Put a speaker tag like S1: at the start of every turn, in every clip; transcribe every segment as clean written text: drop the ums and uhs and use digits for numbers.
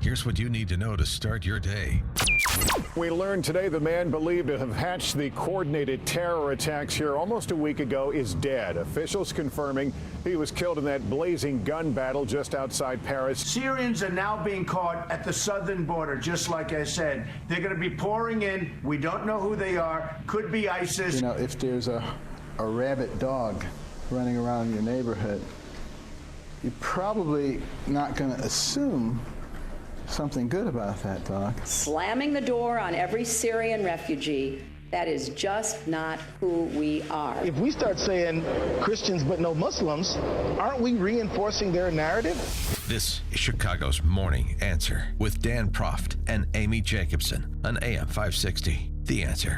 S1: Here's what you need to know to start your day.
S2: We learned today the man believed to have hatched the coordinated terror attacks here almost a week ago is dead. Officials confirming he was killed in that blazing gun battle just outside Paris.
S3: Syrians are now being caught at the southern border, just like I said. They're going to be pouring in. We don't know who they are. Could be ISIS.
S4: You know, if there's a rabid dog running around your neighborhood, you're probably not going to assume something good about that dog.
S5: Slamming the door on every Syrian refugee, that is just not who we are.
S6: If we start saying Christians but no Muslims, aren't we reinforcing their narrative?
S1: This is Chicago's Morning Answer with Dan Proft and Amy Jacobson on AM 560. The Answer.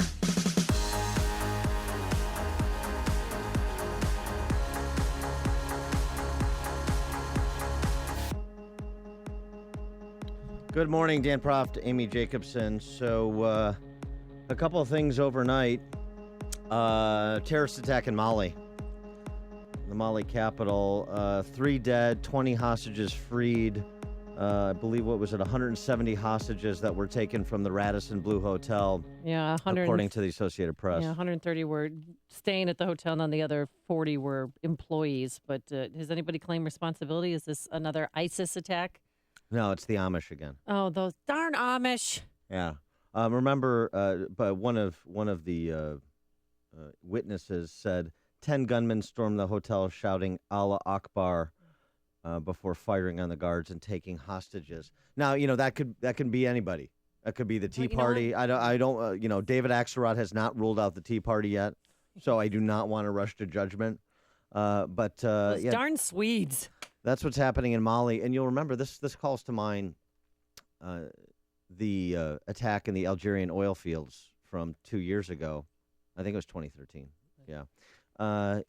S7: Good morning, Dan Proft, Amy Jacobson. So, a couple of things overnight. Terrorist attack in Mali, the Mali capital. 3 dead, 20 hostages freed. I believe, 170 hostages that were taken from the Radisson Blu Hotel.
S8: Yeah,
S7: according to the Associated Press.
S8: Yeah, 130 were staying at the hotel, and then the other 40 were employees. But has anybody claimed responsibility? Is this another ISIS attack?
S7: No, it's the Amish again.
S8: Oh, those darn Amish!
S7: Yeah. Remember, but one of the witnesses said 10 gunmen stormed the hotel shouting Allah Akbar before firing on the guards and taking hostages. Now, that can be anybody. That could be the Tea Party. I don't. David Axelrod has not ruled out the Tea Party yet, so I do not want to rush to judgment. But
S8: those darn Swedes.
S7: That's what's happening in Mali, and you'll remember this calls to mind the attack in the Algerian oil fields from 2 years ago. I think it was 2013. Yeah,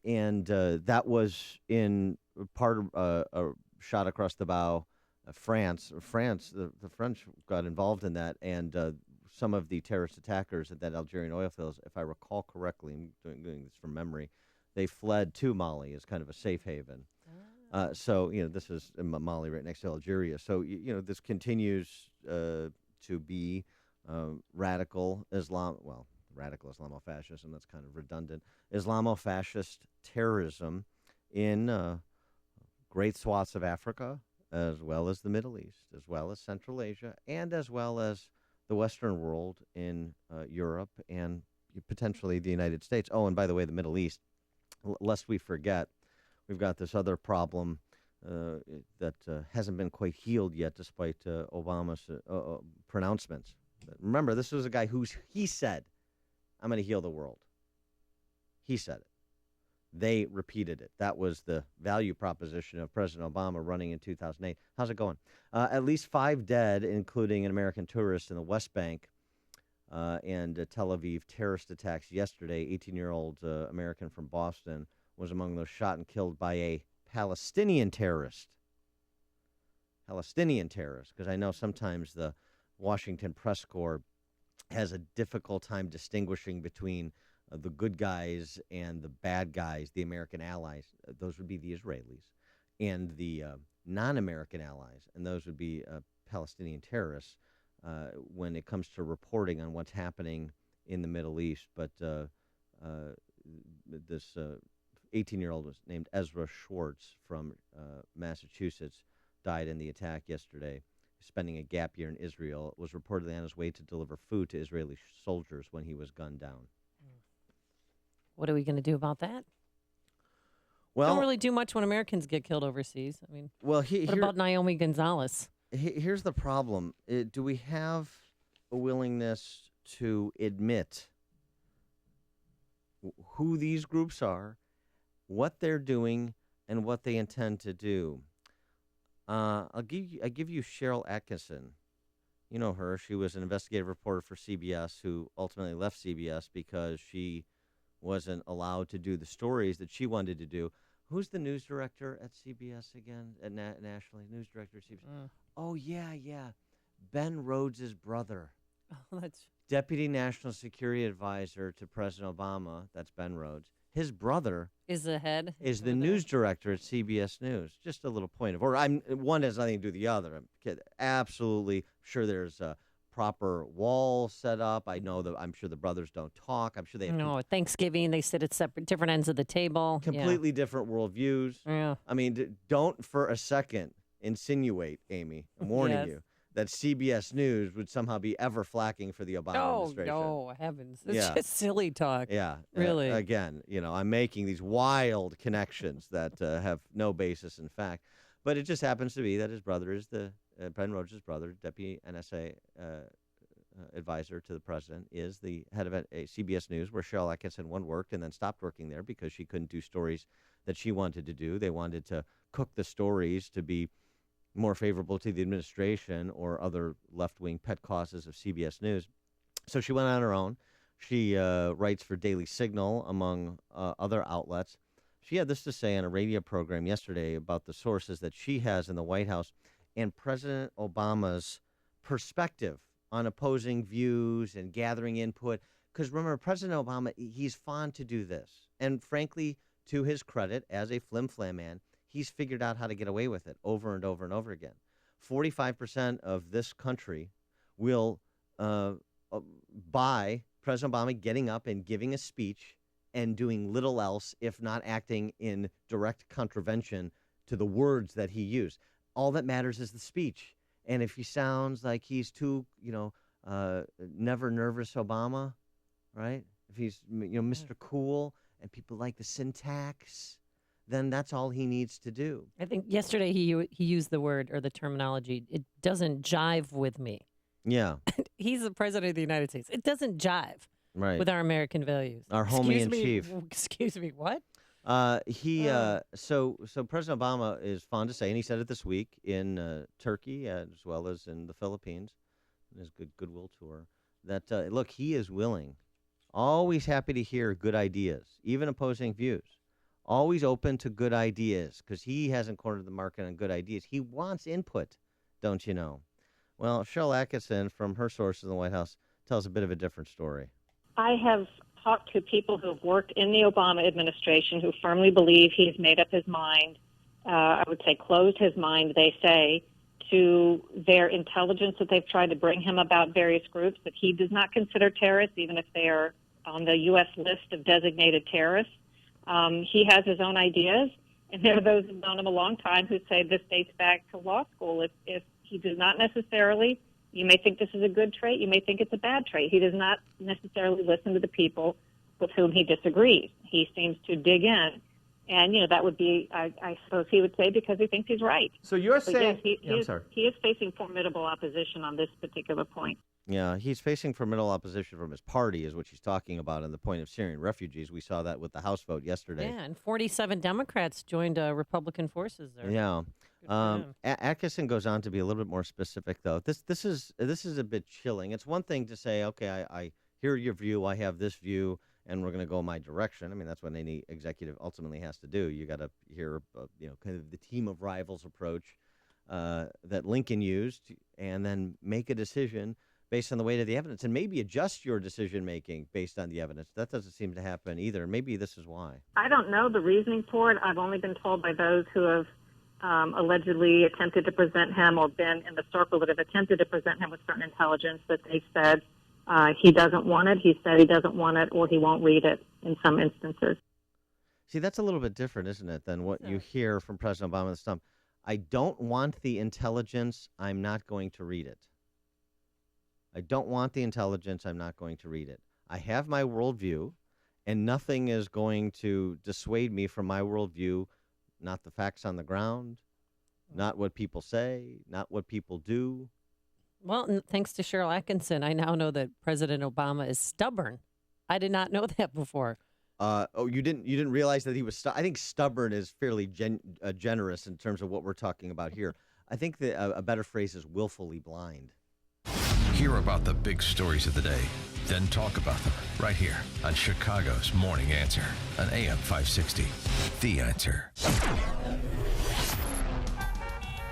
S7: and that was in part a shot across the bow. France, the French got involved in that, and some of the terrorist attackers at that Algerian oil fields, if I recall correctly, I'm doing this from memory, they fled to Mali as kind of a safe haven. So, this is in Mali right next to Algeria. So, this continues to be radical Islamofascism, that's kind of redundant, Islamofascist terrorism in great swaths of Africa, as well as the Middle East, as well as Central Asia, and as well as the Western world in Europe and potentially the United States. Oh, and by the way, the Middle East, lest we forget, we've got this other problem that hasn't been quite healed yet, despite Obama's pronouncements. But remember, this was a guy he said, "I'm going to heal the world." He said it. They repeated it. That was the value proposition of President Obama running in 2008. How's it going? At least 5 dead, including an American tourist in the West Bank and Tel Aviv terrorist attacks yesterday. 18-year-old American from Boston was among those shot and killed by a Palestinian terrorist. Because I know sometimes the Washington press corps has a difficult time distinguishing between the good guys and the bad guys, the American allies. Those would be the Israelis. And the non-American allies, and those would be Palestinian terrorists when it comes to reporting on what's happening in the Middle East. But this 18-year-old was named Ezra Schwartz from Massachusetts, died in the attack yesterday, spending a gap year in Israel, was reportedly on his way to deliver food to Israeli soldiers when he was gunned down.
S8: What are we going to do about that?
S7: Well,
S8: don't really do much when Americans get killed overseas. I mean,
S7: what
S8: about Naomi Gonzalez?
S7: Here's the problem. Do we have a willingness to admit who these groups are, what they're doing, and what they intend to do? I give you Cheryl Atkinson. You know her. She was an investigative reporter for CBS who ultimately left CBS because she wasn't allowed to do the stories that she wanted to do. Who's the news director at CBS again? Nationally, news director at CBS. Oh, yeah. Ben Rhodes' brother.
S8: Oh, that's...
S7: Deputy National Security Advisor to President Obama, that's Ben Rhodes. his brother
S8: Is the head?
S7: is the
S8: over there?
S7: news director at CBS News. Just a little point of order. One has nothing to do with the other. I'm absolutely sure there's a proper wall set up. I'm sure the brothers don't talk. I'm sure they have
S8: No, at Thanksgiving, they sit at different ends of the table.
S7: completely different worldviews.
S8: Yeah.
S7: I mean, don't for a second insinuate, Amy, I'm warning
S8: Yes.
S7: you, that CBS News would somehow be ever flacking for the Obama
S8: Oh,
S7: administration.
S8: no, heavens. It's
S7: Yeah.
S8: just silly talk.
S7: Yeah.
S8: Really?
S7: Again, I'm making these wild connections that have no basis in fact. But it just happens to be that his brother is Brendan Rhodes' brother, Deputy NSA advisor to the president, is the head of CBS News, where Cheryl Atkinson worked and then stopped working there because she couldn't do stories that she wanted to do. They wanted to cook the stories to be more favorable to the administration or other left-wing pet causes of CBS News. So she went on her own. She writes for Daily Signal, among other outlets. She had this to say on a radio program yesterday about the sources that she has in the White House and President Obama's perspective on opposing views and gathering input. Because remember, President Obama, he's fond to do this. And frankly, to his credit, as a flim-flam man, he's figured out how to get away with it over and over and over again. 45% of this country will buy President Obama getting up and giving a speech and doing little else, if not acting in direct contravention to the words that he used. All that matters is the speech. And if he sounds like he's too, never nervous Obama, right? If he's, Mr. Cool and people like the syntax, then that's all he needs to do.
S8: I think yesterday he used the word or the terminology, it doesn't jive with me.
S7: Yeah.
S8: He's the president of the United States. It doesn't jive
S7: Right.
S8: with our American values.
S7: Our homie in chief.
S8: Excuse me, what?
S7: So President Obama is fond to say, and he said it this week in Turkey as well as in the Philippines, in his goodwill tour, that look, he is willing, always happy to hear good ideas, even opposing views, always open to good ideas because he hasn't cornered the market on good ideas. He wants input, don't you know? Well, Cheryl Atkinson, from her sources in the White House, tells a bit of a different story.
S9: I have talked to people who have worked in the Obama administration who firmly believe he's made up his mind, I would say closed his mind, they say, to their intelligence that they've tried to bring him about various groups that he does not consider terrorists, even if they are on the U.S. list of designated terrorists. He has his own ideas, and there are those who've known him a long time who say this dates back to law school. If he does not necessarily, you may think this is a good trait, you may think it's a bad trait. He does not necessarily listen to the people with whom he disagrees. He seems to dig in. And, that would be, I suppose he would say, because he thinks he's right.
S10: So you're
S9: But
S10: saying...
S9: yes, he is facing formidable opposition on this particular point.
S7: Yeah, he's facing formidable opposition from his party, is what she's talking about, on the point of Syrian refugees. We saw that with the House vote yesterday.
S8: Yeah, and 47 Democrats joined Republican forces there.
S7: Yeah.
S8: Good for him.
S7: Atkinson goes on to be a little bit more specific, though. This is a bit chilling. It's one thing to say, okay, I hear your view, I have this view, and we're going to go my direction. I mean, that's what any executive ultimately has to do. You got to hear, kind of the team of rivals approach that Lincoln used, and then make a decision based on the weight of the evidence, and maybe adjust your decision-making based on the evidence. That doesn't seem to happen either. Maybe this is why.
S9: I don't know the reasoning for it. I've only been told by those who have allegedly attempted to present him or been in the circle that have attempted to present him with certain intelligence that they said he doesn't want it, he said he doesn't want it, or he won't read it in some instances.
S7: See, that's a little bit different, isn't it, than what you hear from President Obama this time. I don't want the intelligence, I'm not going to read it. I don't want the intelligence, I'm not going to read it. I have my worldview, and nothing is going to dissuade me from my worldview, not the facts on the ground, not what people say, not what people do.
S8: Well, thanks to Cheryl Atkinson, I now know that President Obama is stubborn. I did not know that before.
S7: You didn't realize that he was. I think stubborn is fairly generous in terms of what we're talking about here. I think that a better phrase is willfully blind.
S1: Hear about the big stories of the day, then talk about them right here on Chicago's Morning Answer on AM 560. The Answer.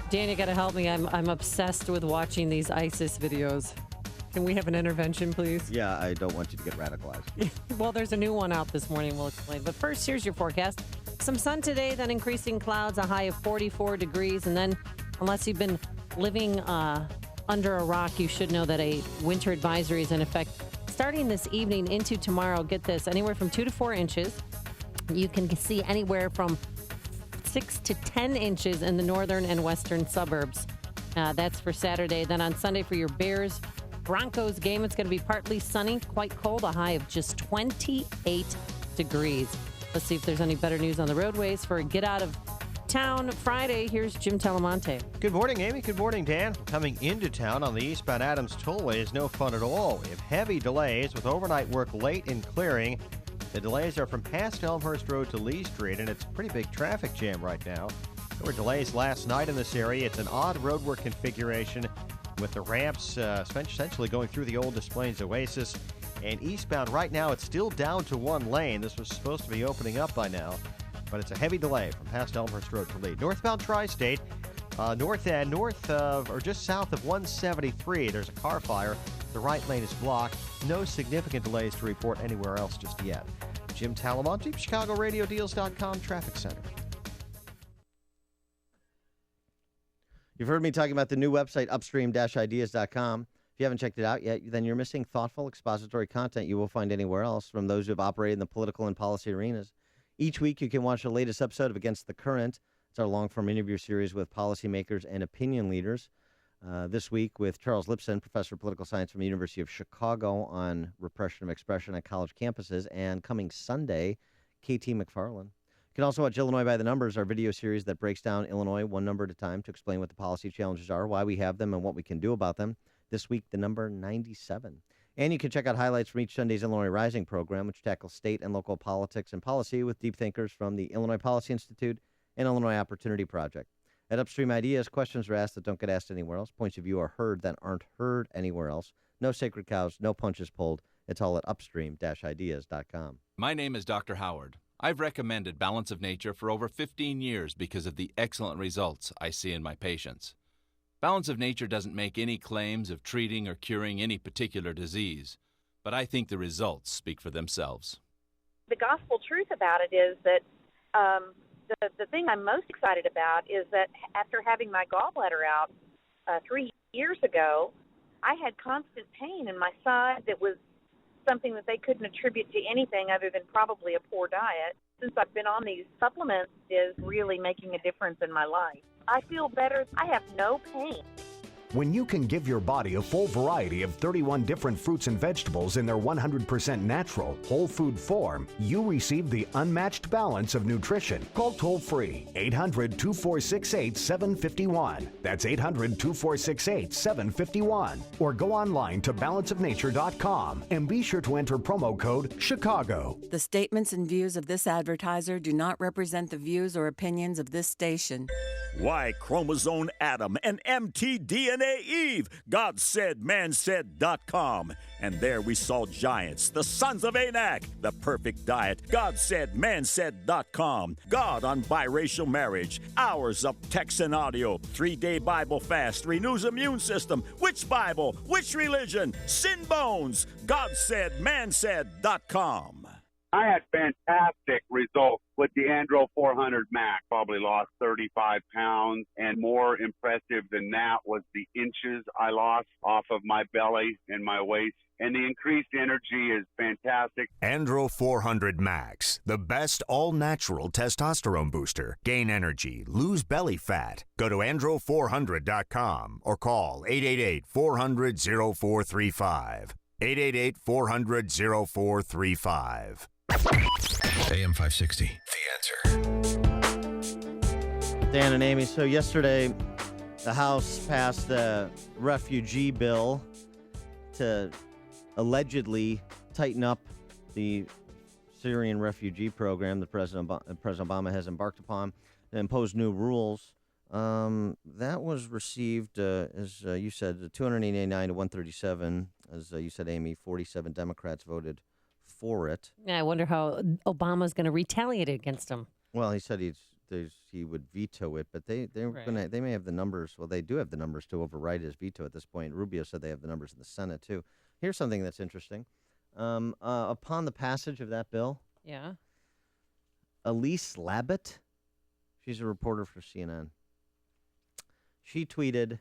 S8: Dan, you got to help me. I'm obsessed with watching these ISIS videos. Can we have an intervention, please?
S7: Yeah, I don't want you to get radicalized.
S8: Well, there's a new one out this morning. We'll explain. But first, here's your forecast. Some sun today, then increasing clouds, a high of 44 degrees. And then, unless you've been living under a rock, you should know that a winter advisory is in effect starting this evening into tomorrow. Get this, anywhere from 2 to 4 inches. You can see anywhere from 6 to 10 inches in the northern and western suburbs. That's for Saturday. Then on Sunday for your Bears Broncos game, it's going to be partly sunny, quite cold, a high of just 28 degrees. Let's see if there's any better news on the roadways for a Get Out of Town Friday. Here's Jim Talamonte.
S10: Good morning, Amy. Good morning, Dan. Coming into town on the eastbound Adams Tollway is no fun at all. We have heavy delays with overnight work late in clearing. The delays are from past Elmhurst Road to Lee Street, and it's a pretty big traffic jam right now. There were delays last night in this area. It's an odd roadwork configuration with the ramps essentially going through the old Des Plaines Oasis. And eastbound right now, it's still down to one lane. This was supposed to be opening up by now, but it's a heavy delay from past Elmhurst Road to Lee. Northbound Tri-State, north of or just south of 173, there's a car fire. The right lane is blocked. No significant delays to report anywhere else just yet. Jim Talamonte, ChicagoRadioDeals.com Traffic Center.
S7: You've heard me talking about the new website, upstream-ideas.com. If you haven't checked it out yet, then you're missing thoughtful, expository content you will find anywhere else from those who have operated in the political and policy arenas. Each week, you can watch the latest episode of Against the Current. It's our long-form interview series with policymakers and opinion leaders. This week with Charles Lipson, professor of political science from the University of Chicago, on repression of expression on college campuses. And coming Sunday, KT McFarland. You can also watch Illinois by the Numbers, our video series that breaks down Illinois one number at a time to explain what the policy challenges are, why we have them, and what we can do about them. This week, the number 97. And you can check out highlights from each Sunday's Illinois Rising program, which tackles state and local politics and policy with deep thinkers from the Illinois Policy Institute and Illinois Opportunity Project. At Upstream Ideas, questions are asked that don't get asked anywhere else. Points of view are heard that aren't heard anywhere else. No sacred cows, no punches pulled. It's all at upstream-ideas.com.
S11: My name is Dr. Howard. I've recommended Balance of Nature for over 15 years because of the excellent results I see in my patients. Balance of Nature doesn't make any claims of treating or curing any particular disease, but I think the results speak for themselves.
S12: The gospel truth about it is that the thing I'm most excited about is that after having my gallbladder out 3 years ago, I had constant pain in my side that was something that they couldn't attribute to anything other than probably a poor diet. Since I've been on these supplements, is really making a difference in my life. I feel better. I have no pain.
S13: When you can give your body a full variety of 31 different fruits and vegetables in their 100% natural, whole food form, you receive the unmatched balance of nutrition. Call toll-free 800-2468-751. That's 800-2468-751. Or go online to balanceofnature.com and be sure to enter promo code CHICAGO.
S14: The statements and views of this advertiser do not represent the views or opinions of this station.
S15: Y chromosome Adam and mtDNA Eve. God said, man said.com. And there we saw giants, the sons of Anak, the perfect diet. God said, man said.com. God on biracial marriage, hours of text and audio, 3-day Bible fast, renews immune system. Which Bible? Which religion? Sin bones. God said, man said.com.
S16: I had fantastic results with the Andro 400 Max. Probably lost 35 pounds, and more impressive than that was the inches I lost off of my belly and my waist. And the increased energy is fantastic.
S13: Andro 400 Max, the best all-natural testosterone booster. Gain energy, lose belly fat. Go to andro400.com or call 888-400-0435. 888-400-0435.
S1: AM 560, The Answer.
S7: Dan and Amy, so yesterday the House passed the refugee bill to allegedly tighten up the Syrian refugee program that President Obama has embarked upon and impose new rules. That was received, as you said, 289 to 137. As you said, Amy, 47 Democrats voted for it.
S8: Yeah, I wonder how Obama's going to retaliate against him.
S7: Well, he said he would veto it, but they may have the numbers. Well, they do have the numbers to override his veto at this point. Rubio said they have the numbers in the Senate too. Here's something that's interesting. Upon the passage of that bill,
S8: yeah,
S7: Elise Labott, she's a reporter for CNN. She tweeted,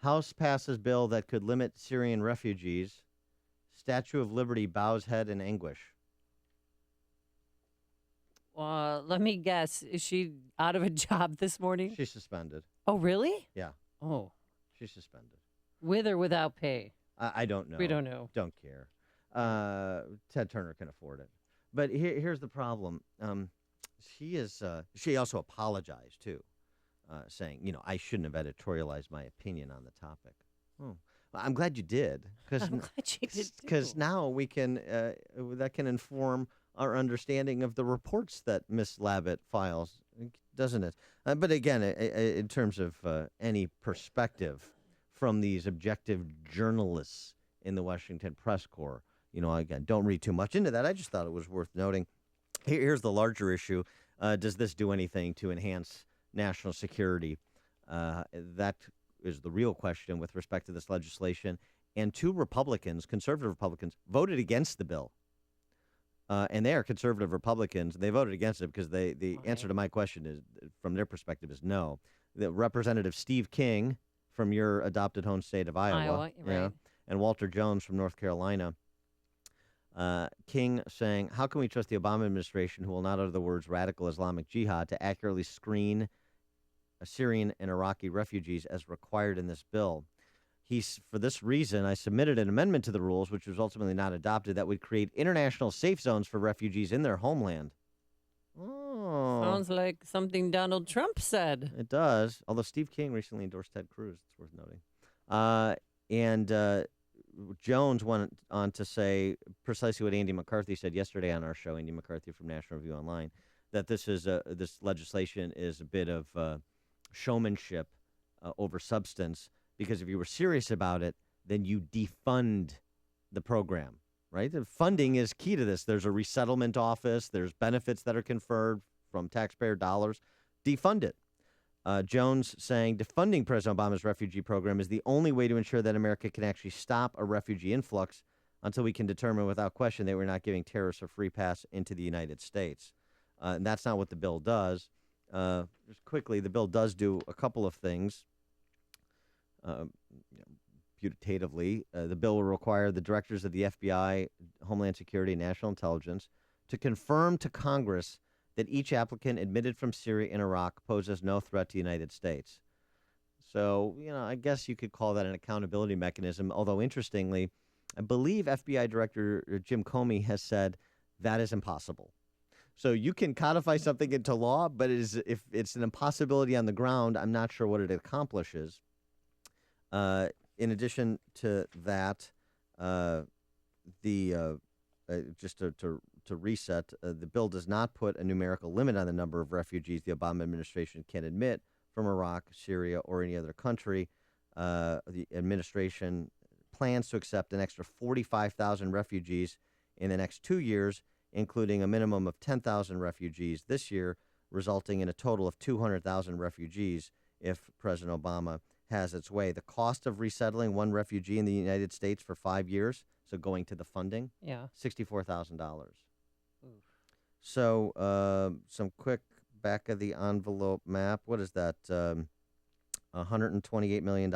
S7: "House passes bill that could limit Syrian refugees. Statue of Liberty bows head in anguish."
S8: Let me guess. Is she out of a job this morning?
S7: She's suspended.
S8: Oh, really?
S7: Yeah.
S8: Oh.
S7: She's suspended.
S8: With or without pay?
S7: I don't know.
S8: We don't know.
S7: Don't care. Ted Turner can afford it. But here's the problem. She also apologized, too, saying, I shouldn't have editorialized my opinion on the topic. Oh. Well, I'm glad you did.
S8: I'm glad you did, too.
S7: Because now we can, that can inform our understanding of the reports that Miss Labott files, doesn't it? But again, in terms of any perspective from these objective journalists in the Washington Press Corps, again, don't read too much into that. I just thought it was worth noting. Here's the larger issue. Does this do anything to enhance national security? That is the real question with respect to this legislation. And two Republicans, conservative Republicans, voted against the bill. And they are conservative Republicans. They voted against it because the answer to my question is, from their perspective, is no. The Representative Steve King from your adopted home state of Iowa,
S8: right.
S7: And Walter Jones from North Carolina. King saying, "How can we trust the Obama administration, who will not utter the words radical Islamic jihad, to accurately screen Syrian and Iraqi refugees as required in this bill? For this reason, I submitted an amendment to the rules, which was ultimately not adopted, that would create international safe zones for refugees in their homeland." Oh.
S8: Sounds like something Donald Trump said.
S7: It does, although Steve King recently endorsed Ted Cruz. It's worth noting. And Jones went on to say precisely what Andy McCarthy said yesterday on our show, Andy McCarthy from National Review Online, that this legislation is a bit of showmanship over substance, because if you were serious about it, then you defund the program, right? The funding is key to this. There's a resettlement office. There's benefits that are conferred from taxpayer dollars. Defund it. Jones saying defunding President Obama's refugee program is the only way to ensure that America can actually stop a refugee influx until we can determine without question that we're not giving terrorists a free pass into the United States. And that's not what the bill does. Just quickly, the bill does do a couple of things. Putatively, the bill will require the directors of the FBI, Homeland Security, and National Intelligence to confirm to Congress that each applicant admitted from Syria and Iraq poses no threat to the United States. So, I guess you could call that an accountability mechanism, although interestingly, I believe FBI Director Jim Comey has said that is impossible. So you can codify something into law, but if it's an impossibility on the ground, I'm not sure what it accomplishes. In addition to that, just to reset, the bill does not put a numerical limit on the number of refugees the Obama administration can admit from Iraq, Syria, or any other country. The administration plans to accept an extra 45,000 refugees in the next 2 years, including a minimum of 10,000 refugees this year, resulting in a total of 200,000 refugees if President Obama has its way. The cost of resettling one refugee in the United States for 5 years, so going to the funding, $64,000. So some quick back of the envelope map. What is that? $128 million.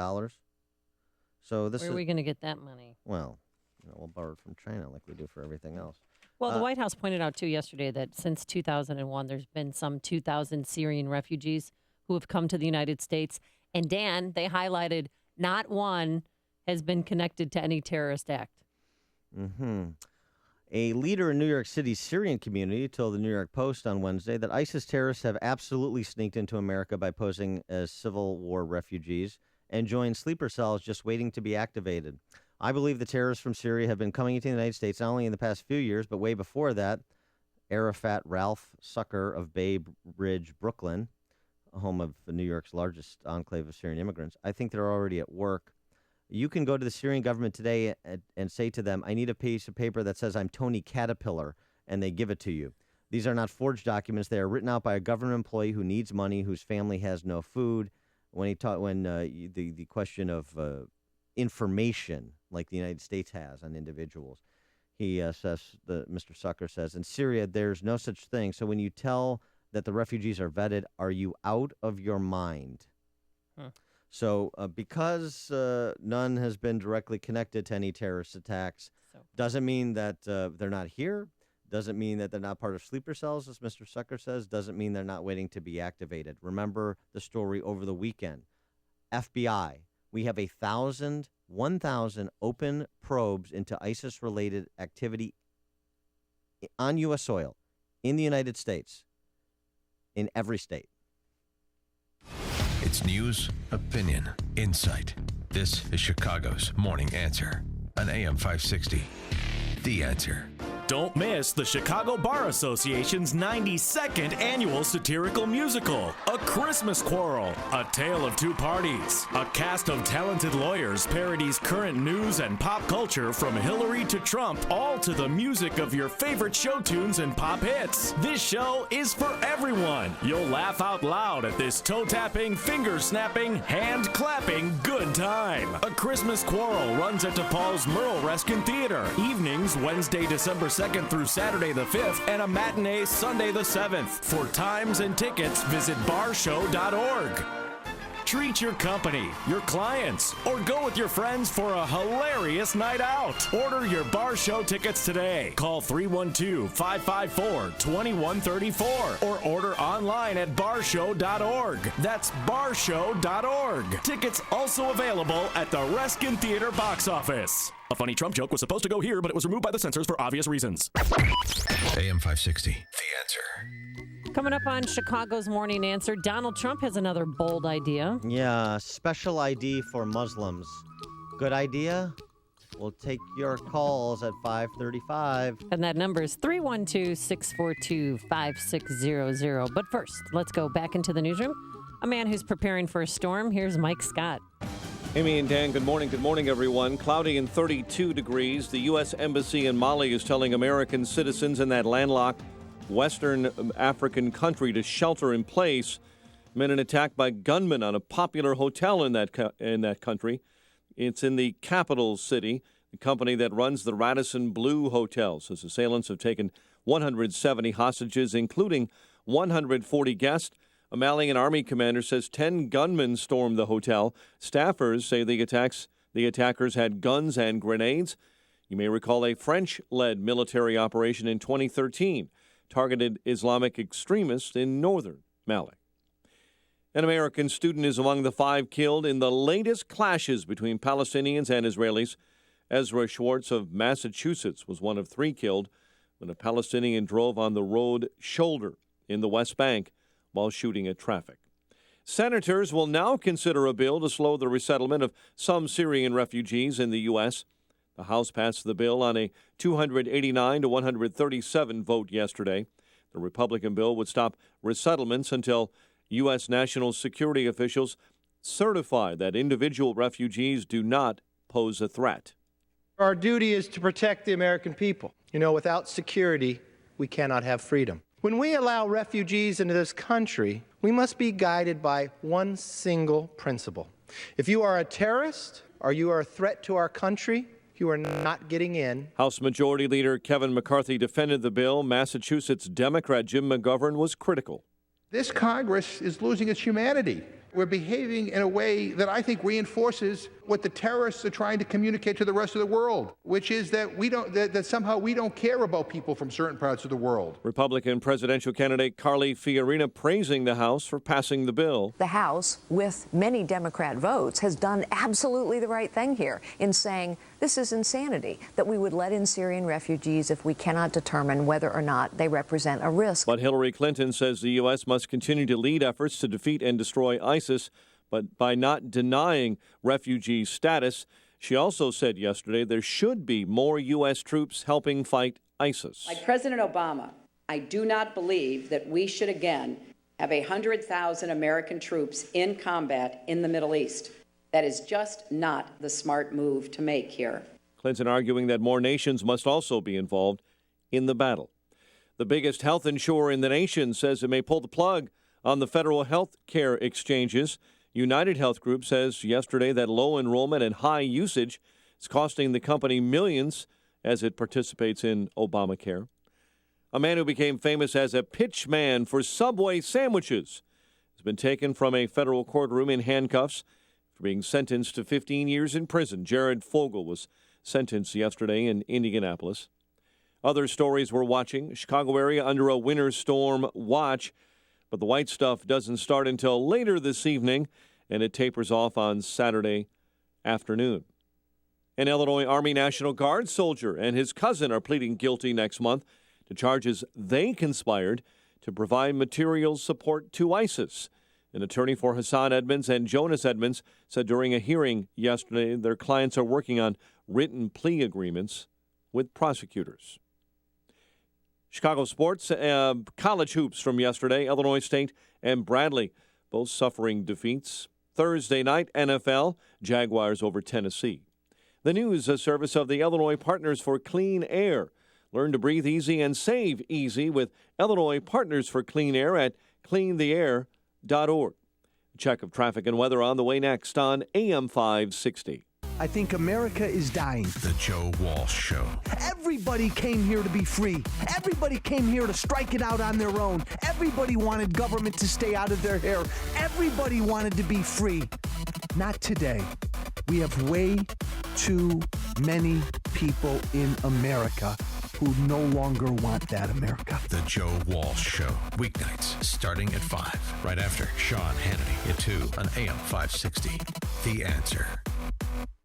S7: So
S8: Where are we going to get that money?
S7: Well, we'll borrow it from China like we do for everything else.
S8: Well, the White House pointed out, too, yesterday that since 2001, there's been some 2,000 Syrian refugees who have come to the United States. And, Dan, they highlighted not one has been connected to any terrorist act.
S7: Mm-hmm. A leader in New York City's Syrian community told the New York Post on Wednesday that ISIS terrorists have absolutely sneaked into America by posing as Civil War refugees and joined sleeper cells just waiting to be activated. I believe the terrorists from Syria have been coming into the United States not only in the past few years, but way before that. Arafat Ralph Sucker of Bay Ridge, Brooklyn, home of New York's largest enclave of Syrian immigrants. I think they're already at work. You can go to the Syrian government today and say to them, I need a piece of paper that says I'm Tony Caterpillar, and they give it to you. These are not forged documents. They are written out by a government employee who needs money, whose family has no food. The question of information, like the United States has on individuals, Mr. Sucker says, in Syria, there's no such thing. So when you tell that the refugees are vetted, are you out of your mind? Huh. So because none has been directly connected to any terrorist attacks, doesn't mean that they're not here. Doesn't mean that they're not part of sleeper cells, as Mr. Sucker says. Doesn't mean they're not waiting to be activated. Remember the story over the weekend. FBI, we have 1,000 open probes into ISIS-related activity on U.S. soil, in the United States, in every state.
S1: It's news, opinion, insight. This is Chicago's Morning Answer on AM 560. The Answer.
S17: Don't miss the Chicago Bar Association's 92nd annual satirical musical, A Christmas Quarrel, A Tale of Two Parties. A cast of talented lawyers parodies current news and pop culture from Hillary to Trump, all to the music of your favorite show tunes and pop hits. This show is for everyone. You'll laugh out loud at this toe-tapping, finger-snapping, hand-clapping good time. A Christmas Quarrel runs at DePaul's Merle Reskin Theater. Evenings Wednesday, December 2nd through Saturday the 5th, and a matinee Sunday the 7th. For times and tickets, visit barshow.org. Treat your company, your clients, or go with your friends for a hilarious night out. Order your Bar Show tickets today. Call 312-554-2134 or order online at barshow.org. That's barshow.org. Tickets also available at the Reskin Theater box office. A funny Trump joke was supposed to go here, but it was removed by the censors for obvious reasons.
S1: AM 560, The Answer.
S8: Coming up on Chicago's Morning Answer, Donald Trump has another bold idea.
S7: Yeah, special ID for Muslims. Good idea? We'll take your calls at 5:35.
S8: And that number is 312-642-5600. But first, let's go back into the newsroom. A man who's preparing for a storm. Here's Mike Scott.
S18: Amy and Dan, good morning. Good morning, everyone. Cloudy and 32 degrees. The U.S. Embassy in Mali is telling American citizens in that landlocked Western African country to shelter in place amid an attack by gunmen on a popular hotel in that country. It's in the capital city. The company that runs the Radisson Blu Hotel says assailants have taken 170 hostages, including 140 guests. A Malian army commander says 10 gunmen stormed the hotel. Staffers say the attackers had guns and grenades. You may recall a French-led military operation in 2013 targeted Islamic extremists in northern Mali. An American student is among the 5 killed in the latest clashes between Palestinians and Israelis. Ezra Schwartz of Massachusetts was one of 3 killed when a Palestinian drove on the road shoulder in the West Bank while shooting at traffic. Senators will now consider a bill to slow the resettlement of some Syrian refugees in the U.S. The House passed the bill on a 289 to 137 vote yesterday. The Republican bill would stop resettlements until U.S. national security officials certify that individual refugees do not pose a threat.
S19: Our duty is to protect the American people. Without security, we cannot have freedom. When we allow refugees into this country, we must be guided by one single principle. If you are a terrorist or you are a threat to our country, you are not getting in.
S18: House Majority Leader Kevin McCarthy defended the bill. Massachusetts Democrat Jim McGovern was critical.
S20: This Congress is losing its humanity. We're behaving in a way that I think reinforces what the terrorists are trying to communicate to the rest of the world, which is that that somehow we don't care about people from certain parts of the world.
S18: Republican presidential candidate Carly Fiorina praising the House for passing the bill.
S21: The House, with many Democrat votes, has done absolutely the right thing here in saying this is insanity, that we would let in Syrian refugees if we cannot determine whether or not they represent a risk.
S18: But Hillary Clinton says the U.S. must continue to lead efforts to defeat and destroy ISIS, but by not denying refugee status. She also said yesterday there should be more U.S. troops helping fight ISIS.
S5: Like President Obama, I do not believe that we should again have 100,000 American troops in combat in the Middle East. That is just not the smart move to make here.
S18: Clinton arguing that more nations must also be involved in the battle. The biggest health insurer in the nation says it may pull the plug on the federal health care exchanges. United Health Group says yesterday that low enrollment and high usage is costing the company millions as it participates in Obamacare. A man who became famous as a pitch man for Subway sandwiches has been taken from a federal courtroom in handcuffs for being sentenced to 15 years in prison. Jared Fogle was sentenced yesterday in Indianapolis. Other stories we're watching: Chicago area under a winter storm watch, but the white stuff doesn't start until later this evening, and it tapers off on Saturday afternoon. An Illinois Army National Guard soldier and his cousin are pleading guilty next month to charges they conspired to provide material support to ISIS. An attorney for Hassan Edmonds and Jonas Edmonds said during a hearing yesterday their clients are working on written plea agreements with prosecutors. Chicago sports, college hoops from yesterday, Illinois State and Bradley both suffering defeats. Thursday night, NFL, Jaguars over Tennessee. The news service of the Illinois Partners for Clean Air. Learn to breathe easy and save easy with Illinois Partners for Clean Air at cleantheair.org. Check of traffic and weather on the way next on AM 560.
S2: I think America is dying.
S1: The Joe Walsh Show.
S2: Everybody came here to be free. Everybody came here to strike it out on their own. Everybody wanted government to stay out of their hair. Everybody wanted to be free. Not today. We have way too many people in America who no longer want that America.
S1: The Joe Walsh Show. Weeknights starting at 5. Right after Sean Hannity at 2 on AM 560. The Answer.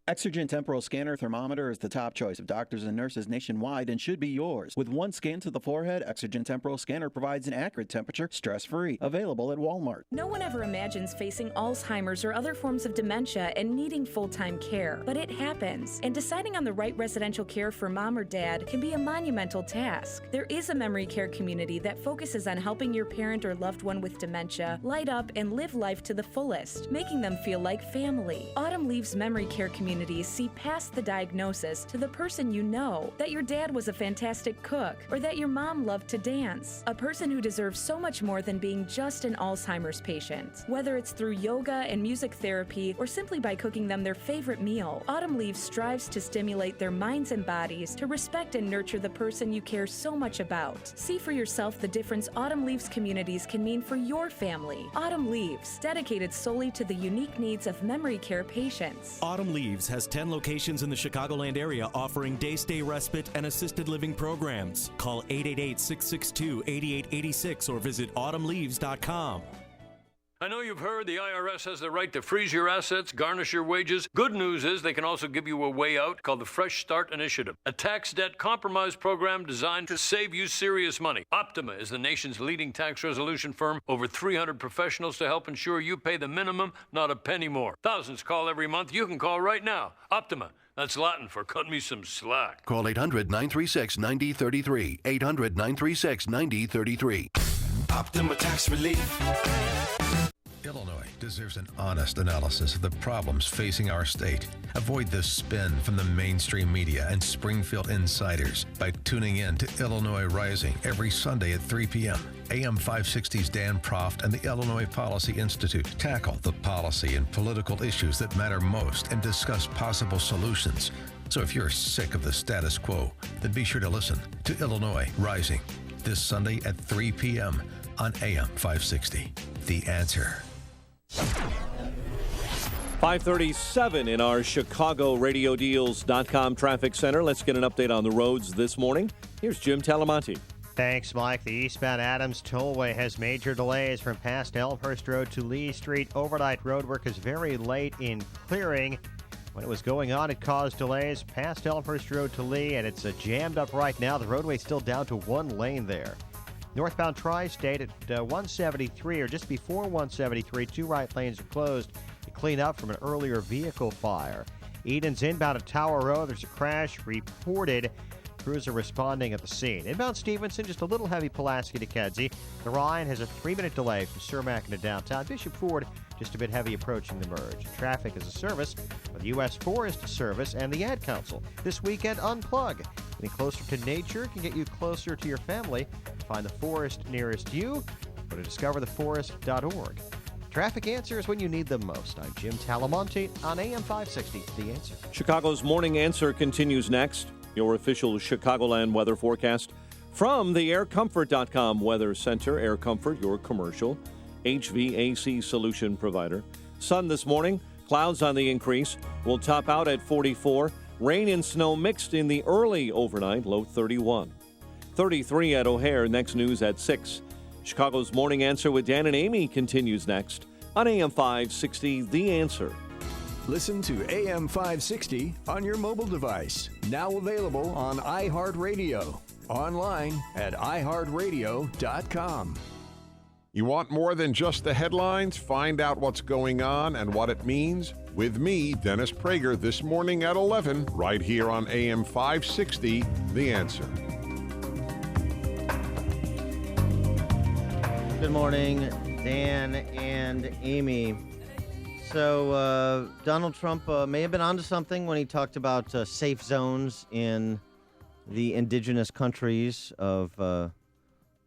S22: Exergen Temporal Scanner Thermometer is the top choice of doctors and nurses nationwide and should be yours. With one scan to the forehead, Exergen Temporal Scanner provides an accurate temperature, stress-free. Available at Walmart.
S23: No one ever imagines facing Alzheimer's or other forms of dementia and needing full-time care, but it happens. And deciding on the right residential care for mom or dad can be a monumental task. There is a memory care community that focuses on helping your parent or loved one with dementia light up and live life to the fullest, making them feel like family. Autumn Leaves Memory Care Community see past the diagnosis to the person you know, that your dad was a fantastic cook or that your mom loved to dance. A person who deserves so much more than being just an Alzheimer's patient. Whether it's through yoga and music therapy or simply by cooking them their favorite meal, Autumn Leaves strives to stimulate their minds and bodies to respect and nurture the person you care so much about. See for yourself the difference Autumn Leaves communities can mean for your family. Autumn Leaves, dedicated solely to the unique needs of memory care patients.
S17: Autumn Leaves has 10 locations in the Chicagoland area offering day-stay respite and assisted living programs. Call 888-662-8886 or visit autumnleaves.com.
S24: I know you've heard the IRS has the right to freeze your assets, garnish your wages. Good news is they can also give you a way out called the Fresh Start Initiative, a tax debt compromise program designed to save you serious money. Optima is the nation's leading tax resolution firm. Over 300 professionals to help ensure you pay the minimum, not a penny more. Thousands call every month. You can call right now. Optima. That's Latin for cut me some slack.
S25: Call 800-936-9033. 800-936-9033.
S1: Optima Tax Relief. Illinois deserves an honest analysis of the problems facing our state. Avoid the spin from the mainstream media and Springfield insiders by tuning in to Illinois Rising every Sunday at 3 p.m. AM 560's Dan Proft and the Illinois Policy Institute tackle the policy and political issues that matter most and discuss possible solutions. So if you're sick of the status quo, then be sure to listen to Illinois Rising this Sunday at 3 p.m. on AM 560. The Answer.
S18: 537 in our ChicagoRadioDeals.com traffic center. Let's get an update on the roads this morning. Here's Jim Talamonte.
S10: Thanks, Mike. The eastbound Adams Tollway has major delays from past Elmhurst Road to Lee Street. Overnight road work is very late in clearing. When it was going on, it caused delays past Elmhurst Road to Lee, and it's jammed up right now. The roadway's still down to one lane there. Northbound Tri-State at 173, or just before 173, two right lanes are closed to clean up from an earlier vehicle fire. Eden's inbound at Tower Road. There's a crash reported. Crews are responding at the scene. Inbound Stevenson, just a little heavy Pulaski to Kedzie. The Ryan has a 3-minute delay from Cermak into downtown. Bishop Ford, just a bit heavy approaching the merge. Traffic is a service of the U.S. Forest Service and the Ad Council. This weekend, unplug. Getting closer to nature can get you closer to your family. find the forest nearest you. Go to discovertheforest.org. Traffic answers when you need them most. I'm Jim Talamonte on AM 560, The Answer.
S18: Chicago's Morning Answer continues next. Your official Chicagoland weather forecast from the AirComfort.com Weather Center. Air Comfort, your commercial HVAC solution provider. Sun this morning, clouds on the increase. Will top out at 44. Rain and snow mixed in the early overnight, low 31. 33 at O'Hare. Next news at 6. Chicago's Morning Answer with Dan and Amy continues next on AM 560, The Answer.
S3: Listen to AM 560 on your mobile device. Now available on iHeartRadio. Online at iHeartRadio.com.
S4: You want more than just the headlines? Find out what's going on and what it means with me, Dennis Prager, this morning at 11, right here on AM 560, The Answer.
S7: Good morning, Dan and Amy. So Donald Trump may have been onto something when he talked about safe zones in the indigenous countries of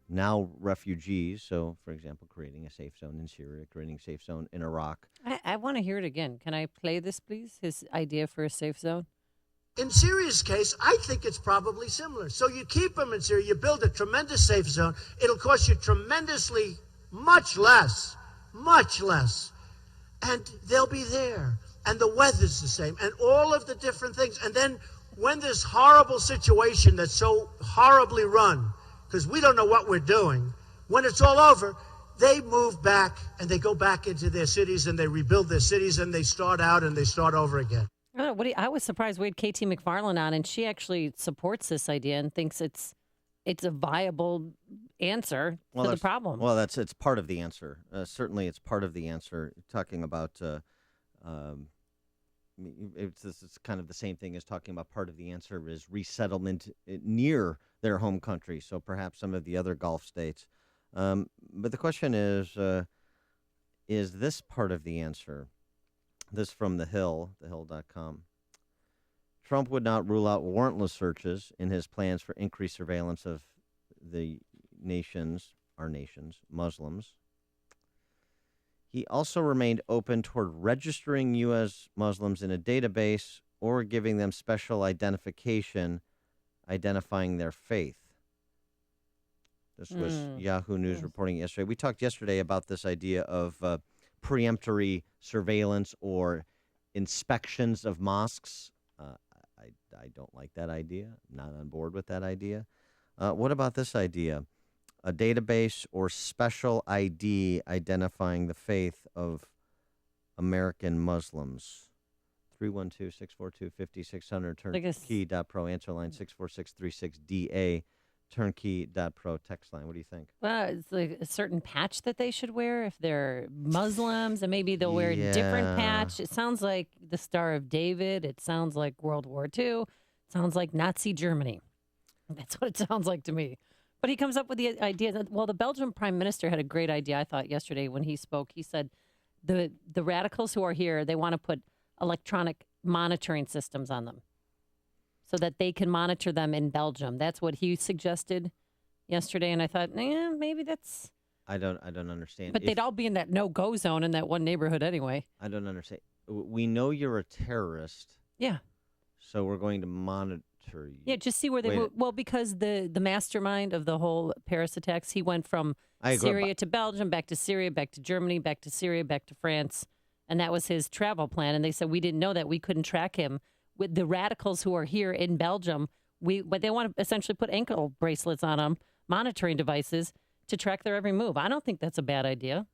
S7: now refugees. So, for example, creating a safe zone in Syria, creating a safe zone in Iraq.
S8: I want to hear it again. Can I play this, please? His idea for a safe zone?
S6: In Syria's case, I think it's probably similar. So you keep them in Syria, you build a tremendous safe zone. It'll cost you tremendously much less. And they'll be there. And the weather's the same. And all of the different things. And then when this horrible situation that's so horribly run, because we don't know what we're doing, when it's all over, they move back and they go back into their cities and they rebuild their cities and they start out and they start over again.
S8: I was surprised we had KT McFarland on, and she actually supports this idea and thinks it's a viable answer to the problem.
S7: Well, it's part of the answer. Certainly, it's part of the answer. Talking about it's kind of the same thing as talking about part of the answer is resettlement near their home country. So perhaps some of the other Gulf states. But the question is this part of the answer? This from The Hill, thehill.com. Trump would not rule out warrantless searches in his plans for increased surveillance of our nation's Muslims. He also remained open toward registering U.S. Muslims in a database or giving them special identification identifying their faith. This was Yahoo News reporting yesterday. We talked yesterday about this idea of preemptory surveillance or inspections of mosques. I don't like that idea. Not on board with that idea. What about this idea? A database or special ID identifying the faith of American Muslims. 312-642-5600, turnkey.pro, answer line 64636DA, turnkey.pro, text line. What do you think?
S8: Well, it's like a certain patch that they should wear if they're Muslims, and maybe they'll wear a different patch. It sounds like the Star of David. It sounds like World War II. It sounds like Nazi Germany. That's what it sounds like to me. But he comes up with the idea that, well, the Belgian prime minister had a great idea, I thought, yesterday when he spoke. He said the radicals who are here, they want to put electronic monitoring systems on them so that they can monitor them in Belgium. That's what he suggested yesterday, and I thought, maybe that's...
S7: I don't understand.
S8: But they'd all be in that no-go zone in that one neighborhood anyway.
S7: I don't understand. We know you're a terrorist.
S8: Yeah.
S7: So we're going to monitor you.
S8: Yeah, just see where they move. Well, because the mastermind of the whole Paris attacks, he went from Syria to Belgium, back to Syria, back to Germany, back to Syria, back to France. And that was his travel plan. And they said, we didn't know that. We couldn't track him. With the radicals who are here in Belgium, but they want to essentially put ankle bracelets on them, monitoring devices, to track their every move. I don't think that's a bad idea.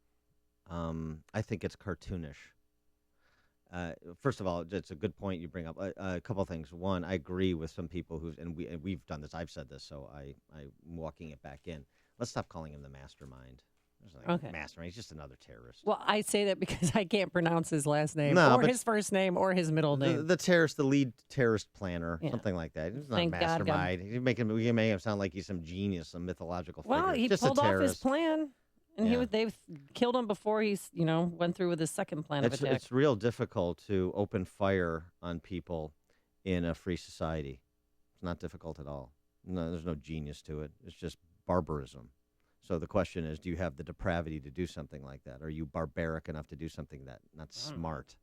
S7: I think it's cartoonish. First of all, it's a good point you bring up. A couple of things. One, I agree with some people we've done this. I've said this, so I'm walking it back in. Let's stop calling him the mastermind.
S8: Okay.
S7: Mastermind. He's just another terrorist.
S8: Well, I say that because I can't pronounce his last name or his first name or his middle name.
S7: The lead terrorist planner, something like that. He's not
S8: Thank
S7: mastermind. We can make him sound like he's some genius, some mythological figure.
S8: Well, he
S7: just
S8: pulled
S7: a
S8: off
S7: terrorist.
S8: his plan, and they've killed him before he's went through with his second plan of attack.
S7: It's real difficult to open fire on people in a free society. It's not difficult at all. No, there's no genius to it. It's just barbarism. So the question is, do you have the depravity to do something like that? Are you barbaric enough to do something not smart?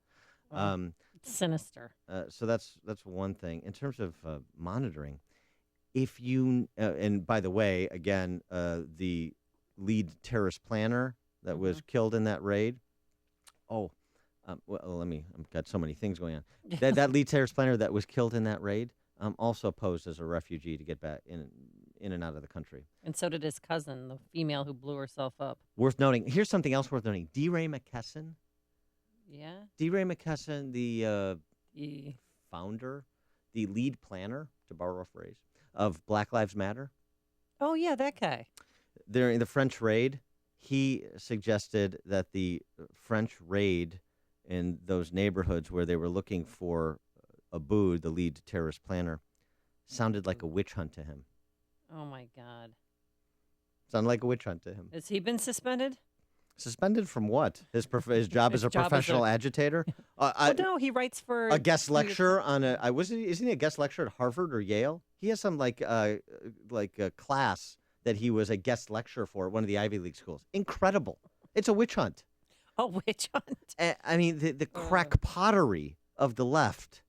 S8: Sinister.
S7: So that's one thing. In terms of monitoring, if you and by the way, again, the lead terrorist planner that was killed in that raid. Well, I've got so many things going on. That lead terrorist planner that was killed in that raid also posed as a refugee to get back in and out of the country.
S8: And so did his cousin, the female who blew herself up.
S7: Worth noting. Here's something else worth noting. DeRay McKesson.
S8: Yeah.
S7: DeRay McKesson, the founder, the lead planner, to borrow a phrase, of Black Lives Matter.
S8: Oh, yeah, that guy.
S7: During the French raid, he suggested that the French raid in those neighborhoods where they were looking for Aboud, the lead terrorist planner, sounded like a witch hunt to him.
S8: Oh, my God.
S7: Sounded like a witch hunt to him.
S8: Has he been suspended?
S7: Suspended from what? His job as a professional agitator?
S8: No, he writes for
S7: a guest lecture on isn't he a guest lecturer at Harvard or Yale? He has some like a class that he was a guest lecturer for at one of the Ivy League schools. Incredible. It's a witch hunt.
S8: A witch hunt.
S7: I mean, the crackpottery of the left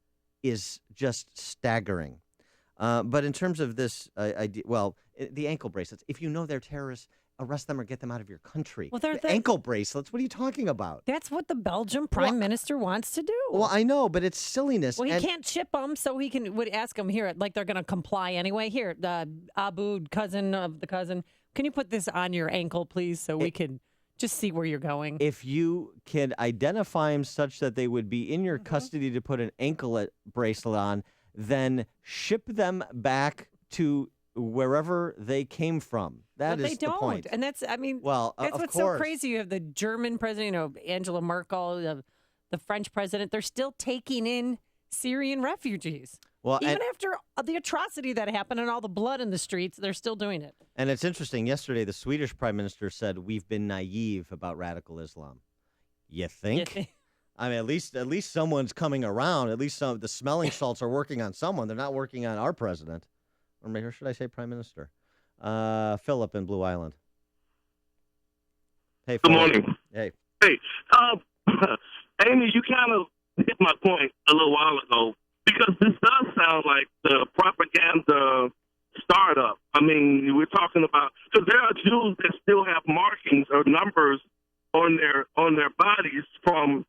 S7: is just staggering. But in terms of this idea, the ankle bracelets, if you know they're terrorists, arrest them or get them out of your country.
S8: Well, they're
S7: ankle bracelets, what are you talking about?
S8: That's what the Belgian prime minister wants to do.
S7: Well, I know, but it's silliness.
S8: Well, he can't ship them, so he would ask them here, like they're going to comply anyway. Here, the Aboud, cousin of the cousin, can you put this on your ankle, please, so we can just see where you're going?
S7: If you can identify them such that they would be in your custody to put an anklet bracelet on, then ship them back to wherever they came from. That is the point.
S8: And that's, that's
S7: of
S8: what's
S7: course.
S8: so crazy. You have the German president, Angela Merkel, the French president. They're still taking in Syrian refugees.
S7: Well,
S8: even after the atrocity that happened and all the blood in the streets, they're still doing it.
S7: And it's interesting. Yesterday, the Swedish prime minister said, we've been naive about radical Islam. You think? I mean, at least someone's coming around. At least the smelling salts are working on someone. They're not working on our president. Or should I say prime minister? Philip in Blue Island. Hey, Philip.
S9: Good morning.
S7: Hey.
S9: Hey, Amy, you kind of hit my point a little while ago, because this does sound like the propaganda startup. I mean, we're talking about, because there are Jews that still have markings or numbers on their bodies from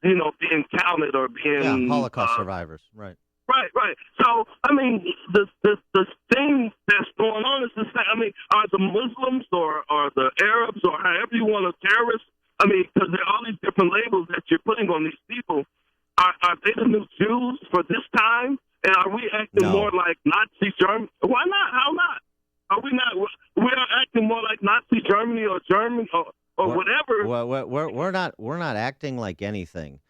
S9: being counted or being
S7: Holocaust survivors, right?
S9: Right. So, I mean, the thing that's going on is the same. I mean, are the Muslims or the Arabs or however you want to terrorists? I mean, because there are all these different labels that you're putting on these people. Are they the new Jews for this time? And are we acting more like Nazi Germany? Why not? How not? Are we not? We are acting more like Nazi Germany or German or whatever.
S7: Well, we're not acting like anything.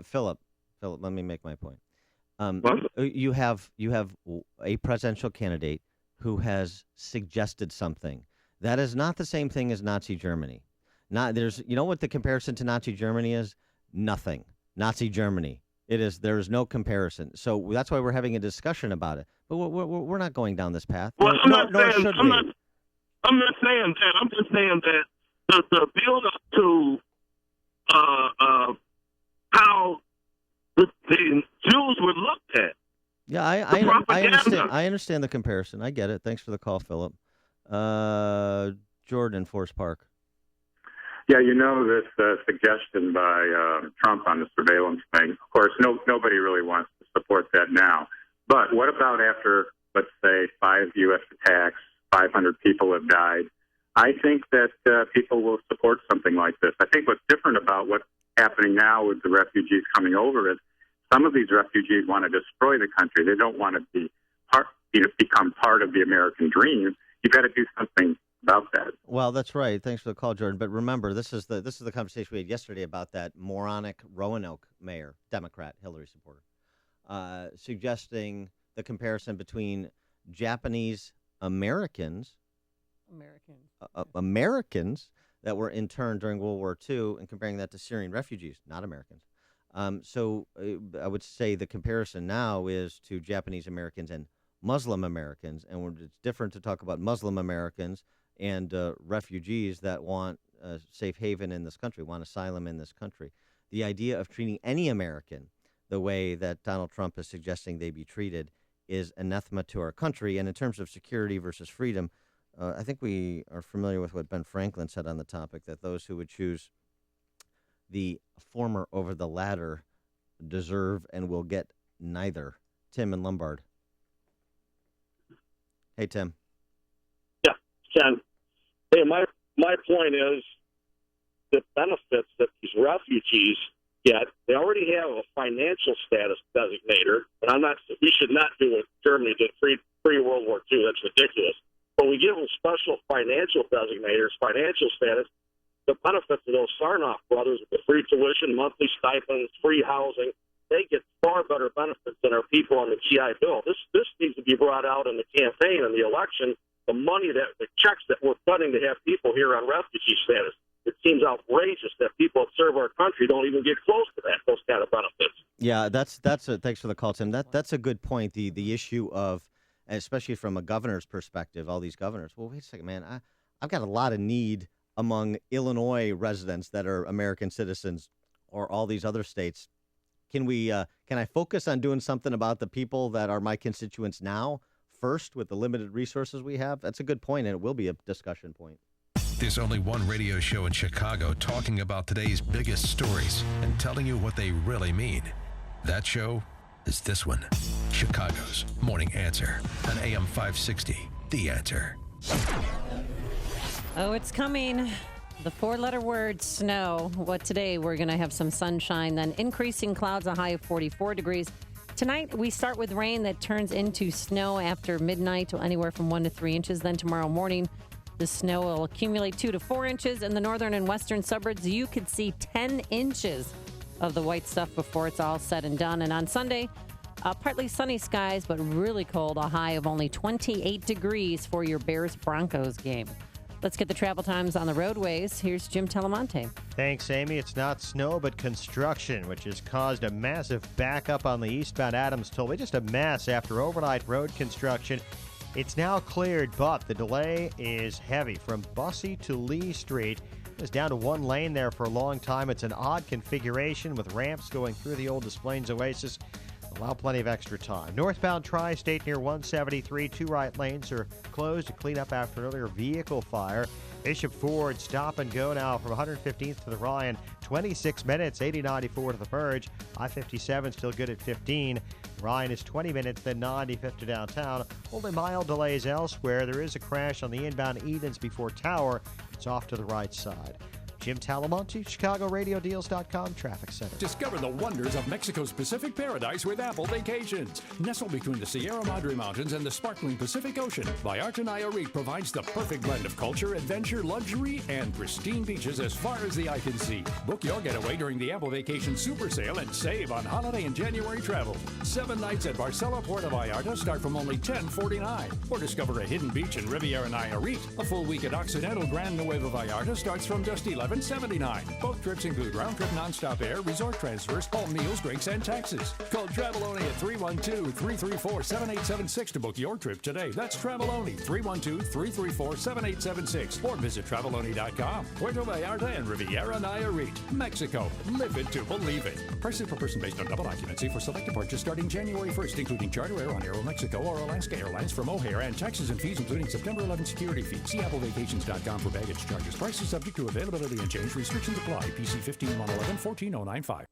S7: Philip, let me make my point. You have a presidential candidate who has suggested something that is not the same thing as Nazi Germany. You know what the comparison to Nazi Germany is? Nothing. Nazi Germany. It is. There is no comparison. So that's why we're having a discussion about it. But we're not going down this path.
S9: Well, I'm not saying that. I'm just saying that the build up to how the Jews were looked at.
S7: Yeah, I understand. I understand the comparison. I get it. Thanks for the call, Philip. Jordan, Forest Park.
S11: Yeah, this suggestion by Trump on the surveillance thing. Of course, nobody really wants to support that now. But what about after, let's say, 5 U.S. attacks, 500 people have died? I think that people will support something like this. I think what's different about what's happening now with the refugees coming over is some of these refugees want to destroy the country. They don't want to become part of the American dream. You've got to do something about that.
S7: Well, that's right. Thanks for the call, Jordan. But remember, this is the conversation we had yesterday about that moronic Roanoke mayor, Democrat, Hillary supporter, suggesting the comparison between Japanese Americans that were interned during World War II and comparing that to Syrian refugees, not Americans. So I would say the comparison now is to Japanese Americans and Muslim Americans, and it's different to talk about Muslim Americans and refugees that want a safe haven in this country, want asylum in this country. The idea of treating any American the way that Donald Trump is suggesting they be treated is anathema to our country. And in terms of security versus freedom, I think we are familiar with what Ben Franklin said on the topic, that those who would choose the former over the latter deserve and will get neither. Tim in Lombard. Hey, Tim.
S12: Yeah, Ken. Hey, my point is the benefits that these refugees get, they already have a financial status designator, and we should not do what Germany did pre-World War II. That's ridiculous. But we give them special financial designators, financial status. The benefits of those Sarnoff brothers, the free tuition, monthly stipends, free housing, they get far better benefits than our people on the GI Bill. This needs to be brought out in the campaign and the election. The money the checks that we're putting to have people here on refugee status. It seems outrageous that people that serve our country don't even get close to those kind of benefits.
S7: Yeah, thanks for the call, Tim. That's a good point. The issue of, especially from a governor's perspective, all these governors. Well, wait a second, man. I've got a lot of need among Illinois residents that are American citizens, or all these other states. Can I focus on doing something about the people that are my constituents now first with the limited resources we have? That's a good point, and it will be a discussion point.
S1: There's only one radio show in Chicago talking about today's biggest stories and telling you what they really mean. That show is this one, Chicago's Morning Answer on AM 560, The Answer.
S8: Oh, it's coming. The four-letter word, snow. What today? We're going to have some sunshine, then increasing clouds, a high of 44 degrees. Tonight, we start with rain that turns into snow after midnight, to anywhere from 1 to 3 inches. Then tomorrow morning, the snow will accumulate 2 to 4 inches. In the northern and western suburbs, you could see 10 inches of the white stuff before it's all said and done. And on Sunday, partly sunny skies, but really cold, a high of only 28 degrees for your Bears-Broncos game. Let's get the travel times on the roadways. Here's Jim Telemonte.
S10: Thanks, Amy. It's not snow, but construction, which has caused a massive backup on the eastbound Adams Tollway. Just a mess after overnight road construction. It's now cleared, but the delay is heavy from Bussey to Lee Street. It was down to one lane there for a long time. It's an odd configuration with ramps going through the old Des Plaines Oasis. Allow plenty of extra time. Northbound Tri-State near 173, 2 right lanes are closed to clean up after an earlier vehicle fire. Bishop Ford, stop and go now from 115th to the Ryan. 26 minutes, 80-94 to the Purge. I-57 still good at 15. Ryan is 20 minutes, then 95th to downtown. Only mild delays elsewhere. There is a crash on the inbound Edens before Tower. It's off to the right side. Jim Talamonte, ChicagoRadioDeals.com Traffic Center.
S14: Discover the wonders of Mexico's Pacific Paradise with Apple Vacations. Nestled between the Sierra Madre Mountains and the sparkling Pacific Ocean, Vallarta Nayarit provides the perfect blend of culture, adventure, luxury, and pristine beaches as far as the eye can see. Book your getaway during the Apple Vacation Super Sale and save on holiday and January travel. 7 nights at Barcela Puerto Vallarta start from only $10.49. Or discover a hidden beach in Riviera Nayarit. A full week at Occidental Grand Nuevo Vallarta starts from just $11.79. Both trips include round-trip nonstop air, resort transfers, all meals, drinks, and taxes. Call Traveloni at 312-334-7876 to book your trip today. That's Traveloni, 312-334-7876. Or visit Traveloni.com. Puerto Vallarta and Riviera Nayarit, Mexico. Live it to believe it. Prices per person based on double occupancy for select departures starting January 1st, including charter air on Aeromexico or Alaska Airlines from O'Hare, and taxes and fees including September 11 security fee. See AppleVacations.com for baggage charges. Prices subject to availability and change. Restrictions apply. PC 15-111-14095.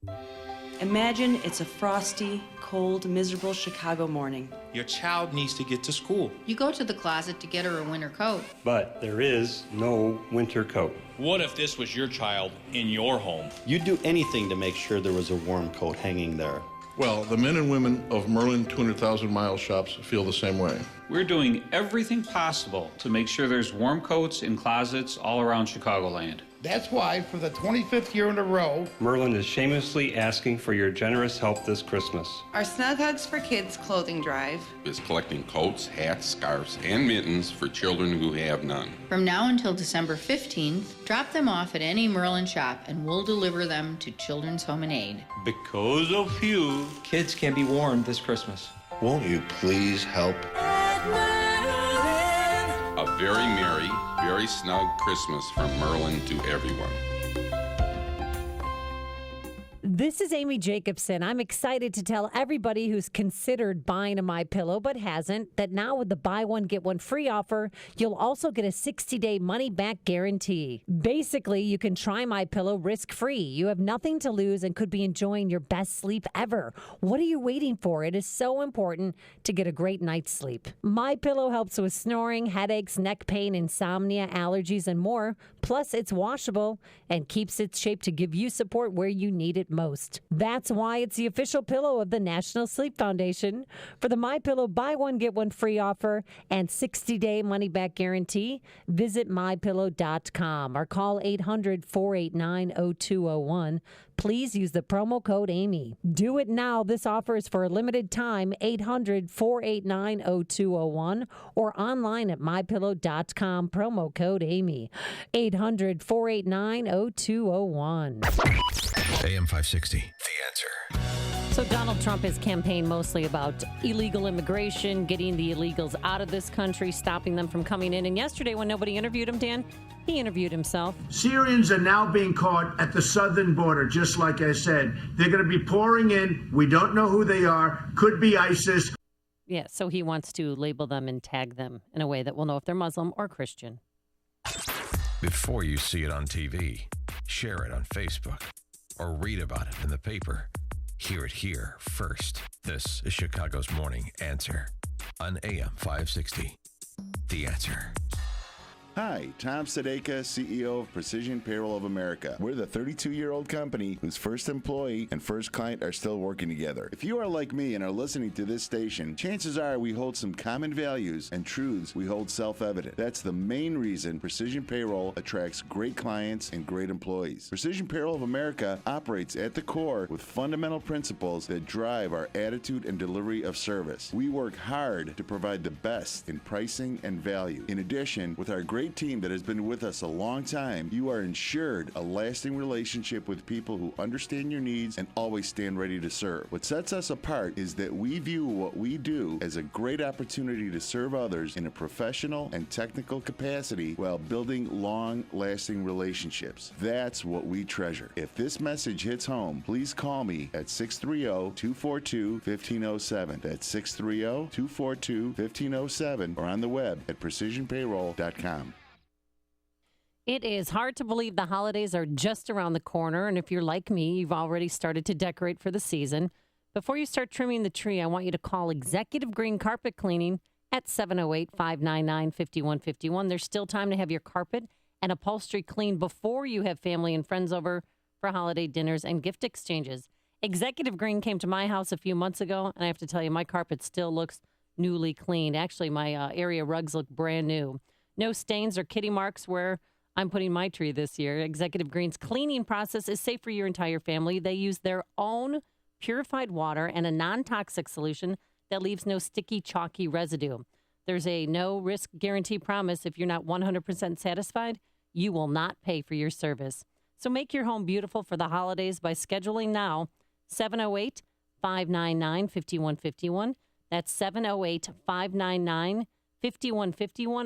S15: Imagine it's a frosty, cold, miserable Chicago morning.
S16: Your child needs to get to school.
S25: You go to the closet to get her a winter coat.
S26: But there is no winter coat.
S27: What if this was your child in your home?
S26: You'd do anything to make sure there was a warm coat hanging there.
S28: Well, the men and women of Merlin 200,000 Mile Shops feel the same way.
S27: We're doing everything possible to make sure there's warm coats in closets all around Chicagoland.
S29: That's why, for the 25th year in a row,
S26: Merlin is shamelessly asking for your generous help this Christmas.
S30: Our Snug Hugs for Kids clothing drive
S31: is collecting coats, hats, scarves, and mittens for children who have none.
S25: From now until December 15th, drop them off at any Merlin shop and we'll deliver them to Children's Home and Aid.
S26: Because of you,
S27: kids can be warmed this Christmas.
S2: Won't you please help?
S31: A very merry, very snug Christmas from Merlin to everyone.
S8: This is Amy Jacobson. I'm excited to tell everybody who's considered buying a MyPillow but hasn't that now with the buy one, get one free offer, you'll also get a 60-day money-back guarantee. Basically, you can try MyPillow risk-free. You have nothing to lose and could be enjoying your best sleep ever. What are you waiting for? It is so important to get a great night's sleep. MyPillow helps with snoring, headaches, neck pain, insomnia, allergies, and more. Plus, it's washable and keeps its shape to give you support where you need it most. That's why it's the official pillow of the National Sleep Foundation. For the MyPillow buy one, get one free offer and 60-day money-back guarantee, visit MyPillow.com or call 800-489-0201. Please use the promo code Amy. Do it now. This offer is for a limited time, 800-489-0201 or online at MyPillow.com, promo code Amy, 800-489-0201.
S1: AM 560, The Answer.
S8: So Donald Trump has campaigned mostly about illegal immigration, getting the illegals out of this country, stopping them from coming in. And yesterday when nobody interviewed him, Dan, he interviewed himself.
S6: Syrians are now being caught at the southern border, just like I said. They're going to be pouring in. We don't know who they are. Could be ISIS.
S8: Yeah, so he wants to label them and tag them in a way that we'll know if they're Muslim or Christian.
S1: Before you see it on TV, share it on Facebook, or read about it in the paper. Hear it here first. This is Chicago's Morning Answer on AM 560. The Answer.
S5: Hi, Tom Sadeka, CEO of Precision Payroll of America. We're the 32-year-old company whose first employee and first client are still working together. If you are like me and are listening to this station, chances are we hold some common values and truths we hold self-evident. That's the main reason Precision Payroll attracts great clients and great employees. Precision Payroll of America operates at the core with fundamental principles that drive our attitude and delivery of service. We work hard to provide the best in pricing and value. In addition, with our great team that has been with us a long time, you are ensured a lasting relationship with people who understand your needs and always stand ready to serve. What sets us apart is that we view what we do as a great opportunity to serve others in a professional and technical capacity while building long-lasting relationships. That's what we treasure. If this message hits home, please call me at 630-242-1507. That's 630-242-1507 or on the web at precisionpayroll.com.
S8: It is hard to believe the holidays are just around the corner, and if you're like me, you've already started to decorate for the season. Before you start trimming the tree, I want you to call Executive Green Carpet Cleaning at 708-599-5151. There's still time to have your carpet and upholstery cleaned before you have family and friends over for holiday dinners and gift exchanges. Executive Green came to my house a few months ago, and I have to tell you, my carpet still looks newly cleaned. Actually, my area rugs look brand new. No stains or kitty marks where I'm putting my tree this year. Executive Green's cleaning process is safe for your entire family. They use their own purified water and a non-toxic solution that leaves no sticky, chalky residue. There's a no-risk guarantee promise. If you're not 100% satisfied, you will not pay for your service. So make your home beautiful for the holidays by scheduling now, 708-599-5151. That's 708-599-5151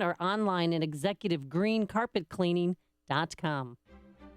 S8: or online at executivegreencarpetcleaning.com.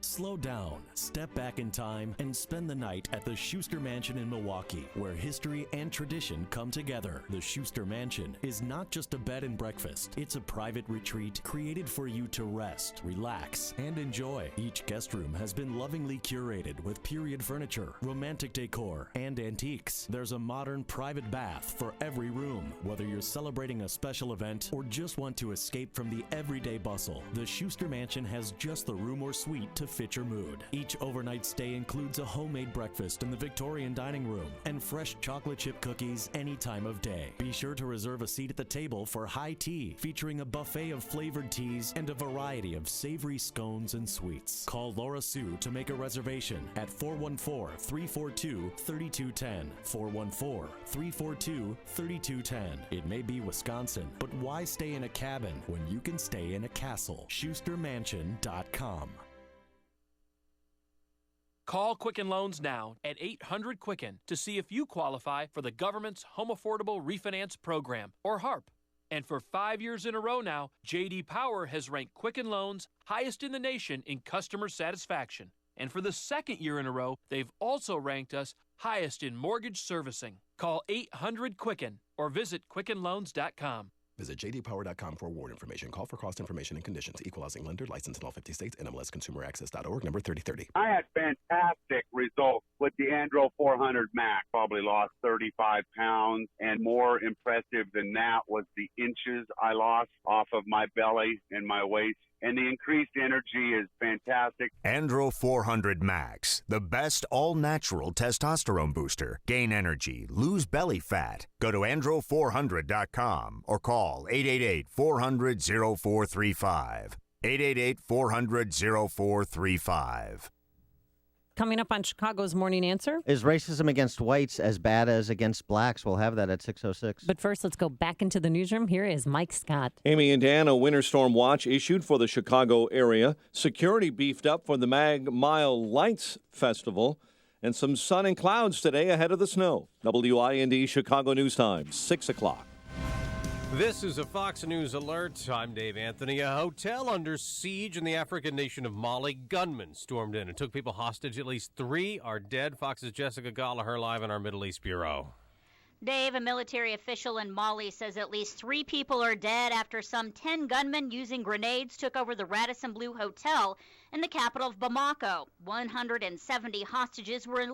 S13: Slow down, step back in time, and spend the night at the Schuster Mansion in Milwaukee, where history and tradition come together. The Schuster Mansion is not just a bed and breakfast. It's a private retreat created for you to rest, relax, and enjoy. Each guest room has been lovingly curated with period furniture, romantic decor, and antiques. There's a modern private bath for every room. Whether you're celebrating a special event or just want to escape from the everyday bustle, the Schuster Mansion has just the room or suite to fit your mood. Each overnight stay includes a homemade breakfast in the Victorian dining room and fresh chocolate chip cookies any time of day. Be sure to reserve a seat at the table for high tea, featuring a buffet of flavored teas and a variety of savory scones and sweets. Call Laura Sue to make a reservation at 414-342-3210. 414-342-3210. It may be Wisconsin, but why stay in a cabin when you can stay in a castle? SchusterMansion.com.
S3: Call Quicken Loans now at 800-QUICKEN to see if you qualify for the government's Home Affordable Refinance Program, or HARP. And for 5 years in a row now, J.D. Power has ranked Quicken Loans highest in the nation in customer satisfaction. And for the second year in a row, they've also ranked us highest in mortgage servicing. Call 800-QUICKEN or visit QuickenLoans.com.
S4: Visit jdpower.com for award information. Call for cost information and conditions. Equal housing lender. Licensed in all 50 states. NMLSConsumerAccess.org. Number 3030.
S9: I had fantastic results with the Andro 400 Max. Probably lost 35 pounds. And more impressive than that was the inches I lost off of my belly and my waist. And the increased energy is fantastic.
S17: Andro 400 Max, the best all-natural testosterone booster. Gain energy, lose belly fat. Go to andro400.com or call 888-400-0435. 888-400-0435.
S8: Coming up on Chicago's Morning Answer.
S7: Is racism against whites as bad as against blacks? We'll have that at 6:06.
S8: But first, let's go back into the newsroom. Here is Mike Scott.
S18: Amy and Dan, a winter storm watch issued for the Chicago area. Security beefed up for the Mag Mile Lights Festival. And some sun and clouds today ahead of the snow. WIND Chicago News Time, 6 o'clock.
S10: This is a Fox News alert. I'm Dave Anthony. A hotel under siege in the African nation of Mali. Gunmen stormed in and took people hostage. At least 3 are dead. Fox's Jessica Gallagher live in our Middle East Bureau.
S19: Dave, a military official in Mali says at least 3 people are dead after some 10 gunmen using grenades took over the Radisson Blu Hotel in the capital of Bamako. 170 hostages were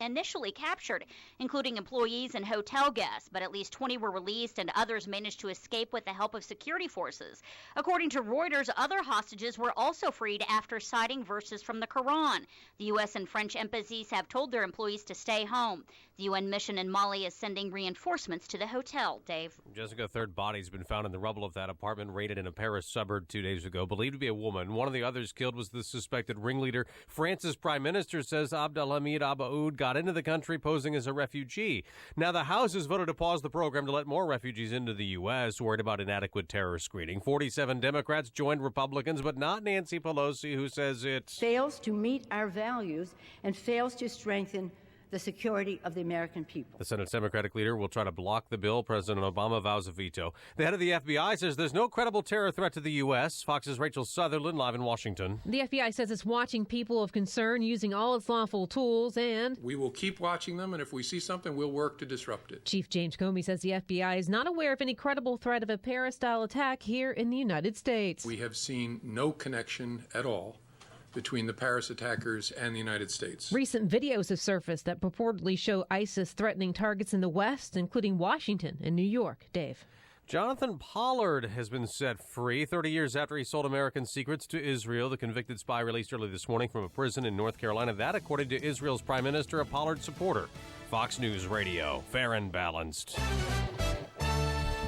S19: initially captured, including employees and hotel guests, but at least 20 were released and others managed to escape with the help of security forces. According to Reuters, other hostages were also freed after citing verses from the Quran. The U.S. and French embassies have told their employees to stay home. The UN mission in Mali is sending reinforcements to the hotel. Dave.
S10: Jessica, a third body has been found in the rubble of that apartment raided in a Paris suburb 2 days ago, believed to be a woman. One of the others killed was the suspected ringleader. France's prime minister says Abdelhamid Abaoud got into the country posing as a refugee. Now, the House has voted to pause the program to let more refugees into the U.S., worried about inadequate terror screening. 47 Democrats joined Republicans, but not Nancy Pelosi, who says it
S20: fails to meet our values and fails to strengthen the security of the American people.
S10: The Senate's Democratic leader will try to block the bill. President Obama vows a veto. The head of the FBI says there's no credible terror threat to the U.S. Fox's Rachel Sutherland live in Washington.
S21: The FBI says it's watching people of concern using all its lawful tools, and
S16: we will keep watching them, and if we see something, we'll work to disrupt it.
S21: Chief James Comey says the FBI is not aware of any credible threat of a Paris-style attack here in the United States.
S16: We have seen no connection at all between the Paris attackers and the United States.
S21: Recent videos have surfaced that purportedly show ISIS threatening targets in the West, including Washington and New York. Dave.
S10: Jonathan Pollard has been set free 30 years after he sold American secrets to Israel. The convicted spy released early this morning from a prison in North Carolina. That, according to Israel's prime minister, a Pollard supporter. Fox News Radio, fair and balanced.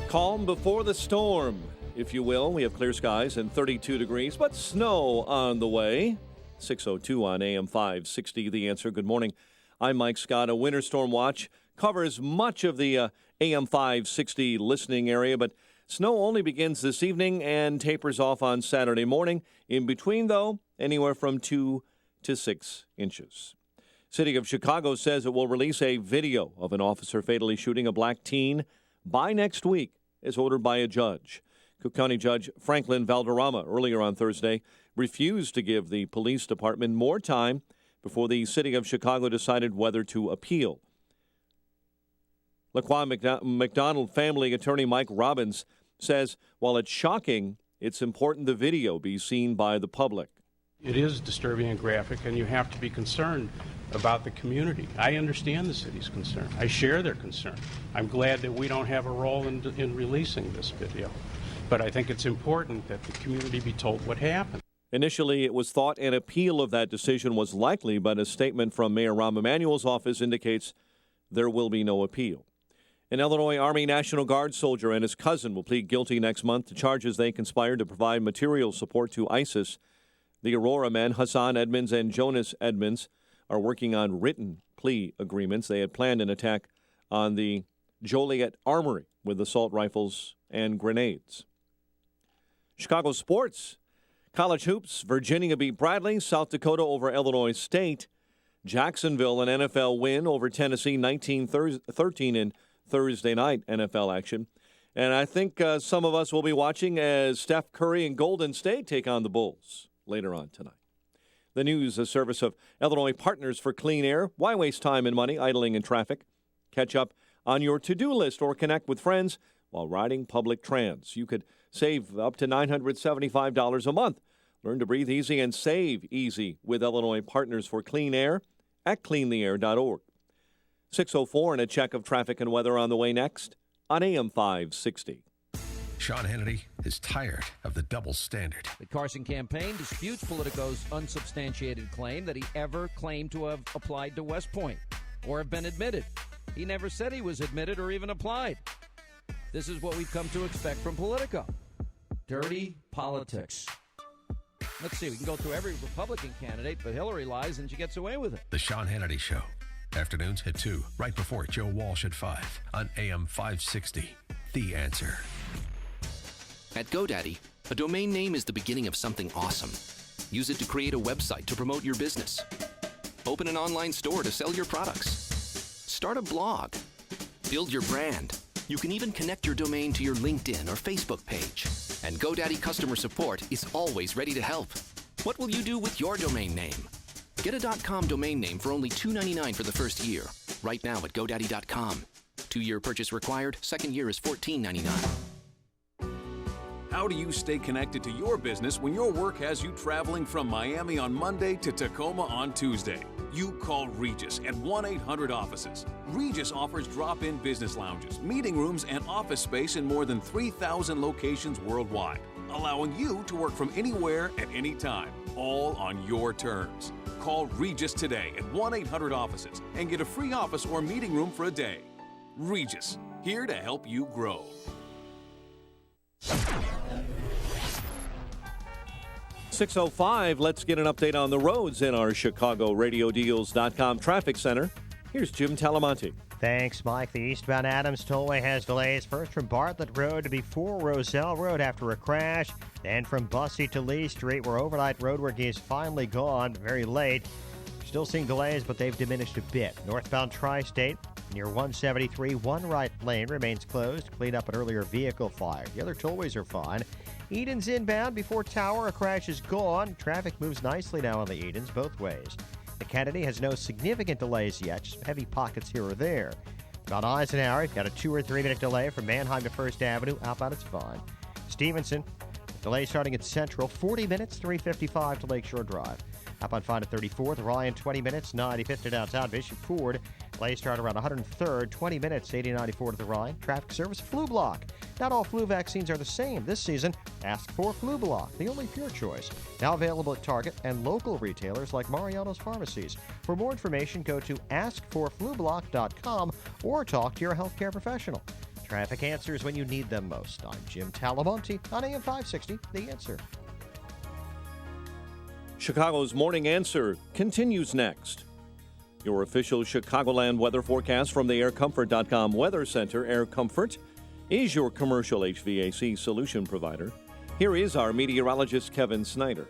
S18: Calm before the storm, if you will. We have clear skies and 32 degrees, but snow on the way. 6:02 on AM 560, The Answer. Good morning. I'm Mike Scott. A winter storm watch covers much of the AM 560 listening area, but snow only begins this evening and tapers off on Saturday morning. In between, though, anywhere from 2 to 6 inches. City of Chicago says it will release a video of an officer fatally shooting a black teen by next week, as ordered by a judge. Cook County Judge Franklin Valderrama earlier on Thursday refused to give the police department more time before the City of Chicago decided whether to appeal. Laquan McDonald family attorney Mike Robbins says while it's shocking, it's important the video be seen by the public.
S22: It is disturbing and graphic, and you have to be concerned about the community. I understand the city's concern. I share their concern. I'm glad that we don't have a role in releasing this video. But I think it's important that the community be told what happened.
S18: Initially, it was thought an appeal of that decision was likely, but a statement from Mayor Rahm Emanuel's office indicates there will be no appeal. An Illinois Army National Guard soldier and his cousin will plead guilty next month to charges they conspired to provide material support to ISIS. The Aurora men, Hassan Edmonds and Jonas Edmonds, are working on written plea agreements. They had planned an attack on the Joliet Armory with assault rifles and grenades. Chicago sports. College hoops. Virginia beat Bradley. South Dakota over Illinois State. Jacksonville, an NFL win over Tennessee, 19-13 in Thursday night NFL action. And I think some of us will be watching as Steph Curry and Golden State take on the Bulls later on tonight. The news, a service of Illinois Partners for Clean Air. Why waste time and money idling in traffic? Catch up on your to-do list or connect with friends while riding public trans. You could save up to $975 a month. Learn to breathe easy and save easy with Illinois Partners for Clean Air at cleantheair.org. 6:04 and a check of traffic and weather on the way next on AM 560.
S1: Sean Hannity is tired of the double standard.
S11: The Carson campaign disputes Politico's unsubstantiated claim that he ever claimed to have applied to West Point or have been admitted. He never said he was admitted or even applied. This is what we've come to expect from Politico. Dirty politics. Let's see, we can go through every Republican candidate, but Hillary lies and she gets away with it.
S1: The Sean Hannity Show. Afternoons at 2, right before Joe Walsh at 5 on AM 560. The Answer.
S12: At GoDaddy, a domain name is the beginning of something awesome. Use it to create a website to promote your business. Open an online store to sell your products. Start a blog. Build your brand. You can even connect your domain to your LinkedIn or Facebook page. And GoDaddy customer support is always ready to help. What will you do with your domain name? Get a .com domain name for only $2.99 for the first year. Right now at GoDaddy.com. 2-year purchase required. Second year is $14.99.
S14: How do you stay connected to your business when your work has you traveling from Miami on Monday to Tacoma on Tuesday? You call Regis at 1-800-OFFICES. Regis offers drop-in business lounges, meeting rooms, and office space in more than 3,000 locations worldwide, allowing you to work from anywhere at any time, all on your terms. Call Regis today at 1-800-OFFICES and get a free office or meeting room for a day. Regis, here to help you grow.
S18: 6:05, let's get an update on the roads in our ChicagoRadioDeals.com traffic center. Here's Jim Talamonte.
S10: Thanks, Mike. The eastbound Adams Tollway has delays. First from Bartlett Road to before Roselle Road after a crash. Then from Bussey to Lee Street, where overnight roadwork is finally gone. Very late. Still seeing delays, but they've diminished a bit. Northbound Tri-State near 173, one right lane remains closed. Cleaned up an earlier vehicle fire. The other tollways are fine. Edens inbound before Tower. A crash is gone. Traffic moves nicely now on the Edens both ways. The Kennedy has no significant delays yet, just heavy pockets here or there. About Eisenhower, got a 2 or 3 minute delay from Manheim to First Avenue. Outbound, it's fine. Stevenson, delay starting at Central, 40 minutes, 355 to Lakeshore Drive. Outbound fine at 34th, Ryan, 20 minutes, 95th to downtown. Bishop Ford, delay start around 103rd, 20 minutes, 8094 to the Rhine. Traffic service, Flu Block. Not all flu vaccines are the same this season. Ask for Flu Block, the only pure choice. Now available at Target and local retailers like Mariano's Pharmacies. For more information, go to askforflublock.com or talk to your healthcare professional. Traffic answers when you need them most. I'm Jim Talamonte on AM 560, The Answer.
S18: Chicago's Morning Answer continues next. Your official Chicagoland weather forecast from the AirComfort.com Weather Center. Air Comfort is your commercial HVAC solution provider. Here is our meteorologist, Kevin Snyder.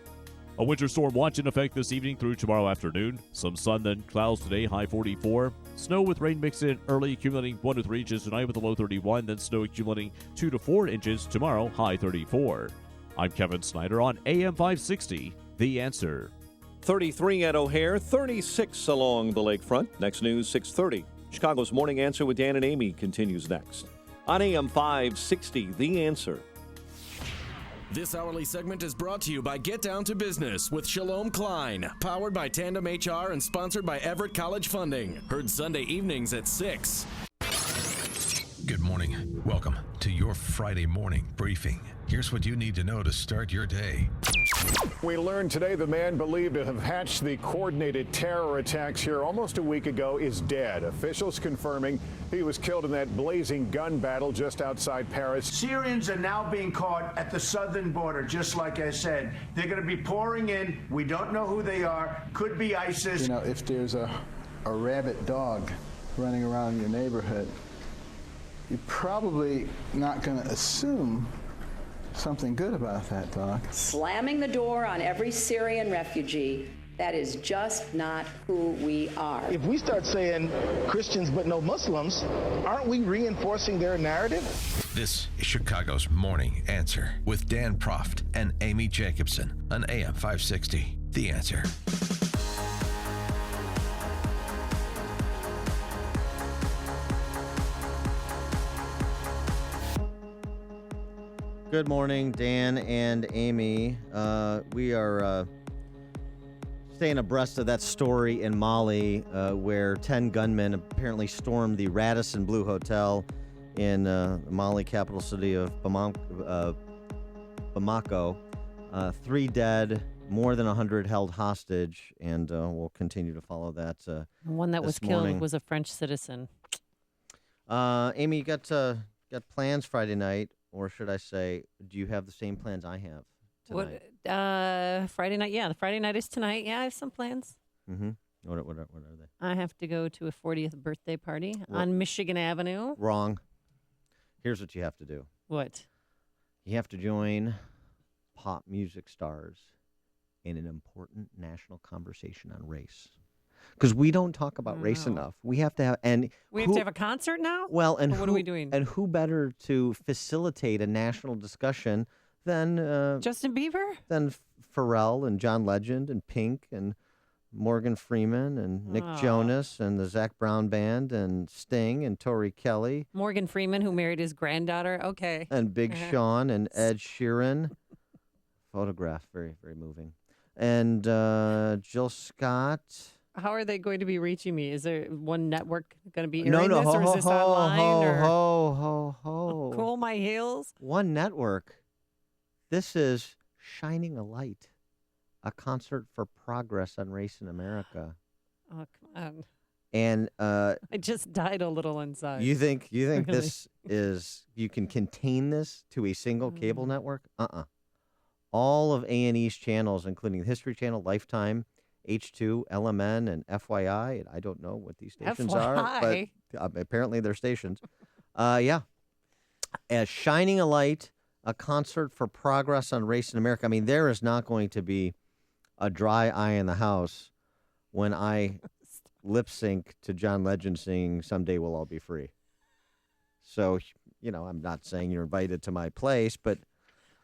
S15: A winter storm watch in effect this evening through tomorrow afternoon. Some sun, then clouds today, high 44. Snow with rain mixed in early, accumulating 1 to 3 inches tonight with a low 31. Then snow accumulating 2 to 4 inches tomorrow, high 34. I'm Kevin Snyder on AM 560, The Answer.
S18: 33 at O'Hare, 36 along the lakefront. Next news, 6:30. Chicago's Morning Answer with Dan and Amy continues next. On AM 560, The Answer.
S23: This hourly segment is brought to you by Get Down to Business with Shalom Klein, powered by Tandem HR and sponsored by Everett College Funding. Heard Sunday evenings at 6.
S1: Good morning. Welcome to your Friday morning briefing. Here's what you need to know to start your day.
S24: We learned today the man believed to have hatched the coordinated terror attacks here almost a week ago is dead. Officials confirming he was killed in that blazing gun battle just outside Paris.
S6: Syrians are now being caught at the southern border, just like I said. They're going to be pouring in. We don't know who they are. Could be ISIS.
S25: You know, if there's a rabid dog running around your neighborhood, you're probably not going to assume something good about that dog.
S26: Slamming the door on every Syrian refugee
S2: That is just not who we are.
S3: If we start saying Christians but no Muslims, aren't we reinforcing their narrative?
S1: This is Chicago's Morning Answer with Dan Proft and Amy Jacobson on AM 560. The Answer.
S7: Good morning, Dan and Amy. We are staying abreast of that story in Mali where 10 gunmen apparently stormed the Radisson Blu Hotel in the Mali capital city of Bamako. 3 dead, more than 100 held hostage, and we'll continue to follow that.
S8: The one that was killed was a French citizen.
S7: Amy, you got plans Friday night, or should I say, do you have the same plans I have tonight?
S8: Friday night? Yeah, the Friday night is tonight. Yeah, I have some plans.
S7: Mm-hmm. What are they?
S8: I have to go to a 40th birthday party on Michigan Avenue.
S7: Wrong. Here's what you have to do.
S8: What?
S7: You have to join pop music stars in an important national conversation on race. Because we don't talk about race enough. We have to have
S8: we have to have a concert now?
S7: Well, and
S8: what are we doing?
S7: And who better to facilitate a national discussion than
S8: Justin Bieber?
S7: Than Pharrell and John Legend and Pink and Morgan Freeman and Nick Jonas and the Zac Brown Band and Sting and Tori Kelly.
S8: Morgan Freeman, who married his granddaughter. Okay.
S7: And Big Sean and Ed Sheeran. Photograph, very, very moving. And Jill Scott.
S8: How are they going to be reaching me? Is there one network going to be
S7: No,
S8: airing this, or is this online?
S7: Ho.
S8: Cool my heels.
S7: One network. This is Shining a Light, a concert for progress on race in America.
S8: Oh, come on.
S7: And
S8: I just died a little inside.
S7: You think
S8: Really?
S7: this is, you can contain this to a single cable network? All of A&E's channels, including the History Channel, Lifetime, H2, LMN, and FYI. And I don't know what these stations are, but apparently they're stations. Yeah. As Shining a Light, a concert for progress on race in America. I mean, there is not going to be a dry eye in the house when I lip sync to John Legend singing "Someday We'll All Be Free." So, I'm not saying you're invited to my place, but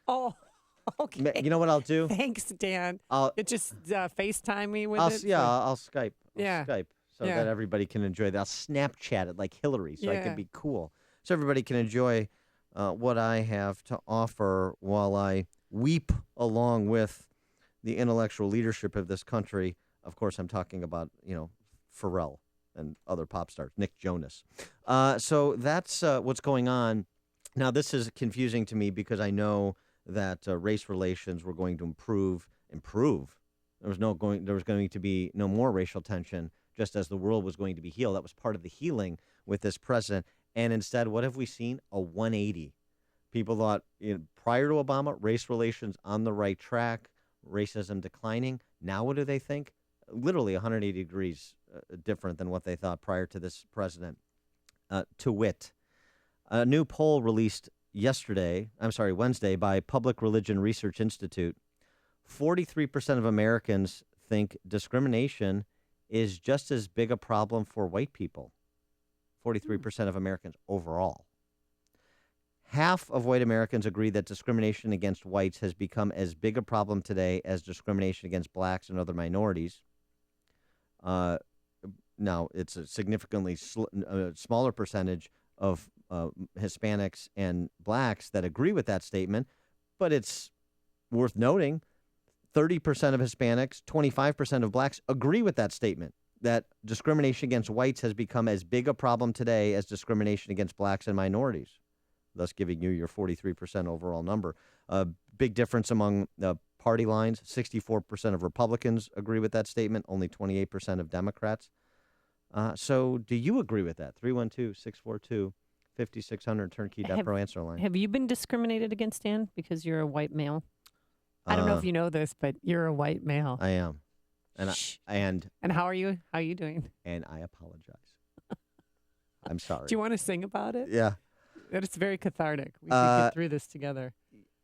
S8: okay.
S7: You know what I'll do?
S8: Thanks, Dan. Just FaceTime me with it.
S7: I'll Skype.
S8: Yeah.
S7: Skype so that everybody can enjoy that. I'll Snapchat it like Hillary, so I can be cool, so everybody can enjoy what I have to offer while I weep along with the intellectual leadership of this country. Of course, I'm talking about, Pharrell and other pop stars, Nick Jonas. So that's what's going on. Now, this is confusing to me because I know that race relations were going to improve. There was going to be no more racial tension, just as the world was going to be healed. That was part of the healing with this president. And instead, what have we seen? A 180. People thought prior to Obama, race relations on the right track, racism declining. Now what do they think? Literally 180 degrees different than what they thought prior to this president. To wit, a new poll released Wednesday by Public Religion Research Institute. 43% of Americans think discrimination is just as big a problem for white people. 43% of Americans overall. Half of white Americans agree that discrimination against whites has become as big a problem today as discrimination against blacks and other minorities. Now, it's a significantly smaller percentage of Hispanics and blacks that agree with that statement, but it's worth noting 30% of Hispanics, 25% of blacks agree with that statement, that discrimination against whites has become as big a problem today as discrimination against blacks and minorities, thus giving you your 43% overall number. Big difference among the party lines. 64% of Republicans agree with that statement, only 28% of Democrats. So do you agree with that? 312-642-5600, Turnkey Pro Answer Line.
S8: Have you been discriminated against, Dan, because you're a white male? I don't know if you know this, but you're a white male.
S7: I am. And
S8: how are you? How are you doing?
S7: And I apologize. I'm sorry.
S8: Do you want to sing about it?
S7: Yeah.
S8: It's very cathartic. We can get through this together.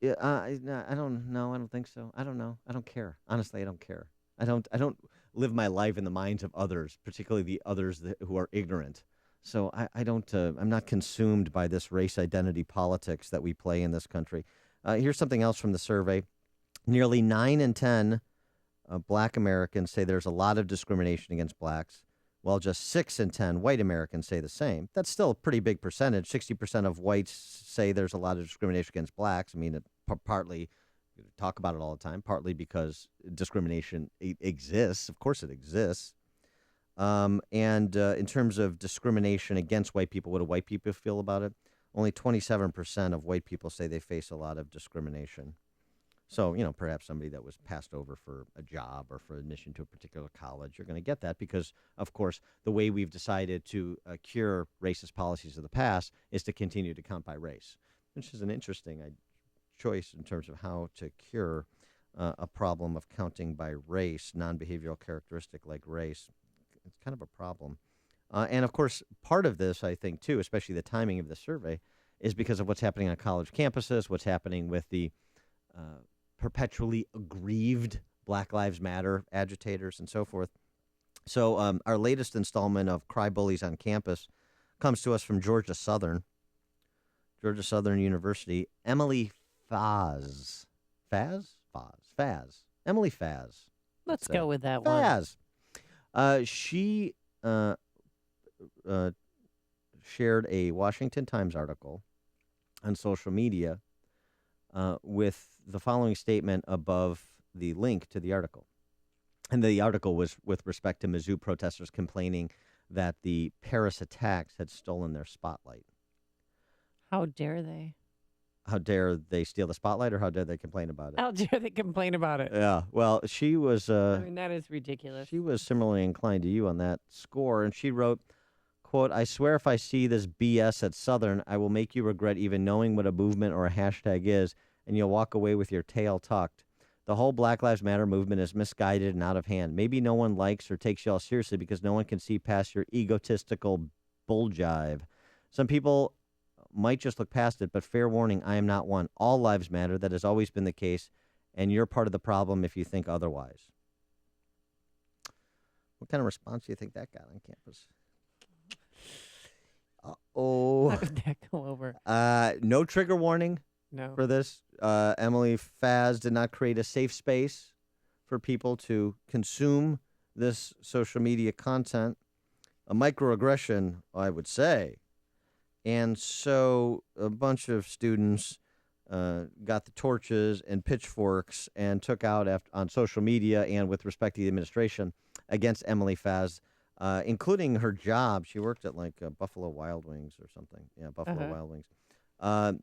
S7: Yeah, I don't know. I don't think so. I don't know. I don't care. Honestly, I don't care. I don't live my life in the minds of others, particularly the others who are ignorant. So I don't. I'm not consumed by this race identity politics that we play in this country. Here's something else from the survey. Nearly 9 in 10 black Americans say there's a lot of discrimination against blacks, while just 6 in 10 white Americans say the same. That's still a pretty big percentage. 60% of whites say there's a lot of discrimination against blacks. I mean, partly, we talk about it all the time, partly because discrimination exists. Of course it exists. And in terms of discrimination against white people, what do white people feel about it? Only 27% of white people say they face a lot of discrimination. So, perhaps somebody that was passed over for a job or for admission to a particular college, you're going to get that because, of course, the way we've decided to cure racist policies of the past is to continue to count by race, which is an interesting choice in terms of how to cure a problem of counting by race, non-behavioral characteristic like race. It's kind of a problem. And, of course, part of this, I think, too, especially the timing of the survey, is because of what's happening on college campuses, what's happening with the perpetually aggrieved Black Lives Matter agitators and so forth. So our latest installment of Cry Bullies on Campus comes to us from Georgia Southern University. Emily Faz. Emily Faz.
S8: Let's go with that
S7: Faz. She shared a Washington Times article on social media with the following statement above the link to the article. And the article was with respect to Mizzou protesters complaining that the Paris attacks had stolen their spotlight.
S8: How dare they?
S7: How dare they steal the spotlight, or how dare they complain about it?
S8: How dare they complain about it?
S7: Yeah, well, she was...
S8: I mean, that is ridiculous.
S7: She was similarly inclined to you on that score, and she wrote, quote, "I swear if I see this BS at Southern, I will make you regret even knowing what a movement or a hashtag is, and you'll walk away with your tail tucked. The whole Black Lives Matter movement is misguided and out of hand. Maybe no one likes or takes y'all seriously because no one can see past your egotistical bull jive. Some people might just look past it, but fair warning, I am not one. All lives matter. That has always been the case, and you're part of the problem if you think otherwise." What kind of response do you think that got on campus? Uh-oh.
S8: How did that go over?
S7: No trigger warning.
S8: No.
S7: For this. Emily Faz did not create a safe space for people to consume this social media content. A microaggression, I would say. And so a bunch of students got the torches and pitchforks and took out on social media and with respect to the administration against Emily Faz, including her job. She worked at Buffalo Wild Wings or something. Yeah, Buffalo Wild Wings.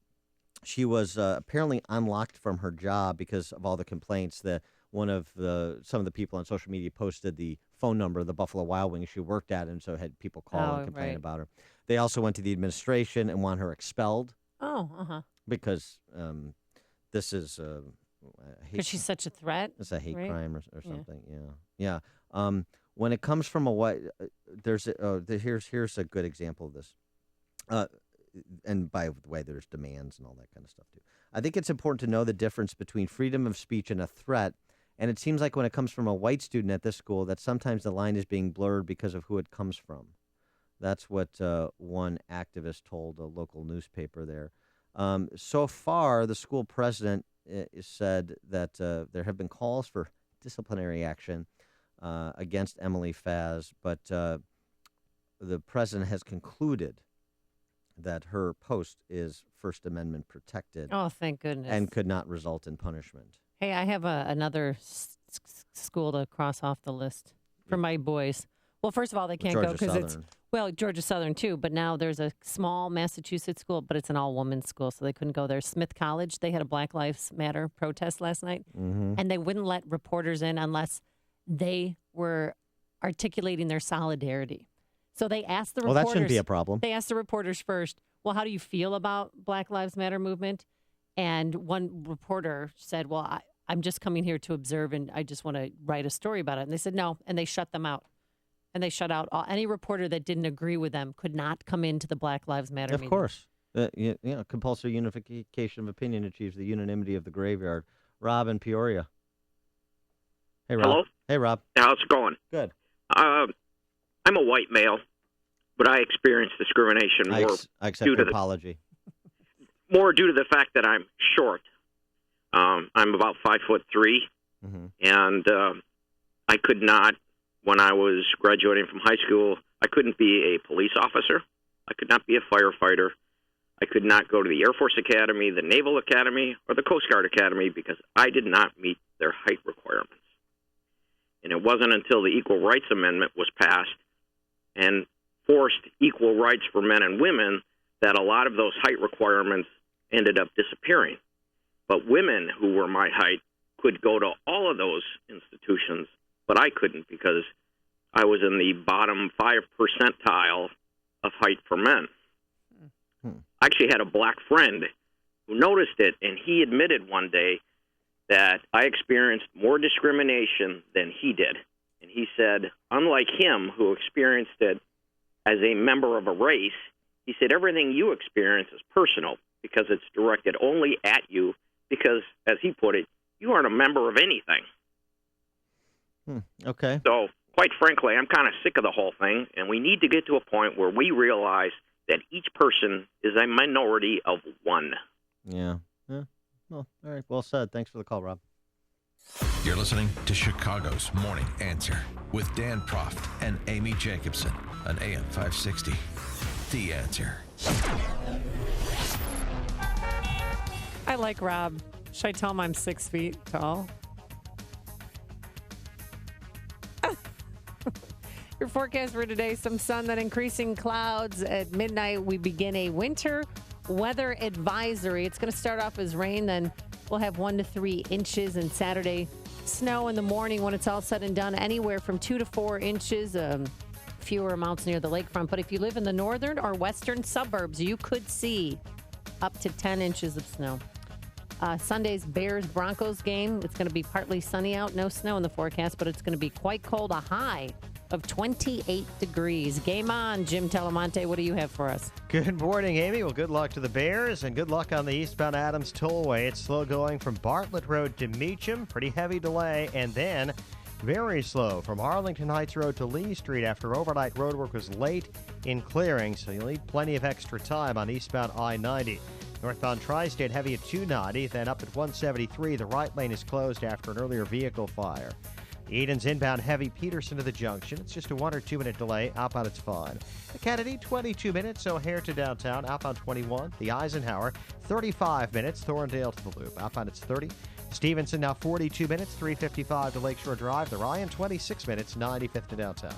S7: She was apparently unlocked from her job because of all the complaints that some of the people on social media posted the phone number of the Buffalo Wild Wings she worked at, and so had people call and complain about her. They also went to the administration and want her expelled.
S8: Oh,
S7: Because this is
S8: because she's such a threat.
S7: It's a hate crime or something. Yeah. When it comes from a white, here's a good example of this. And by the way, there's demands and all that kind of stuff, too. I think it's important to know the difference between freedom of speech and a threat. And it seems like when it comes from a white student at this school, that sometimes the line is being blurred because of who it comes from. That's what one activist told a local newspaper there. So far, the school president said that there have been calls for disciplinary action against Emily Faz, but the president has concluded that her post is First Amendment protected.
S8: Oh, thank goodness.
S7: And could not result in punishment.
S8: Hey, I have another school to cross off the list for my boys. Well, first of all, they can't go because it's, Georgia Southern too, but now there's a small Massachusetts school, but it's an all-women's school, so they couldn't go there. Smith College, they had a Black Lives Matter protest last night, and they wouldn't let reporters in unless they were articulating their solidarity. So they asked the reporters.
S7: Well, that shouldn't be a problem.
S8: They asked the reporters first, well, how do you feel about Black Lives Matter movement? And one reporter said, well, I'm just coming here to observe, and I just want to write a story about it. And they said no, and they shut them out. And they shut out any reporter that didn't agree with them could not come into the Black Lives Matter meeting.
S7: Of course. Compulsory unification of opinion achieves the unanimity of the graveyard. Rob in Peoria. Hey, Rob.
S4: Hello?
S7: Hey, Rob.
S4: How's it going?
S7: Good.
S4: I'm a white male, but I experience discrimination
S7: I
S4: more
S7: accept
S4: due
S7: your
S4: to the
S7: apology.
S4: more due to the fact that I'm short. I'm about 5'3", and I could not, when I was graduating from high school, I couldn't be a police officer. I could not be a firefighter. I could not go to the Air Force Academy, the Naval Academy, or the Coast Guard Academy because I did not meet their height requirements. And it wasn't until the Equal Rights Amendment was passed and forced equal rights for men and women that a lot of those height requirements ended up disappearing. But women who were my height could go to all of those institutions, but I couldn't because I was in the bottom 5 percentile of height for men. I actually had a black friend who noticed it, and he admitted one day that I experienced more discrimination than he did. And he said, unlike him, who experienced it as a member of a race, he said everything you experience is personal because it's directed only at you because, as he put it, you aren't a member of anything.
S7: Okay.
S4: So, quite frankly, I'm kind of sick of the whole thing, and we need to get to a point where we realize that each person is a minority of one.
S7: Yeah. Well, all right. Well said. Thanks for the call, Rob.
S1: You're listening to Chicago's Morning Answer with Dan Proft and Amy Jacobson on AM 560. The Answer.
S8: I like Rob. Should I tell him I'm 6 feet tall? Your forecast for today, some sun, then increasing clouds. At midnight, we begin a winter weather advisory. It's going to start off as rain, then we'll have 1 to 3 inches. And Saturday, snow in the morning when it's all said and done, anywhere from 2 to 4 inches. Fewer amounts near the lakefront. But if you live in the northern or western suburbs, you could see up to 10 inches of snow. Sunday's Bears-Broncos game, it's going to be partly sunny out, no snow in the forecast, but it's going to be quite cold, a high of 28 degrees. Game on, Jim Telemonte. What do you have for us?
S10: Good morning, Amy. Well, good luck to the Bears, and good luck on the eastbound Adams Tollway. It's slow going from Bartlett Road to Meacham. Pretty heavy delay, and then very slow from Arlington Heights Road to Lee Street after overnight roadwork was late in clearing, so you'll need plenty of extra time on eastbound I-90. Northbound Tri-State heavy at 290, then up at 173. The right lane is closed after an earlier vehicle fire. Eden's inbound heavy Peterson to the junction. It's just a 1 or 2 minute delay. Outbound, it's fine. The Kennedy, 22 minutes. O'Hare to downtown. Outbound, 21. The Eisenhower, 35 minutes. Thorndale to the Loop. Outbound, it's 30. Stevenson, now 42 minutes. 3:55 to Lakeshore Drive. The Ryan, 26 minutes. 95th to downtown.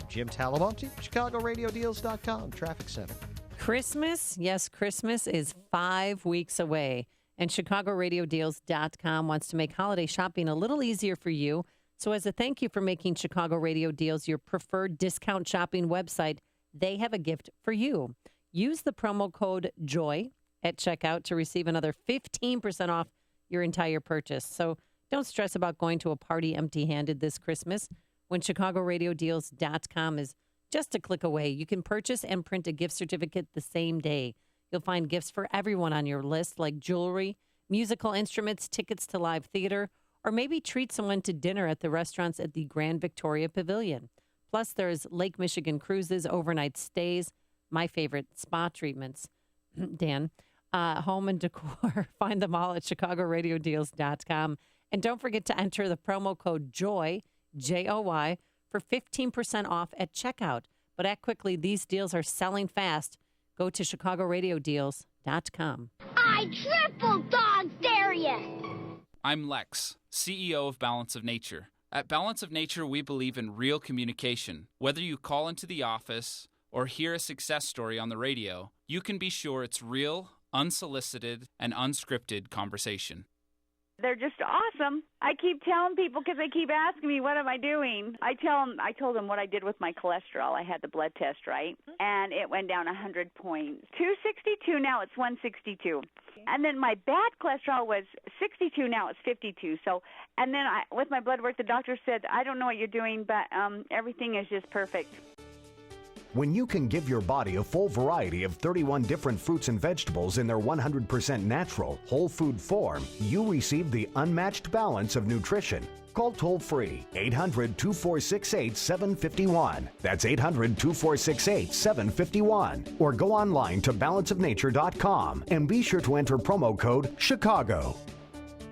S10: Jim Talamonte, ChicagoRadioDeals.com. Traffic Center.
S8: Christmas, yes, Christmas is 5 weeks away. And ChicagoRadioDeals.com wants to make holiday shopping a little easier for you. So as a thank you for making Chicago Radio Deals your preferred discount shopping website, they have a gift for you. Use the promo code JOY at checkout to receive another 15% off your entire purchase. So don't stress about going to a party empty-handed this Christmas when ChicagoRadioDeals.com is just a click away. You can purchase and print a gift certificate the same day. You'll find gifts for everyone on your list, like jewelry, musical instruments, tickets to live theater, or maybe treat someone to dinner at the restaurants at the Grand Victoria Pavilion. Plus, there's Lake Michigan cruises, overnight stays, my favorite, spa treatments. Dan, home and decor. Find them all at ChicagoRadioDeals.com. And don't forget to enter the promo code JOY, J-O-Y, for 15% off at checkout. But act quickly. These deals are selling fast. Go to ChicagoRadioDeals.com.
S5: I triple dog dare you!
S9: I'm Lex, CEO of Balance of Nature. At Balance of Nature, we believe in real communication. Whether you call into the office or hear a success story on the radio, you can be sure it's real, unsolicited, and unscripted conversation.
S13: They're just awesome. I keep telling people because they keep asking me, what am I doing? I told them what I did with my cholesterol. I had the blood test, right? And it went down 100 points. 262, now it's 162. And then my bad cholesterol was 62, now it's 52. So, and then with my blood work, the doctor said, I don't know what you're doing, but everything is just perfect.
S16: When you can give your body a full variety of 31 different fruits and vegetables in their 100% natural, whole food form, you receive the unmatched balance of nutrition. Call toll-free 800-2468-751. That's 800-2468-751. Or go online to balanceofnature.com and be sure to enter promo code CHICAGO.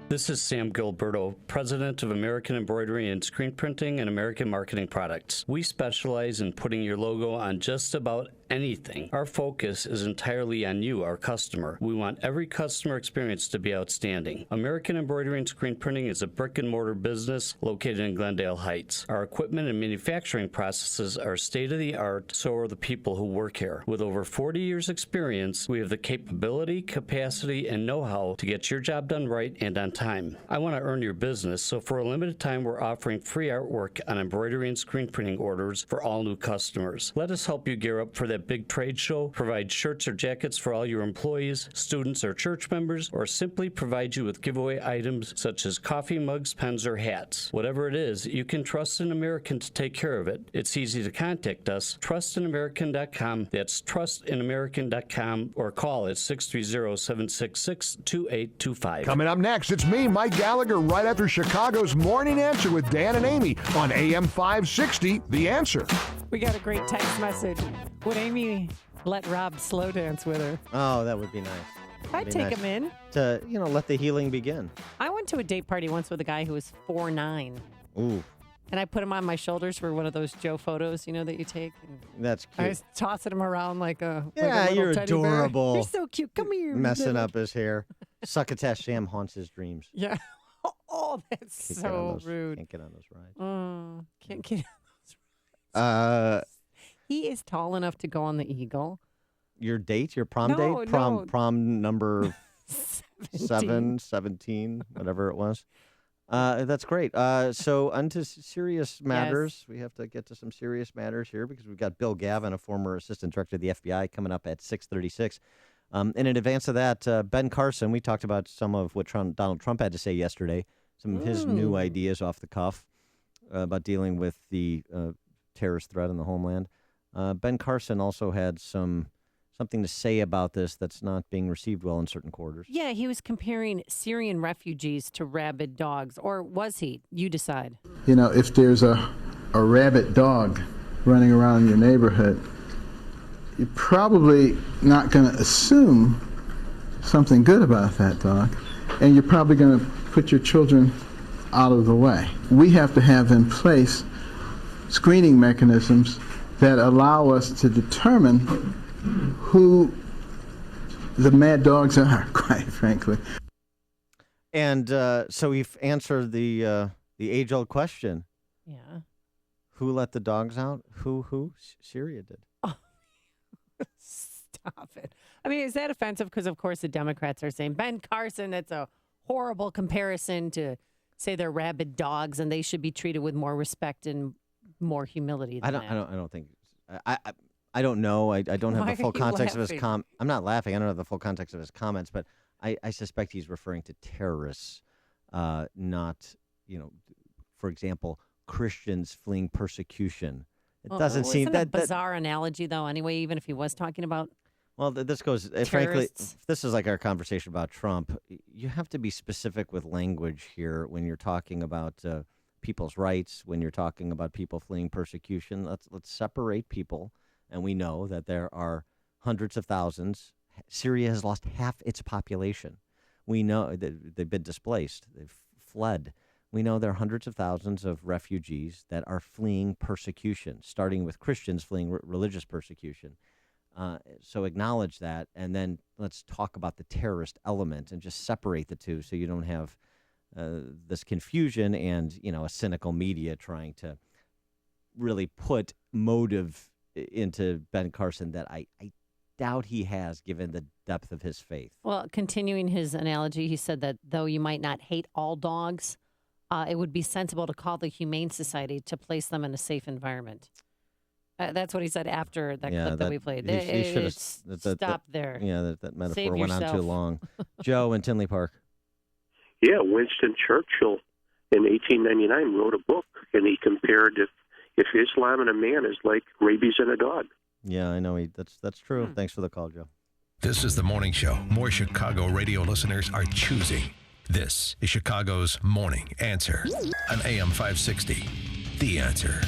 S17: This is Sam Gilberto, president of American Embroidery and Screen Printing and American Marketing Products. We specialize in putting your logo on just about anything. Our focus is entirely on you, our customer. We want every customer experience to be outstanding. American Embroidery and Screen Printing is a brick-and-mortar business located in Glendale Heights. Our equipment and manufacturing processes are state-of-the-art, so are the people who work here. With over 40 years' experience, we have the capability, capacity, and know-how to get your job done right and on time. I want to earn your business, so for a limited time, we're offering free artwork on embroidery and screen printing orders for all new customers. Let us help you gear up for that big trade show, provide shirts or jackets for all your employees, students, or church members, or simply provide you with giveaway items such as coffee mugs, pens, or hats. Whatever it is, you can trust an American to take care of it. It's easy to contact us. TrustAnAmerican.com. That's TrustAnAmerican.com, or call at 630-766-2825.
S24: Coming up next, it's me, Mike Gallagher, right after Chicago's Morning Answer with Dan and Amy on AM 560, The Answer.
S8: We got a great text message. Would Amy let Rob slow dance with her?
S7: Oh, that would be nice.
S8: I'd take him in.
S7: To, let the healing begin.
S8: I went to a date party once with a guy who was 4'9".
S7: Ooh.
S8: And I put him on my shoulders for one of those Joe photos, that you take. And
S7: that's cute.
S8: I was tossing him around like a
S7: you're
S8: teddy
S7: adorable.
S8: Bear. You're so cute. Come here.
S7: Messing up his hair. Succotash Sam haunts his dreams.
S8: Yeah. Oh, that's so rude.
S7: Can't get on those rides.
S8: Can't get on those rides. He is tall enough to go on the Eagle.
S7: Your date? Your prom date? Prom number 17, whatever it was. That's great. So onto serious matters. Yes. We have to get to some serious matters here because we've got Bill Gavin, a former assistant director of the FBI, coming up at 6:36. And in advance of that, Ben Carson, we talked about some of what Donald Trump had to say yesterday, some of his new ideas off the cuff about dealing with the terrorist threat in the homeland. Ben Carson also had something to say about this that's not being received well in certain quarters.
S8: Yeah, he was comparing Syrian refugees to rabid dogs, or was he? You decide.
S25: If there's a rabid dog running around in your neighborhood, you're probably not going to assume something good about that dog, and you're probably going to put your children out of the way. We have to have in place screening mechanisms that allow us to determine who the mad dogs are, quite frankly.
S7: And so we've answered the age-old question.
S8: Yeah.
S7: Who let the dogs out? Who? Syria did.
S8: Oh. Stop it. I mean, is that offensive? Because, of course, the Democrats are saying, Ben Carson, that's a horrible comparison to say they're rabid dogs and they should be treated with more respect and more humility than that.
S7: I don't think... I don't know. I don't have the full context of his I'm not laughing. I don't have the full context of his comments, but I suspect he's referring to terrorists, not, for example, Christians fleeing persecution. It doesn't seem
S8: isn't a bizarre analogy, though, anyway, even if he was talking about
S7: Well, this goes, frankly, if this is like our conversation about Trump. You have to be specific with language here when you're talking about people's rights, when you're talking about people fleeing persecution. Let's separate people. And we know that there are hundreds of thousands. Syria has lost half its population. We know that they've been displaced. They've fled. We know there are hundreds of thousands of refugees that are fleeing persecution, starting with Christians fleeing religious persecution. So acknowledge that, and then let's talk about the terrorist element and just separate the two so you don't have this confusion and, a cynical media trying to really put motive into Ben Carson that I doubt he has, given the depth of his faith.
S8: Well, continuing his analogy, he said that though you might not hate all dogs, it would be sensible to call the Humane Society to place them in a safe environment. That's what he said after that clip that we played.
S7: He should have
S8: stopped there.
S7: Yeah, that metaphor went on too long. Joe in Tinley Park.
S19: Yeah, Winston Churchill in 1899 wrote a book, and he compared if Islam in a man is like rabies in a dog.
S7: Yeah, I know. That's true. Thanks for the call, Joe.
S1: This is the morning show more Chicago radio listeners are choosing. This is Chicago's Morning Answer on AM 560. The Answer.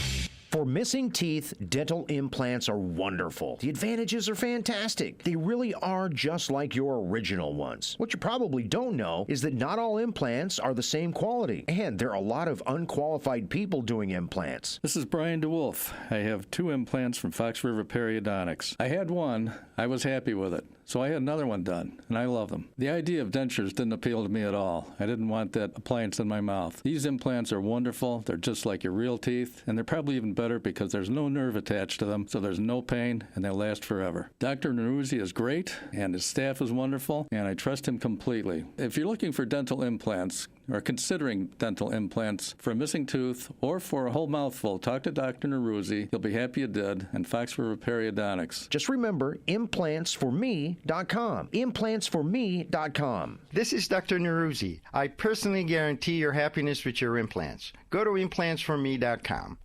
S11: For missing teeth, dental implants are wonderful. The advantages are fantastic. They really are just like your original ones. What you probably don't know is that not all implants are the same quality, and there are a lot of unqualified people doing implants.
S12: This is Brian DeWolf. I have 2 implants from Fox River Periodontics. I had one. I was happy with it. So I had another one done, and I love them. The idea of dentures didn't appeal to me at all. I didn't want that appliance in my mouth. These implants are wonderful. They're just like your real teeth, and they're probably even better because there's no nerve attached to them, so there's no pain, and they last forever. Dr. Neruzzi is great, and his staff is wonderful, and I trust him completely. If you're looking for dental implants, or considering dental implants for a missing tooth or for a whole mouthful, talk to Dr. Neruzzi. You'll be happy you did, and Fox River Periodontics.
S11: Just remember, implantsforme.com. Implantsforme.com.
S20: This is Dr. Neruzzi. I personally guarantee your happiness with your implants. Go to implantsforme.com.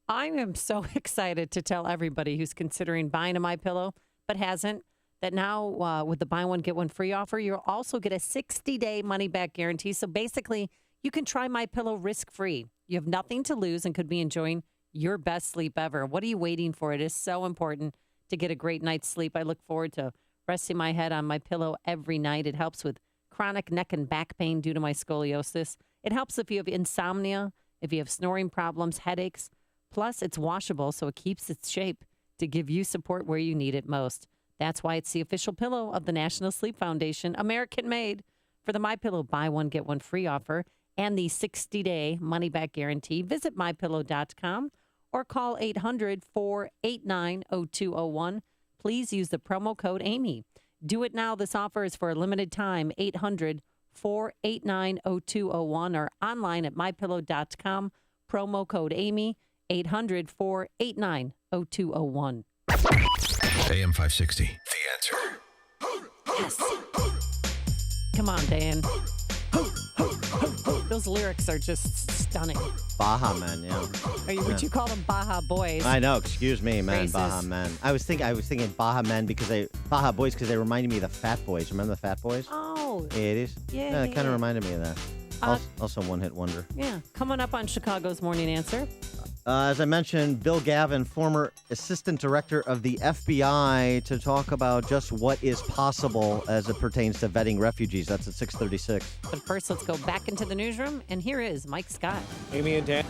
S8: I am so excited to tell everybody who's considering buying a MyPillow but hasn't, that now with the buy one, get one free offer, you'll also get a 60-day money-back guarantee. So basically, you can try MyPillow risk-free. You have nothing to lose and could be enjoying your best sleep ever. What are you waiting for? It is so important to get a great night's sleep. I look forward to resting my head on my pillow every night. It helps with chronic neck and back pain due to my scoliosis. It helps if you have insomnia, if you have snoring problems, headaches. Plus, it's washable, so it keeps its shape to give you support where you need it most. That's why it's the official pillow of the National Sleep Foundation, American made. For the MyPillow buy one, get one free offer and the 60-day money-back guarantee, visit MyPillow.com or call 800-489-0201. Please use the promo code Amy. Do it now. This offer is for a limited time, 800-489-0201 or online at MyPillow.com. Promo code Amy, 800-489-0201.
S1: AM 560. The Answer.
S8: Yes. Come on, Dan. Those lyrics are just stunning.
S7: Baja Men, yeah.
S8: Would you call them Baja Boys?
S7: I know. Excuse me, man.
S8: Racist.
S7: Baja Men. I was thinking Baja Men Baja Boys because they reminded me of the Fat Boys. Remember the Fat Boys?
S8: Oh.
S7: 80s?
S8: Yeah,
S7: it kind of reminded me of that. Also one-hit wonder.
S8: Yeah. Coming up on Chicago's Morning Answer.
S7: As I mentioned, Bill Gavin, former assistant director of the FBI, to talk about just what is possible as it pertains to vetting refugees. That's at 6:36.
S8: But first, let's go back into the newsroom, and here is Mike Scott.
S18: Amy and Dan.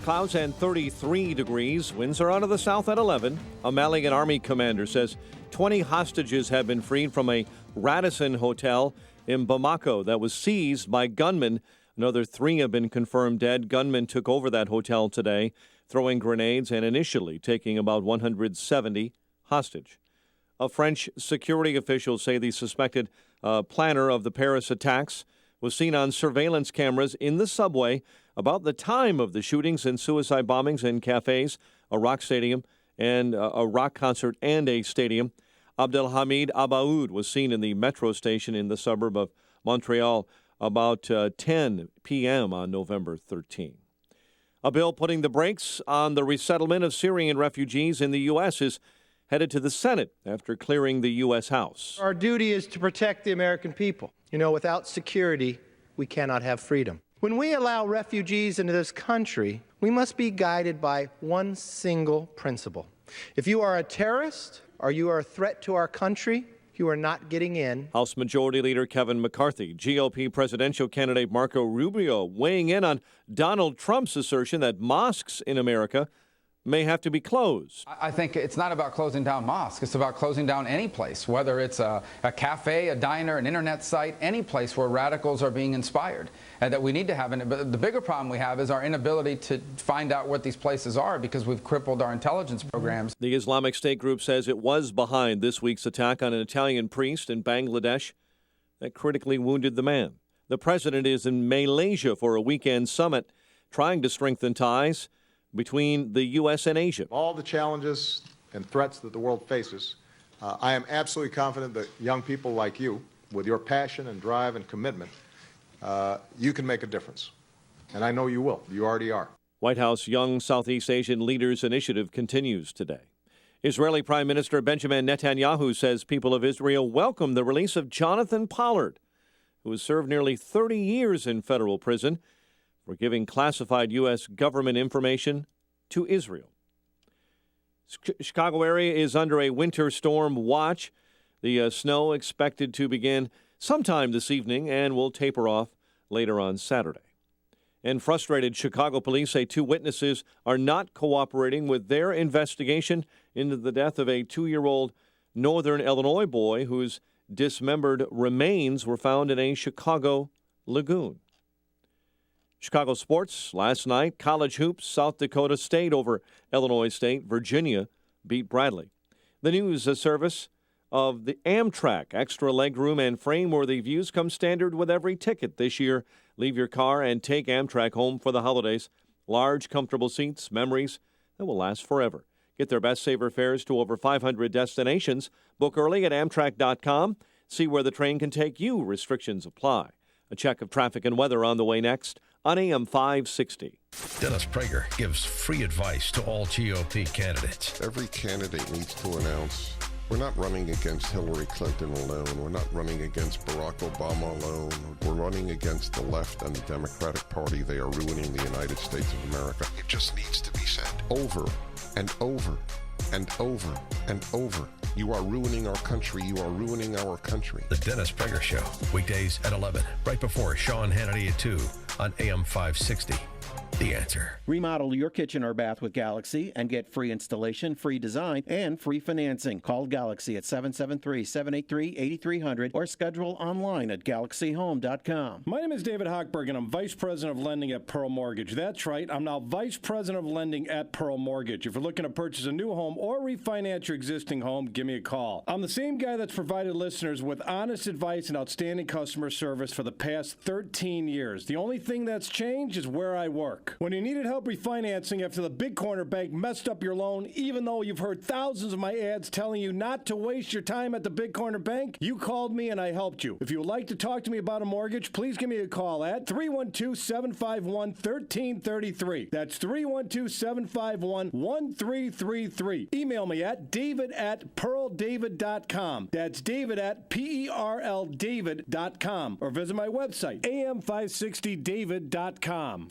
S18: Clouds and 33 degrees. Winds are out of the south at 11. A Malian Army commander says 20 hostages have been freed from a Radisson hotel in Bamako that was seized by gunmen. Another 3 have been confirmed dead. Gunmen took over that hotel today, throwing grenades and initially taking about 170 hostage. A French security officials say the suspected planner of the Paris attacks was seen on surveillance cameras in the subway about the time of the shootings and suicide bombings in cafes, a rock stadium, and a rock concert and a stadium. Abdelhamid Abaoud was seen in the metro station in the suburb of Montreal about 10 p.m. on November 13. A bill putting the brakes on the resettlement of Syrian refugees in the U.S. is headed to the Senate after clearing the U.S. House.
S21: Our duty is to protect the American people. You know, without security, we cannot have freedom. When we allow refugees into this country, we must be guided by one single principle. If you are a terrorist or you are a threat to our country, you are not getting in.
S18: House Majority Leader Kevin McCarthy, GOP presidential candidate Marco Rubio weighing in on Donald Trump's assertion that mosques in America may have to be closed.
S22: I think it's not about closing down mosques. It's about closing down any place, whether it's a cafe, a diner, an internet site, any place where radicals are being inspired. And that we need to have, but the bigger problem we have is our inability to find out what these places are because we've crippled our intelligence programs.
S18: The Islamic State group says it was behind this week's attack on an Italian priest in Bangladesh that critically wounded the man. The president is in Malaysia for a weekend summit trying to strengthen ties between the U.S. and Asia.
S26: All the challenges and threats that the world faces, I am absolutely confident that young people like you, with your passion and drive and commitment, you can make a difference. And I know you will. You already are.
S18: White House Young Southeast Asian Leaders Initiative continues today. Israeli Prime Minister Benjamin Netanyahu says people of Israel welcome the release of Jonathan Pollard, who has served nearly 30 years in federal prison for giving classified U.S. government information to Israel. Chicago area is under a winter storm watch. The snow expected to begin sometime this evening and will taper off later on Saturday. And frustrated Chicago police say 2 witnesses are not cooperating with their investigation into the death of a 2-year-old Northern Illinois boy whose dismembered remains were found in a Chicago lagoon. Chicago sports last night, college hoops, South Dakota State over Illinois State. Virginia beat Bradley. The news service of the Amtrak extra legroom and frame-worthy views come standard with every ticket this year. Leave your car and take Amtrak home for the holidays. Large, comfortable seats, memories that will last forever. Get their best saver fares to over 500 destinations. Book early at Amtrak.com. See where the train can take you. Restrictions apply. A check of traffic and weather on the way next on AM 560.
S1: Dennis Prager gives free advice to all GOP candidates.
S2: Every candidate needs to announce, we're not running against Hillary Clinton alone. We're not running against Barack Obama alone. We're running against the left and the Democratic Party. They are ruining the United States of America. It just needs to be said over and over and over and over. You are ruining our country. You are ruining our country.
S1: The Dennis Prager Show, weekdays at 11, right before Sean Hannity at 2 on AM 560. The Answer.
S3: Remodel your kitchen or bath with Galaxy and get free installation, free design, and free financing. Call Galaxy at 773-783-8300 or schedule online at galaxyhome.com.
S6: My name is David Hochberg, and I'm Vice President of Lending at Pearl Mortgage. That's right, I'm now Vice President of Lending at Pearl Mortgage. If you're looking to purchase a new home or refinance your existing home, give me a call. I'm the same guy that's provided listeners with honest advice and outstanding customer service for the past 13 years. The only thing that's changed is where I work. When you needed help refinancing after the Big Corner Bank messed up your loan, even though you've heard thousands of my ads telling you not to waste your time at the Big Corner Bank, you called me and I helped you. If you would like to talk to me about a mortgage, please give me a call at 312-751-1333. That's 312-751-1333. Email me at david@pearldavid.com. That's david@PERLDavid.com. Or visit my website, am560david.com.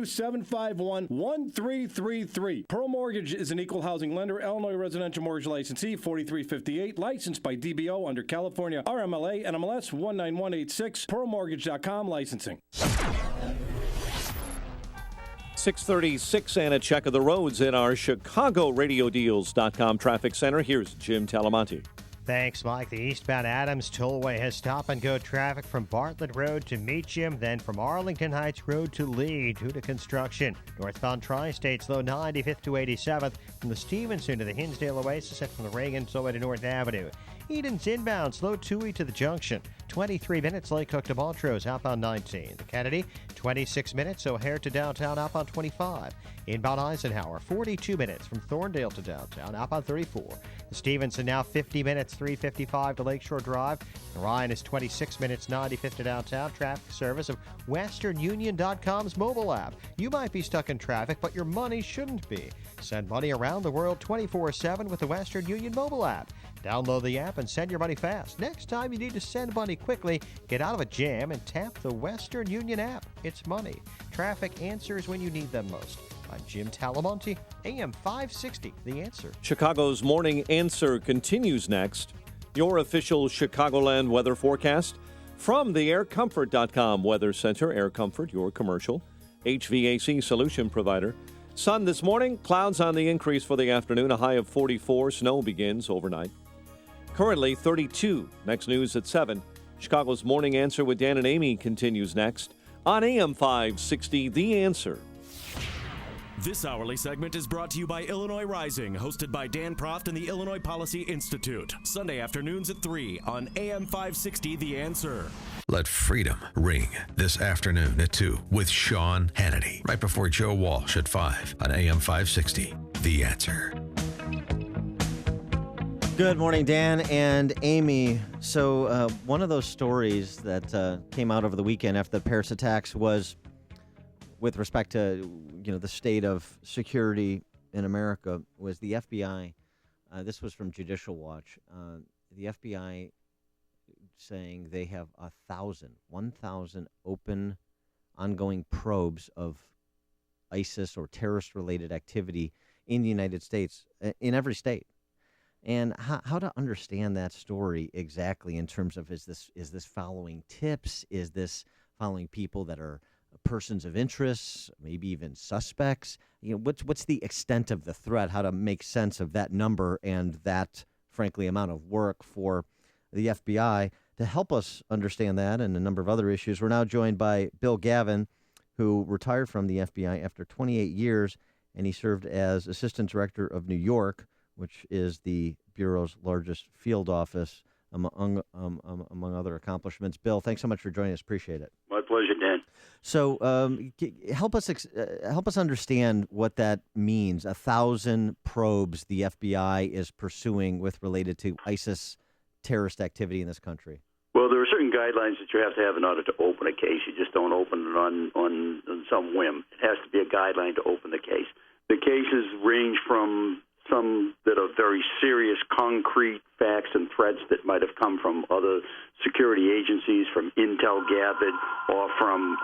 S6: 312-751-1333. Pearl Mortgage is an equal housing lender, Illinois residential mortgage licensee, 4358, licensed by DBO under California RMLA and MLS 19186. PearlMortgage.com licensing.
S18: 6:36 and a check of the roads in our ChicagoRadioDeals.com traffic center. Here's Jim Talamonte.
S10: Thanks, Mike. The eastbound Adams Tollway has stop-and-go traffic from Bartlett Road to Meacham, then from Arlington Heights Road to Lee due to construction. Northbound Tri-State slow 95th to 87th from the Stevenson to the Hinsdale Oasis and from the Reagan Tollway to North Avenue. Eden's inbound slow 2E to the junction. 23 minutes Lake Hook to Montrose outbound 19. The Kennedy 26 minutes O'Hare to downtown outbound 25. Inbound Eisenhower 42 minutes from Thorndale to downtown outbound 34. The Stevenson now 50 minutes 355 to Lakeshore Drive. The Ryan is 26 minutes 95th to downtown. Traffic service of WesternUnion.com's mobile app. You might be stuck in traffic, but your money shouldn't be. Send money around the world 24/7 with the Western Union mobile app. Download the app and send your money fast. Next time you need to send money quickly, get out of a jam and tap the Western Union app. It's money. Traffic answers when you need them most. I'm Jim Talamonte, AM 560, The Answer.
S18: Chicago's Morning Answer continues next. Your official Chicagoland weather forecast from the AirComfort.com Weather Center. Air Comfort, your commercial HVAC solution provider. Sun this morning, clouds on the increase for the afternoon, a high of 44. Snow begins overnight. Currently 32. Next news at 7. Chicago's Morning Answer with Dan and Amy continues next on AM 560, The Answer.
S14: This hourly segment is brought to you by Illinois Rising, hosted by Dan Proft and the Illinois Policy Institute. Sunday afternoons at 3 on AM 560, The Answer.
S1: Let freedom ring this afternoon at 2 with Sean Hannity, right before Joe Walsh at 5 on AM 560, The Answer.
S7: Good morning, Dan and Amy. So one of those stories that came out over the weekend after the Paris attacks was with respect to the state of security in America was the FBI. This was from Judicial Watch. The FBI saying they have 1,000 open, ongoing probes of ISIS or terrorist-related activity in the United States, in every state. And how to understand that story exactly in terms of is this following tips? Is this following people that are persons of interest, maybe even suspects? What's the extent of the threat? How to make sense of that number and that, frankly, amount of work for the FBI to help us understand that and a number of other issues. We're now joined by Bill Gavin, who retired from the FBI after 28 years, and he served as Assistant Director of New York, which is the Bureau's largest field office, among other accomplishments. Bill, thanks so much for joining us. Appreciate it.
S4: My pleasure, Dan.
S7: So help us understand what that means. 1,000 probes the FBI is pursuing related to ISIS terrorist activity in this country.
S4: Well, there are certain guidelines that you have to have in order to open a case. You just don't open it on some whim. It has to be a guideline to open the case. The cases range from some that are very serious, concrete facts and threats that might have come from other security agencies, from intel gathered, or from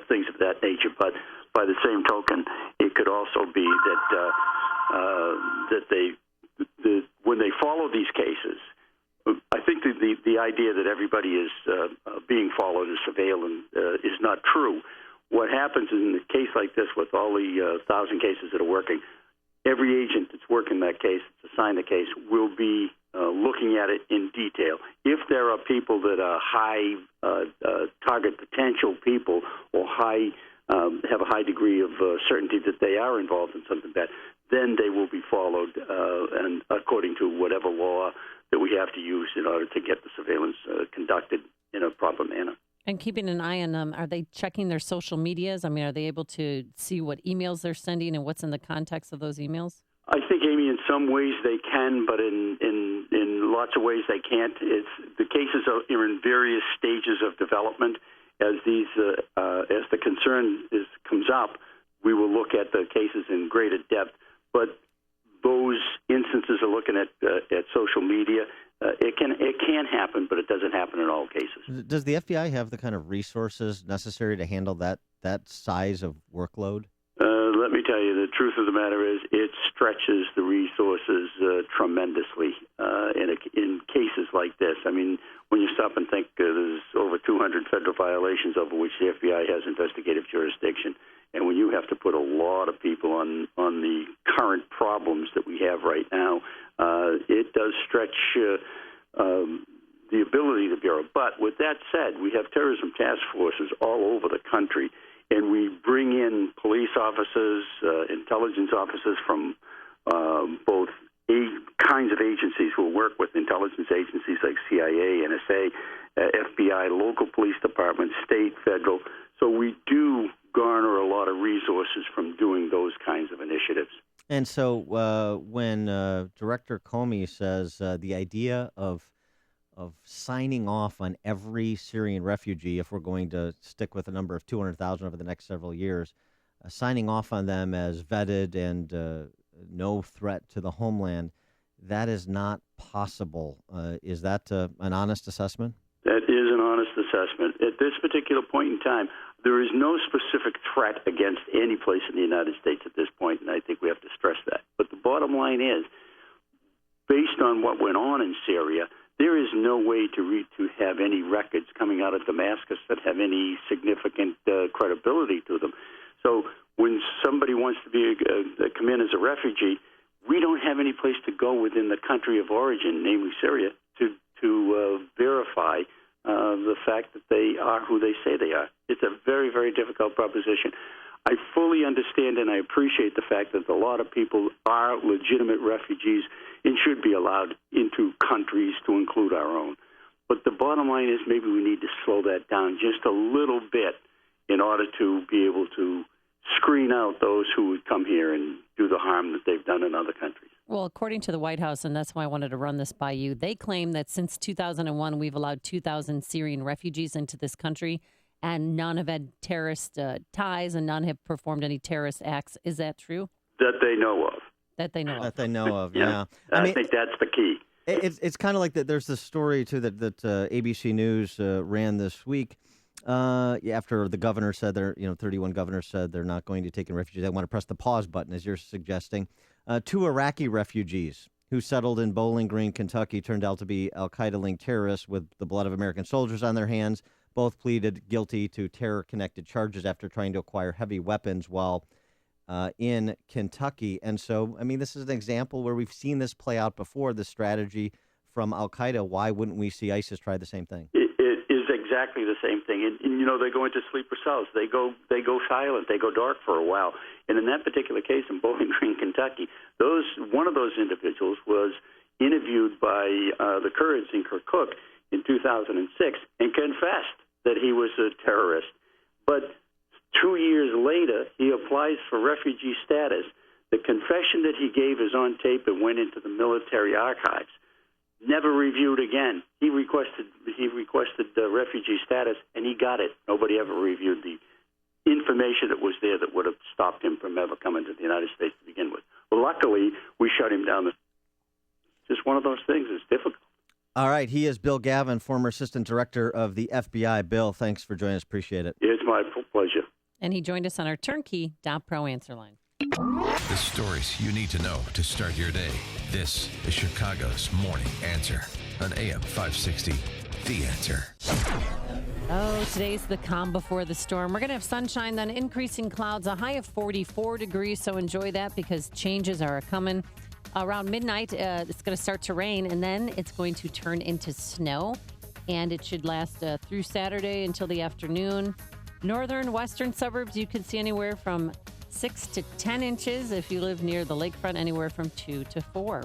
S4: things of that nature. But by the same token, it could also be that when they follow these cases, I think the idea that everybody is being followed or surveilled is not true. What happens in a case like this, with all the 1,000 cases that are working, every agent that's working that case, that's assigned the case, will be looking at it in detail. If there are people that are high target potential people or have a high degree of certainty that they are involved in something bad, then they will be followed and according to whatever law that we have to use in order to get the surveillance conducted in a proper manner.
S8: And keeping an eye on them, are they checking their social medias? I mean, are they able to see what emails they're sending and what's in the context of those emails?
S4: I think, Amy, in some ways they can, but in lots of ways they can't. The cases are in various stages of development. As the concern comes up, we will look at the cases in greater depth. But those instances are looking at social media. It can happen, but it doesn't happen in all cases.
S7: Does the FBI have the kind of resources necessary to handle that size of workload?
S4: Let me tell you, the truth of the matter is it stretches the resources tremendously in cases like this. I mean, when you stop and think there's over 200 federal violations over which the FBI has investigative jurisdiction, and when you have to put a lot of people on the current problems that we have right now, it does stretch the ability of the Bureau. But with that said, we have terrorism task forces all over the country, and we bring in police officers, intelligence officers from both kinds of agencies who work with intelligence agencies like CIA, NSA, FBI, local police departments, state, federal. So we do garner a lot of resources from doing those kinds of initiatives.
S7: And so when Director Comey says the idea of signing off on every Syrian refugee, if we're going to stick with a number of 200,000 over the next several years, signing off on them as vetted and no threat to the homeland, that is not possible. Is that an honest assessment?
S4: That is an honest assessment. At this particular point in time, there is no specific threat against any place in the United States at this point, and I think we have to stress that. But the bottom line is, based on what went on in Syria, there is no way to have any records coming out of Damascus that have any significant credibility to them. So when somebody wants to come in as a refugee, we don't have any place to go within the country of origin, namely Syria, to verify the fact that they are who they say they are. It's a very, very difficult proposition. I fully understand and I appreciate the fact that a lot of people are legitimate refugees and should be allowed into countries to include our own. But the bottom line is maybe we need to slow that down just a little bit in order to be able to screen out those who would come here and do the harm that they've done in other countries.
S8: Well, according to the White House, and that's why I wanted to run this by you, they claim that since 2001, we've allowed 2,000 Syrian refugees into this country and none have had terrorist ties, and none have performed any terrorist acts. Is that true?
S4: That they know of.
S8: That they know of.
S7: That they know of, yeah.
S4: I think that's the key.
S7: It's kind of like that. There's this story, too, that ABC News ran this week. After the governor said 31 governors said they're not going to take in refugees. They want to press the pause button, as you're suggesting. 2 Iraqi refugees who settled in Bowling Green, Kentucky, turned out to be al-Qaeda-linked terrorists with the blood of American soldiers on their hands. Both pleaded guilty to terror-connected charges after trying to acquire heavy weapons while in Kentucky. And so, I mean, this is an example where we've seen this play out before, the strategy from al-Qaeda. Why wouldn't we see ISIS try the same thing?
S4: It is exactly the same thing. And they go into sleeper cells. They go silent. They go dark for a while. And in that particular case in Bowling Green, Kentucky, one of those individuals was interviewed by the Kurds in Kirkuk in 2006 and confessed that he was a terrorist. But 2 years later, he applies for refugee status. The confession that he gave is on tape and went into the military archives. Never reviewed again. He requested refugee status, and he got it. Nobody ever reviewed the information that was there that would have stopped him from ever coming to the United States to begin with. Well, luckily, we shut him down. Just one of those things. It's difficult.
S7: All right. He is Bill Gavin, former assistant director of the FBI. Bill, thanks for joining us. Appreciate it.
S4: It's my pleasure.
S8: And he joined us on our turnkey.pro answer line.
S1: The stories you need to know to start your day. This is Chicago's Morning Answer on AM 560. The Answer.
S8: Oh, today's the calm before the storm. We're going to have sunshine, then increasing clouds, a high of 44 degrees. So enjoy that because changes are coming. Around midnight, it's going to start to rain, and then it's going to turn into snow. And it should last through Saturday until the afternoon. Northern, western suburbs, you could see anywhere from 6 to 10 inches. If you live near the lakefront, anywhere from 2 to 4.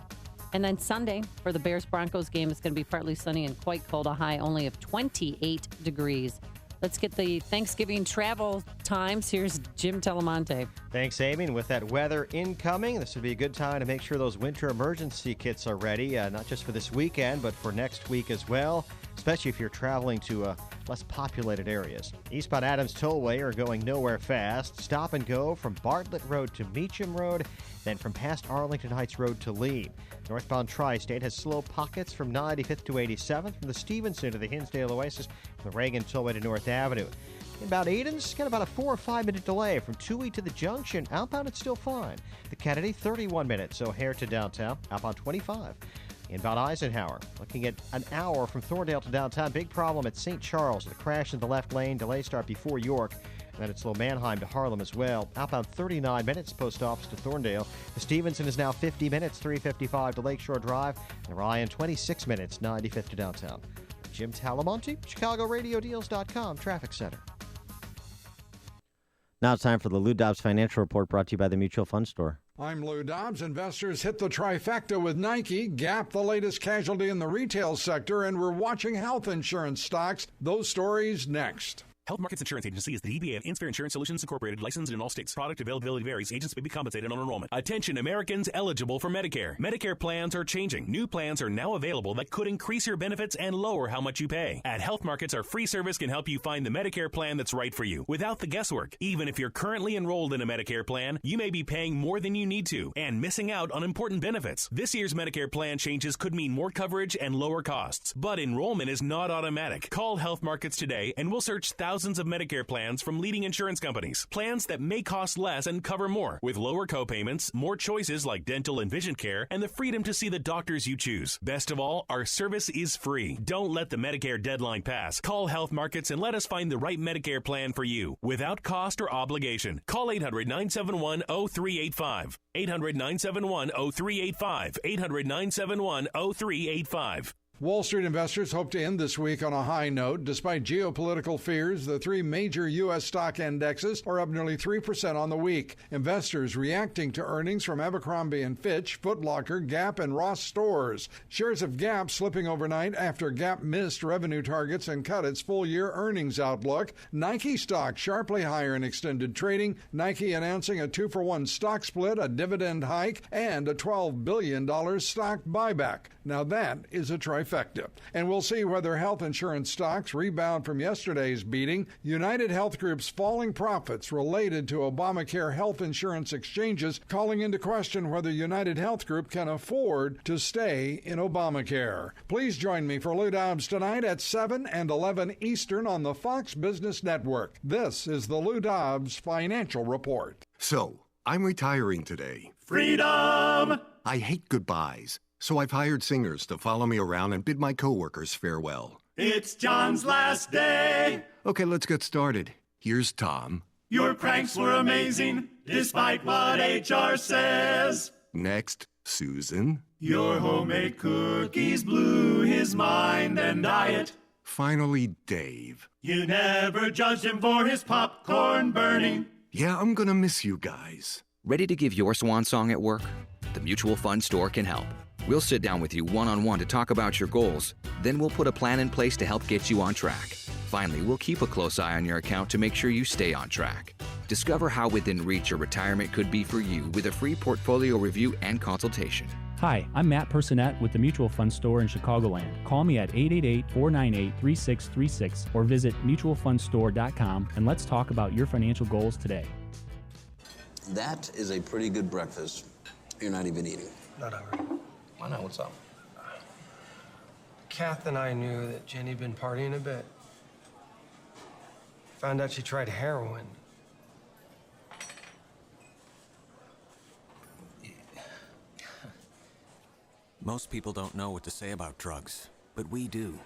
S8: And then Sunday, for the Bears-Broncos game, it's going to be partly sunny and quite cold, a high only of 28 degrees. Let's get the Thanksgiving travel times. Here's Jim Telemonte.
S10: Thanks, Amy. And with that weather incoming, this would be a good time to make sure those winter emergency kits are ready, not just for this weekend, but for next week as well, especially if you're traveling to less populated areas. Eastbound Adams Tollway are going nowhere fast. Stop and go from Bartlett Road to Meacham Road, then from past Arlington Heights Road to Lee. Northbound Tri-State has slow pockets from 95th to 87th, from the Stevenson to the Hinsdale Oasis, from the Reagan Tollway to North Avenue. About Aiden's got about a 4 or 5 minute delay from Toohey to the junction. Outbound, it's still fine. The Kennedy, 31 minutes. O'Hare to downtown. Outbound, 25. Inbound Eisenhower, looking at an hour from Thorndale to downtown. Big problem at St. Charles. The crash in the left lane. Delay start before York. And then it's Low Manheim to Harlem as well. Outbound 39 minutes, post office to Thorndale. The Stevenson is now 50 minutes, 355 to Lakeshore Drive. And Ryan, 26 minutes, 95th to downtown. Jim Talamonte, ChicagoRadioDeals.com, Traffic Center.
S7: Now it's time for the Lou Dobbs Financial Report, brought to you by the Mutual Fund Store.
S5: I'm Lou Dobbs. Investors hit the trifecta with Nike, Gap, the latest casualty in the retail sector, and we're watching health insurance stocks. Those stories next.
S14: Health Markets Insurance Agency is the DBA of Inspire Insurance Solutions Incorporated, licensed in all states. Product availability varies. Agents may be compensated on enrollment. Attention Americans eligible for Medicare. Medicare plans are changing. New plans are now available that could increase your benefits and lower how much you pay. At Health Markets, our free service can help you find the Medicare plan that's right for you without the guesswork. Even if you're currently enrolled in a Medicare plan, you may be paying more than you need to and missing out on important benefits. This year's Medicare plan changes could mean more coverage and lower costs. But enrollment is not automatic. Call Health Markets today and we'll search thousands of Medicare plans from leading insurance companies. Plans that may cost less and cover more, with lower copayments, more choices like dental and vision care, and the freedom to see the doctors you choose. Best of all, our service is free. Don't let the Medicare deadline pass. Call Health Markets and let us find the right Medicare plan for you without cost or obligation. Call 800-971-0385. 800-971-0385. 800-971-0385.
S5: Wall Street investors hope to end this week on a high note. Despite geopolitical fears, the three major U.S. stock indexes are up nearly 3% on the week. Investors reacting to earnings from Abercrombie & Fitch, Foot Locker, Gap, and Ross Stores. Shares of Gap slipping overnight after Gap missed revenue targets and cut its full-year earnings outlook. Nike stock sharply higher in extended trading. Nike announcing a 2-for-1 stock split, a dividend hike, and a $12 billion stock buyback. Now that is a trifecta. effective. And we'll see whether health insurance stocks rebound from yesterday's beating. United Health Group's falling profits related to Obamacare health insurance exchanges calling into question whether United Health Group can afford to stay in Obamacare. Please join me for Lou Dobbs tonight at 7 and 11 Eastern on the Fox Business Network. This is the Lou Dobbs Financial Report.
S9: So, I'm retiring today.
S13: Freedom!
S9: I hate goodbyes, so I've hired singers to follow me around and bid my coworkers farewell.
S13: It's John's last day.
S9: Okay, let's get started. Here's Tom.
S13: Your pranks were amazing, despite what HR says.
S9: Next, Susan.
S13: Your homemade cookies blew his mind and diet.
S9: Finally, Dave.
S13: You never judged him for his popcorn burning.
S9: Yeah, I'm gonna miss you guys.
S15: Ready to give your swan song at work? The Mutual Fund Store can help. We'll sit down with you one-on-one to talk about your goals. Then we'll put a plan in place to help get you on track. Finally, we'll keep a close eye on your account to make sure you stay on track. Discover how within reach your retirement could be for you with a free portfolio review and consultation.
S16: Hi, I'm Matt Personette with the Mutual Fund Store in Chicagoland. Call me at 888-498-3636 or visit mutualfundstore.com and let's talk about your financial goals today.
S17: That is a pretty good breakfast. You're not even eating.
S23: Not hungry.
S17: Why not? What's up?
S23: Kath and I knew that Jenny'd been partying a bit. Found out she tried heroin.
S27: Most people don't know what to say about drugs, but we do.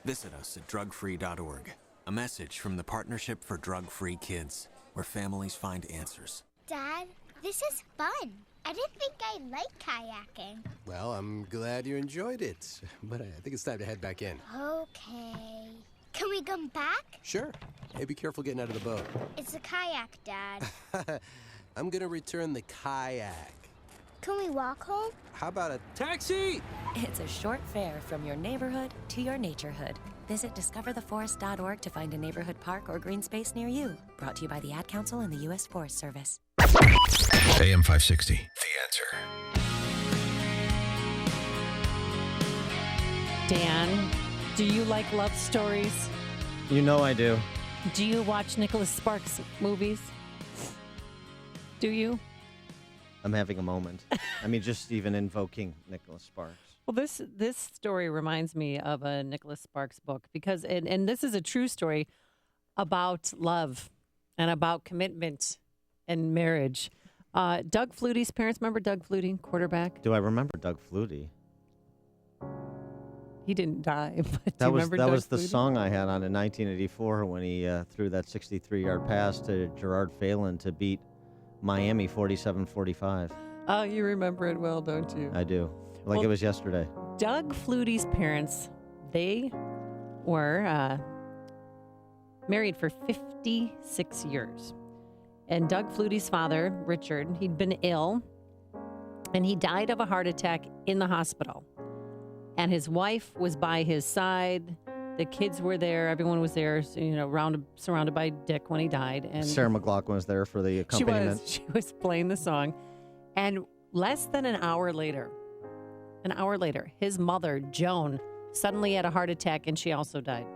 S27: Visit us at drugfree.org. A message from the Partnership for Drug-Free Kids, where families find answers.
S28: Dad, this is fun. I didn't think I liked kayaking.
S29: Well, I'm glad you enjoyed it, but I think it's time to head back in.
S28: Okay. Can we come back?
S29: Sure. Hey, be careful getting out of the boat.
S28: It's a kayak, Dad.
S29: I'm gonna return the kayak.
S28: Can we walk home?
S29: How about a taxi?
S30: It's a short fare from your neighborhood to your naturehood. Visit discovertheforest.org to find a neighborhood park or green space near you. Brought to you by the Ad Council and the U.S. Forest Service.
S1: AM 560, The Answer.
S8: Dan, do you like love stories?
S7: You know I do.
S8: Do you watch Nicholas Sparks movies? Do you?
S7: I'm having a moment. I mean, just even invoking Nicholas Sparks.
S8: Well, this story reminds me of a Nicholas Sparks book because, and this is a true story about love and about commitment and marriage. Doug Flutie's parents, remember Doug Flutie, quarterback?
S7: Do I remember Doug Flutie?
S8: He didn't die, but
S7: that
S8: do you remember
S7: that
S8: Doug
S7: was the
S8: Flutie?
S7: song I had on in 1984 when he threw that 63-yard pass to Gerard Phelan to beat Miami 47-45.
S8: Oh, you remember it well, don't you?
S7: I do. Like it was yesterday.
S8: Doug Flutie's parents, they were married for 56 years. And Doug Flutie's father, Richard, he'd been ill, and he died of a heart attack in the hospital. And his wife was by his side. The kids were there. Everyone was there, surrounded by Dick when he died. And
S7: Sarah McLachlan was there for the accompaniment.
S8: She was playing the song. And less than an hour later, his mother, Joan, suddenly had a heart attack, and she also died.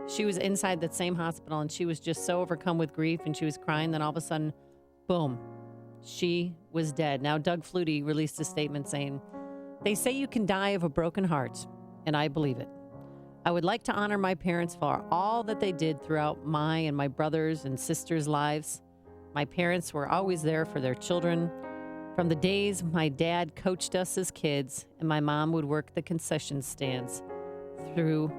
S8: She was inside that same hospital, and she was just so overcome with grief, and she was crying. Then all of a sudden, boom, she was dead. Now, Doug Flutie released a statement saying, "They say you can die of a broken heart, and I believe it. I would like to honor my parents for all that they did throughout my and my brothers' and sisters' lives. My parents were always there for their children. From the days my dad coached us as kids and my mom would work the concession stands through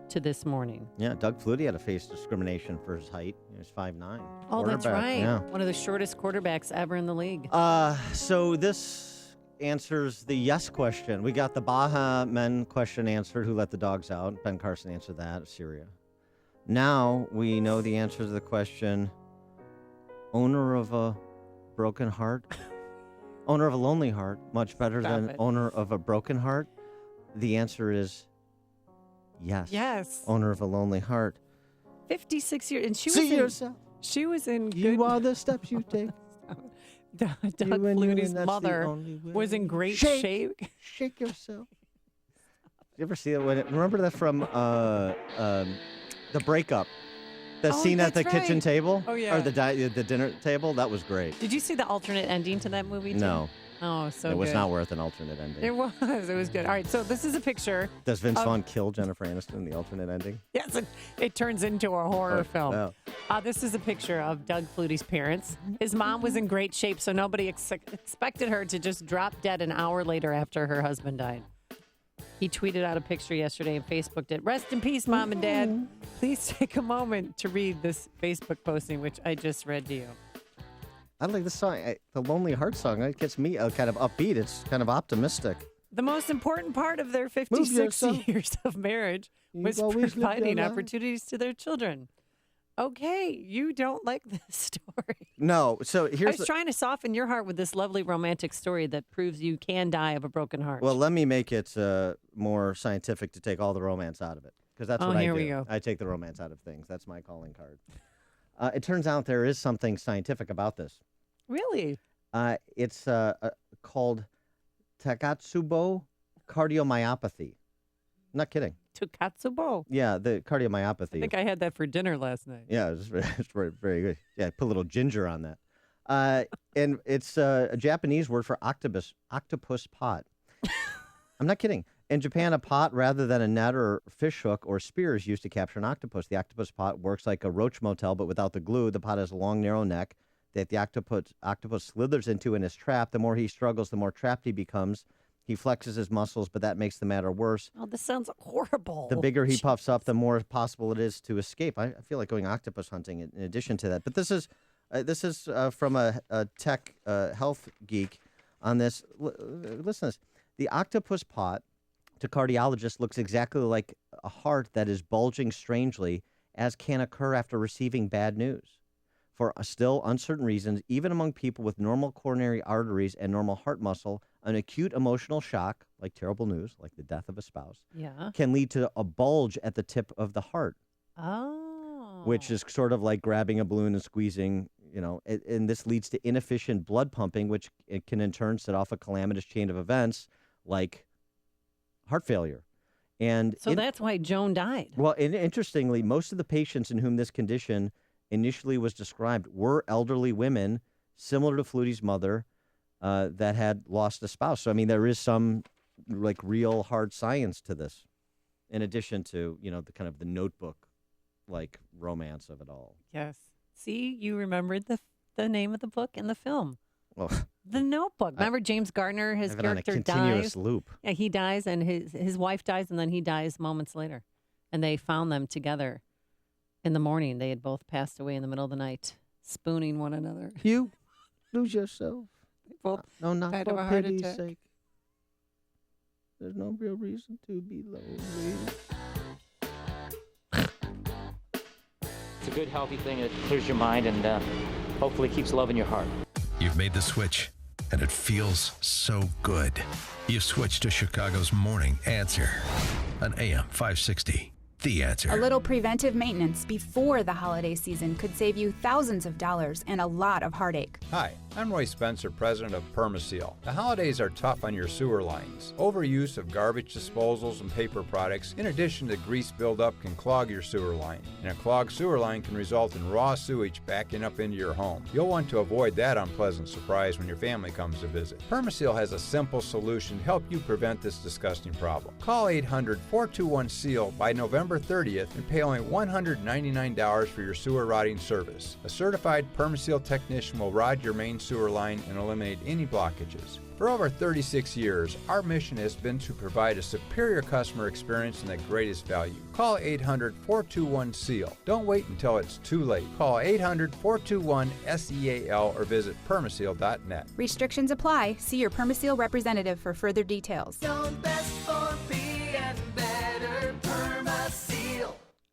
S8: to this morning."
S7: Yeah, Doug Flutie had to face discrimination for his height. He was 5'9".
S8: Oh, that's right.
S7: Yeah.
S8: One of the shortest quarterbacks ever in the league.
S7: So this answers the yes question. We got the Baja men question answered, who let the dogs out. Ben Carson answered that, Syria. Now we know the answer to the question, owner of a broken heart? Owner of a lonely heart, much better than owner of a broken heart? The answer is yes.
S8: Yes.
S7: Owner of a lonely heart.
S8: 56 years. And she was in good...
S7: You are the steps you take.
S8: Doug Flutie's mother was in great shape.
S7: Shake yourself. You ever see it? Remember that from The Breakup? The scene at the kitchen table?
S8: Oh, yeah.
S7: Or the dinner table? That was great.
S8: Did you see the alternate ending to that movie, too?
S7: No.
S8: Oh, so
S7: It was
S8: good.
S7: not worth an alternate ending.
S8: It was. It was good. All right, so this is a picture.
S7: Does Vince Vaughn kill Jennifer Aniston in the alternate ending?
S8: Yes, it turns into a horror film.
S7: no.
S8: This is a picture of Doug Flutie's parents. His mom was in great shape, so nobody expected her to just drop dead an hour later after her husband died. He tweeted out a picture yesterday and Facebooked it. Rest in peace, Mom and Dad. Please take a moment to read this Facebook posting, which I just read to you.
S7: I like the song. The Lonely Heart song. It gets me kind of upbeat. It's kind of optimistic.
S8: The most important part of their 56 years of marriage was providing opportunities to their children. Okay, you don't like this story.
S7: No, so
S8: I was trying to soften your heart with this lovely romantic story that proves you can die of a broken heart.
S7: Well, let me make it more scientific to take all the romance out of it. Because that's what I do.
S8: Here we go.
S7: I take the romance out of things. That's my calling card. It turns out there is something scientific about this.
S8: Really?
S7: It's called Takotsubo cardiomyopathy. Not kidding.
S8: Takotsubo?
S7: Yeah, the cardiomyopathy.
S8: I think I had that for dinner last night.
S7: Yeah, it's very, very good. Yeah, put a little ginger on that. And it's a Japanese word for octopus pot. I'm not kidding. In Japan, a pot rather than a net or fish hook or spear is used to capture an octopus. The octopus pot works like a roach motel, but without the glue. The pot has a long, narrow neck that the octopus slithers into and is trapped. The more he struggles, the more trapped he becomes. He flexes his muscles, but that makes the matter worse.
S8: Oh, this sounds horrible.
S7: The bigger he puffs up, the more possible it is to escape. I feel like going octopus hunting in addition to that. But this is from a tech health geek on this. Listen to this. The octopus pot, to cardiologists, looks exactly like a heart that is bulging strangely, as can occur after receiving bad news. For still uncertain reasons, even among people with normal coronary arteries and normal heart muscle, an acute emotional shock, like terrible news, like the death of a spouse, can lead to a bulge at the tip of the heart.
S8: Oh.
S7: Which is sort of like grabbing a balloon and squeezing, and this leads to inefficient blood pumping, which it can in turn set off a calamitous chain of events like heart failure. And
S8: so that's why Joan died.
S7: Well, and interestingly, most of the patients in whom this condition initially was described were elderly women, similar to Flutie's mother, that had lost a spouse. So, I mean, there is some like real hard science to this, in addition to, the kind of the Notebook like romance of it all.
S8: Yes. See, you remembered the name of the book and the film.
S7: Well,
S8: The Notebook. Remember James Gardner, his character
S7: on a continuous
S8: dies.
S7: loop.
S8: Yeah, he dies and his wife dies and then he dies moments later. And they found them together in the morning. They had both passed away in the middle of the night, spooning one another.
S7: You lose yourself.
S8: Both
S7: no, not
S8: died
S7: for
S8: of a heart
S7: pity's
S8: attack.
S7: sake. There's no real reason to be lonely.
S2: It's a good, healthy thing. It clears your mind and hopefully keeps love in your heart.
S1: You've made the switch, and it feels so good. You've switched to Chicago's Morning Answer on AM 560. The Answer.
S11: A little preventive maintenance before the holiday season could save you thousands of dollars and a lot of heartache.
S12: Hi, I'm Roy Spencer, president of Permaseal. The holidays are tough on your sewer lines. Overuse of garbage disposals and paper products, in addition to grease buildup, can clog your sewer line. And a clogged sewer line can result in raw sewage backing up into your home. You'll want to avoid that unpleasant surprise when your family comes to visit. Permaseal has a simple solution to help you prevent this disgusting problem. Call 800-421-SEAL by November 30th and pay only $199 for your sewer rotting service. A certified Permaseal technician will rod your main sewer line and eliminate any blockages. For over 36 years, our mission has been to provide a superior customer experience and the greatest value. Call 800-421-SEAL. Don't wait until it's too late. Call 800-421-SEAL or visit permaseal.net.
S11: Restrictions apply. See your Permaseal representative for further details.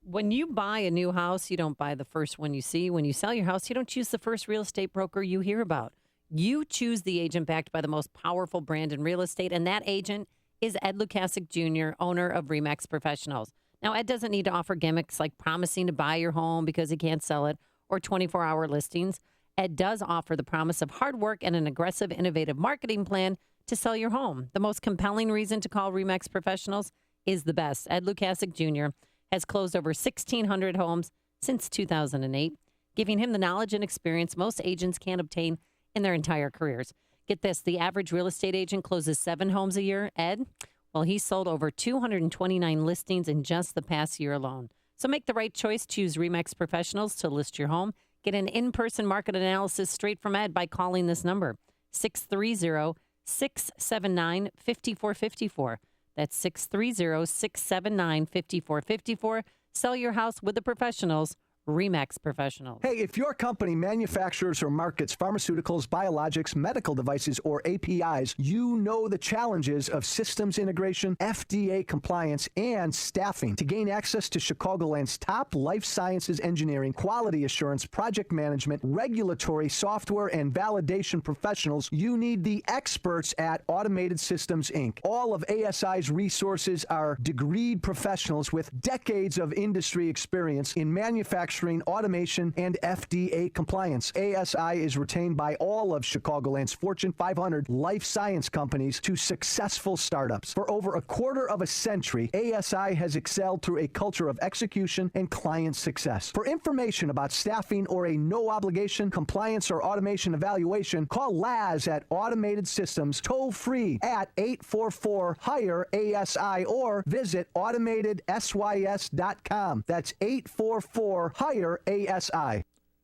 S8: When you buy a new house, you don't buy the first one you see. When you sell your house, you don't choose the first real estate broker you hear about. You choose the agent backed by the most powerful brand in real estate, and that agent is Ed Lukasik Jr., owner of RE/MAX Professionals. Now, Ed doesn't need to offer gimmicks like promising to buy your home because he can't sell it or 24-hour listings. Ed does offer the promise of hard work and an aggressive, innovative marketing plan to sell your home. The most compelling reason to call RE/MAX Professionals is the best. Ed Lukasik Jr. has closed over 1,600 homes since 2008, giving him the knowledge and experience most agents can't obtain in their entire careers. Get this, the average real estate agent closes 7 homes a year. Ed, well, he sold over 229 listings in just the past year alone. So make the right choice. Choose RE/MAX Professionals to list your home. Get an in-person market analysis straight from Ed by calling this number, 630-679-5454. That's 630-679-5454. Sell your house with the professionals. RE/MAX Professionals.
S3: Hey, if your company manufactures or markets pharmaceuticals, biologics, medical devices, or APIs, you know the challenges of systems integration, FDA compliance, and staffing. To gain access to Chicagoland's top life sciences engineering, quality assurance, project management, regulatory, software, and validation professionals, you need the experts at Automated Systems, Inc. All of ASI's resources are degreed professionals with decades of industry experience in manufacturing, automation, and FDA compliance. ASI is retained by all of Chicagoland's Fortune 500 life science companies to successful startups. For over a quarter of a century, ASI has excelled through a culture of execution and client success. For information about staffing or a no-obligation compliance or automation evaluation, call Laz at Automated Systems toll-free at 844-HIRE-ASI or visit automatedsys.com. That's 844-HIRE-ASI.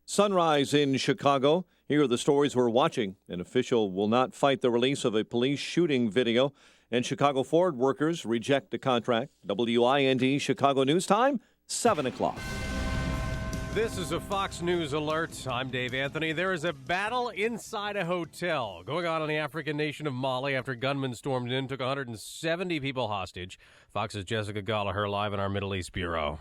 S6: Sunrise in Chicago. Here are the stories we're watching. An official will not fight the release of a police shooting video, and Chicago Ford workers reject the contract. WIND Chicago News Time, 7 o'clock.
S10: This is a Fox News alert. I'm Dave Anthony. There is a battle inside a hotel going on in the African nation of Mali after gunmen stormed in, took 170 people hostage. Fox's Jessica Gallagher live in our Middle East Bureau.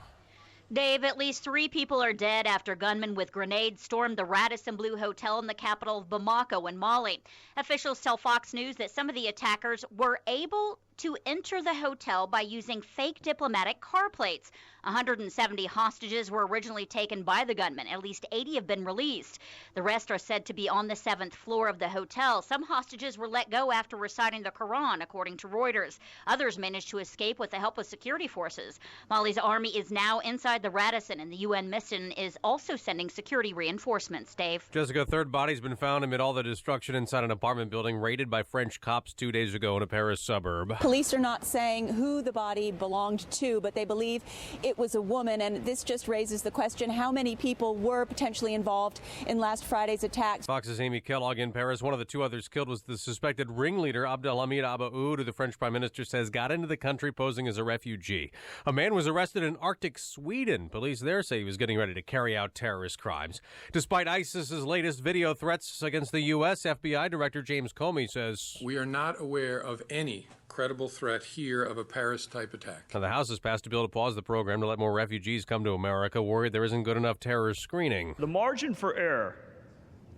S18: Dave, at least 3 people are dead after gunmen with grenades stormed the Radisson Blu Hotel in the capital of Bamako in Mali. Officials tell Fox News that some of the attackers were able to enter the hotel by using fake diplomatic car plates. 170 hostages were originally taken by the gunmen. At least 80 have been released. The rest are said to be on the 7th floor of the hotel. Some hostages were let go after reciting the Quran, according to Reuters. Others managed to escape with the help of security forces. Mali's army is now inside the Radisson, and the UN mission is also sending security reinforcements. Dave.
S10: Jessica, a third body's been found amid all the destruction inside an apartment building raided by French cops 2 days ago in a Paris suburb.
S19: Police are not saying who the body belonged to, but they believe it was a woman, and this just raises the question, how many people were potentially involved in last Friday's attacks?
S10: Fox's Amy Kellogg in Paris. One of the 2 others killed was the suspected ringleader, Abdelhamid Abaoud, who the French prime minister says got into the country posing as a refugee. A man was arrested in Arctic Sweden. Police there say he was getting ready to carry out terrorist crimes. Despite ISIS's latest video threats against the U.S., FBI Director James Comey says,
S20: "We are not aware of any credible threat here of a Paris-type attack."
S10: Now, the House has passed a bill to pause the program to let more refugees come to America, worried there isn't good enough terror screening.
S21: The margin for error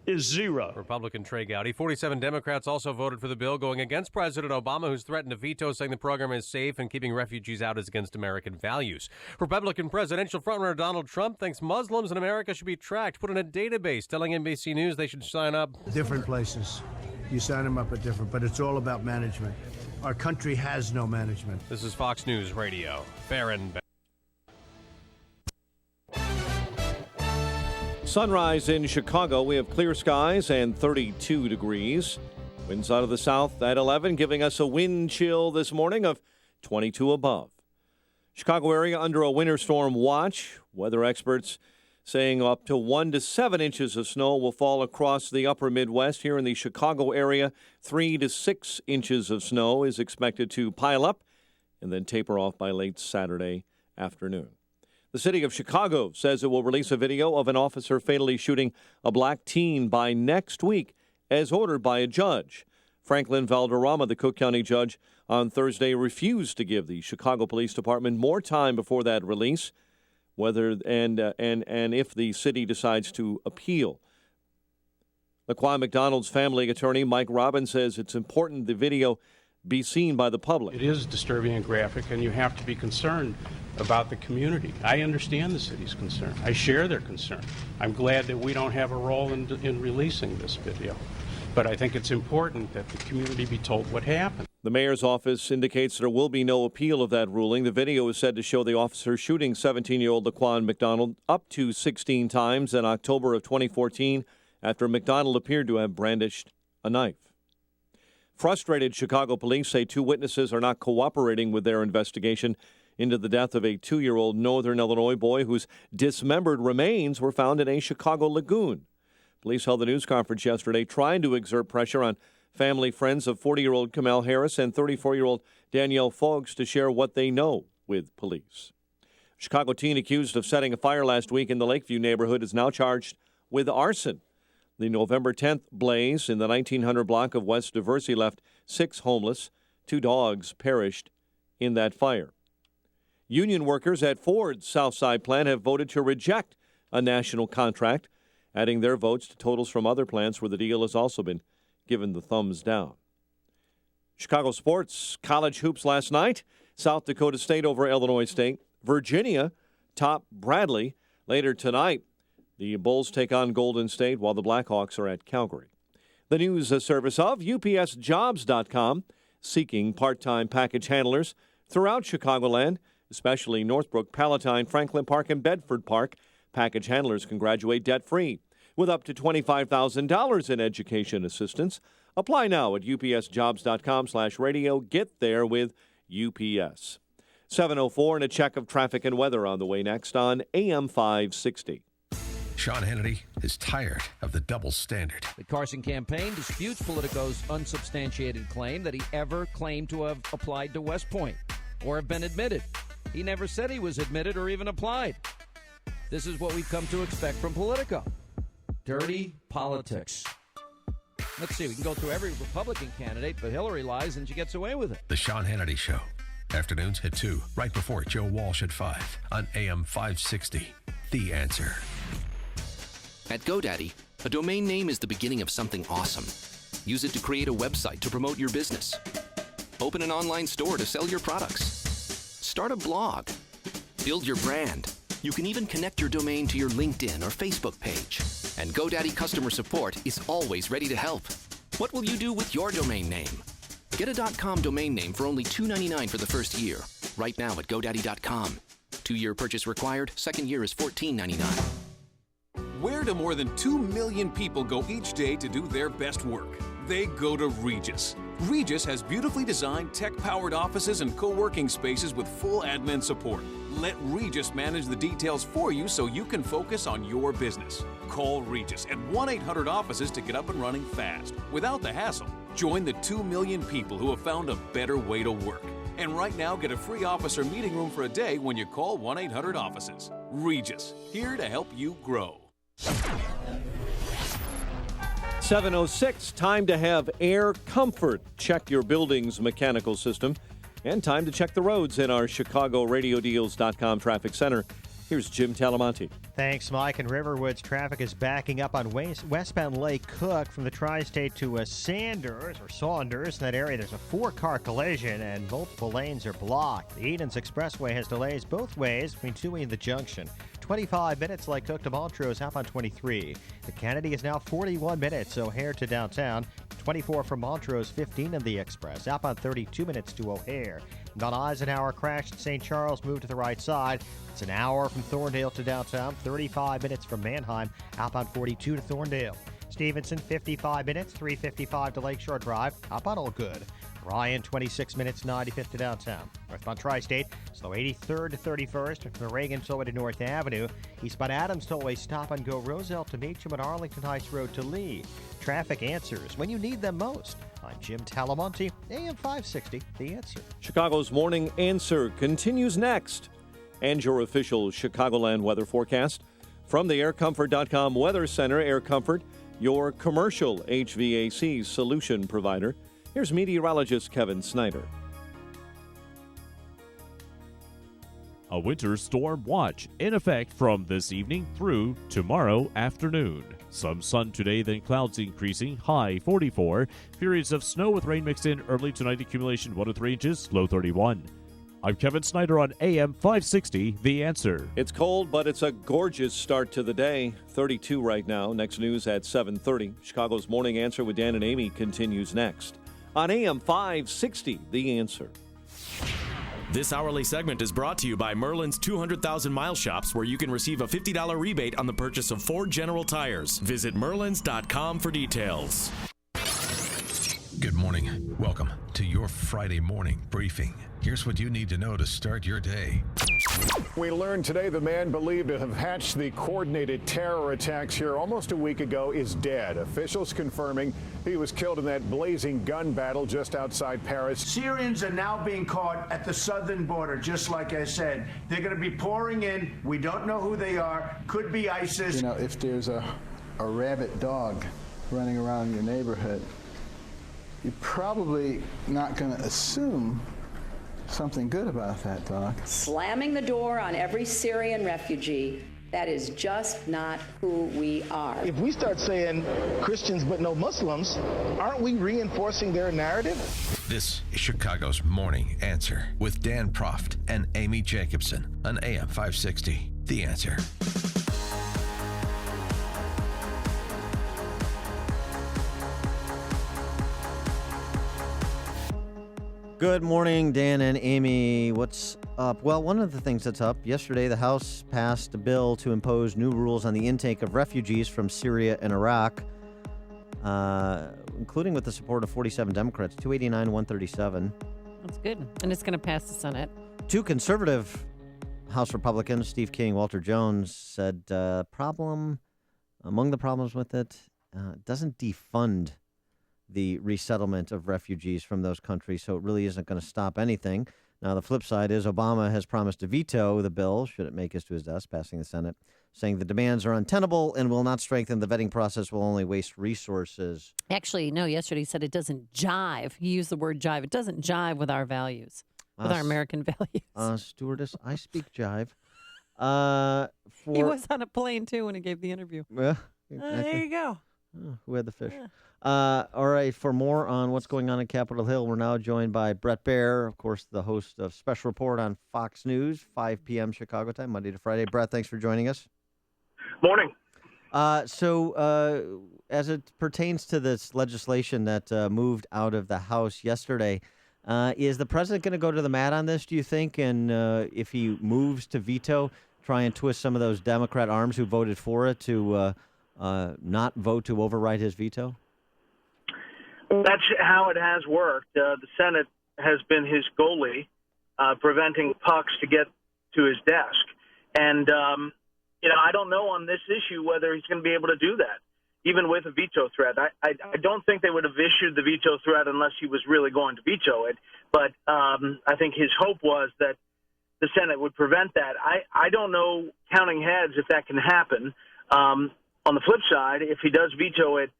S21: is 0.
S10: Republican Trey Gowdy. 47 Democrats also voted for the bill, going against President Obama, who's threatened to veto, saying the program is safe and keeping refugees out is against American values. Republican presidential frontrunner Donald Trump thinks Muslims in America should be tracked, put in a database, telling NBC News they should sign up.
S22: Different places. You sign them up at different, but it's all about management. Our country has no management.
S10: This is Fox News Radio. Barron.
S6: Sunrise in Chicago. We have clear skies and 32 degrees. Winds out of the south at 11, giving us a wind chill this morning of 22 above. Chicago area under a winter storm watch. Weather experts saying up to 1 to 7 inches of snow will fall across the upper Midwest. Here in the Chicago area, 3 to 6 inches of snow is expected to pile up and then taper off by late Saturday afternoon. The city of Chicago says it will release a video of an officer fatally shooting a black teen by next week, as ordered by a judge. Franklin Valderrama, the Cook County judge, on Thursday refused to give the Chicago Police Department more time before that release, whether and if the city decides to appeal. Laquan McDonald's family attorney Mike Robbins says it's important the video be seen by the public.
S24: It is disturbing and graphic, and you have to be concerned about the community. I understand the city's concern. I share their concern. I'm glad that we don't have a role in releasing this video. But I think it's important that the community be told what happened.
S6: The mayor's office indicates there will be no appeal of that ruling. The video is said to show the officer shooting 17-year-old Laquan McDonald up to 16 times in October of 2014 after McDonald appeared to have brandished a knife. Frustrated Chicago police say 2 witnesses are not cooperating with their investigation into the death of a 2-year-old Northern Illinois boy whose dismembered remains were found in a Chicago lagoon. Police held a news conference yesterday trying to exert pressure on family friends of 40-year-old Kamel Harris and 34-year-old Danielle Fogg's to share what they know with police. Chicago teen accused of setting a fire last week in the Lakeview neighborhood is now charged with arson. The November 10th blaze in the 1900 block of West Diversey left 6 homeless. 2 dogs perished in that fire. Union workers at Ford's Southside plant have voted to reject a national contract, adding their votes to totals from other plants where the deal has also been given the thumbs down. Chicago sports, college hoops last night. South Dakota State over Illinois State. Virginia top Bradley. Later tonight, the Bulls take on Golden State while the Blackhawks are at Calgary. The news service of UPSJobs.com, seeking part-time package handlers throughout Chicagoland, especially Northbrook, Palatine, Franklin Park, and Bedford Park. Package handlers can graduate debt-free with up to $25,000 in education assistance. Apply now at upsjobs.com/radio. Get there with UPS. 7:04 and a check of traffic and weather on the way next on AM 560.
S1: Sean Hannity is tired of the double standard.
S4: The Carson campaign disputes Politico's unsubstantiated claim that he ever claimed to have applied to West Point or have been admitted. He never said he was admitted or even applied. This is what we've come to expect from Politico. Dirty politics. Let's see, we can go through every Republican candidate, but Hillary lies and she gets away with it.
S1: The Sean Hannity Show. Afternoons at 2, right before Joe Walsh at 5 on AM 560. The Answer.
S5: At GoDaddy, a domain name is the beginning of something awesome. Use it to create a website to promote your business. Open an online store to sell your products. Start a blog. Build your brand. You can even connect your domain to your LinkedIn or Facebook page. And GoDaddy customer support is always ready to help. What will you do with your domain name? Get a .com domain name for only $2.99 for the first year. Right now at GoDaddy.com. 2-year purchase required. Second year is $14.99.
S9: Where do more than 2 million people go each day to do their best work? They go to Regis. Regis has beautifully designed tech-powered offices and co-working spaces with full admin support. Let Regis manage the details for you so you can focus on your business. Call Regis at 1-800-OFFICES to get up and running fast, without the hassle. Join the 2 million people who have found a better way to work. And right now, get a free office or meeting room for a day when you call 1-800-OFFICES. Regis, here to help you grow.
S6: 7:06, time to have air comfort. Check your building's mechanical system. And time to check the roads in our ChicagoRadioDeals.com traffic center. Here's Jim Talamonte.
S10: Thanks, Mike. And Riverwoods traffic is backing up on westbound Lake Cook from the Tri-State to Saunders. In that area, there's a 4-car collision and multiple lanes are blocked. The Edens Expressway has delays both ways between Toohey and the junction. 25 minutes Lake Cook to Montrose, half on 23. The Kennedy is now 41 minutes, O'Hare to downtown. 24 from Montrose, 15 in the Express. Out on 32 minutes to O'Hare. Von Eisenhower crashed at St. Charles, moved to the right side. It's an hour from Thorndale to downtown. 35 minutes from Manheim. Outbound 42 to Thorndale. Stevenson, 55 minutes, 355 to Lakeshore Drive. Outbound all good. Ryan, 26 minutes, 95th to downtown. Northbound Tri-State, slow 83rd to 31st from the Reagan Tollway to North Avenue. Eastbound Adams Tollway, stop and go Roselle to Meacham and Arlington Heights Road to Lee. Traffic answers when you need them most. I'm Jim Talamonte, AM 560, The Answer.
S6: Chicago's Morning Answer continues next. And your official Chicagoland weather forecast from the AirComfort.com Weather Center. Air Comfort, your commercial HVAC solution provider. Here's meteorologist Kevin Snyder.
S13: A winter storm watch in effect from this evening through tomorrow afternoon. Some sun today, then clouds increasing, high 44. Periods of snow with rain mixed in early tonight, accumulation 1 to 3 inches, low 31. I'm Kevin Snyder on AM 560, The Answer.
S6: It's cold, but it's a gorgeous start to the day. 32 right now. Next news at 7:30. Chicago's Morning Answer with Dan and Amy continues next on AM 560, The Answer.
S14: This hourly segment is brought to you by Merlin's 200,000-mile shops, where you can receive a $50 rebate on the purchase of 4 General Tires. Visit merlins.com for details.
S1: Good morning. Welcome to your Friday morning briefing. Here's what you need to know to start your day.
S15: We learned today the man believed to have hatched the coordinated terror attacks here almost a week ago is dead. Officials confirming he was killed in that blazing gun battle just outside Paris.
S22: Syrians are now being caught at the southern border, just like I said. They're going to be pouring in. We don't know who they are. Could be ISIS.
S16: You know, if there's a rabid dog running around your neighborhood, you're probably not going to assume something good about that dog.
S17: Slamming the door on every Syrian refugee, that is just not who we are.
S23: If we start saying Christians but no Muslims, aren't we reinforcing their narrative?
S1: This is Chicago's Morning Answer with Dan Proft and Amy Jacobson on AM 560. The Answer.
S7: Good morning, Dan and Amy. What's up? Well, one of the things that's up, yesterday the House passed a bill to impose new rules on the intake of refugees from Syria and Iraq, including with the support of 47 Democrats, 289-137.
S8: That's good. And it's going to pass the Senate.
S7: 2 conservative House Republicans, Steve King, Walter Jones, said among the problems with it, doesn't defund the resettlement of refugees from those countries, so it really isn't going to stop anything. Now, the flip side is Obama has promised to veto the bill, should it make it to his desk, passing the Senate, saying the demands are untenable and will not strengthen the vetting process, will only waste resources.
S8: Actually, no, yesterday he said it doesn't jive. He used the word jive. It doesn't jive with our values, with our American values.
S7: Stewardess, I speak jive.
S8: He was on a plane, too, when he gave the interview.
S7: Yeah, exactly.
S8: There you go.
S7: Who had the fish? All right, for more on what's going on in Capitol Hill, we're now joined by Bret Baier, of course, the host of Special Report on Fox News, 5 p.m. Chicago time, Monday to Friday. Bret, thanks for joining us.
S25: Morning.
S7: So as it pertains to this legislation that moved out of the House yesterday, is the president going to go to the mat on this, do you think? And if he moves to veto, try and twist some of those Democrat arms who voted for it to not vote to override his veto?
S25: That's how it has worked. The Senate has been his goalie, preventing pucks to get to his desk. And, I don't know on this issue whether he's going to be able to do that, even with a veto threat. I don't think they would have issued the veto threat unless he was really going to veto it. But I think his hope was that the Senate would prevent that. I don't know, counting heads, if that can happen. On the flip side, if he does veto it,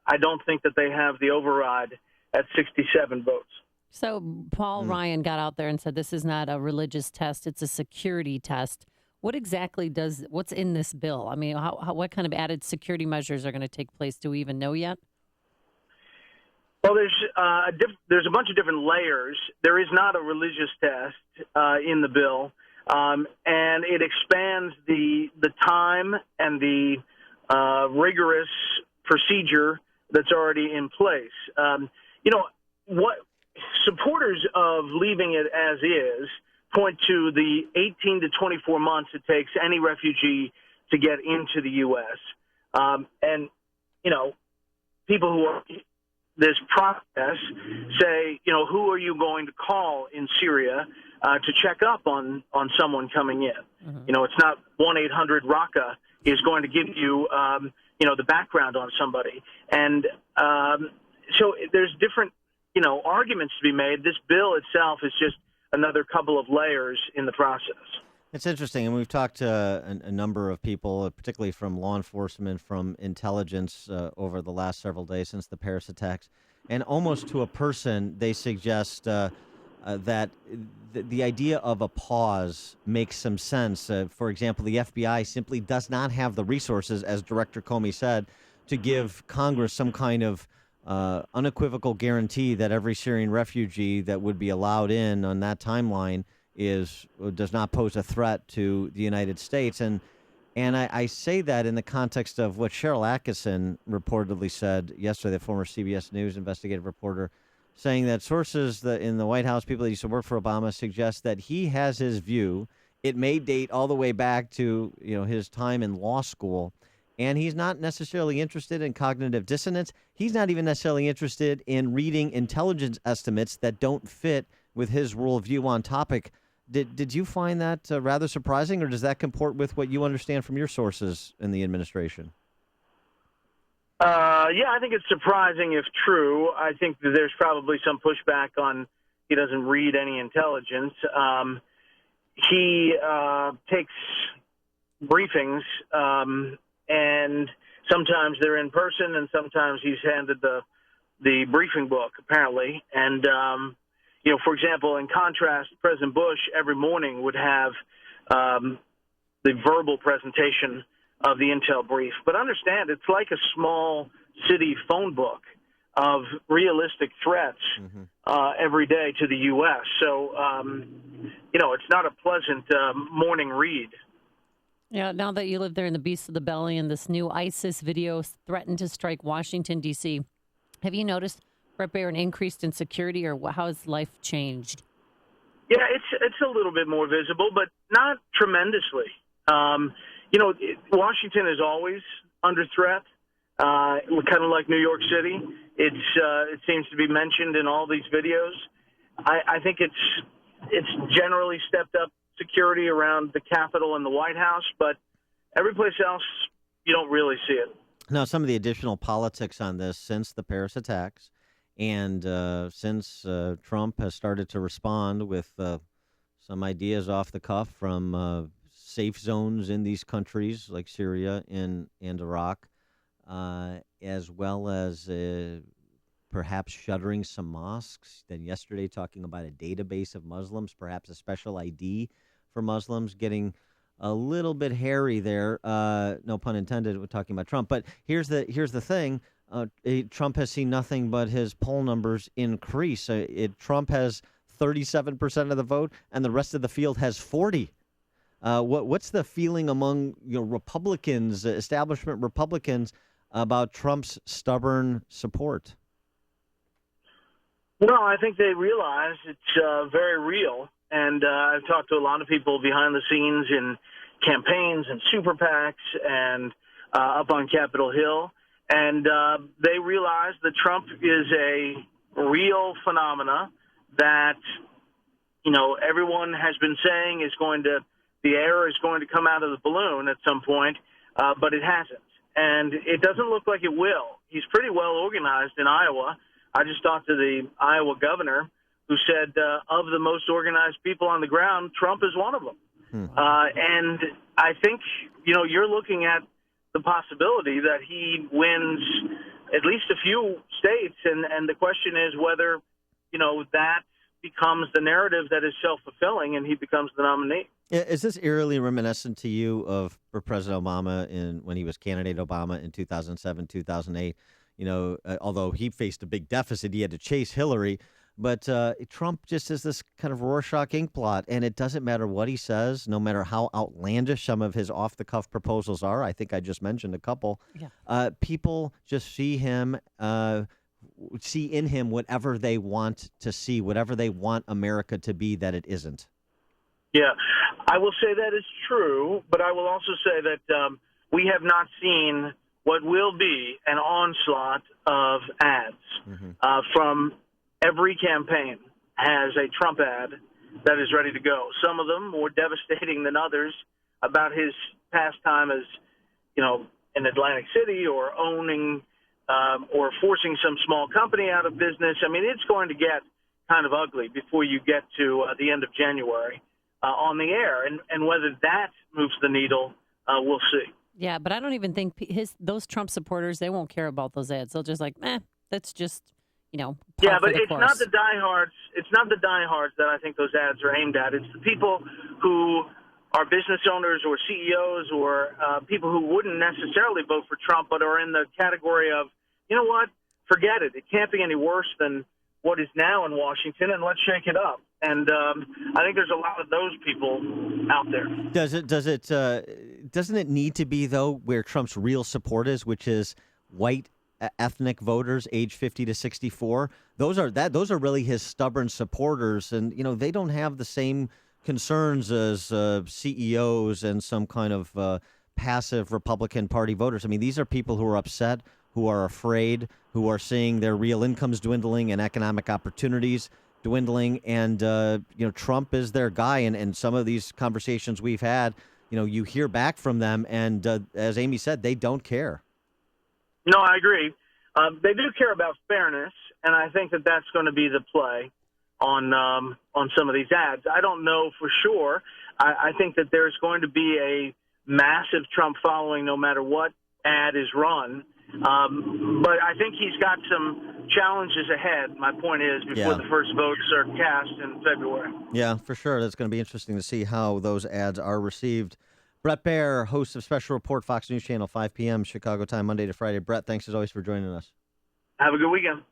S25: I don't think that they have the override at 67 votes.
S8: So Paul Ryan got out there and said this is not a religious test, it's a security test. What exactly what's in this bill? I mean, what kind of added security measures are going to take place? Do we even know yet?
S25: Well, there's a bunch of different layers. There is not a religious test in the bill, and it expands the time and the rigorous procedure that's already in place. What supporters of leaving it as is point to the 18 to 24 months it takes any refugee to get into the U.S. People who are this process say, who are you going to call in Syria to check up on someone coming in? Mm-hmm. It's not 1-800-RACA is going to give you the background on somebody. And so there's different, arguments to be made. This bill itself is just another couple of layers in the process.
S7: It's interesting, and we've talked to a number of people, particularly from law enforcement, from intelligence over the last several days since the Paris attacks, and almost to a person, they suggest that the idea of a pause makes some sense. For example, the FBI simply does not have the resources, as Director Comey said, to give Congress some kind of unequivocal guarantee that every Syrian refugee that would be allowed in on that timeline does not pose a threat to the United States. And I say that in the context of what Cheryl Atkinson reportedly said yesterday, the former CBS News investigative reporter, saying that sources in the White House, people that used to work for Obama, suggest that he has his view. It may date all the way back to his time in law school, and he's not necessarily interested in cognitive dissonance. He's not even necessarily interested in reading intelligence estimates that don't fit with his worldview on topic. Did you find that rather surprising, or does that comport with what you understand from your sources in the administration?
S25: Yeah, I think it's surprising if true. I think that there's probably some pushback on he doesn't read any intelligence. He takes briefings, and sometimes they're in person, and sometimes he's handed the briefing book, apparently. And, for example, in contrast, President Bush every morning would have the verbal presentation of the intel brief. But understand, it's like a small city phone book of realistic threats every day to the U.S. So, it's not a pleasant morning read.
S8: Yeah, now that you live there in the Beast of the Belly and this new ISIS video threatened to strike Washington, D.C., have you noticed, Bret Baier, an increase in security, or how has life changed?
S25: Yeah, it's a little bit more visible, but not tremendously. Washington is always under threat, kind of like New York City. It seems to be mentioned in all these videos. I think it's generally stepped up security around the Capitol and the White House, but every place else, you don't really see it.
S7: Now, some of the additional politics on this since the Paris attacks and since Trump has started to respond with some ideas off the cuff from safe zones in these countries like Syria and Iraq, as well as perhaps shuttering some mosques. Then yesterday talking about a database of Muslims, perhaps a special ID for Muslims, getting a little bit hairy there. No pun intended. We're talking about Trump. But here's the thing. Trump has seen nothing but his poll numbers increase. Trump has 37% of the vote, and the rest of the field has 40%. What's the feeling among Republicans, establishment Republicans, about Trump's stubborn support?
S25: Well, I think they realize it's very real. And I've talked to a lot of people behind the scenes in campaigns and super PACs and up on Capitol Hill. And they realize that Trump is a real phenomena that, everyone has been saying the air is going to come out of the balloon at some point, but it hasn't. And it doesn't look like it will. He's pretty well organized in Iowa. I just talked to the Iowa governor, who said of the most organized people on the ground, Trump is one of them. And I think, you're looking at the possibility that he wins at least a few states. And the question is whether, that becomes the narrative that is self-fulfilling and he becomes the nominee.
S7: Is this eerily reminiscent to you of President Obama when he was candidate Obama in 2007, 2008? Although he faced a big deficit, he had to chase Hillary. But Trump just is this kind of Rorschach ink blot, and it doesn't matter what he says, no matter how outlandish some of his off-the-cuff proposals are. I think I just mentioned a couple. Yeah. People just see in him whatever they want to see, whatever they want America to be that it isn't.
S25: Yeah, I will say that is true, but I will also say that we have not seen what will be an onslaught of ads from every campaign has a Trump ad that is ready to go. Some of them more devastating than others about his past time as, in Atlantic City or owning or forcing some small company out of business. I mean, it's going to get kind of ugly before you get to the end of January on the air. And whether that moves the needle, we'll see.
S8: Yeah, but I don't even think those Trump supporters, they won't care about those ads. They'll just that's just,
S25: yeah, but it's not the diehards. It's not the diehards that I think those ads are aimed at. It's the people who are business owners or CEOs or people who wouldn't necessarily vote for Trump, but are in the category of, forget it. It can't be any worse than what is now in Washington, and let's shake it up. And I think there's a lot of those people out there.
S7: Doesn't it need to be, though, where Trump's real support is, which is white ethnic voters, age 50 to 64. Those are really his stubborn supporters, and they don't have the same concerns as CEOs and some kind of passive Republican Party voters. I mean, these are people who are upset, who are afraid, who are seeing their real incomes dwindling and economic opportunities dwindling, and Trump is their guy. And some of these conversations we've had, you hear back from them, and as Amy said, they don't care.
S25: No, I agree. They do care about fairness, and I think that that's going to be the play on some of these ads. I don't know for sure. I think that there's going to be a massive Trump following no matter what ad is run. But I think he's got some challenges ahead, my point is, before the first votes are cast in February.
S7: Yeah, for sure. That's going to be interesting to see how those ads are received. Brett Baer, host of Special Report, Fox News Channel, 5 p.m. Chicago time, Monday to Friday. Brett, thanks as always for joining us.
S25: Have a good weekend.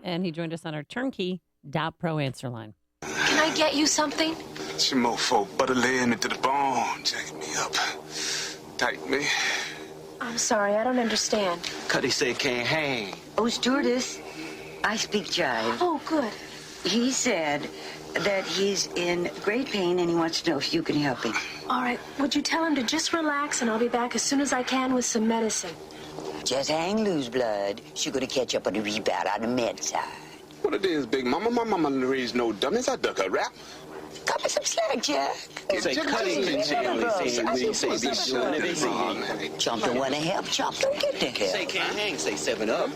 S8: And he joined us on our turnkey.pro answer line.
S2: Can I get you something?
S3: Some mofo butter laying into the bone, jacking me up. Tight me.
S2: I'm sorry, I don't understand.
S3: Cuddy say can't hang.
S11: Oh, stewardess, I speak jive.
S2: Oh, good.
S11: He said that he's in great pain and he wants to know if you can help him.
S2: All right, would you tell him to just relax and I'll be back as soon as I can with some medicine?
S11: Just hang loose, blood. She's going to catch up on the rebound on the med side.
S3: What it is, Big Mama? My mama raised no dummies. I duck a rap.
S11: Cut me some slack, Jack.
S3: Say cutting and say
S11: Chomp don't want to help. Chomp don't get the help.
S3: Say can't hang. Say 7-Up.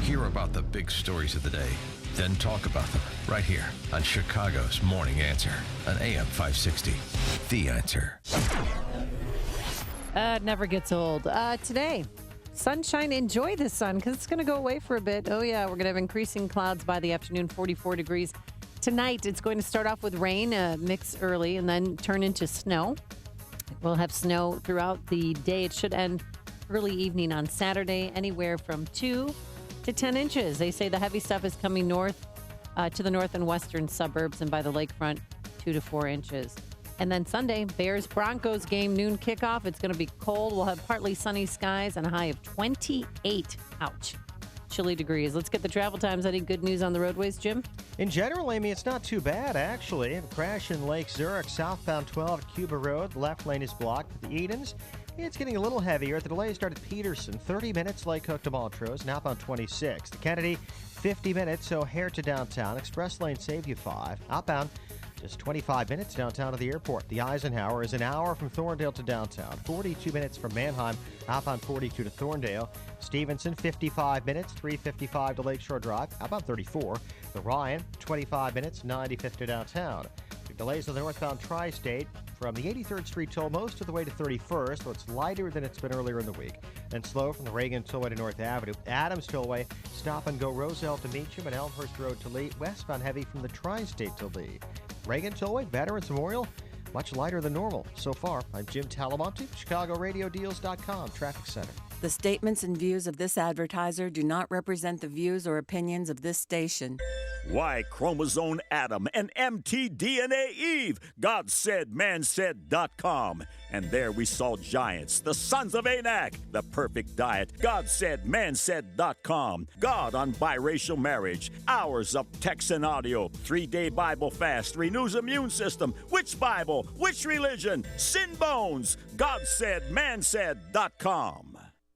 S1: Hear about the big stories of the day, then talk about them right here on Chicago's Morning Answer on AM 560. The Answer.
S8: It never gets old. Today, sunshine. Enjoy the sun because it's going to go away for a bit. Oh, yeah. We're going to have increasing clouds by the afternoon, 44 degrees. Tonight, it's going to start off with rain, mix early, and then turn into snow. We'll have snow throughout the day. It should end early evening on Saturday, anywhere from 2 to 10 inches. They say the heavy stuff is coming north to the north and western suburbs, and by the lakefront, 2 to 4 inches. And then Sunday, Bears-Broncos game, noon kickoff. It's going to be cold. We'll have partly sunny skies and a high of 28. Ouch. Chilly degrees. Let's get the travel times. Any good news on the roadways, Jim?
S10: In general, Amy, it's not too bad, actually. A crash in Lake Zurich, southbound 12 at Cuba Road. The left lane is blocked at the Edens. It's getting a little heavier. The delay started at Peterson, 30 minutes, Lake Hook to Montrose, northbound 26. The Kennedy, 50 minutes, O'Hare to downtown. Express lane save you 5. Outbound, just 25 minutes downtown to the airport. The Eisenhower is an hour from Thorndale to downtown. 42 minutes from Manheim, outbound 42 to Thorndale. Stevenson, 55 minutes, 355 to Lakeshore Drive, outbound 34. The Ryan, 25 minutes, 95th to downtown. Big delays on the northbound Tri-State from the 83rd Street toll most of the way to 31st, so it's lighter than it's been earlier in the week. Then slow from the Reagan Tollway to North Avenue. Adams Tollway, stop and go Roselle to Meacham and Elmhurst Road to Lee. Westbound heavy from the Tri-State to Lee. Reagan Tollway, Veterans Memorial, much lighter than normal. So far, I'm Jim Talamonte, ChicagoRadioDeals.com, Traffic Center.
S12: The statements and views of this advertiser do not represent the views or opinions of this station.
S18: Y Chromosome Adam and mtDNA Eve, God said, man said.com. And there we saw giants, the sons of Anak, the perfect diet, God said, man said.com. God on biracial marriage, hours of text and audio, 3-day Bible fast, renews immune system. Which Bible? Which religion? Sin bones. God said, man said.com.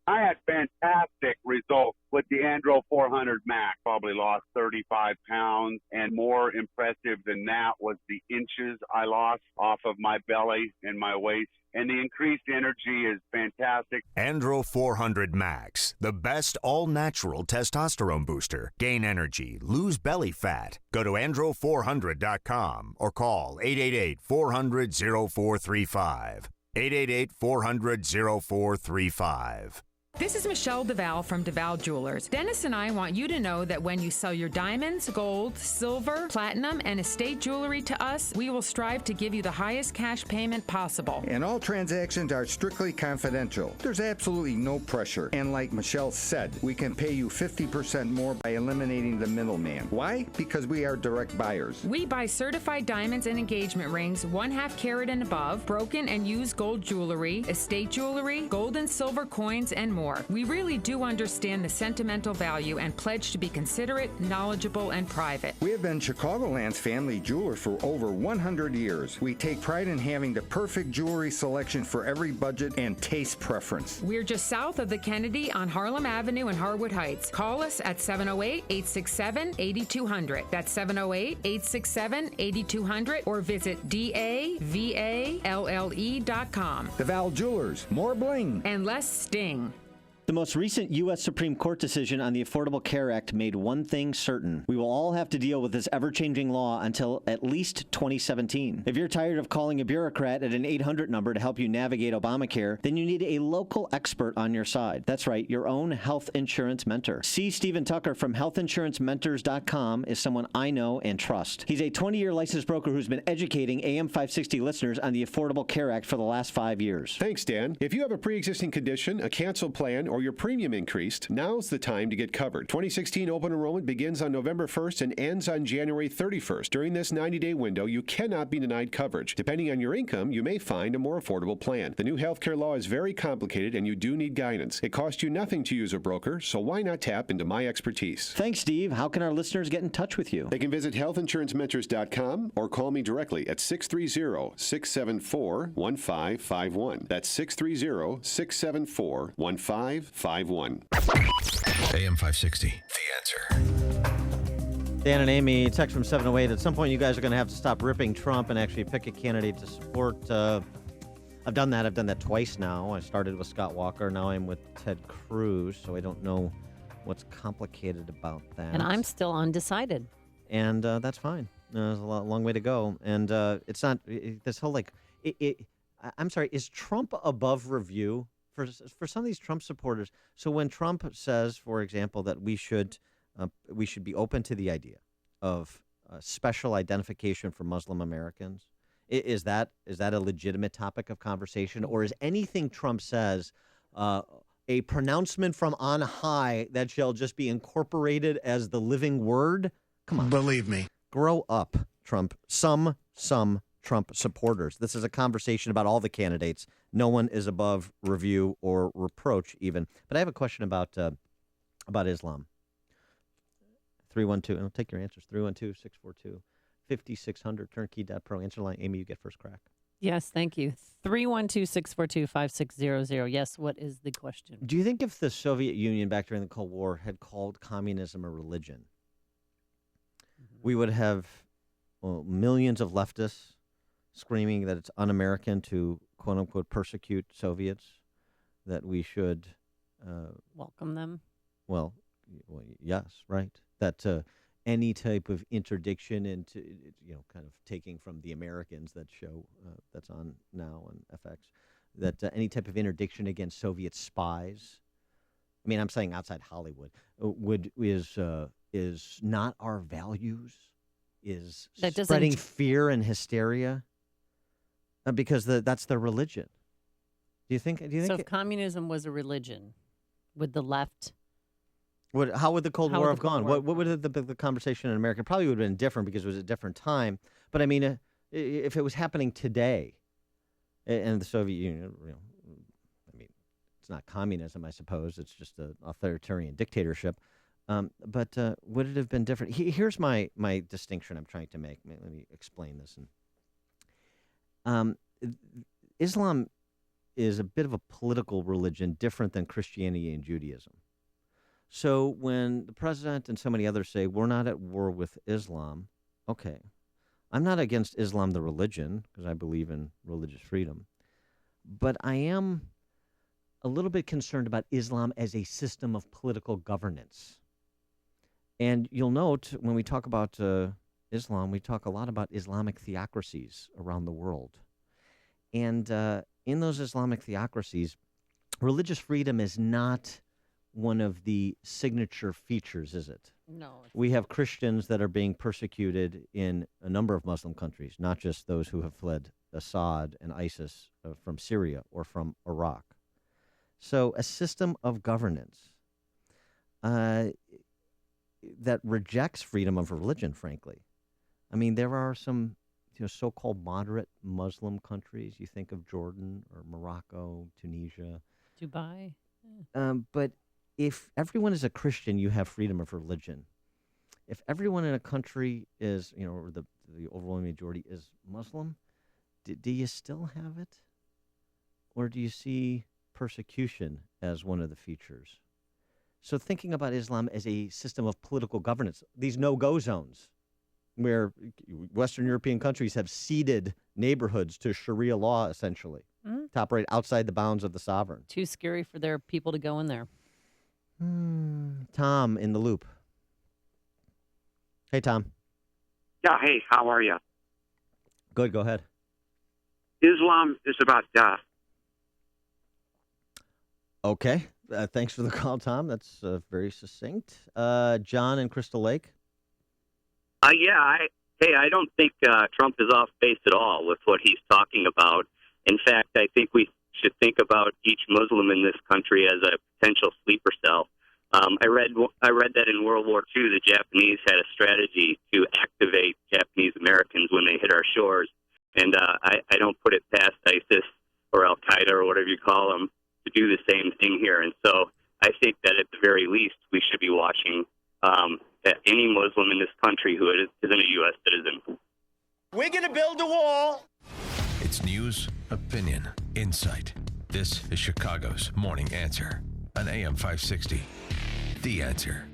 S26: I had fantastic results with the Andro 400 Max. Probably lost 35 pounds, and more impressive than that was the inches I lost off of my belly and my waist. And the increased energy is fantastic.
S27: Andro 400 Max, the best all-natural testosterone booster. Gain energy, lose belly fat. Go to andro400.com or call 888-400-0435. 888-400-0435.
S28: This is Michelle DeVal from DeVal Jewelers. Dennis and I want you to know that when you sell your diamonds, gold, silver, platinum, and estate jewelry to us, we will strive to give you the highest cash payment possible.
S29: And all transactions are strictly confidential. There's absolutely no pressure. And like Michelle said, we can pay you 50% more by eliminating the middleman. Why? Because we are direct buyers.
S28: We buy certified diamonds and engagement rings, 1/2 carat and above, broken and used gold jewelry, estate jewelry, gold and silver coins, and more. more. We really do understand the sentimental value and pledge to be considerate, knowledgeable, and private.
S29: We have been Chicagoland's family jeweler for over 100 years. We take pride in having the perfect jewelry selection for every budget and taste preference.
S28: We're just south of the Kennedy on Harlem Avenue in Harwood Heights. Call us at 708-867-8200. That's 708-867-8200 or visit DAVALLE.com.
S29: The Val Jewelers, more bling
S28: and less sting.
S4: The most recent U.S. Supreme Court decision on the Affordable Care Act made one thing certain. We will all have to deal with this ever-changing law until at least 2017. If you're tired of calling a bureaucrat at an 800 number to help you navigate Obamacare, then you need a local expert on your side. That's right, your own health insurance mentor. C. Stephen Tucker from healthinsurancementors.com is someone I know and trust. He's a 20-year licensed broker who's been educating AM 560 listeners on the Affordable Care Act for the last 5 years.
S5: Thanks, Dan. If you have a pre-existing condition, a canceled plan, or your premium increased, now's the time to get covered. 2016 open enrollment begins on November 1st and ends on January 31st. During this 90-day window, you cannot be denied coverage. Depending on your income, you may find a more affordable plan. The new healthcare law is very complicated and you do need guidance. It costs you nothing to use a broker, so why not tap into my expertise?
S4: Thanks, Steve. How can our listeners get in touch with you?
S5: They can visit healthinsurancementors.com or call me directly at 630-674-1551. That's 630-674-1551.
S1: AM 560, The Answer.
S7: Dan and Amy, text from 708. At some point, you guys are going to have to stop ripping Trump and actually pick a candidate to support. I've done that. I've done that twice now. I started with Scott Walker. Now I'm with Ted Cruz, so I don't know what's complicated about that.
S8: And I'm still undecided.
S7: And that's fine. There's a long way to go. And it's not this whole I'm sorry, is Trump above review? For some of these Trump supporters, so when Trump says, for example, that we should be open to the idea of special identification for Muslim Americans, is that a legitimate topic of conversation, or is anything Trump says a pronouncement from on high that shall just be incorporated as the living word? Come on,
S6: believe me,
S7: grow up, Trump. Some Trump supporters. This is a conversation about all the candidates. No one is above review or reproach even. But I have a question about Islam. 312, and I'll take your answers. 312-642-5600, turnkey.pro. Answer line. Amy, you get first crack.
S8: Yes, thank you. 312-642-5600. Yes, what is the question?
S7: Do you think if the Soviet Union back during the Cold War had called communism a religion, we would have millions of leftists screaming that it's un-American to, quote-unquote, persecute Soviets, that we should...
S8: welcome them?
S7: Well, yes, right. That any type of interdiction into, kind of taking from the Americans, that show that's on now on FX, that any type of interdiction against Soviet spies, I mean, I'm saying outside Hollywood, is not our values, is spreading fear and hysteria. Because that's their religion. Do you think?
S8: So if communism was a religion, would the left?
S7: How would the Cold War have gone? What would the conversation in America probably would have been different because it was a different time. But I mean, if it was happening today, and the Soviet Union, I mean, it's not communism, I suppose. It's just an authoritarian dictatorship. But would it have been different? Here's my distinction I'm trying to make. Let me explain this. Islam is a bit of a political religion, different than Christianity and Judaism. So when the president and so many others say, we're not at war with Islam, okay, I'm not against Islam, the religion, because I believe in religious freedom, but I am a little bit concerned about Islam as a system of political governance. And you'll note when we talk about Islam, we talk a lot about Islamic theocracies around the world. And in those Islamic theocracies, religious freedom is not one of the signature features, is it?
S8: No.
S7: We have Christians that are being persecuted in a number of Muslim countries, not just those who have fled Assad and ISIS from Syria or from Iraq. So a system of governance that rejects freedom of religion, frankly. I mean, there are some so-called moderate Muslim countries. You think of Jordan or Morocco, Tunisia.
S8: Dubai.
S7: But if everyone is a Christian, you have freedom of religion. If everyone in a country is, or the overwhelming majority is Muslim, do you still have it? Or do you see persecution as one of the features? So thinking about Islam as a system of political governance, these no-go zones, where Western European countries have ceded neighborhoods to Sharia law, essentially, to operate outside the bounds of the sovereign.
S8: Too scary for their people to go in there.
S7: Tom in the loop. Hey, Tom.
S6: Yeah, hey, how are you?
S7: Good, go ahead.
S6: Islam is about death.
S7: Okay. Thanks for the call, Tom. That's very succinct. John in Crystal Lake.
S9: I don't think Trump is off base at all with what he's talking about. In fact, I think we should think about each Muslim in this country as a potential sleeper cell. I read that in World War II, the Japanese had a strategy to activate Japanese Americans when they hit our shores. And I don't put it past ISIS or Al-Qaeda or whatever you call them to do the same thing here. And so I think that at the very least, we should be watching any Muslim in this country who isn't a U.S. citizen.
S13: We're going to build a wall.
S1: It's news, opinion, insight. This is Chicago's Morning Answer on AM 560. The Answer.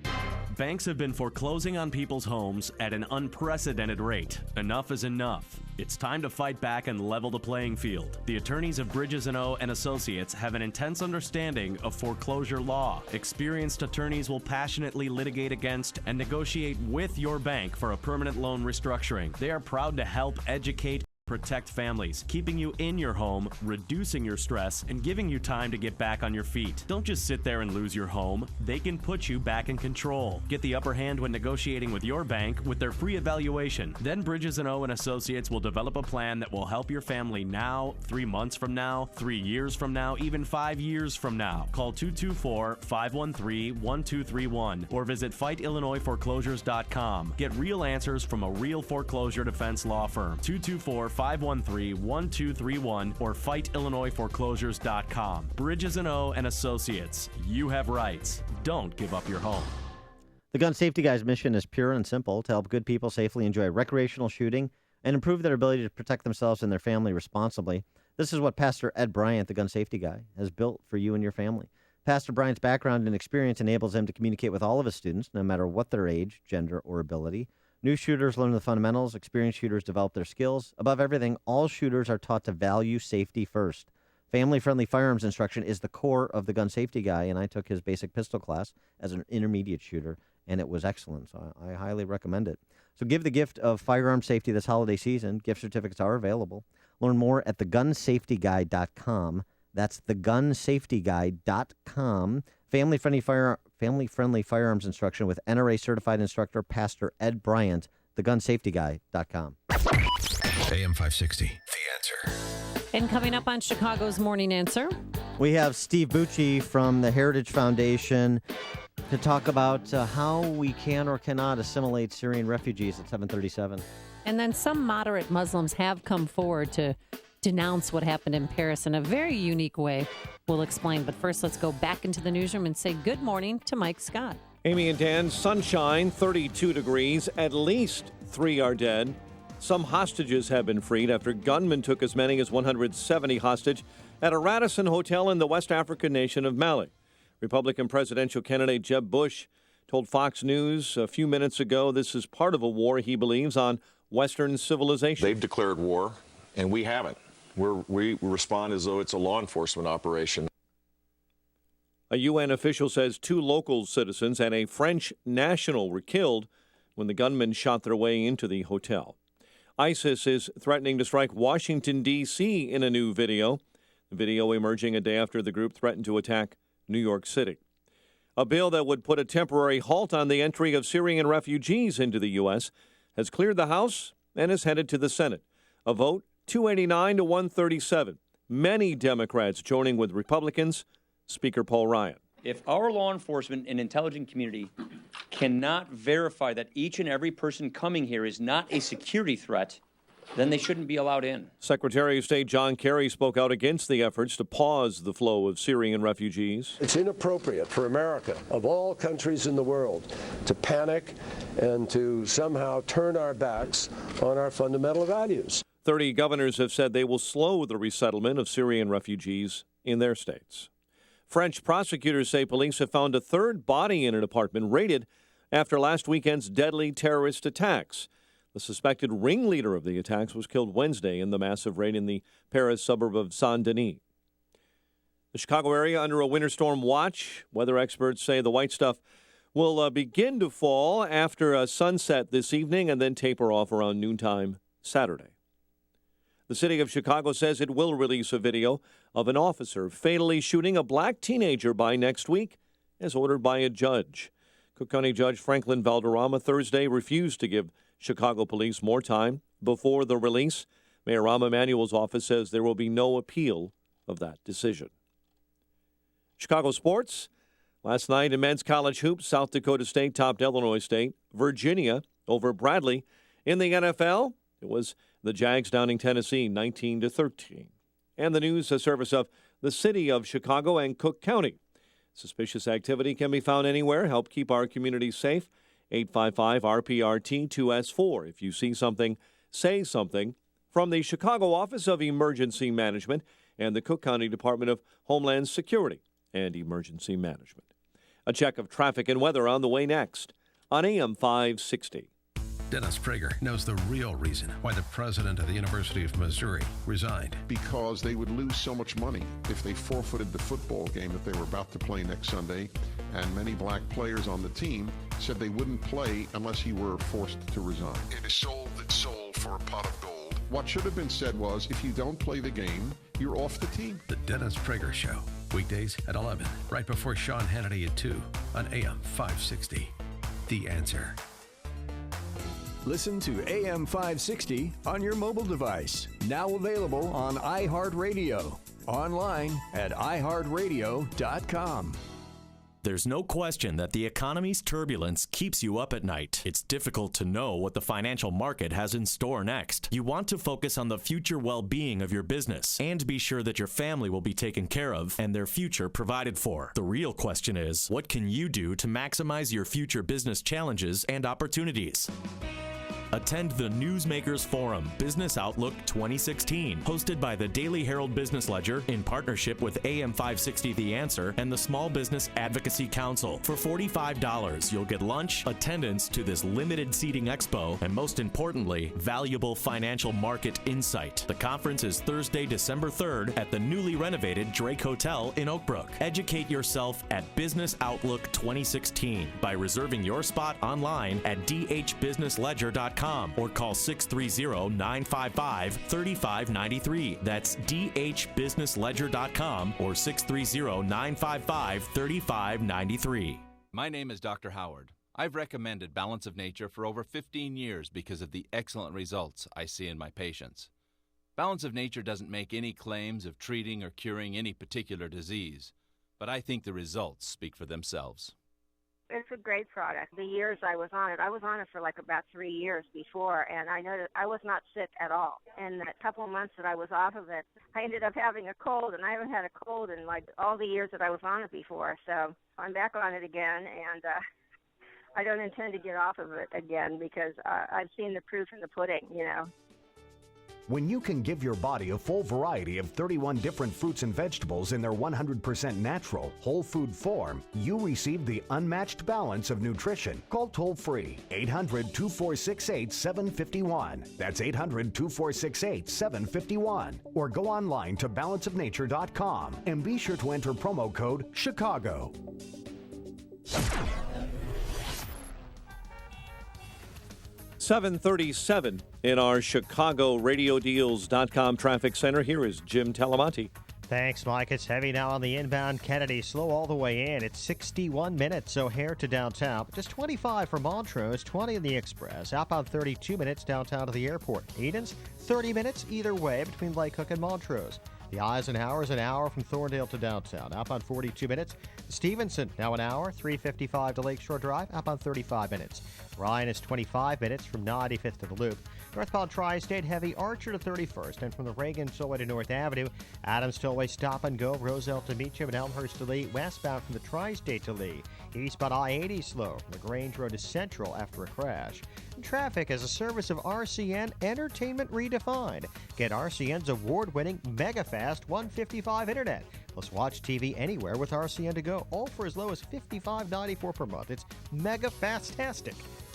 S14: Banks have been foreclosing on people's homes at an unprecedented rate. Enough is enough. It's time to fight back and level the playing field. The attorneys of Bridges & O and Associates have an intense understanding of foreclosure law. Experienced attorneys will passionately litigate against and negotiate with your bank for a permanent loan restructuring. They are proud to help educate, protect families, keeping you in your home, reducing your stress, and giving you time to get back on your feet. Don't just sit there and lose your home. They can put you back in control. Get the upper hand when negotiating with your bank with their free evaluation. Then Bridges & O and Associates will develop a plan that will help your family now, 3 months from now, 3 years from now, even 5 years from now. Call 224-513-1231 or visit FightIllinoisForeclosures.com. Get real answers from a real foreclosure defense law firm. 224-513-1231 or FightIllinoisForeclosures.com. Bridges & O and Associates. You have rights. Don't give up your home.
S7: The Gun Safety Guy's mission is pure and simple: to help good people safely enjoy recreational shooting and improve their ability to protect themselves and their family responsibly. This is what Pastor Ed Bryant, the Gun Safety Guy, has built for you and your family. Pastor Bryant's background and experience enables him to communicate with all of his students, no matter what their age, gender, or ability. New shooters learn the fundamentals. Experienced shooters develop their skills. Above everything, all shooters are taught to value safety first. Family-friendly firearms instruction is the core of the Gun Safety Guy, and I took his basic pistol class as an intermediate shooter, and it was excellent, so I highly recommend it. So give the gift of firearm safety this holiday season. Gift certificates are available. Learn more at thegunsafetyguy.com. That's thegunsafetyguy.com. Family-friendly firearms instruction with NRA-certified instructor Pastor Ed Bryant, thegunsafetyguy.com.
S1: AM 560, The Answer.
S8: And coming up on Chicago's Morning Answer,
S7: we have Steve Bucci from the Heritage Foundation to talk about how we can or cannot assimilate Syrian refugees at 7:37.
S8: and then some moderate Muslims have come forward to denounce what happened in Paris in a very unique way. We'll explain. But first, let's go back into the newsroom and say good morning to Mike Scott.
S15: Amy and Dan, sunshine, 32 degrees. At least 3 are dead. Some hostages have been freed after gunmen took as many as 170 hostage at a Radisson hotel in the West African nation of Mali. Republican presidential candidate Jeb Bush told Fox News a few minutes ago this is part of a war he believes on Western civilization.
S19: They've declared war, and we haven't. We respond as though it's a law enforcement operation.
S15: A UN official says 2 local citizens and a French national were killed when the gunmen shot their way into the hotel. ISIS is threatening to strike Washington, D.C. in a new video. The video emerging a day after the group threatened to attack New York City. A bill that would put a temporary halt on the entry of Syrian refugees into the U.S. has cleared the House and is headed to the Senate. A vote 289 to 137. Many Democrats joining with Republicans. Speaker Paul Ryan.
S20: If our law enforcement and intelligence community cannot verify that each and every person coming here is not a security threat, then they shouldn't be allowed in.
S15: Secretary of State John Kerry spoke out against the efforts to pause the flow of Syrian refugees.
S2: It's inappropriate for America, of all countries in the world, to panic and to somehow turn our backs on our fundamental values.
S15: 30 governors have said they will slow the resettlement of Syrian refugees in their states. French prosecutors say police have found a third body in an apartment raided after last weekend's deadly terrorist attacks. The suspected ringleader of the attacks was killed Wednesday in the massive raid in the Paris suburb of Saint-Denis. The Chicago area under a winter storm watch. Weather experts say the white stuff will begin to fall after sunset this evening and then taper off around noontime Saturday. The city of Chicago says it will release a video of an officer fatally shooting a black teenager by next week, as ordered by a judge. Cook County Judge Franklin Valderrama Thursday refused to give Chicago police more time before the release. Mayor Rahm Emanuel's office says there will be no appeal of that decision. Chicago sports. Last night in men's college hoops, South Dakota State topped Illinois State. Virginia over Bradley. In the NFL, it was the Jags downing Tennessee 19-13. And the news, a service of the city of Chicago and Cook County. Suspicious activity can be found anywhere. Help keep our communities safe. 855-RPRT-2S4. If you see something, say something. From the Chicago Office of Emergency Management and the Cook County Department of Homeland Security and Emergency Management. A check of traffic and weather on the way next on AM 560.
S1: Dennis Prager knows the real reason why the president of the University of Missouri resigned.
S11: Because they would lose so much money if they forfeited the football game that they were about to play next Sunday. And many black players on the team said they wouldn't play unless he were forced to resign.
S16: It is sold for a pot of gold.
S11: What should have been said was, if you don't play the game, you're off the team.
S1: The Dennis Prager Show, weekdays at 11, right before Sean Hannity at 2 on AM 560. The Answer.
S17: Listen to AM 560 on your mobile device. Now available on iHeartRadio. Online at iHeartRadio.com.
S14: There's no question that the economy's turbulence keeps you up at night. It's difficult to know what the financial market has in store next. You want to focus on the future well-being of your business and be sure that your family will be taken care of and their future provided for. The real question is, what can you do to maximize your future business challenges and opportunities? Attend the Newsmakers Forum Business Outlook 2016, hosted by the Daily Herald Business Ledger in partnership with AM 560 The Answer and the Small Business Advocacy Council. For $45, you'll get lunch, attendance to this limited seating expo, and most importantly, valuable financial market insight. The conference is Thursday, December 3rd at the newly renovated Drake Hotel in Oak Brook. Educate yourself at Business Outlook 2016 by reserving your spot online at dhbusinessledger.com. or call 630-955-3593. That's dhbusinessledger.com or 630-955-3593.
S21: My name is Dr. Howard. I've recommended Balance of Nature for over 15 years because of the excellent results I see in my patients. Balance of Nature doesn't make any claims of treating or curing any particular disease, but I think the results speak for themselves.
S22: It's a great product. The years I was on it for like about 3 years before, and I know that I was not sick at all. And the couple of months that I was off of it, I ended up having a cold, and I haven't had a cold in like all the years that I was on it before. So I'm back on it again, and I don't intend to get off of it again because I've seen the proof in the pudding, you know.
S23: When you can give your body a full variety of 31 different fruits and vegetables in their 100% natural, whole food form, you receive the unmatched balance of nutrition. Call toll-free 800-2468-751. That's 800-2468-751. Or go online to balanceofnature.com and be sure to enter promo code CHICAGO.
S15: 7:37 in our ChicagoRadioDeals.com traffic center. Here is Jim Talamonte.
S10: Thanks, Mike. It's heavy now on the inbound Kennedy. Slow all the way in. It's 61 minutes O'Hare to downtown. Just 25 for Montrose, 20 in the Express. Outbound 32 minutes downtown to the airport. Edens, 30 minutes either way between Lake Hook and Montrose. The Eisenhower is an hour from Thorndale to downtown. Outbound 42 minutes. Stevenson, now an hour, 3:55 to Lakeshore Drive. Outbound 35 minutes. Ryan is 25 minutes from 95th to the Loop. Northbound Tri-State heavy Archer to 31st, and from the Reagan Tollway to North Avenue, Adams Tollway stop and go, Roselle to Meacham and Elmhurst to Lee, westbound from the Tri-State to Lee. Eastbound I-80 slow from the Grange Road to Central after a crash. Traffic as a service of RCN Entertainment Redefined. Get RCN's award-winning MegaFast 155 internet. Plus watch TV anywhere with RCN to go, all for as low as $55.94 per month. It's mega-fastastic.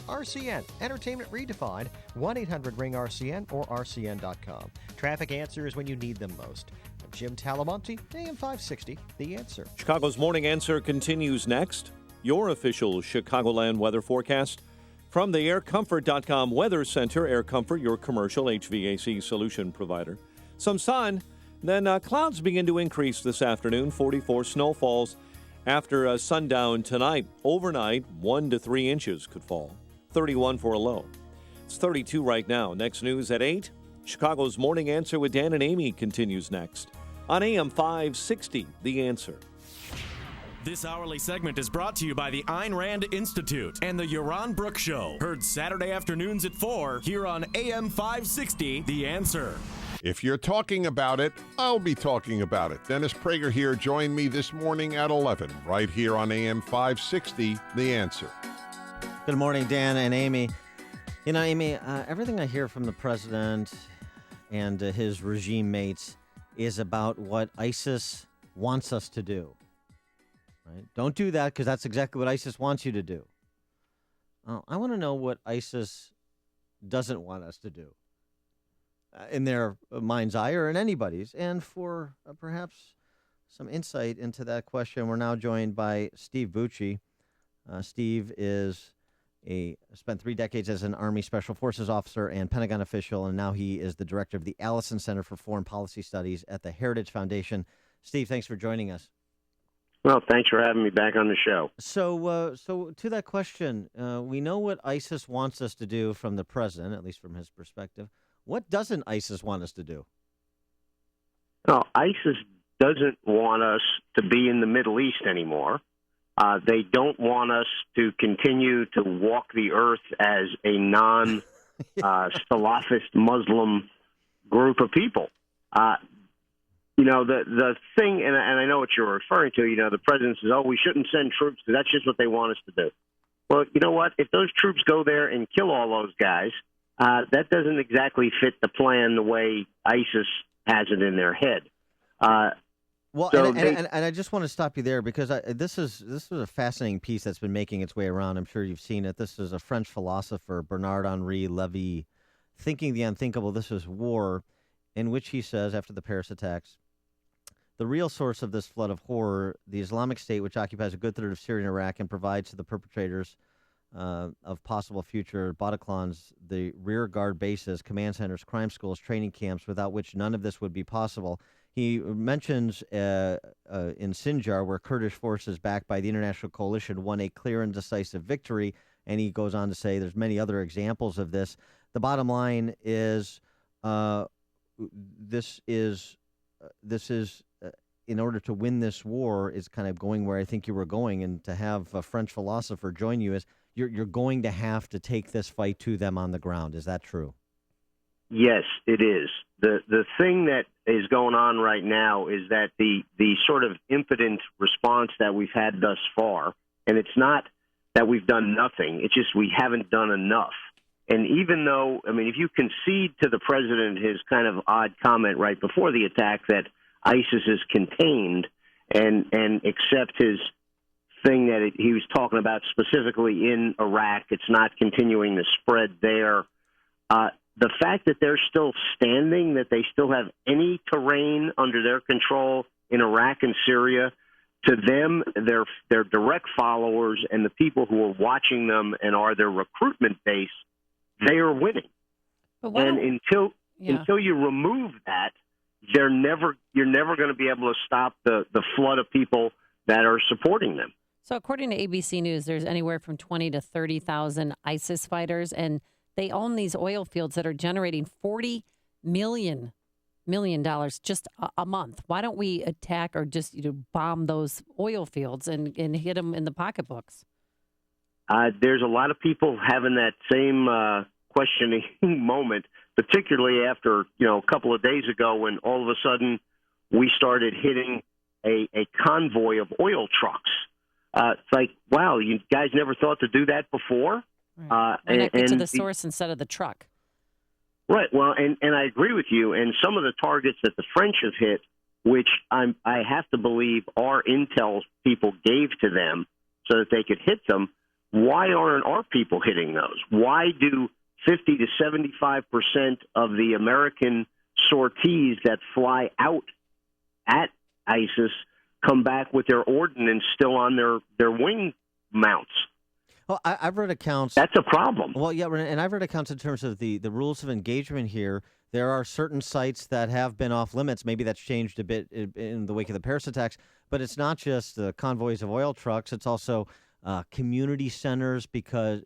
S10: RCN Entertainment Redefined, 1-800-RING-RCN or RCN.com. Traffic answers when you need them most. I'm Jim Talamonte, AM 560, The Answer.
S15: Chicago's Morning Answer continues next. Your official Chicagoland weather forecast from the AirComfort.com Weather Center. Air Comfort, your commercial HVAC solution provider. Some sun, then clouds begin to increase this afternoon. 44 snowfalls after sundown tonight. Overnight, 1 to 3 inches could fall. 31 for a low. It's 32 right now. Next news at 8. Chicago's Morning Answer with Dan and Amy continues next on AM 560, The Answer.
S14: This hourly segment is brought to you by the Ayn Rand Institute and the Yaron Brook Show. Heard Saturday afternoons at 4 here on AM 560, The Answer.
S11: If you're talking about it, I'll be talking about it. Dennis Prager here. Join me this morning at 11, right here on AM 560, The Answer.
S4: Good morning, Dan and Amy. You know, Amy, everything I hear from the president and his regime mates is about what ISIS wants us to do. Right? Don't do that because that's exactly what ISIS wants you to do. I want to know what ISIS doesn't want us to do in their mind's eye or in anybody's. And for perhaps some insight into that question, we're now joined by Steve Bucci. Steve spent 3 decades as an Army Special Forces officer and Pentagon official, and now he is the director of the Allison Center for Foreign Policy Studies at the Heritage Foundation. Steve, thanks for joining us.
S6: Well, thanks for having me back on the show.
S4: So to that question, we know what ISIS wants us to do from the president, at least from his perspective. What doesn't ISIS want us to do?
S6: Well, ISIS doesn't want us to be in the Middle East anymore. They don't want us to continue to walk the earth as a non-Salafist Muslim group of people. You know, the thing, and I know what you're referring to, you know, the president says, we shouldn't send troops because that's just what they want us to do. Well, you know what? If those troops go there and kill all those guys, that doesn't exactly fit the plan the way ISIS has it in their head.
S4: Well, so and I just want to stop you there because this is a fascinating piece that's been making its way around. I'm sure you've seen it. This is a French philosopher, Bernard-Henri Lévy, Thinking the Unthinkable, This is War, in which he says, after the Paris attacks, the real source of this flood of horror, the Islamic State, which occupies a good third of Syria and Iraq and provides to the perpetrators of possible future Bataclans the rear guard bases, command centers, crime schools, training camps, without which none of this would be possible. He mentions in Sinjar, where Kurdish forces backed by the international coalition won a clear and decisive victory, and he goes on to say there's many other examples of this. The bottom line is this is in order to win this war is kind of going where I think you were going, and to have a French philosopher join you is you're going to have to take this fight to them on the ground. Is that true?
S6: Yes, it is. The thing that is going on right now is that the sort of impotent response that we've had thus far, and it's not that we've done nothing, it's just we haven't done enough. And even though, I mean, if you concede to the president his kind of odd comment right before the attack that ISIS is contained and accept his thing that he was talking about specifically in Iraq, it's not continuing to spread there. The fact that they're still standing, that they still have any terrain under their control in Iraq and Syria, to them, their direct followers and the people who are watching them and are their recruitment base, they are winning. And until you remove that, you're never going to be able to stop the flood of people that are supporting them.
S8: So according to ABC News, there's anywhere from 20 to 30,000 ISIS fighters, and they own these oil fields that are generating $40 million million just a month. Why don't we attack or just bomb those oil fields and hit them in the pocketbooks?
S6: There's a lot of people having that same questioning moment, particularly after a couple of days ago when all of a sudden we started hitting a convoy of oil trucks. It's like, wow, you guys never thought to do that before?
S8: Why not get to the source instead of the truck?
S6: Right. Well, and I agree with you. And some of the targets that the French have hit, which I have to believe our intel people gave to them so that they could hit them, why aren't our people hitting those? Why do 50 to 75% of the American sorties that fly out at ISIS come back with their ordnance still on their wing mounts?
S7: Well, I've read accounts.
S6: That's a problem.
S7: Well, yeah, and I've read accounts in terms of the rules of engagement here. There are certain sites that have been off limits. Maybe that's changed a bit in the wake of the Paris attacks. But it's not just the convoys of oil trucks. It's also community centers because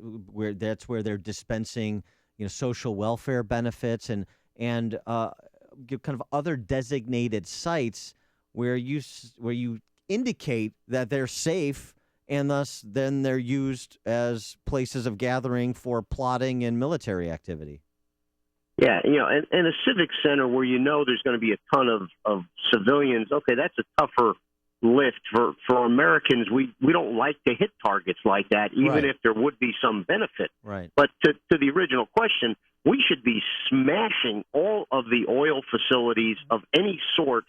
S7: that's where they're dispensing social welfare benefits and kind of other designated sites where you indicate that they're safe. And thus, then they're used as places of gathering for plotting and military activity.
S6: Yeah, and a civic center where there's going to be a ton of civilians. Okay, that's a tougher lift for Americans. We don't like to hit targets like that, even if there would be some benefit.
S7: Right.
S6: But to the original question, we should be smashing all of the oil facilities of any sort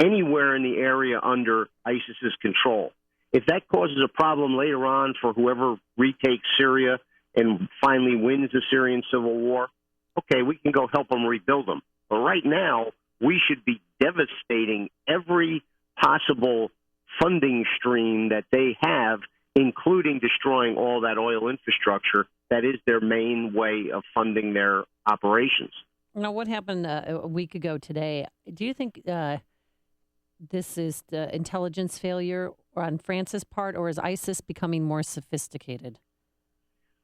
S6: anywhere in the area under ISIS's control. If that causes a problem later on for whoever retakes Syria and finally wins the Syrian civil war, okay, we can go help them rebuild them. But right now, we should be devastating every possible funding stream that they have, including destroying all that oil infrastructure that is their main way of funding their operations.
S8: Now, what happened a week ago today? Do you think this is the intelligence failure on France's part, or is ISIS becoming more sophisticated?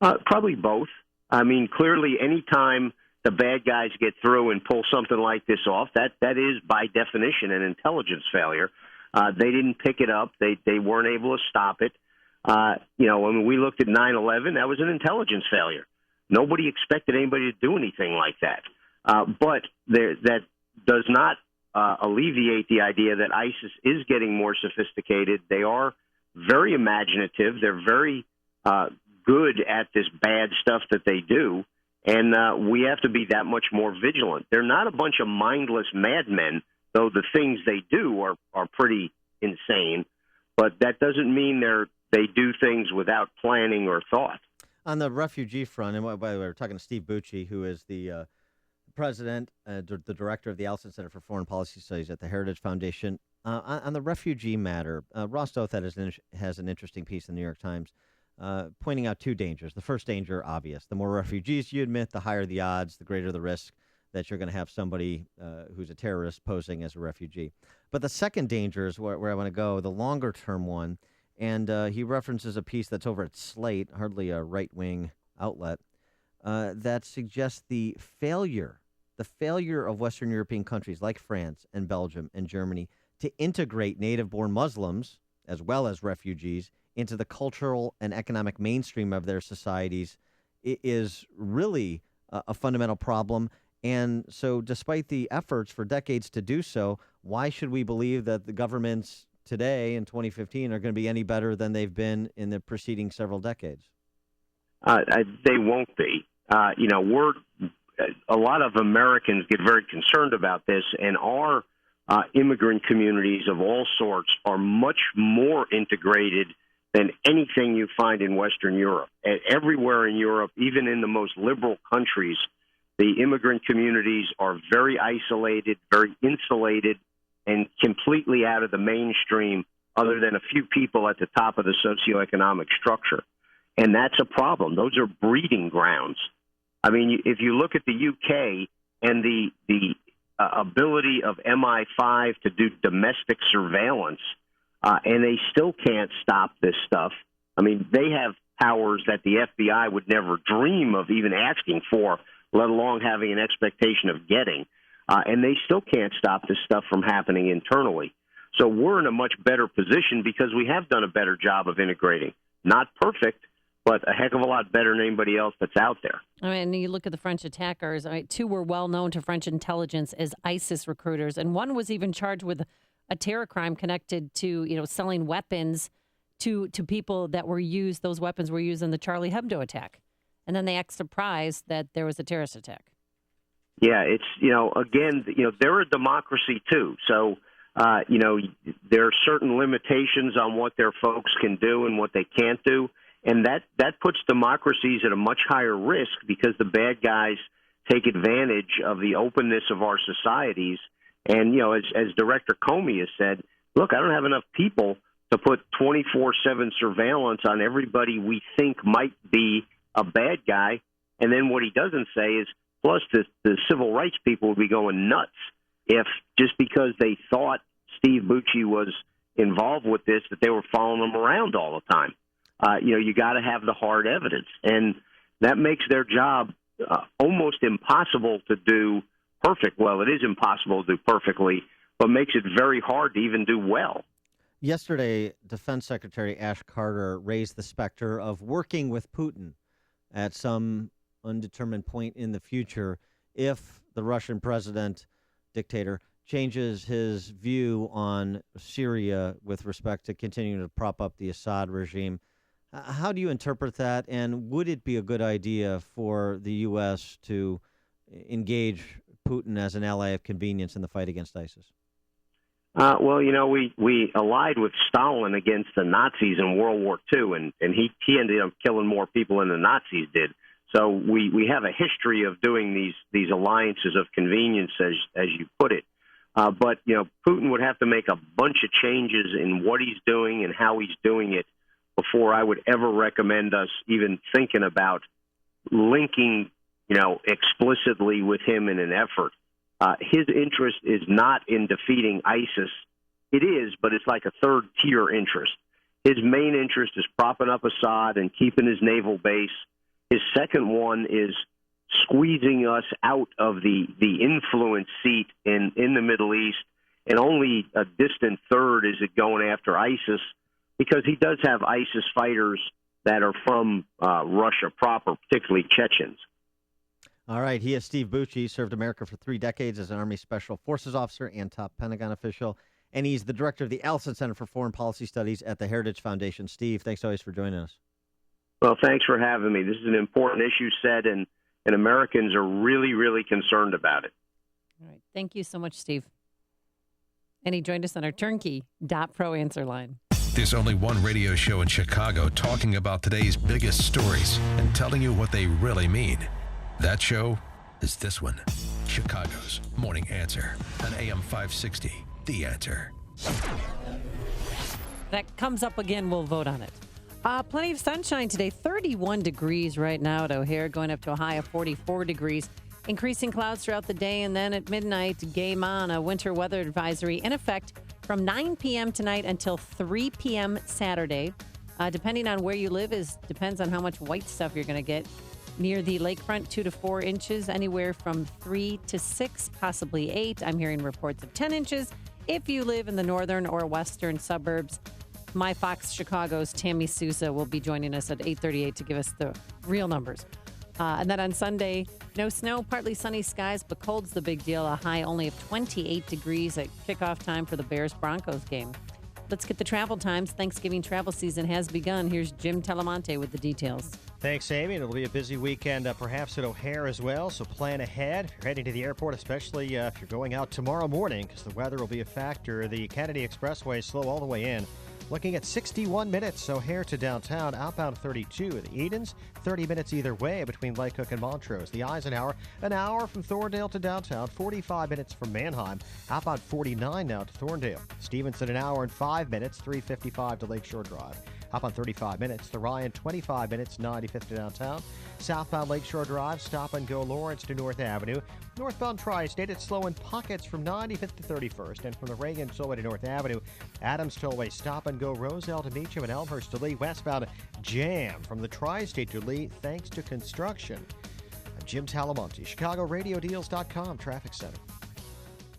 S6: Probably both. I mean, clearly, anytime the bad guys get through and pull something like this off, that is, by definition, an intelligence failure. They didn't pick it up. They weren't able to stop it. When we looked at 9/11, that was an intelligence failure. Nobody expected anybody to do anything like that. But that does not alleviate the idea that ISIS is getting more sophisticated. They are very imaginative. They're very good at this bad stuff that they do, and we have to be that much more vigilant. They're not a bunch of mindless madmen, though the things they do are pretty insane, but that doesn't mean they do things without planning or thought.
S7: On the refugee front, and by the way, we're talking to Steve Bucci, who is the president, the director of the Allison Center for Foreign Policy Studies at the Heritage Foundation. On the refugee matter, Ross Douthat has an interesting piece in the New York Times pointing out two dangers. The first danger, obvious. The more refugees you admit, the higher the odds, the greater the risk that you're going to have somebody who's a terrorist posing as a refugee. But the second danger is where I want to go, the longer-term one. And he references a piece that's over at Slate, hardly a right-wing outlet, that suggests the failure of Western European countries like France and Belgium and Germany to integrate native-born Muslims, as well as refugees, into the cultural and economic mainstream of their societies is really a fundamental problem. And so despite the efforts for decades to do so, why should we believe that the governments today in 2015 are going to be any better than they've been in the preceding several decades?
S6: They won't be. A lot of Americans get very concerned about this, and our immigrant communities of all sorts are much more integrated than anything you find in Western Europe. Everywhere in Europe, even in the most liberal countries, the immigrant communities are very isolated, very insulated, and completely out of the mainstream, other than a few people at the top of the socioeconomic structure. And that's a problem. Those are breeding grounds. I mean, if you look at the UK and the ability of MI5 to do domestic surveillance, and they still can't stop this stuff. I mean, they have powers that the FBI would never dream of even asking for, let alone having an expectation of getting. and they still can't stop this stuff from happening internally. So we're in a much better position because we have done a better job of integrating. Not perfect, but a heck of a lot better than anybody else that's out there.
S8: I mean, you look at the French attackers. Two were well known to French intelligence as ISIS recruiters, and one was even charged with a terror crime connected to, selling weapons to people that were used. Those weapons were used in the Charlie Hebdo attack, and then they act surprised that there was a terrorist attack.
S6: Yeah, it's again, they're a democracy too, so there are certain limitations on what their folks can do and what they can't do. And that puts democracies at a much higher risk because the bad guys take advantage of the openness of our societies. And, as Director Comey has said, look, I don't have enough people to put 24/7 surveillance on everybody we think might be a bad guy. And then what he doesn't say is, plus the civil rights people would be going nuts if just because they thought Steve Bucci was involved with this, that they were following him around all the time. You got to have the hard evidence, and that makes their job almost impossible to do perfect. Well, it is impossible to do perfectly, but makes it very hard to even do well.
S7: Yesterday, Defense Secretary Ash Carter raised the specter of working with Putin at some undetermined point in the future if the Russian dictator, changes his view on Syria with respect to continuing to prop up the Assad regime. How do you interpret that, and would it be a good idea for the U.S. to engage Putin as an ally of convenience in the fight against ISIS?
S6: Well, we allied with Stalin against the Nazis in World War II, and he ended up killing more people than the Nazis did. So we have a history of doing these alliances of convenience, as you put it. But Putin would have to make a bunch of changes in what he's doing and how he's doing it before I would ever recommend us even thinking about linking, explicitly with him in an effort. His interest is not in defeating ISIS. It is, but it's like a third-tier interest. His main interest is propping up Assad and keeping his naval base. His second one is squeezing us out of the influence seat in the Middle East, and only a distant third is it going after ISIS, because he does have ISIS fighters that are from Russia proper, particularly Chechens.
S7: All right. He is Steve Bucci. He served America for 3 decades as an Army Special Forces officer and top Pentagon official. And he's the director of the Allison Center for Foreign Policy Studies at the Heritage Foundation. Steve, thanks always for joining us.
S6: Well, thanks for having me. This is an important issue set, and Americans are really, really concerned about it.
S8: All right. Thank you so much, Steve. And he joined us on our turnkey.pro answer line.
S1: There's only one radio show in Chicago talking about today's biggest stories and telling you what they really mean. That show is this one, Chicago's Morning Answer on AM 560, The Answer.
S8: That comes up again, we'll vote on it. Plenty of sunshine today, 31 degrees right now at O'Hare, going up to a high of 44 degrees. Increasing clouds throughout the day, and then at midnight, game on, a winter weather advisory in effect from 9 p.m. tonight until 3 p.m. Saturday. Depending on where you live, depends on how much white stuff you're going to get. Near the lakefront, 2 to 4 inches, anywhere from 3 to 6, possibly 8. I'm hearing reports of 10 inches. If you live in the northern or western suburbs, my Fox Chicago's Tammy Sousa will be joining us at 8:38 to give us the real numbers. And then on Sunday, no snow, partly sunny skies, but cold's the big deal. A high only of 28 degrees at kickoff time for the Bears-Broncos game. Let's get the travel times. Thanksgiving travel season has begun. Here's Jim Telemonte with the details.
S10: Thanks, Amy. It'll be a busy weekend, perhaps at O'Hare as well, so plan ahead. If you're heading to the airport, especially if you're going out tomorrow morning, because the weather will be a factor. The Kennedy Expressway is slow all the way in. Looking at 61 minutes, O'Hare to downtown, outbound 32. The Edens, 30 minutes either way between Lake Cook and Montrose. The Eisenhower, an hour from Thorndale to downtown, 45 minutes from Manheim, outbound 49 now to Thorndale. Stevenson, an hour and 5 minutes, 3:55 to Lakeshore Drive. Outbound 35 minutes. The Ryan, 25 minutes, 95th to downtown. Southbound Lakeshore Drive, stop and go Lawrence to North Avenue. Northbound Tri-State, it's slow in pockets from 95th to 31st. And from the Reagan Tollway to North Avenue, Adams Tollway, stop and go Roselle to Meacham and Elmhurst to Lee. Westbound jam from the Tri-State to Lee thanks to construction. I'm Jim Talamonte, ChicagoRadioDeals.com Traffic Center.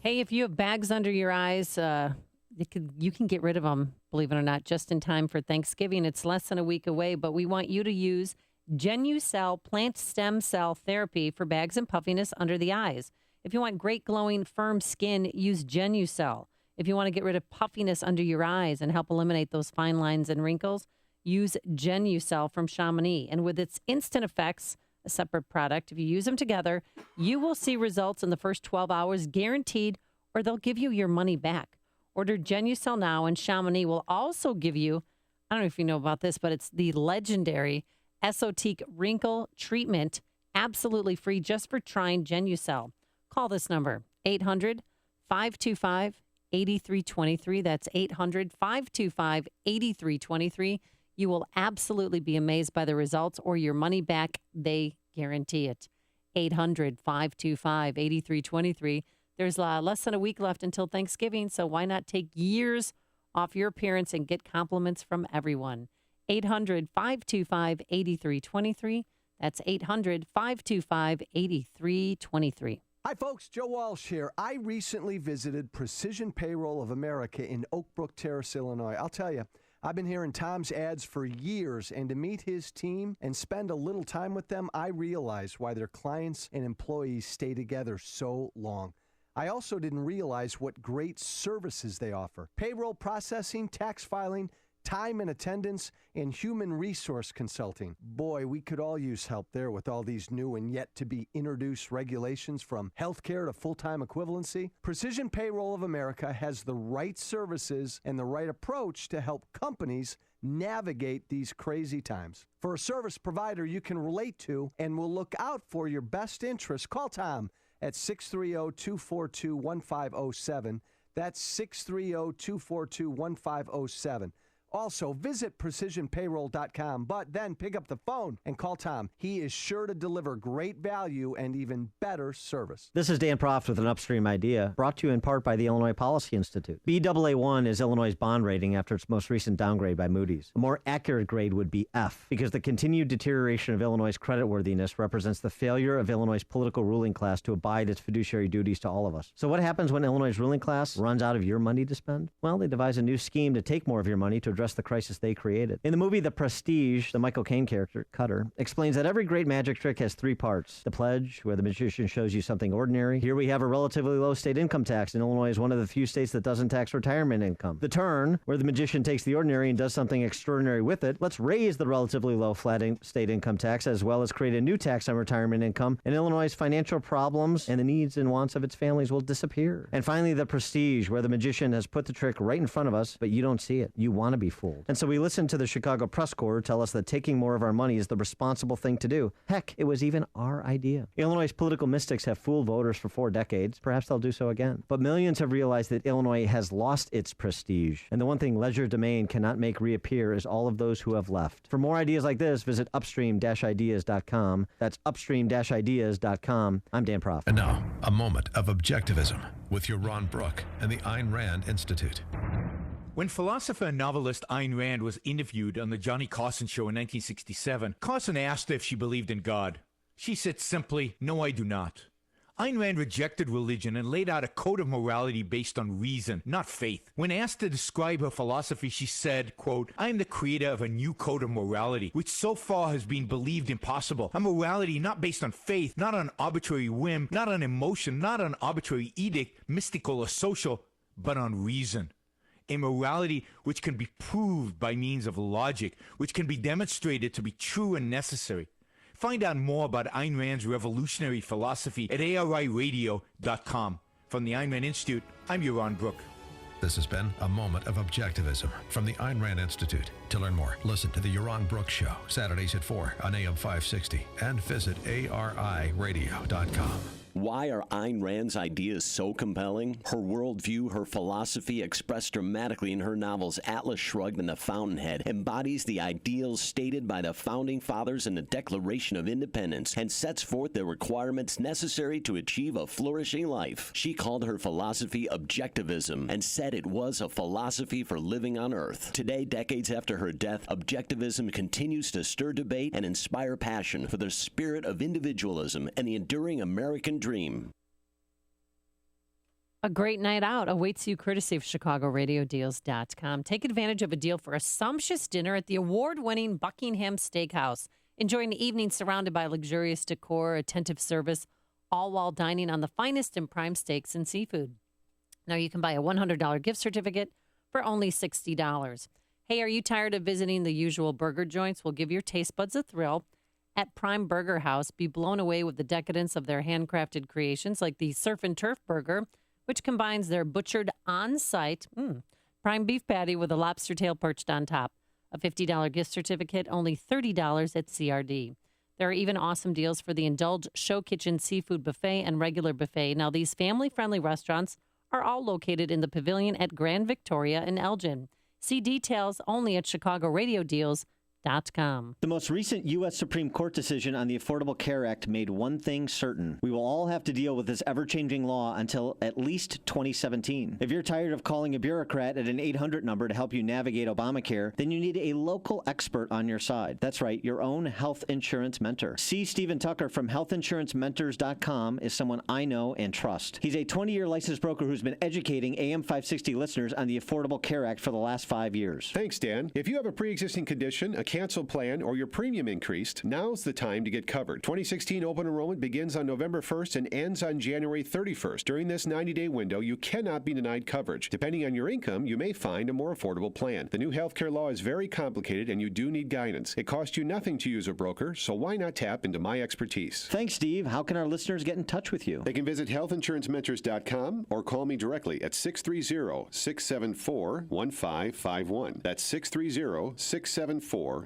S8: Hey, if you have bags under your eyes, you can get rid of them, believe it or not, just in time for Thanksgiving. It's less than a week away, but we want you to use Genucell plant stem cell therapy for bags and puffiness under the eyes. If you want great glowing, firm skin, use Genucell. If you want to get rid of puffiness under your eyes and help eliminate those fine lines and wrinkles, use Genucell from Chamonix. And with its instant effects, a separate product, if you use them together, you will see results in the first 12 hours, guaranteed, or they'll give you your money back. Order Genucell now, and Chamonix will also give you, I don't know if you know about this, but it's the legendary Esotique Wrinkle Treatment, absolutely free just for trying Genucell. Call this number, 800-525-8323. That's 800-525-8323. You will absolutely be amazed by the results or your money back. They guarantee it. 800-525-8323. There's less than a week left until Thanksgiving, so why not take years off your appearance and get compliments from everyone? 800-525-8323. That's 800-525-8323.
S3: Hi, folks. Joe Walsh here. I recently visited Precision Payroll of America in Oak Brook Terrace, Illinois. I'll tell you, I've been hearing Tom's ads for years, and to meet his team and spend a little time with them, I realized why their clients and employees stay together so long. I also didn't realize what great services they offer. Payroll processing, tax filing, time and attendance, and human resource consulting. Boy, we could all use help there with all these new and yet to be introduced regulations from healthcare to full-time equivalency. Precision Payroll of America has the right services and the right approach to help companies navigate these crazy times. For a service provider you can relate to and will look out for your best interests, call Tom at 630-242-1507. That's 630-242-1507. Also, visit precisionpayroll.com, but then pick up the phone and call Tom. He is sure to deliver great value and even better service.
S4: This is Dan Proft with an Upstream Idea, brought to you in part by the Illinois Policy Institute. Baa1 is Illinois' bond rating after its most recent downgrade by Moody's. A more accurate grade would be F, because the continued deterioration of Illinois' creditworthiness represents the failure of Illinois' political ruling class to abide its fiduciary duties to all of us. So what happens when Illinois' ruling class runs out of your money to spend? Well, they devise a new scheme to take more of your money to address the crisis they created. In the movie The Prestige, the Michael Caine character, Cutter, explains that every great magic trick has three parts. The pledge, where the magician shows you something ordinary. Here we have a relatively low state income tax, and Illinois is one of the few states that doesn't tax retirement income. The turn, where the magician takes the ordinary and does something extraordinary with it. Let's raise the relatively low state income tax, as well as create a new tax on retirement income, and Illinois' financial problems and the needs and wants of its families will disappear. And finally, The Prestige, where the magician has put the trick right in front of us, but you don't see it. You want to be fooled. And so we listen to the Chicago Press Corps tell us that taking more of our money is the responsible thing to do. Heck, it was even our idea. Illinois' political mystics have fooled voters for 4 decades. Perhaps they'll do so again. But millions have realized that Illinois has lost its prestige. And the one thing legerdemain cannot make reappear is all of those who have left. For more ideas like this, visit upstream-ideas.com. That's upstream-ideas.com. I'm Dan Proft.
S1: And now, a moment of objectivism with your Ron Brook and the Ayn Rand Institute.
S12: When philosopher and novelist Ayn Rand was interviewed on the Johnny Carson show in 1967, Carson asked her if she believed in God. She said simply, "No, I do not." Ayn Rand rejected religion and laid out a code of morality based on reason, not faith. When asked to describe her philosophy, she said, quote, "I am the creator of a new code of morality, which so far has been believed impossible. A morality not based on faith, not on arbitrary whim, not on emotion, not on arbitrary edict, mystical or social, but on reason. A morality which can be proved by means of logic, which can be demonstrated to be true and necessary." Find out more about Ayn Rand's revolutionary philosophy at ariradio.com. From the Ayn Rand Institute, I'm Ron Brook.
S1: This has been a moment of objectivism from the Ayn Rand Institute. To learn more, listen to the Yaron Brook Show, Saturdays at 4 on AM 560, and visit ariradio.com.
S18: Why are Ayn Rand's ideas so compelling? Her worldview, her philosophy, expressed dramatically in her novels Atlas Shrugged and The Fountainhead, embodies the ideals stated by the Founding Fathers in the Declaration of Independence and sets forth the requirements necessary to achieve a flourishing life. She called her philosophy objectivism and said it was a philosophy for living on Earth. Today, decades after her death, objectivism continues to stir debate and inspire passion for the spirit of individualism and the enduring American dream.
S8: A great night out awaits you courtesy of ChicagoRadioDeals.com. Take advantage of a deal for a sumptuous dinner at the award-winning Buckingham Steakhouse. Enjoy an evening surrounded by luxurious decor, attentive service, all while dining on the finest in prime steaks and seafood. Now you can buy a $100 gift certificate for only $60. Hey, are you tired of visiting the usual burger joints? Well, give your taste buds a thrill. At Prime Burger House, be blown away with the decadence of their handcrafted creations like the Surf and Turf Burger, which combines their butchered on-site prime beef patty with a lobster tail perched on top. A $50 gift certificate, only $30 at CRD. There are even awesome deals for the Indulge Show Kitchen Seafood Buffet and regular buffet. Now, these family-friendly restaurants are all located in the Pavilion at Grand Victoria in Elgin. See details only at ChicagoRadioDeals.com.
S4: The most recent U.S. Supreme Court decision on the Affordable Care Act made one thing certain. We will all have to deal with this ever-changing law until at least 2017. If you're tired of calling a bureaucrat at an 800 number to help you navigate Obamacare, then you need a local expert on your side. That's right, your own health insurance mentor. C. Stephen Tucker from healthinsurancementors.com is someone I know and trust. He's a 20-year licensed broker who's been educating AM 560 listeners on the Affordable Care Act for the last 5 years.
S5: Thanks, Dan. If you have a pre-existing condition, a canceled plan, or your premium increased, now's the time to get covered. 2016 open enrollment begins on November 1st and ends on January 31st. During this 90-day window, you cannot be denied coverage. Depending on your income, you may find a more affordable plan. The new healthcare law is very complicated and you do need guidance. It costs you nothing to use a broker, so why not tap into my expertise?
S4: Thanks, Steve. How can our listeners get in touch with you?
S5: They can visit healthinsurancementors.com or call me directly at 630-674-1551. That's 630-674-1551.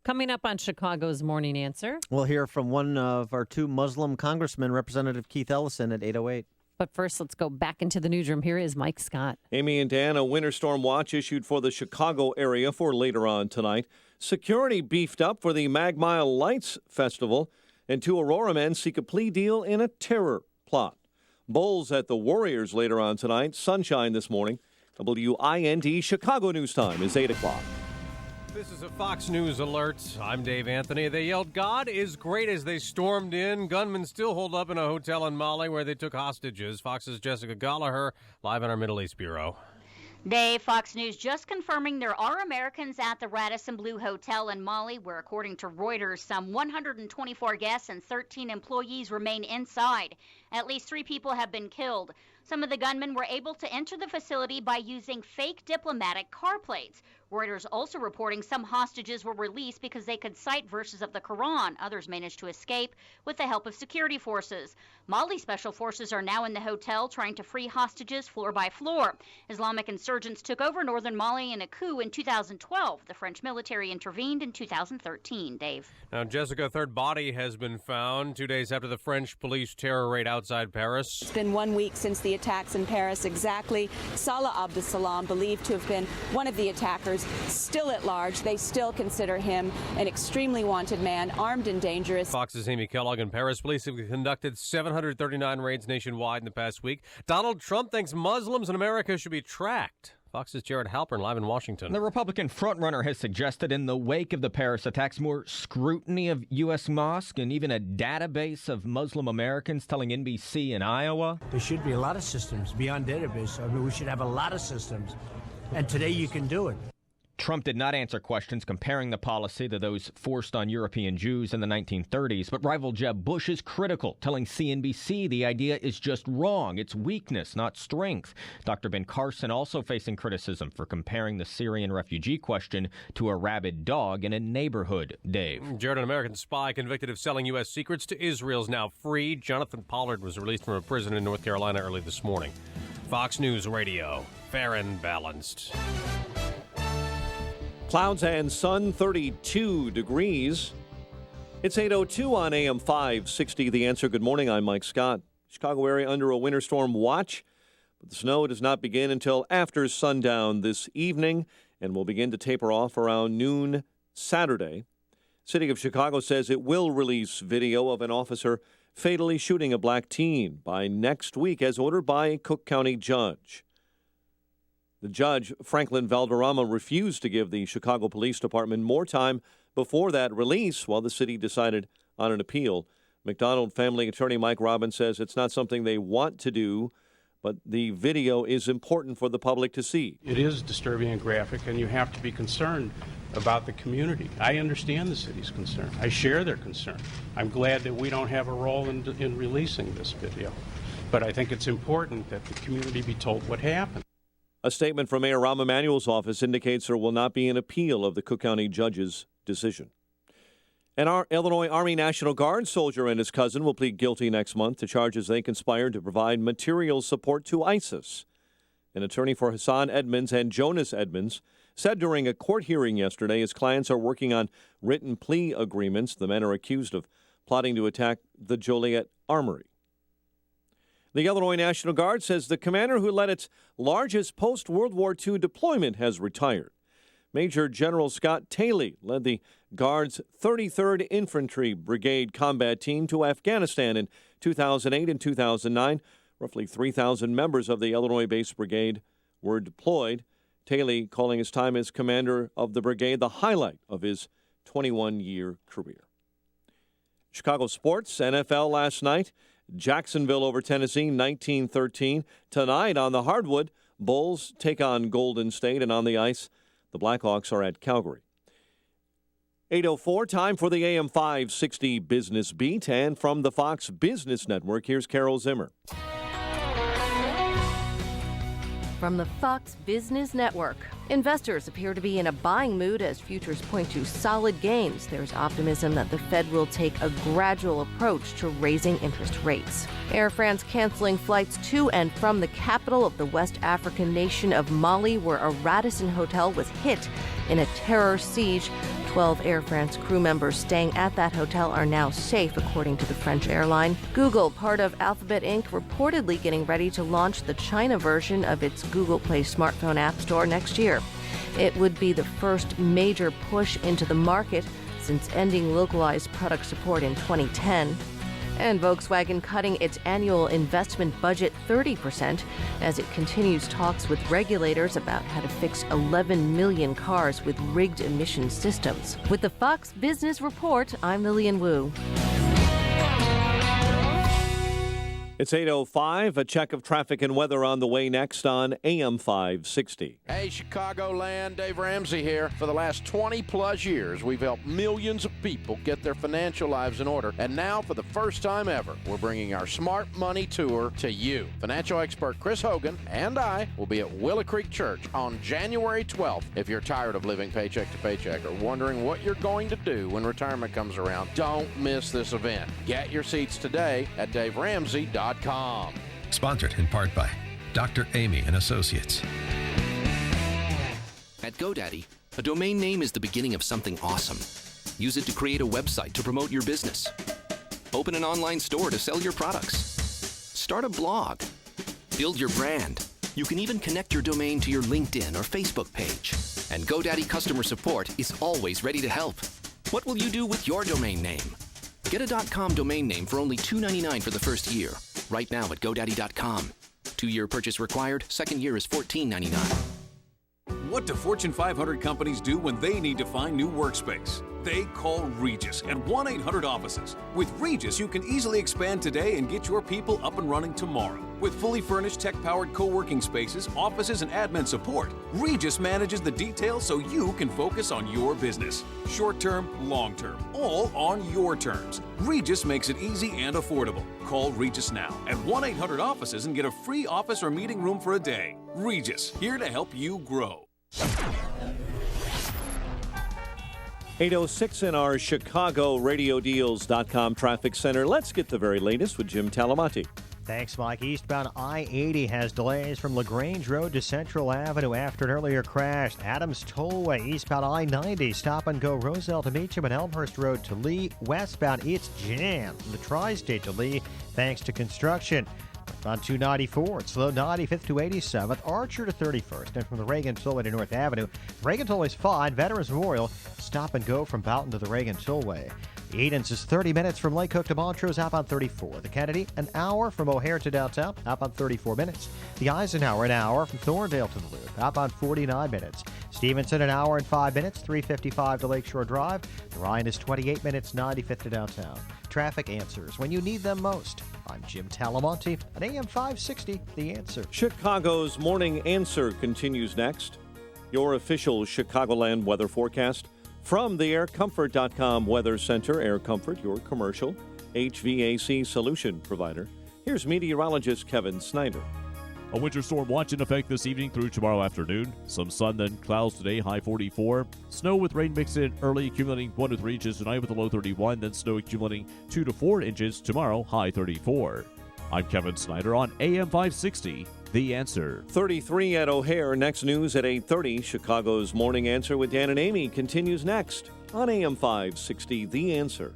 S8: Coming up on Chicago's Morning Answer.
S7: We'll hear from one of our two Muslim congressmen, Representative Keith Ellison, at 8:08.
S8: But first, let's go back into the newsroom. Here is Mike Scott.
S15: Amy and Dan, a winter storm watch issued for the Chicago area for later on tonight. Security beefed up for the Mag Mile Lights Festival. And two Aurora men seek a plea deal in a terror plot. Bulls at the Warriors later on tonight. Sunshine this morning. WIND Chicago News Time is 8 o'clock.
S9: This is a Fox News alert. I'm Dave Anthony. They yelled, "God is great," as they stormed in. Gunmen still hold up in a hotel in Mali where they took hostages. Fox's Jessica Gallagher, live in our Middle East Bureau.
S13: Dave, Fox News just confirming there are Americans at the Radisson Blu Hotel in Mali, where, according to Reuters, some 124 guests and 13 employees remain inside. At least 3 people have been killed. Some of the gunmen were able to enter the facility by using fake diplomatic car plates. Reuters also reporting some hostages were released because they could cite verses of the Quran. Others managed to escape with the help of security forces. Mali special forces are now in the hotel trying to free hostages floor by floor. Islamic insurgents took over northern Mali in a coup in 2012. The French military intervened in 2013. Dave.
S9: Now, Jessica, a third body has been found 2 days after the French police terror raid outside Paris.
S24: It's been 1 week since the attacks in Paris. Exactly. Salah Abdeslam, believed to have been one of the attackers, still at large. They still consider him an extremely wanted man, armed and dangerous.
S9: Fox's Amy Kellogg. In Paris, police have conducted 739 raids nationwide in the past week. Donald Trump thinks Muslims in America should be tracked. Fox's Jared Halpern, live in Washington.
S25: The Republican frontrunner has suggested in the wake of the Paris attacks more scrutiny of U.S. mosques and even a database of Muslim Americans, telling NBC in Iowa.
S26: There should be a lot of systems beyond database. I mean, we should have a lot of systems. And today you can do it.
S25: Trump did not answer questions comparing the policy to those forced on European Jews in the 1930s, but rival Jeb Bush is critical, telling CNBC the idea is just wrong. It's weakness, not strength. Dr. Ben Carson also facing criticism for comparing the Syrian refugee question to a rabid dog in a neighborhood. Dave.
S9: Jared, an American spy convicted of selling U.S. secrets to Israel, is now free. Jonathan Pollard was released from a prison in North Carolina early this morning. Fox News Radio, fair and balanced.
S15: Clouds and sun, 32 degrees. It's 8:02 on AM 560. The Answer. Good morning. I'm Mike Scott. Chicago area under a winter storm watch, but the snow does not begin until after sundown this evening and will begin to taper off around noon Saturday. City of Chicago says it will release video of an officer fatally shooting a black teen by next week as ordered by a Cook County judge. The judge, Franklin Valderrama, refused to give the Chicago Police Department more time before that release while the city decided on an appeal. McDonald family attorney Mike Robbins says it's not something they want to do, but the video is important for the public to see.
S2: It is disturbing and graphic, and you have to be concerned about the community. I understand the city's concern. I share their concern. I'm glad that we don't have a role in releasing this video. But I think it's important that the community be told what happened.
S15: A statement from Mayor Rahm Emanuel's office indicates there will not be an appeal of the Cook County judge's decision. An Illinois Army National Guard soldier and his cousin will plead guilty next month to charges they conspired to provide material support to ISIS. An attorney for Hassan Edmonds and Jonas Edmonds said during a court hearing yesterday his clients are working on written plea agreements. The men are accused of plotting to attack the Joliet Armory. The Illinois National Guard says the commander who led its largest post-World War II deployment has retired. Major General Scott Taylor led the Guard's 33rd Infantry Brigade combat team to Afghanistan in 2008 and 2009. Roughly 3,000 members of the Illinois-based brigade were deployed. Taylor calling his time as commander of the brigade the highlight of his 21-year career. Chicago sports, NFL last night. Jacksonville over Tennessee, 19-13. Tonight on the hardwood, Bulls take on Golden State, and on the ice, the Blackhawks are at Calgary. 8:04, time for the AM 560 Business Beat. And from the Fox Business Network, here's Carol Zimmer.
S16: From the Fox Business Network, investors appear to be in a buying mood as futures point to solid gains. There's optimism that the Fed will take a gradual approach to raising interest rates. Air France canceling flights to and from the capital of the West African nation of Mali, where a Radisson hotel was hit in a terror siege. 12 Air France crew members staying at that hotel are now safe, according to the French airline. Google, part of Alphabet Inc., reportedly getting ready to launch the China version of its Google Play smartphone app store next year. It would be the first major push into the market since ending localized product support in 2010. And Volkswagen cutting its annual investment budget 30% as it continues talks with regulators about how to fix 11 million cars with rigged emission systems. With the Fox Business Report, I'm Lillian Wu.
S15: It's 8:05. A check of traffic and weather on the way next on AM 560.
S17: Hey, Chicagoland, Dave Ramsey here. For the last 20-plus years, we've helped millions of people get their financial lives in order. And now, for the first time ever, we're bringing our Smart Money Tour to you. Financial expert Chris Hogan and I will be at Willow Creek Church on January 12th. If you're tired of living paycheck to paycheck or wondering what you're going to do when retirement comes around, don't miss this event. Get your seats today at DaveRamsey.com.
S1: Sponsored in part by Dr. Amy and Associates.
S19: At GoDaddy, a domain name is the beginning of something awesome. Use it to create a website to promote your business. Open an online store to sell your products. Start a blog. Build your brand. You can even connect your domain to your LinkedIn or Facebook page. And GoDaddy customer support is always ready to help. What will you do with your domain name? Get a .com domain name for only $2.99 for the first year. Right now at GoDaddy.com. 2-year purchase required. Second year is $14.99.
S20: What do Fortune 500 companies do when they need to find new workspace? They call Regis and 1-800-OFFICES. With Regis, you can easily expand today and get your people up and running tomorrow. With fully furnished, tech-powered co-working spaces, offices, and admin support, Regis manages the details so you can focus on your business. Short-term, long-term, all on your terms. Regis makes it easy and affordable. Call Regis now at 1-800-OFFICES and get a free office or meeting room for a day. Regis, here to help you grow.
S15: 8:06 in our Chicago RadioDeals.com traffic center. Let's get the very latest with Jim Talamati.
S10: Thanks, Mike. Eastbound I-80 has delays from LaGrange Road to Central Avenue after an earlier crash. Adams Tollway, eastbound I-90, stop and go Roselle to Meacham and Elmhurst Road to Lee. Westbound, it's jammed from the Tri-State to Lee thanks to construction. On 294, it's slow 95th to 87th, Archer to 31st, and from the Reagan Tollway to North Avenue. Reagan Tollway is fine. Veterans Memorial, stop and go from Boughton to the Reagan Tollway. The Edens is 30 minutes from Lake Hook to Montrose, outbound 34. The Kennedy, an hour from O'Hare to downtown, outbound 34 minutes. The Eisenhower, an hour from Thorndale to the Loop, outbound 49 minutes. Stevenson, an hour and 5 minutes, 3:55 to Lakeshore Drive. Ryan is 28 minutes, 95th to downtown. Traffic answers when you need them most. I'm Jim Talamonte at AM 560, The Answer.
S15: Chicago's Morning Answer continues next. Your official Chicagoland weather forecast from the AirComfort.com Weather Center. Air Comfort, your commercial HVAC solution provider. Here's meteorologist Kevin Snyder.
S6: A winter storm watch in effect this evening through tomorrow afternoon. Some sun, then clouds today, high 44. Snow with rain mixed in early, accumulating 1 to 3 inches tonight with a low 31. Then snow accumulating 2 to 4 inches tomorrow, high 34. I'm Kevin Snyder on AM 560, The Answer.
S15: 33 at O'Hare. Next news at 8:30. Chicago's Morning Answer with Dan and Amy continues next on AM 560, The Answer.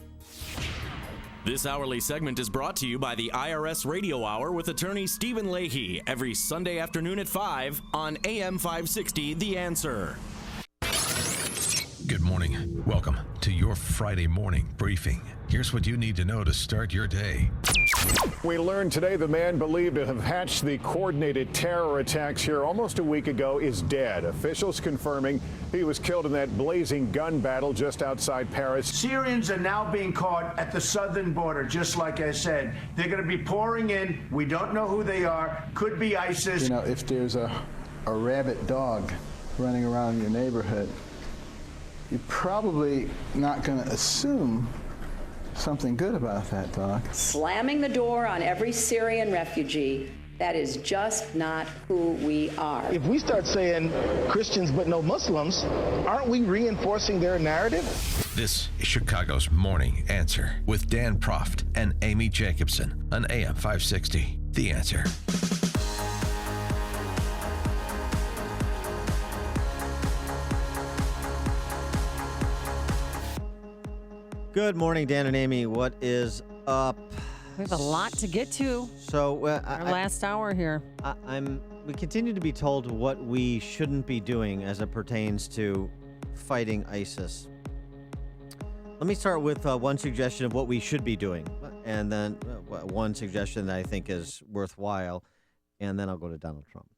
S11: This hourly segment is brought to you by the IRS Radio Hour with attorney Stephen Leahy every Sunday afternoon at 5 on AM 560, The Answer.
S1: Good morning. Welcome to your Friday morning briefing. Here's what you need to know to start your day.
S14: We learned today the man believed to have hatched the coordinated terror attacks here almost a week ago is dead. Officials confirming he was killed in that blazing gun battle just outside Paris.
S26: Syrians are now being caught at the southern border, just like I said. They're going to be pouring in. We don't know who they are. Could be ISIS.
S21: You know, if there's a rabid dog running around your neighborhood, you're probably not going to assume something good about that dog.
S22: Slamming the door on every Syrian refugee, that is just not who we are.
S23: If we start saying Christians but no Muslims, aren't we reinforcing their narrative?
S1: This is Chicago's Morning Answer with Dan Proft and Amy Jacobson on AM 560, The Answer.
S4: Good morning, Dan and Amy. What is up?
S8: We have a lot to get to.
S4: So
S8: our last hour here.
S4: We continue to be told what we shouldn't be doing as it pertains to fighting ISIS. Let me start with one suggestion of what we should be doing, and then one suggestion that I think is worthwhile, and then I'll go to Donald Trump.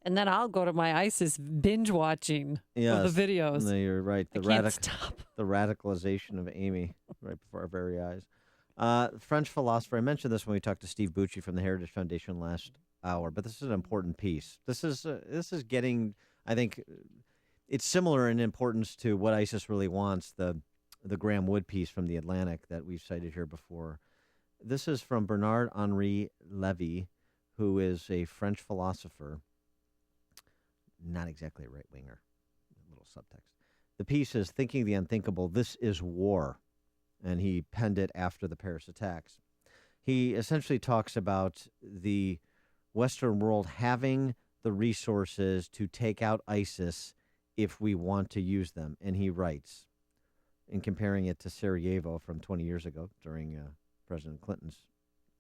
S8: And then I'll go to my ISIS binge watching of the videos.
S4: No, you're right.
S8: I can't stop.
S4: The radicalization of Amy right before our very eyes. French philosopher, I mentioned this when we talked to Steve Bucci from the Heritage Foundation last hour, but this is an important piece. This is getting, I think, it's similar in importance to what ISIS really wants, the Graham Wood piece from The Atlantic that we've cited here before. This is from Bernard-Henri Lévy, who is a French philosopher. Not exactly a right-winger. A little subtext. The piece is Thinking the Unthinkable, This is War. And he penned it after the Paris attacks. He essentially talks about the Western world having the resources to take out ISIS if we want to use them. And he writes, in comparing it to Sarajevo from 20 years ago during President Clinton's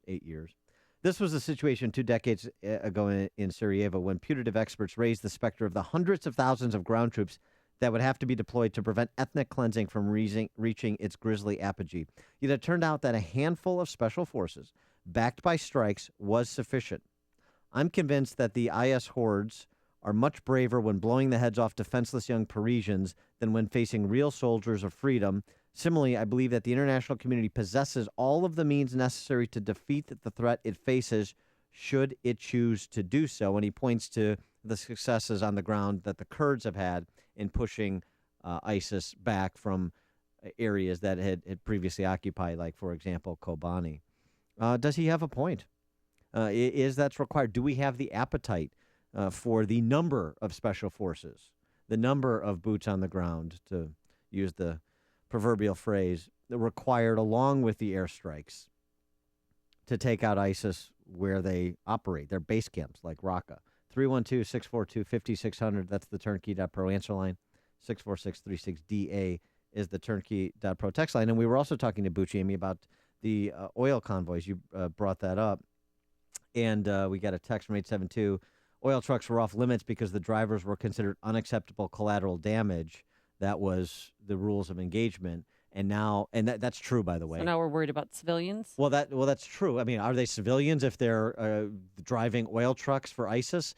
S4: 8 years, this was the situation 2 decades ago in Sarajevo when putative experts raised the specter of the hundreds of thousands of ground troops that would have to be deployed to prevent ethnic cleansing from reaching its grisly apogee. Yet it turned out that a handful of special forces, backed by strikes, was sufficient. I'm convinced that the IS hordes are much braver when blowing the heads off defenseless young Parisians than when facing real soldiers of freedom. Similarly, I believe that the international community possesses all of the means necessary to defeat the threat it faces should it choose to do so. And he points to the successes on the ground that the Kurds have had in pushing ISIS back from areas that had previously occupied, like, for example, Kobani. Does he have a point? Is that required? Do we have the appetite for the number of special forces, the number of boots on the ground, to use the proverbial phrase, required along with the airstrikes to take out ISIS where they operate, their base camps like Raqqa? 312-642-5600, that's the turnkey.pro answer line. 64636DA is the turnkey.pro text line. And we were also talking to Bucci, Amy, about the oil convoys. You brought that up. And we got a text from 872. Oil trucks were off limits because the drivers were considered unacceptable collateral damage. That was the rules of engagement. And now, and that's true, by the way.
S8: So now we're worried about civilians?
S4: Well, that's true. I mean, are they civilians if they're driving oil trucks for ISIS?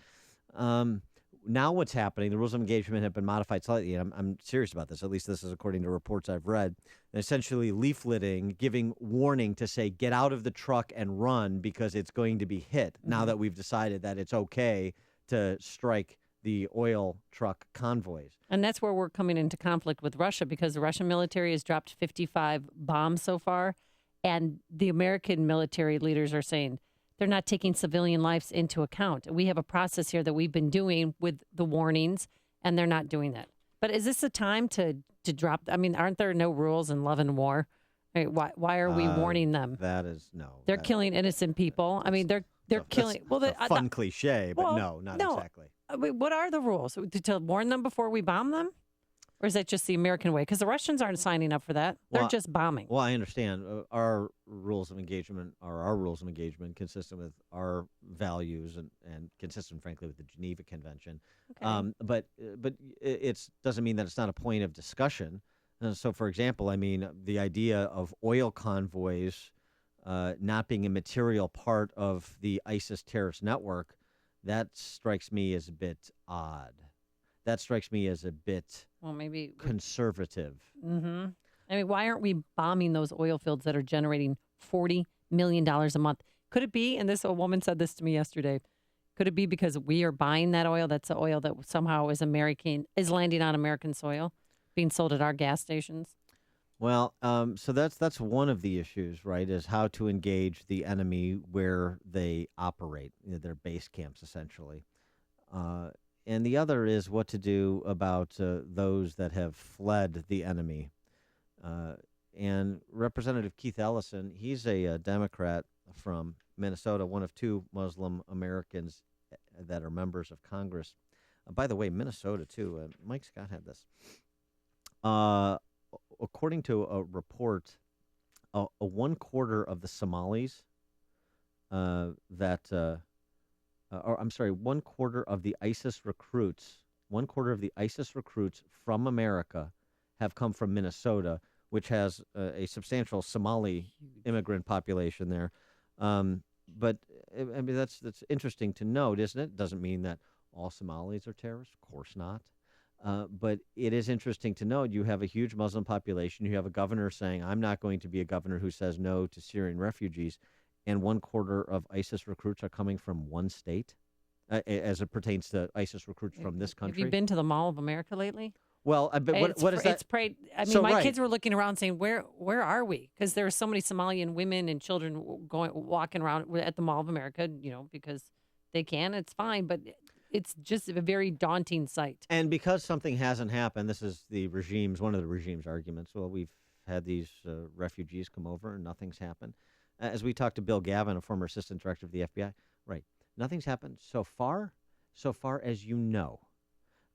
S4: now what's happening, the rules of engagement have been modified slightly. And I'm serious about this. At least this is according to reports I've read. And essentially leafleting, giving warning to say, get out of the truck and run because it's going to be hit. Now that we've decided that it's okay to strike the oil truck convoys.
S8: And that's where we're coming into conflict with Russia, because the Russian military has dropped 55 bombs so far. And the American military leaders are saying they're not taking civilian lives into account. We have a process here that we've been doing with the warnings, and they're not doing that. But is this a time to drop? I mean, aren't there no rules in love and war? I mean, why are we warning them?
S4: That is no.
S8: They're killing innocent people. I mean, they're killing. Well,
S4: a fun cliche, but no, not exactly.
S8: I mean, what are the rules? To warn them before we bomb them? Or is that just the American way? Because the Russians aren't signing up for that. They're just bombing.
S4: Well, I understand. Our rules of engagement consistent with our values and consistent, frankly, with the Geneva Convention. Okay. But it doesn't mean that it's not a point of discussion. So, for example, I mean, the idea of oil convoys not being a material part of the ISIS terrorist network, that strikes me as a bit odd. That strikes me as a bit
S8: maybe
S4: conservative.
S8: Mm-hmm. I mean, why aren't we bombing those oil fields that are generating $40 million a month? Could it be, and a woman said this to me yesterday, could it be because we are buying that oil? That's the oil that somehow is landing on American soil, being sold at our gas stations?
S4: Well, so that's one of the issues, right, is how to engage the enemy where they operate, their base camps, essentially. And the other is what to do about those that have fled the enemy. And Representative Keith Ellison, he's a Democrat from Minnesota, one of two Muslim Americans that are members of Congress. By the way, Minnesota, too. Mike Scott had this. According to a report, a 1/4 of the Somalis one quarter of the ISIS recruits from America have come from Minnesota, which has a substantial Somali immigrant population there. But I mean, that's interesting to note, isn't it? Doesn't mean that all Somalis are terrorists. Of course not. But it is interesting to note you have a huge Muslim population. You have a governor saying, I'm not going to be a governor who says no to Syrian refugees. And 1/4 of ISIS recruits are coming from one state, as it pertains to ISIS recruits from this country.
S8: Have you been to the Mall of America lately?
S4: Well, what is that?
S8: It's prayed. I mean, my kids were looking around saying, "Where are we?" Because there are so many Somalian women and children walking around at the Mall of America. Because they can. It's fine, but it's just a very daunting sight.
S4: And because something hasn't happened, this is one of the regime's arguments. Well, we've had these refugees come over and nothing's happened. As we talked to Bill Gavin, a former assistant director of the FBI, right? Nothing's happened so far as you know.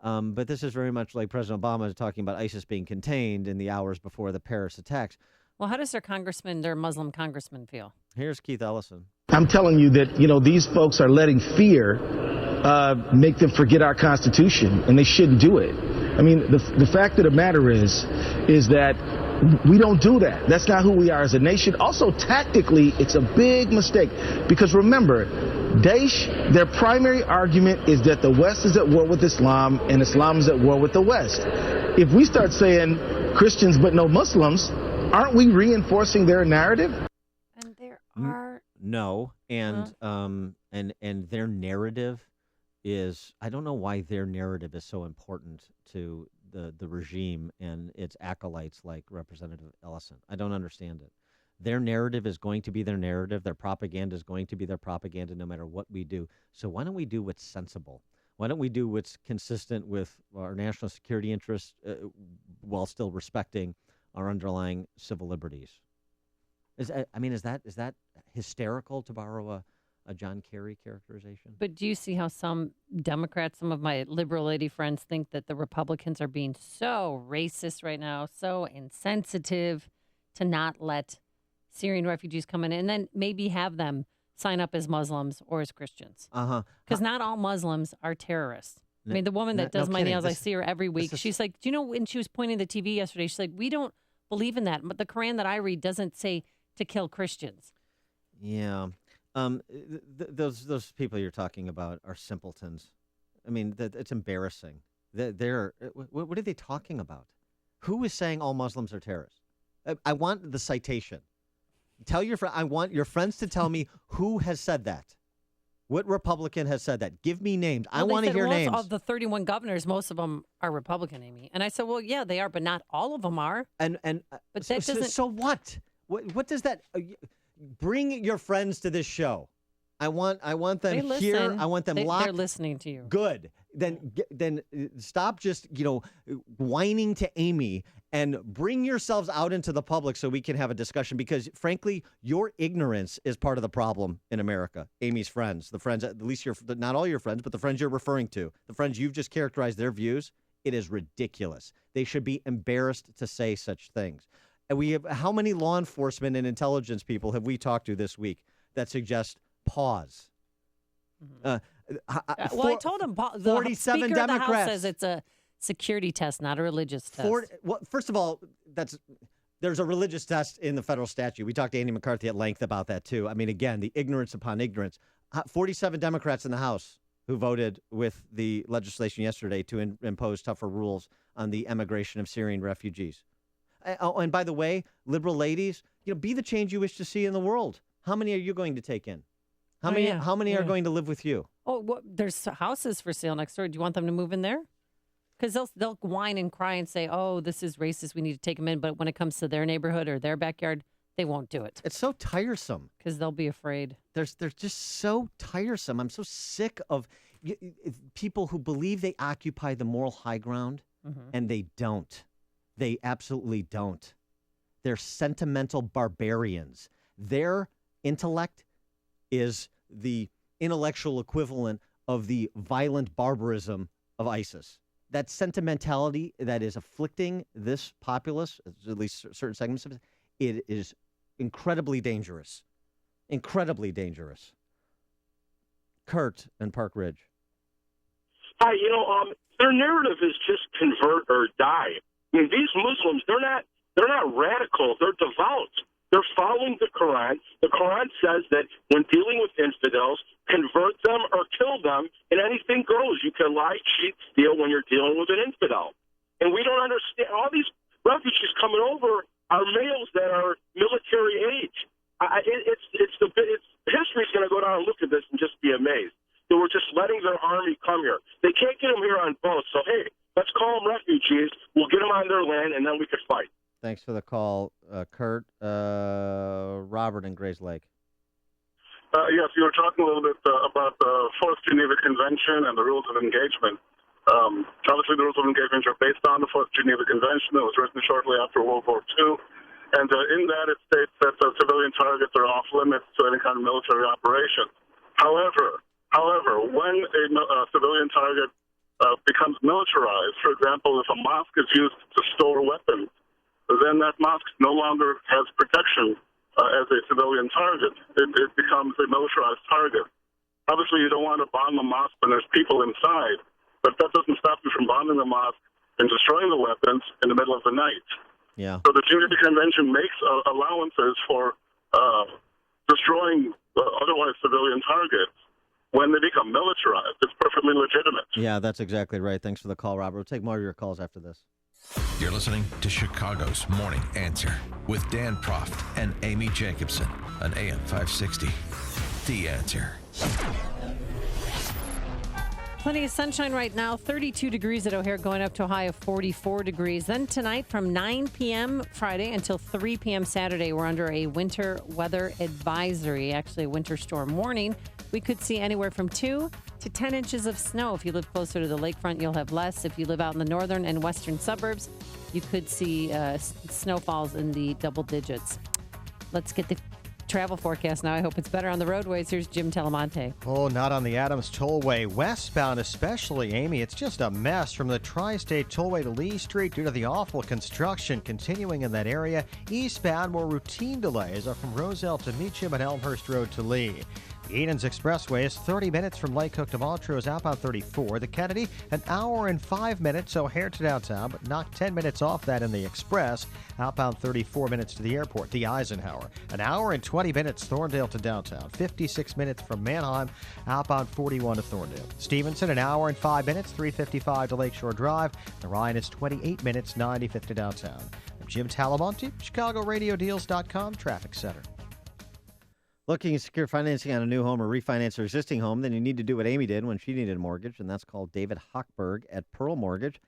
S4: But this is very much like President Obama is talking about ISIS being contained in the hours before the Paris attacks.
S8: Well, how does their Muslim congressman feel?
S4: Here's Keith Ellison.
S23: I'm telling you that, these folks are letting fear make them forget our Constitution, and they shouldn't do it. I mean, the fact of the matter is that we don't do that. That's not who we are as a nation. Also, tactically, it's a big mistake because remember, Daesh, their primary argument is that the West is at war with Islam and Islam is at war with the West. If we start saying Christians but no Muslims, aren't we reinforcing their narrative?
S8: And there are
S4: no, and their narrative is, I don't know why their narrative is so important to the regime and its acolytes like Representative Ellison. I don't understand it. Their narrative is going to be their narrative. Their propaganda is going to be their propaganda no matter what we do. So why don't we do what's sensible? Why don't we do what's consistent with our national security interests while still respecting our underlying civil liberties? Is that hysterical, to borrow a John Kerry characterization?
S8: But do you see how some Democrats, some of my liberal lady friends, think that the Republicans are being so racist right now, so insensitive to not let Syrian refugees come in and then maybe have them sign up as Muslims or as Christians? Because not all Muslims are terrorists. I mean, the woman that does my nails, I see her every week. She's like, do you know, when she was pointing the TV yesterday, she's like, we don't believe in that. But the Quran that I read doesn't say to kill Christians.
S4: Yeah. Those people you're talking about are simpletons. I mean, it's embarrassing. What are they talking about? Who is saying all Muslims are terrorists? I want the citation. Tell your friend. I want your friends to tell me who has said that. What Republican has said that? Give me names. I want to hear names.
S8: Of the 31 governors, most of them are Republican, Amy. And I said, well, yeah, they are, but not all of them are.
S4: But that doesn't. So what? What does that? Bring your friends to this show. I want them here. I want them locked.
S8: They're listening to you.
S4: Good. Then stop just whining to Amy and bring yourselves out into the public so we can have a discussion. Because frankly, your ignorance is part of the problem in America. Amy's friends, the friends, at least not all your friends, but the friends you're referring to, the friends you've just characterized their views. It is ridiculous. They should be embarrassed to say such things. And we have how many law enforcement and intelligence people have we talked to this week that suggest pause?
S8: Well, I told him the
S4: 47
S8: Speaker
S4: Democrats.
S8: of the House says it's a security test, not a religious test.
S4: Well, first of all, there's a religious test in the federal statute. We talked to Andy McCarthy at length about that, too. I mean, again, the ignorance upon ignorance. 47 Democrats in the House who voted with the legislation yesterday to impose tougher rules on the immigration of Syrian refugees. Oh, and by the way, liberal ladies, be the change you wish to see in the world. How many are you going to take in? How many are going to live with you?
S8: Oh, there's houses for sale next door. Do you want them to move in there? Because they'll whine and cry and say, "Oh, this is racist. We need to take them in." But when it comes to their neighborhood or their backyard, they won't do it.
S4: It's so tiresome
S8: because they'll be afraid.
S4: They're just so tiresome. I'm so sick of people who believe they occupy the moral high ground, and they don't. They absolutely don't. They're sentimental barbarians. Their intellect is the intellectual equivalent of the violent barbarism of ISIS. That sentimentality that is afflicting this populace, at least certain segments of it, it is incredibly dangerous. Incredibly dangerous. Kurt in Park Ridge.
S3: Hi, their narrative is just convert or die. I mean, these Muslims, they're not radical. They're devout. They're following the Quran. The Quran says that when dealing with infidels, convert them or kill them, and anything goes. You can lie, cheat, steal when you're dealing with an infidel. And we don't understand. All these refugees coming over are males that are military age. History's going to go down and look at this and just be amazed. They were just letting their army come here. They can't get them here on boats. So, hey, let's call them refugees. We'll get them on their land, and then we could fight.
S4: Thanks for the call, Kurt. Robert in Grays Lake.
S5: Yes, you were talking a little bit about the Fourth Geneva Convention and the rules of engagement. Obviously, the rules of engagement are based on the Fourth Geneva Convention. It was written shortly after World War II. And in that, it states that civilian targets are off limits to any kind of military operation. However, when a civilian target becomes militarized, for example, if a mosque is used to store weapons, then that mosque no longer has protection as a civilian target. It becomes a militarized target. Obviously, you don't want to bomb the mosque when there's people inside, but that doesn't stop you from bombing the mosque and destroying the weapons in the middle of the night.
S4: Yeah.
S5: So the Geneva Convention makes allowances for destroying otherwise civilian targets when they become militarized. It's perfectly legitimate.
S4: Yeah, that's exactly right. Thanks for the call, Robert. We'll take more of your calls after this.
S1: You're listening to Chicago's Morning Answer with Dan Proft and Amy Jacobson on AM 560. The Answer.
S8: Plenty of sunshine right now, 32 degrees at O'Hare, going up to a high of 44 degrees. Then tonight from 9 p.m. Friday until 3 p.m. Saturday, we're under a winter weather advisory, actually a winter storm warning. We could see anywhere from 2 to 10 inches of snow. If you live closer to the lakefront, you'll have less. If you live out in the northern and western suburbs, you could see snowfalls in the double digits. Let's get the travel forecast now. I hope it's better on the roadways. Here's Jim Telemonte.
S10: Oh, not on the Adams Tollway. Westbound especially, Amy. It's just a mess from the Tri-State Tollway to Lee Street due to the awful construction continuing in that area. Eastbound, more routine delays are from Roselle to Meacham and Elmhurst Road to Lee. Eden's Expressway is 30 minutes from Lake Cook to Montrose, outbound 34. The Kennedy, an hour and 5 minutes, O'Hare to downtown, but knock 10 minutes off that in the Express, outbound 34 minutes to the airport. The Eisenhower, an hour and 20 minutes, Thorndale to downtown, 56 minutes from Manheim, outbound 41 to Thorndale. Stevenson, an hour and 5 minutes, 355 to Lakeshore Drive. The Ryan is 28 minutes, 95th to downtown. I'm Jim Talamonte, ChicagoRadioDeals.com Traffic Center.
S4: Looking to secure financing on a new home or refinance your existing home, then you need to do what Amy did when she needed a mortgage, and that's called David Hochberg at Pearl Mortgage.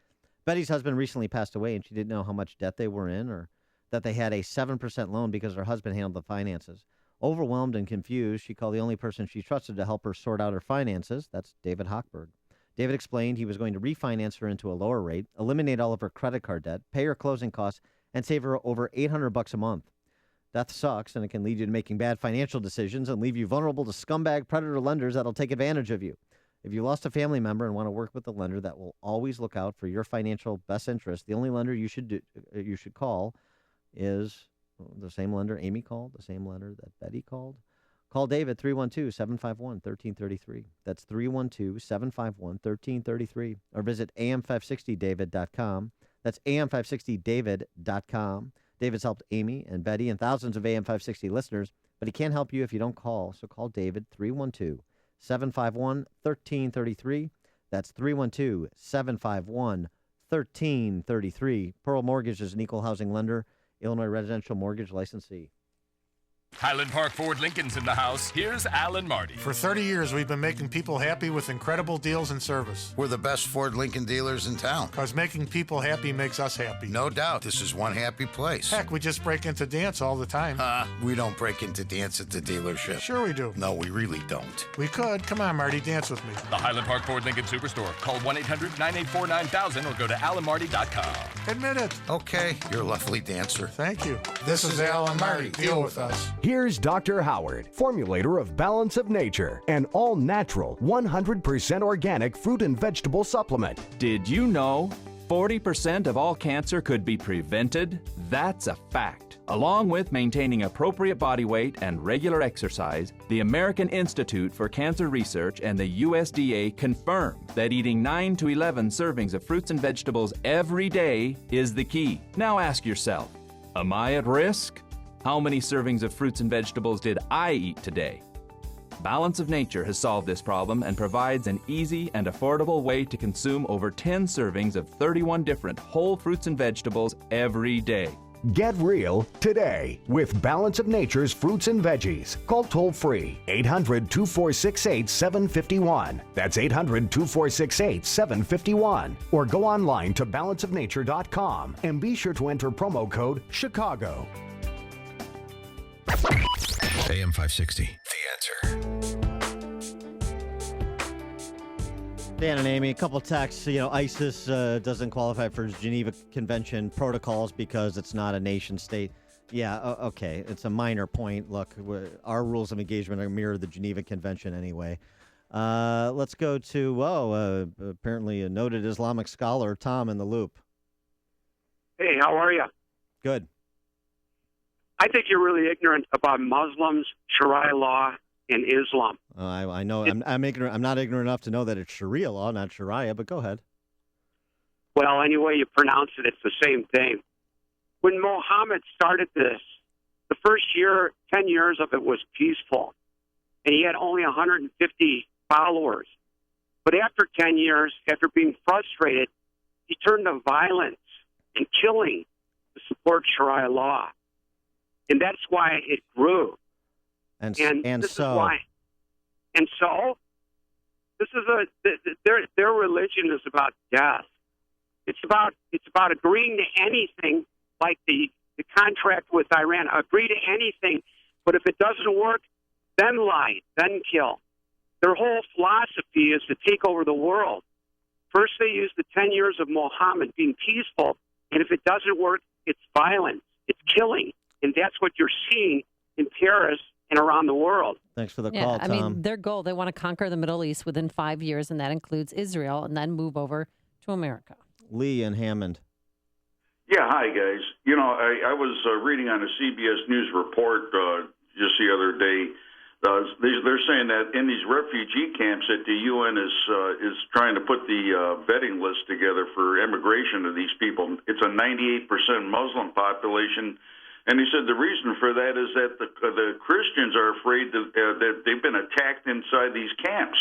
S4: Betty's husband recently passed away, and she didn't know how much debt they were in or that they had a 7% loan because her husband handled the finances. Overwhelmed and confused, she called the only person she trusted to help her sort out her finances. That's David Hochberg. David explained he was going to refinance her into a lower rate, eliminate all of her credit card debt, pay her closing costs, and save her over $800 a month. Death sucks, and it can lead you to making bad financial decisions and leave you vulnerable to scumbag predator lenders that'll take advantage of you. If you lost a family member and want to work with a lender that will always look out for your financial best interest, the only lender you should call is the same lender Amy called, the same lender that Betty called. Call David, 312-751-1333. That's 312-751-1333. Or visit am560david.com. That's am560david.com. David's helped Amy and Betty and thousands of AM560 listeners, but he can't help you if you don't call. So call David, 312-751-1333. That's 312-751-1333. Pearl Mortgage is an equal housing lender, Illinois residential mortgage licensee.
S7: Highland Park Ford Lincoln's in the house. Here's Alan Marty.
S12: For 30 years, we've been making people happy with incredible deals and service.
S13: We're the best Ford Lincoln dealers in town.
S12: Because making people happy makes us happy.
S13: No doubt. This is one happy place.
S12: Heck, we just break into dance all the time.
S13: We don't break into dance at the dealership.
S12: Sure we do.
S13: No, we really don't.
S12: We could. Come on, Marty, dance with me.
S7: The Highland Park Ford Lincoln Superstore. Call 1-800-984-9000 or go to alanmarty.com.
S12: Admit it.
S13: Okay, you're a lovely dancer.
S12: Thank you. This is Alan Marty. Deal with us.
S18: Here's Dr. Howard, formulator of Balance of Nature, an all-natural, 100% organic fruit and vegetable supplement.
S24: Did you know 40% of all cancer could be prevented? That's a fact. Along with maintaining appropriate body weight and regular exercise, the American Institute for Cancer Research and the USDA confirm that eating 9 to 11 servings of fruits and vegetables every day is the key. Now ask yourself, am I at risk? How many servings of fruits and vegetables did I eat today? Balance of Nature has solved this problem and provides an easy and affordable way to consume over 10 servings of 31 different whole fruits and vegetables every day.
S18: Get real today with Balance of Nature's fruits and veggies. Call toll-free 800-2468-751. That's 800-2468-751. Or go online to balanceofnature.com and be sure to enter promo code CHICAGO.
S1: AM 560, The Answer.
S4: Dan and Amy, a couple texts. ISIS doesn't qualify for Geneva Convention protocols because it's not a nation state. Yeah, okay. It's a minor point. Look, our rules of engagement are mirror the Geneva Convention anyway. Let's go to, apparently a noted Islamic scholar, Tom in the Loop.
S25: Hey, how are you?
S4: Good.
S25: I think you're really ignorant about Muslims, Sharia law, and Islam.
S4: I know. I'm ignorant. I'm not ignorant enough to know that it's Sharia law, not Sharia, but go ahead.
S25: Well, any way you pronounce it, it's the same thing. When Muhammad started this, the first 10 years of it was peaceful, and he had only 150 followers. But after 10 years, after being frustrated, he turned to violence and killing to support Sharia law. And that's why it grew.
S4: And
S25: this
S4: so
S25: is why. And so, this is their religion is about death. It's about agreeing to anything, like the contract with Iran. Agree to anything, but if it doesn't work, then lie, then kill. Their whole philosophy is to take over the world. First, they use the 10 years of Muhammad being peaceful, and if it doesn't work, it's violence, it's killing. And that's what you're seeing in Paris and around the world.
S4: Thanks for the call, Tom.
S8: I mean, their goal, they want to conquer the Middle East within 5 years, and that includes Israel, and then move over to America.
S4: Lee and Hammond.
S27: Yeah, hi, guys. I was reading on a CBS News report just the other day They're saying that in these refugee camps that the UN is trying to put the vetting list together for immigration of these people. It's a 98% Muslim population, and he said the reason for that is that the Christians are afraid that they've been attacked inside these camps,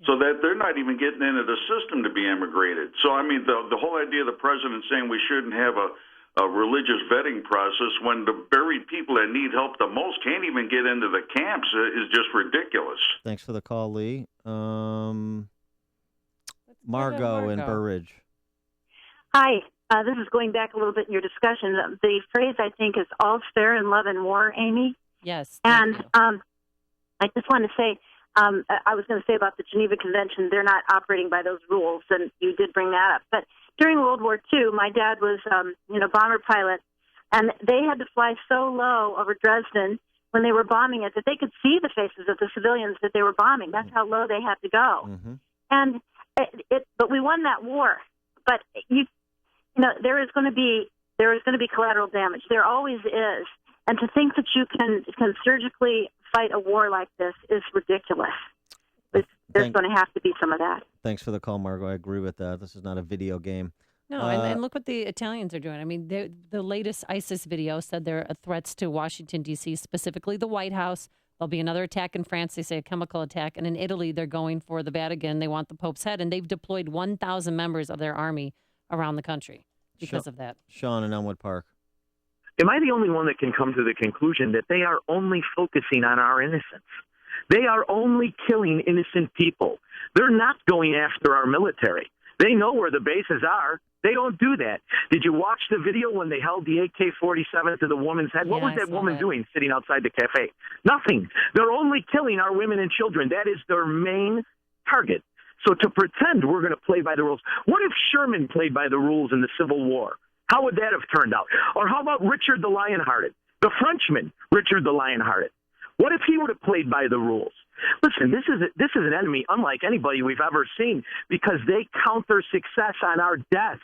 S27: so that they're not even getting into the system to be immigrated. So I mean, the whole idea of the president saying we shouldn't have a religious vetting process when the buried people that need help the most can't even get into the camps is just ridiculous.
S4: Thanks for the call, Lee. Margot in Burridge.
S2: Hi. This is going back a little bit in your discussion. The phrase, I think, is all's fair in love and war, Amy.
S8: Yes.
S2: And I just want to say, I was going to say about the Geneva Convention, they're not operating by those rules, and you did bring that up. But during World War II, my dad was, bomber pilot, and they had to fly so low over Dresden when they were bombing it that they could see the faces of the civilians that they were bombing. That's how low they had to go.
S4: Mm-hmm.
S2: And but we won that war. But there is going to be collateral damage. There always is. And to think that you can surgically fight a war like this is ridiculous. There's going to have to be some of that.
S4: Thanks for the call, Margot. I agree with that. This is not a video game.
S8: No, and look what the Italians are doing. I mean, the latest ISIS video said there are threats to Washington, D.C., specifically the White House. There'll be another attack in France, they say a chemical attack. And in Italy, they're going for the Vatican. They want the Pope's head. And they've deployed 1,000 members of their army around the country because of that.
S4: Sean in Elmwood Park.
S6: Am I the only one that can come to the conclusion that they are only focusing on our innocence? They are only killing innocent people. They're not going after our military. They know where the bases are. They don't do that. Did you watch the video when they held the AK-47 to the woman's head? What was that woman doing sitting outside the cafe? Nothing. They're only killing our women and children. That is their main target. So to pretend we're going to play by the rules. What if Sherman played by the rules in the Civil War? How would that have turned out? Or how about Richard the Lionhearted? The Frenchman, Richard the Lionhearted. What if he would have played by the rules? Listen, this is an enemy unlike anybody we've ever seen because they counter success on our death.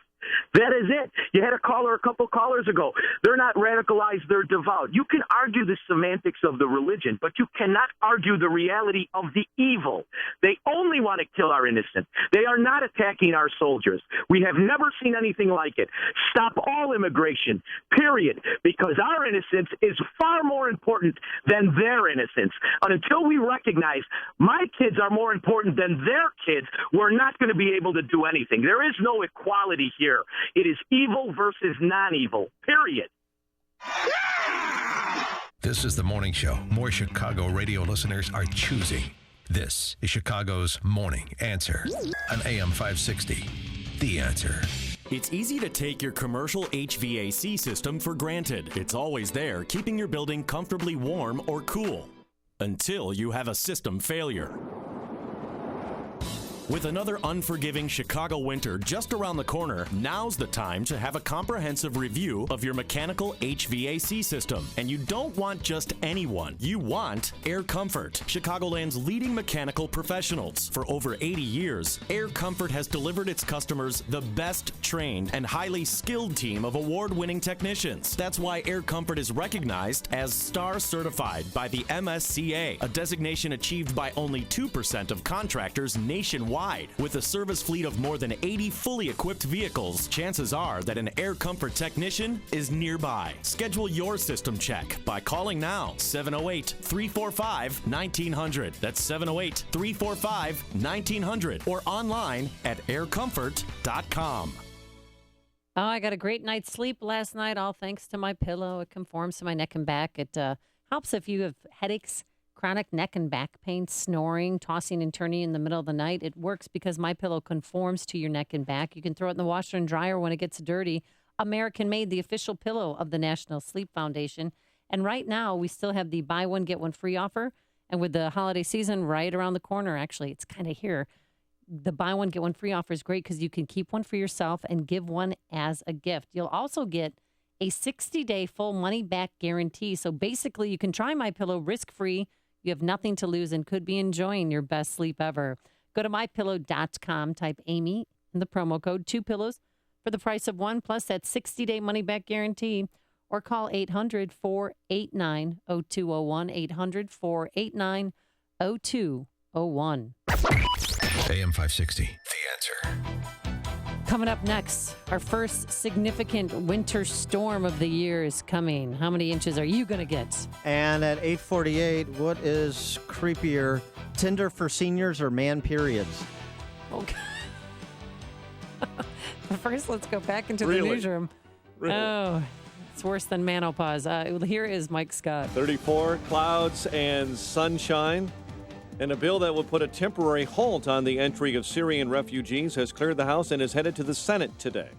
S6: That is it. You had a caller a couple callers ago. They're not radicalized, they're devout. You can argue the semantics of the religion, but you cannot argue the reality of the evil. They only want to kill our innocent. They are not attacking our soldiers. We have never seen anything like it. Stop all immigration, period, because our innocence is far more important than their innocence. And until we recognize my kids are more important than their kids, we're not going to be able to do anything. There is no equality here. It is evil versus non-evil, period.
S1: This is the morning show more Chicago radio listeners are choosing. This is Chicago's Morning Answer on AM 560. The Answer.
S11: It's easy to take your commercial HVAC system for granted. It's always there, keeping your building comfortably warm or cool. Until you have a system failure. With another unforgiving Chicago winter just around the corner, now's the time to have a comprehensive review of your mechanical HVAC system. And you don't want just anyone. You want Air Comfort, Chicagoland's leading mechanical professionals. For over 80 years, Air Comfort has delivered its customers the best trained and highly skilled team of award-winning technicians. That's why Air Comfort is recognized as Star Certified by the MSCA, a designation achieved by only 2% of contractors nationwide. With a service fleet of more than 80 fully equipped vehicles, chances are that an Air Comfort technician is nearby. Schedule your system check by calling now, 708-345-1900. That's 708-345-1900 or online at aircomfort.com.
S8: Oh, I got a great night's sleep last night, all thanks to my pillow. It conforms to my neck and back. It helps if you have headaches, chronic neck and back pain, snoring, tossing and turning in the middle of the night. It works because My Pillow conforms to your neck and back. You can throw it in the washer and dryer when it gets dirty. American Made, the official pillow of the National Sleep Foundation. And right now, we still have the buy one, get one free offer. And with the holiday season right around the corner, actually, it's kind of here. The buy one, get one free offer is great because you can keep one for yourself and give one as a gift. You'll also get a 60-day full money-back guarantee. So basically, you can try My Pillow risk-free. You have nothing to lose and could be enjoying your best sleep ever. Go to mypillow.com, type Amy in the promo code, 2 pillows for the price of one, plus that 60-day money-back guarantee. or call 800-489-0201, 800-489-0201.
S1: AM 560, The Answer.
S8: Coming up next, our first significant winter storm of the year is coming. How many inches are you going to get?
S10: And at 8:48, what is creepier, Tinder for seniors or man periods?
S8: Okay. But first, let's go back into the
S9: Really?
S8: newsroom.
S9: Really?
S8: Oh, it's worse than menopause. Here is Mike Scott.
S9: 34 clouds and sunshine. And a bill that will put a temporary halt on the entry of Syrian refugees has cleared the House and is headed to the Senate today.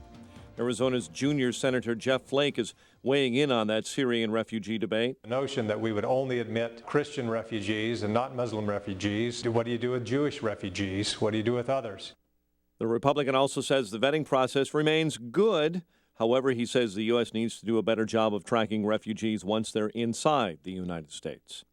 S9: Arizona's junior Senator Jeff Flake is weighing in on that Syrian refugee debate.
S14: The notion that we would only admit Christian refugees and not Muslim refugees. What do you do with Jewish refugees? What do you do with others?
S9: The Republican also says the vetting process remains good. However, he says the U.S. needs to do a better job of tracking refugees once they're inside the United States.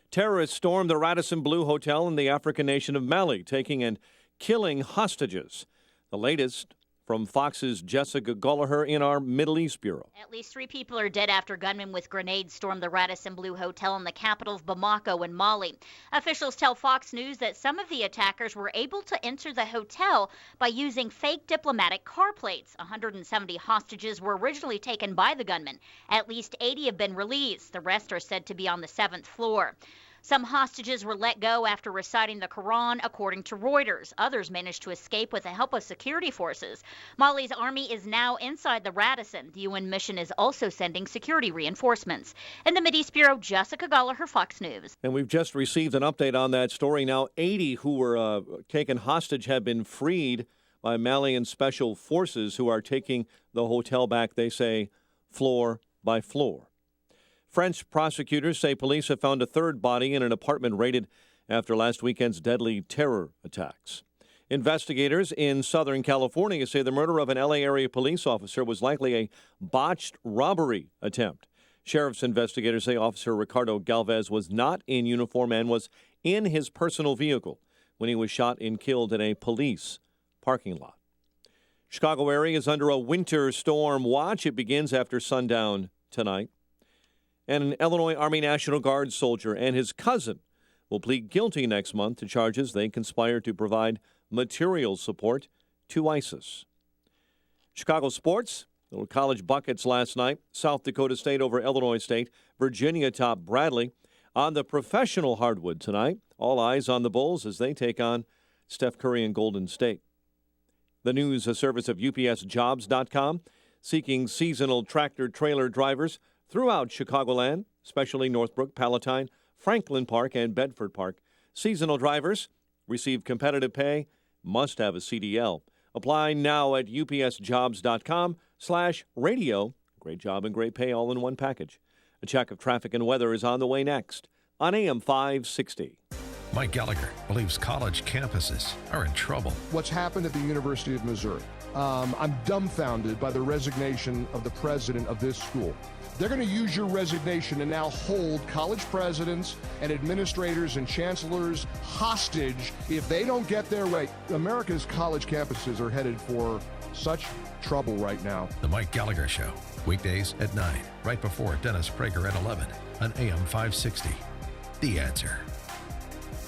S9: Terrorists stormed the Radisson Blu Hotel in the African nation of Mali, taking and killing hostages. The latest from Fox's Jessica Gulliher in our Middle East Bureau.
S15: At least 3 people are dead after gunmen with grenades stormed the Radisson Blu Hotel in the capital of Bamako in Mali. Officials tell Fox News that some of the attackers were able to enter the hotel by using fake diplomatic car plates. 170 hostages were originally taken by the gunmen. At least 80 have been released. The rest are said to be on the 7th floor. Some hostages were let go after reciting the Quran, according to Reuters. Others managed to escape with the help of security forces. Mali's army is now inside the Radisson. The UN mission is also sending security reinforcements. In the Mideast Bureau, Jessica Gulliher, Fox News.
S9: And we've just received an update on that story. Now, 80 who were taken hostage have been freed by Malian special forces who are taking the hotel back, they say, floor by floor. French prosecutors say police have found a third body in an apartment raided after last weekend's deadly terror attacks. Investigators in Southern California say the murder of an L.A. area police officer was likely a botched robbery attempt. Sheriff's investigators say Officer Ricardo Galvez was not in uniform and was in his personal vehicle when he was shot and killed in a police parking lot. Chicago area is under a winter storm watch. It begins after sundown tonight. And an Illinois Army National Guard soldier and his cousin will plead guilty next month to charges they conspired to provide material support to ISIS. Chicago sports, little college buckets last night. South Dakota State over Illinois State. Virginia topped Bradley. On the professional hardwood tonight, all eyes on the Bulls as they take on Steph Curry and Golden State. The news, a service of UPSJobs.com, seeking seasonal tractor-trailer drivers throughout Chicagoland, especially Northbrook, Palatine, Franklin Park, and Bedford Park. Seasonal drivers receive competitive pay, must have a CDL. Apply now at upsjobs.com/radio. Great job and great pay all in one package. A check of traffic and weather is on the way next on AM 560.
S1: Mike Gallagher believes college campuses are in trouble.
S16: What's happened at the University of Missouri? I'm dumbfounded by the resignation of the president of this school. They're going to use your resignation and now hold college presidents and administrators and chancellors hostage if they don't get their way. America's college campuses are headed for such trouble right now.
S1: The Mike Gallagher Show, weekdays at 9, right before Dennis Prager at 11 on AM 560. The Answer.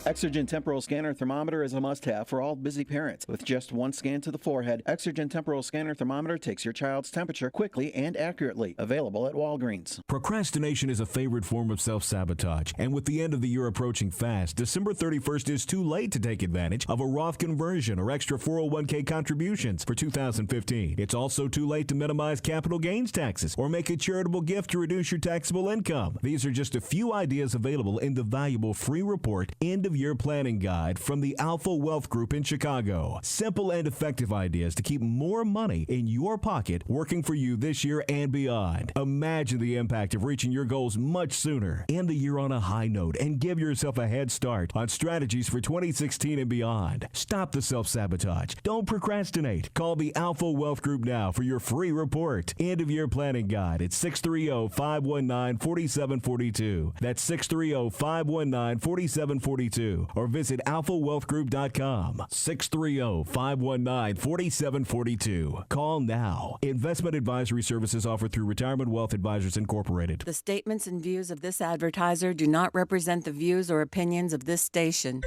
S17: Exergen Temporal Scanner Thermometer is a must-have for all busy parents. With just one scan to the forehead, Exergen Temporal Scanner Thermometer takes your child's temperature quickly and accurately. Available at Walgreens.
S19: Procrastination is a favorite form of self-sabotage, and with the end of the year approaching fast, December 31st is too late to take advantage of a Roth conversion or extra 401k contributions for 2015. It's also too late to minimize capital gains taxes or make a charitable gift to reduce your taxable income. These are just a few ideas available in the valuable free report End of Year Planning Guide from the Alpha Wealth Group in Chicago. Simple and effective ideas to keep more money in your pocket working for you this year and beyond. Imagine the impact of reaching your goals much sooner. End the year on a high note and give yourself a head start on strategies for 2016 and beyond. Stop the self-sabotage. Don't procrastinate. Call the Alpha Wealth Group now for your free report. End of Year Planning Guide at 630-519-4742. That's 630-519-4742. 4742 or visit alphawealthgroup.com. 630-519-4742. Call now. Investment advisory services offered through Retirement Wealth Advisors Incorporated.
S3: The statements and views of this advertiser do not represent the views or opinions of this station.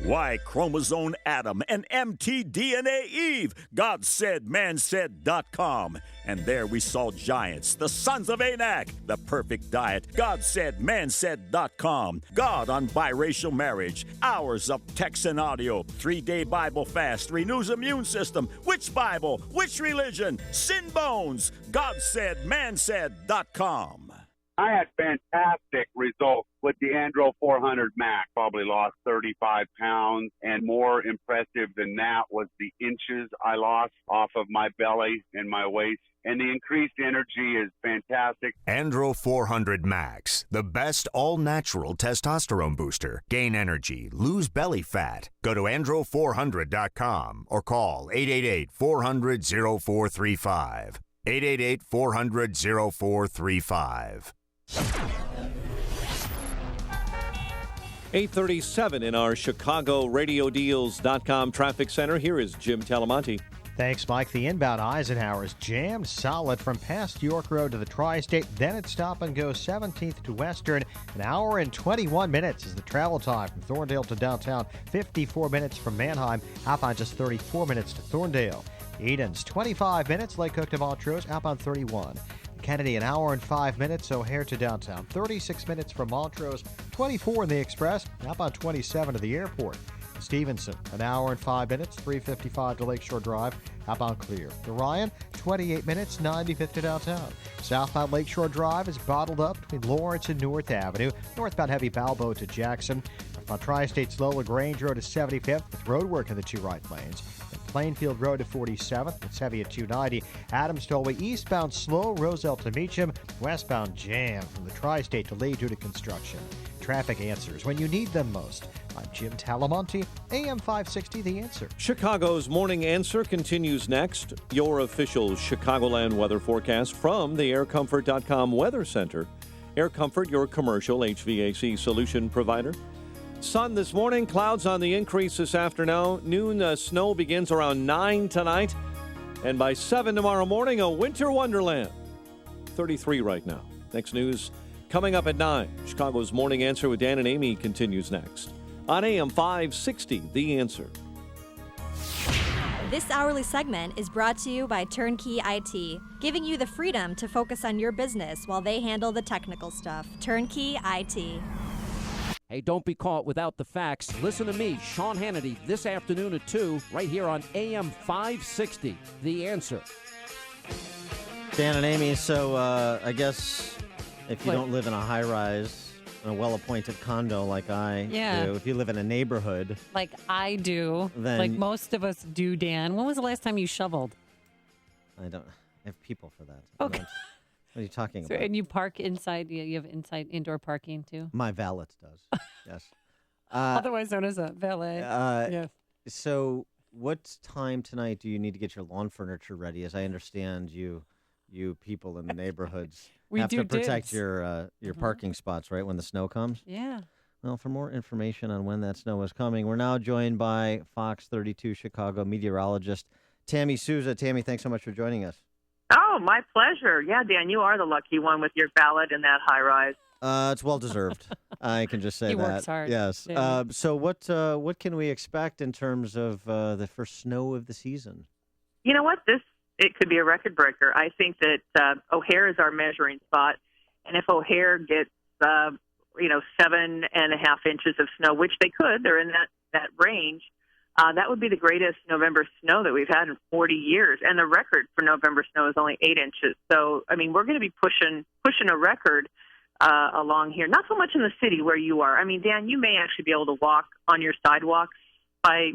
S5: Y Chromosome Adam and mtDNA Eve. God said, man said.com. And there we saw giants, the sons of Anak, the perfect diet. God said, man said.com. God on biracial marriage, hours of text and audio, 3-day Bible fast, renews immune system. Which Bible? Which religion? Sin bones. God said, man said.com.
S20: I had fantastic results with the Andro 400 Max. Probably lost 35 pounds, and more impressive than that was the inches I lost off of my belly and my waist. And the increased energy is fantastic.
S21: Andro 400 Max, the best all-natural testosterone booster. Gain energy, lose belly fat. Go to andro400.com or call 888-400-0435. 888-400-0435.
S9: 8:37 in our Chicago RadioDeals.com traffic center. Here is Jim Talamonte.
S10: Thanks, Mike. The inbound Eisenhower is jammed solid from past York Road to the Tri-State. Then it's stop and go 17th to Western. An hour and 21 minutes is the travel time from Thorndale to downtown. 54 minutes from Manheim. Outbound just 34 minutes to Thorndale. Eden's 25 minutes. Lake Cook to Montrose. Outbound 31. Kennedy, an hour and 5 minutes. O'Hare to downtown. 36 minutes from Montrose. 24 in the Express. Outbound 27 to the airport. Stevenson, an hour and 5 minutes, 3:55 to Lakeshore Drive, outbound clear. The Ryan, 28 minutes, 95th to downtown. Southbound Lakeshore Drive is bottled up between Lawrence and North Avenue. Northbound heavy Balboa to Jackson. On Tri-State slow, LaGrange Road to 75th with roadwork in the two right lanes. And Plainfield Road to 47th, it's heavy at 290. Adams Tollway eastbound slow, Roselle to Meacham. Westbound jam from the Tri-State to Lee due to construction. Traffic answers when you need them most. I'm Jim Talamonte, AM 560, The Answer.
S9: Chicago's Morning Answer continues next. Your official Chicagoland weather forecast from the AirComfort.com Weather Center. Air Comfort, your commercial HVAC solution provider. Sun this morning, clouds on the increase this afternoon. Noon snow begins around 9 tonight. And by 7 tomorrow morning, a winter wonderland. 33 right now. Next news coming up at 9. Chicago's Morning Answer with Dan and Amy continues next. On AM 560, The Answer.
S22: This hourly segment is brought to you by Turnkey IT, giving you the freedom to focus on your business while they handle the technical stuff. Turnkey IT.
S23: Hey, don't be caught without the facts. Listen to me, Sean Hannity, this afternoon at 2, right here on AM 560, The Answer.
S4: Dan and Amy, so I guess if you don't live in a high-rise, in a well-appointed condo like I do, if you live in a neighborhood.
S8: Like I do.
S4: Then,
S8: like most of us do, Dan. When was the last time you shoveled?
S4: I don't. I have people for that.
S8: Okay.
S4: What are you talking about?
S8: And you park inside. You have indoor parking too?
S4: My valet does, yes.
S8: Otherwise known as a valet. Yes.
S4: So what time tonight do you need to get your lawn furniture ready? As I understand, you people in the neighborhoods have to protect your parking spots, right, when the snow comes?
S8: Yeah.
S4: Well, for more information on when that snow is coming, we're now joined by Fox 32 Chicago meteorologist Tammy Souza. Tammy, thanks so much for joining us.
S26: Oh, my pleasure. Yeah, Dan, you are the lucky one with your ballot in that high rise.
S4: It's well deserved. I can just say
S8: he
S4: that.
S8: He works hard.
S4: Yes.
S8: Yeah.
S4: So what can we expect in terms of the first snow of the season?
S26: You know what? It could be a record breaker. I think that O'Hare is our measuring spot, and if O'Hare gets 7.5 inches of snow, which they could, they're in that range. That would be the greatest November snow that we've had in 40 years, and the record for November snow is only 8 inches. So, I mean, we're going to be pushing a record along here. Not so much in the city where you are. I mean, Dan, you may actually be able to walk on your sidewalks by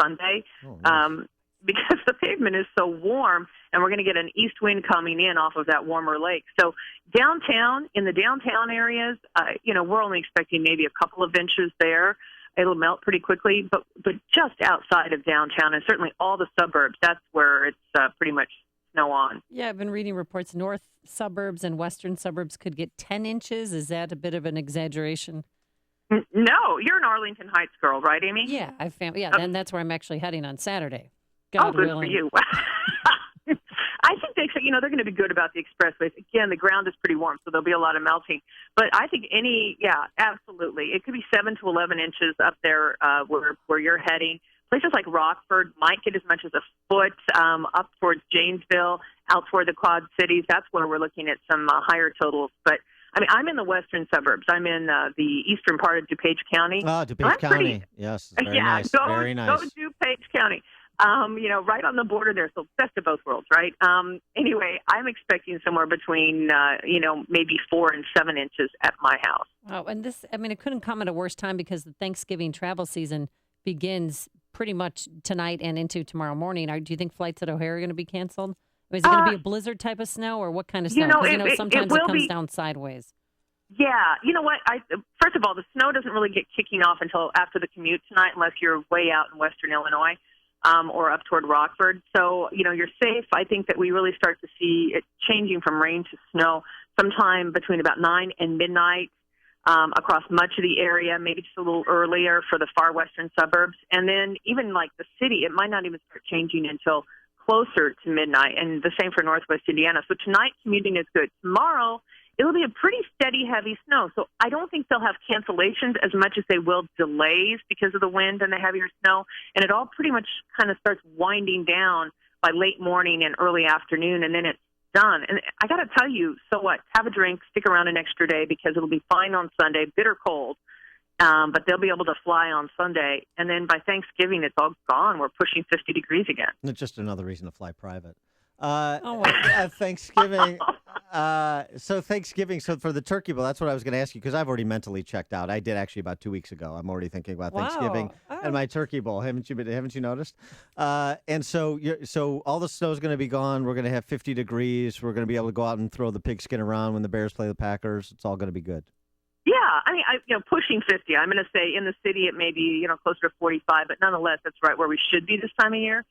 S26: Sunday. Oh, nice. Because the pavement is so warm, and we're going to get an east wind coming in off of that warmer lake. So downtown, in the downtown areas, we're only expecting maybe a couple of inches there. It'll melt pretty quickly, but just outside of downtown, and certainly all the suburbs, that's where it's pretty much snow on.
S8: Yeah, I've been reading reports north suburbs and western suburbs could get 10 inches. Is that a bit of an exaggeration?
S26: No, you're an Arlington Heights girl, right, Amy?
S8: Yeah, I found. Yeah,
S26: Oh.
S8: and that's where I'm actually heading on Saturday.
S26: Oh,
S8: God
S26: good
S8: willing.
S26: for you. I think they're going to be good about the expressways. Again, the ground is pretty warm, so there'll be a lot of melting. But I think absolutely. It could be 7 to 11 inches up there where you're heading. Places like Rockford might get as much as a foot up towards Janesville, out toward the Quad Cities. That's where we're looking at some higher totals. But, I mean, I'm in the western suburbs. I'm in the eastern part of DuPage County.
S4: Oh, DuPage County. Yes, very nice. Very nice.
S26: Go DuPage County. Right on the border there, so best of both worlds, right? Anyway, I'm expecting somewhere between, maybe 4 and 7 inches at my house.
S8: Oh, and it couldn't come at a worse time because the Thanksgiving travel season begins pretty much tonight and into tomorrow morning. Do you think flights at O'Hare are going to be canceled? Is it going to be a blizzard type of snow, or what kind of snow? Because sometimes it comes down sideways.
S26: Yeah, you know what? First of all, the snow doesn't really get kicking off until after the commute tonight, unless you're way out in western Illinois. Or up toward Rockford. So, you're safe. I think that we really start to see it changing from rain to snow sometime between about 9 and midnight across much of the area, maybe just a little earlier for the far western suburbs. And then even like the city, it might not even start changing until closer to midnight, and the same for northwest Indiana. So tonight, commuting is good. Tomorrow, it'll be a pretty steady, heavy snow. So I don't think they'll have cancellations as much as they will delays because of the wind and the heavier snow. And it all pretty much kind of starts winding down by late morning and early afternoon, and then it's done. And I got to tell you, so what? Have a drink, stick around an extra day because it'll be fine on Sunday, bitter cold. But they'll be able to fly on Sunday. And then by Thanksgiving, it's all gone. We're pushing 50 degrees again.
S4: It's just another reason to fly private.
S26: Thanksgiving.
S4: So Thanksgiving. So for the Turkey Bowl, that's what I was going to ask you because I've already mentally checked out. I did actually about 2 weeks ago. I'm already thinking about Thanksgiving and my Turkey Bowl. Haven't you noticed? And so all the snow's going to be gone. We're going to have 50 degrees. We're going to be able to go out and throw the pigskin around when the Bears play the Packers. It's all going to be good.
S26: Yeah, I mean, pushing 50. I'm going to say in the city it may be, closer to 45, but nonetheless, that's right where we should be this time of year.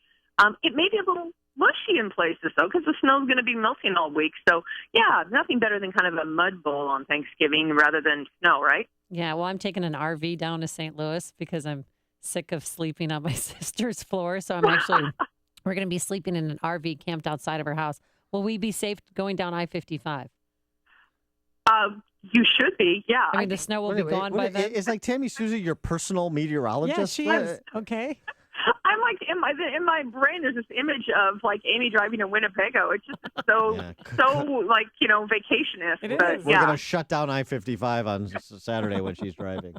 S26: It may be a little mushy in places, though, because the snow's going to be melting all week. So, yeah, nothing better than kind of a mud bowl on Thanksgiving rather than snow, right?
S8: Yeah, well, I'm taking an RV down to St. Louis because I'm sick of sleeping on my sister's floor. So we're going to be sleeping in an RV camped outside of her house. Will we be safe going down I-55?
S26: You should be, yeah.
S8: I mean, the snow will be gone by then.
S4: Is like Tammy Sousa your personal meteorologist?
S8: Yeah, she is. Okay.
S26: I'm like in my brain. There's this image of like Amy driving to Winnebago. It's just so like vacationish. But,
S4: We're gonna shut down I-55 on Saturday when she's driving.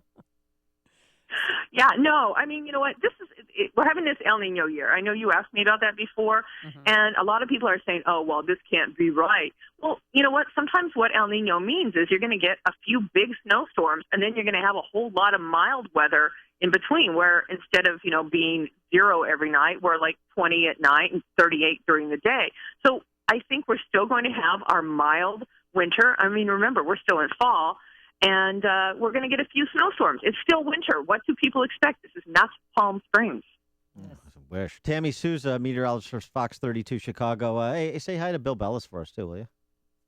S26: Yeah, no, I mean, you know what? We're having this El Nino year. I know you asked me about that before, and a lot of people are saying, oh, well, this can't be right. Well, you know what? Sometimes what El Nino means is you're going to get a few big snowstorms, and then you're going to have a whole lot of mild weather in between, where instead of, being 0 every night, we're like 20 at night and 38 during the day. So I think we're still going to have our mild winter. I mean, remember, we're still in fall. And we're going to get a few snowstorms. It's still winter. What do people expect? This is not Palm Springs.
S4: Wish. Tammy Sousa, meteorologist for Fox 32 Chicago. Hey, say hi to Bill Bellis for us, too, will you?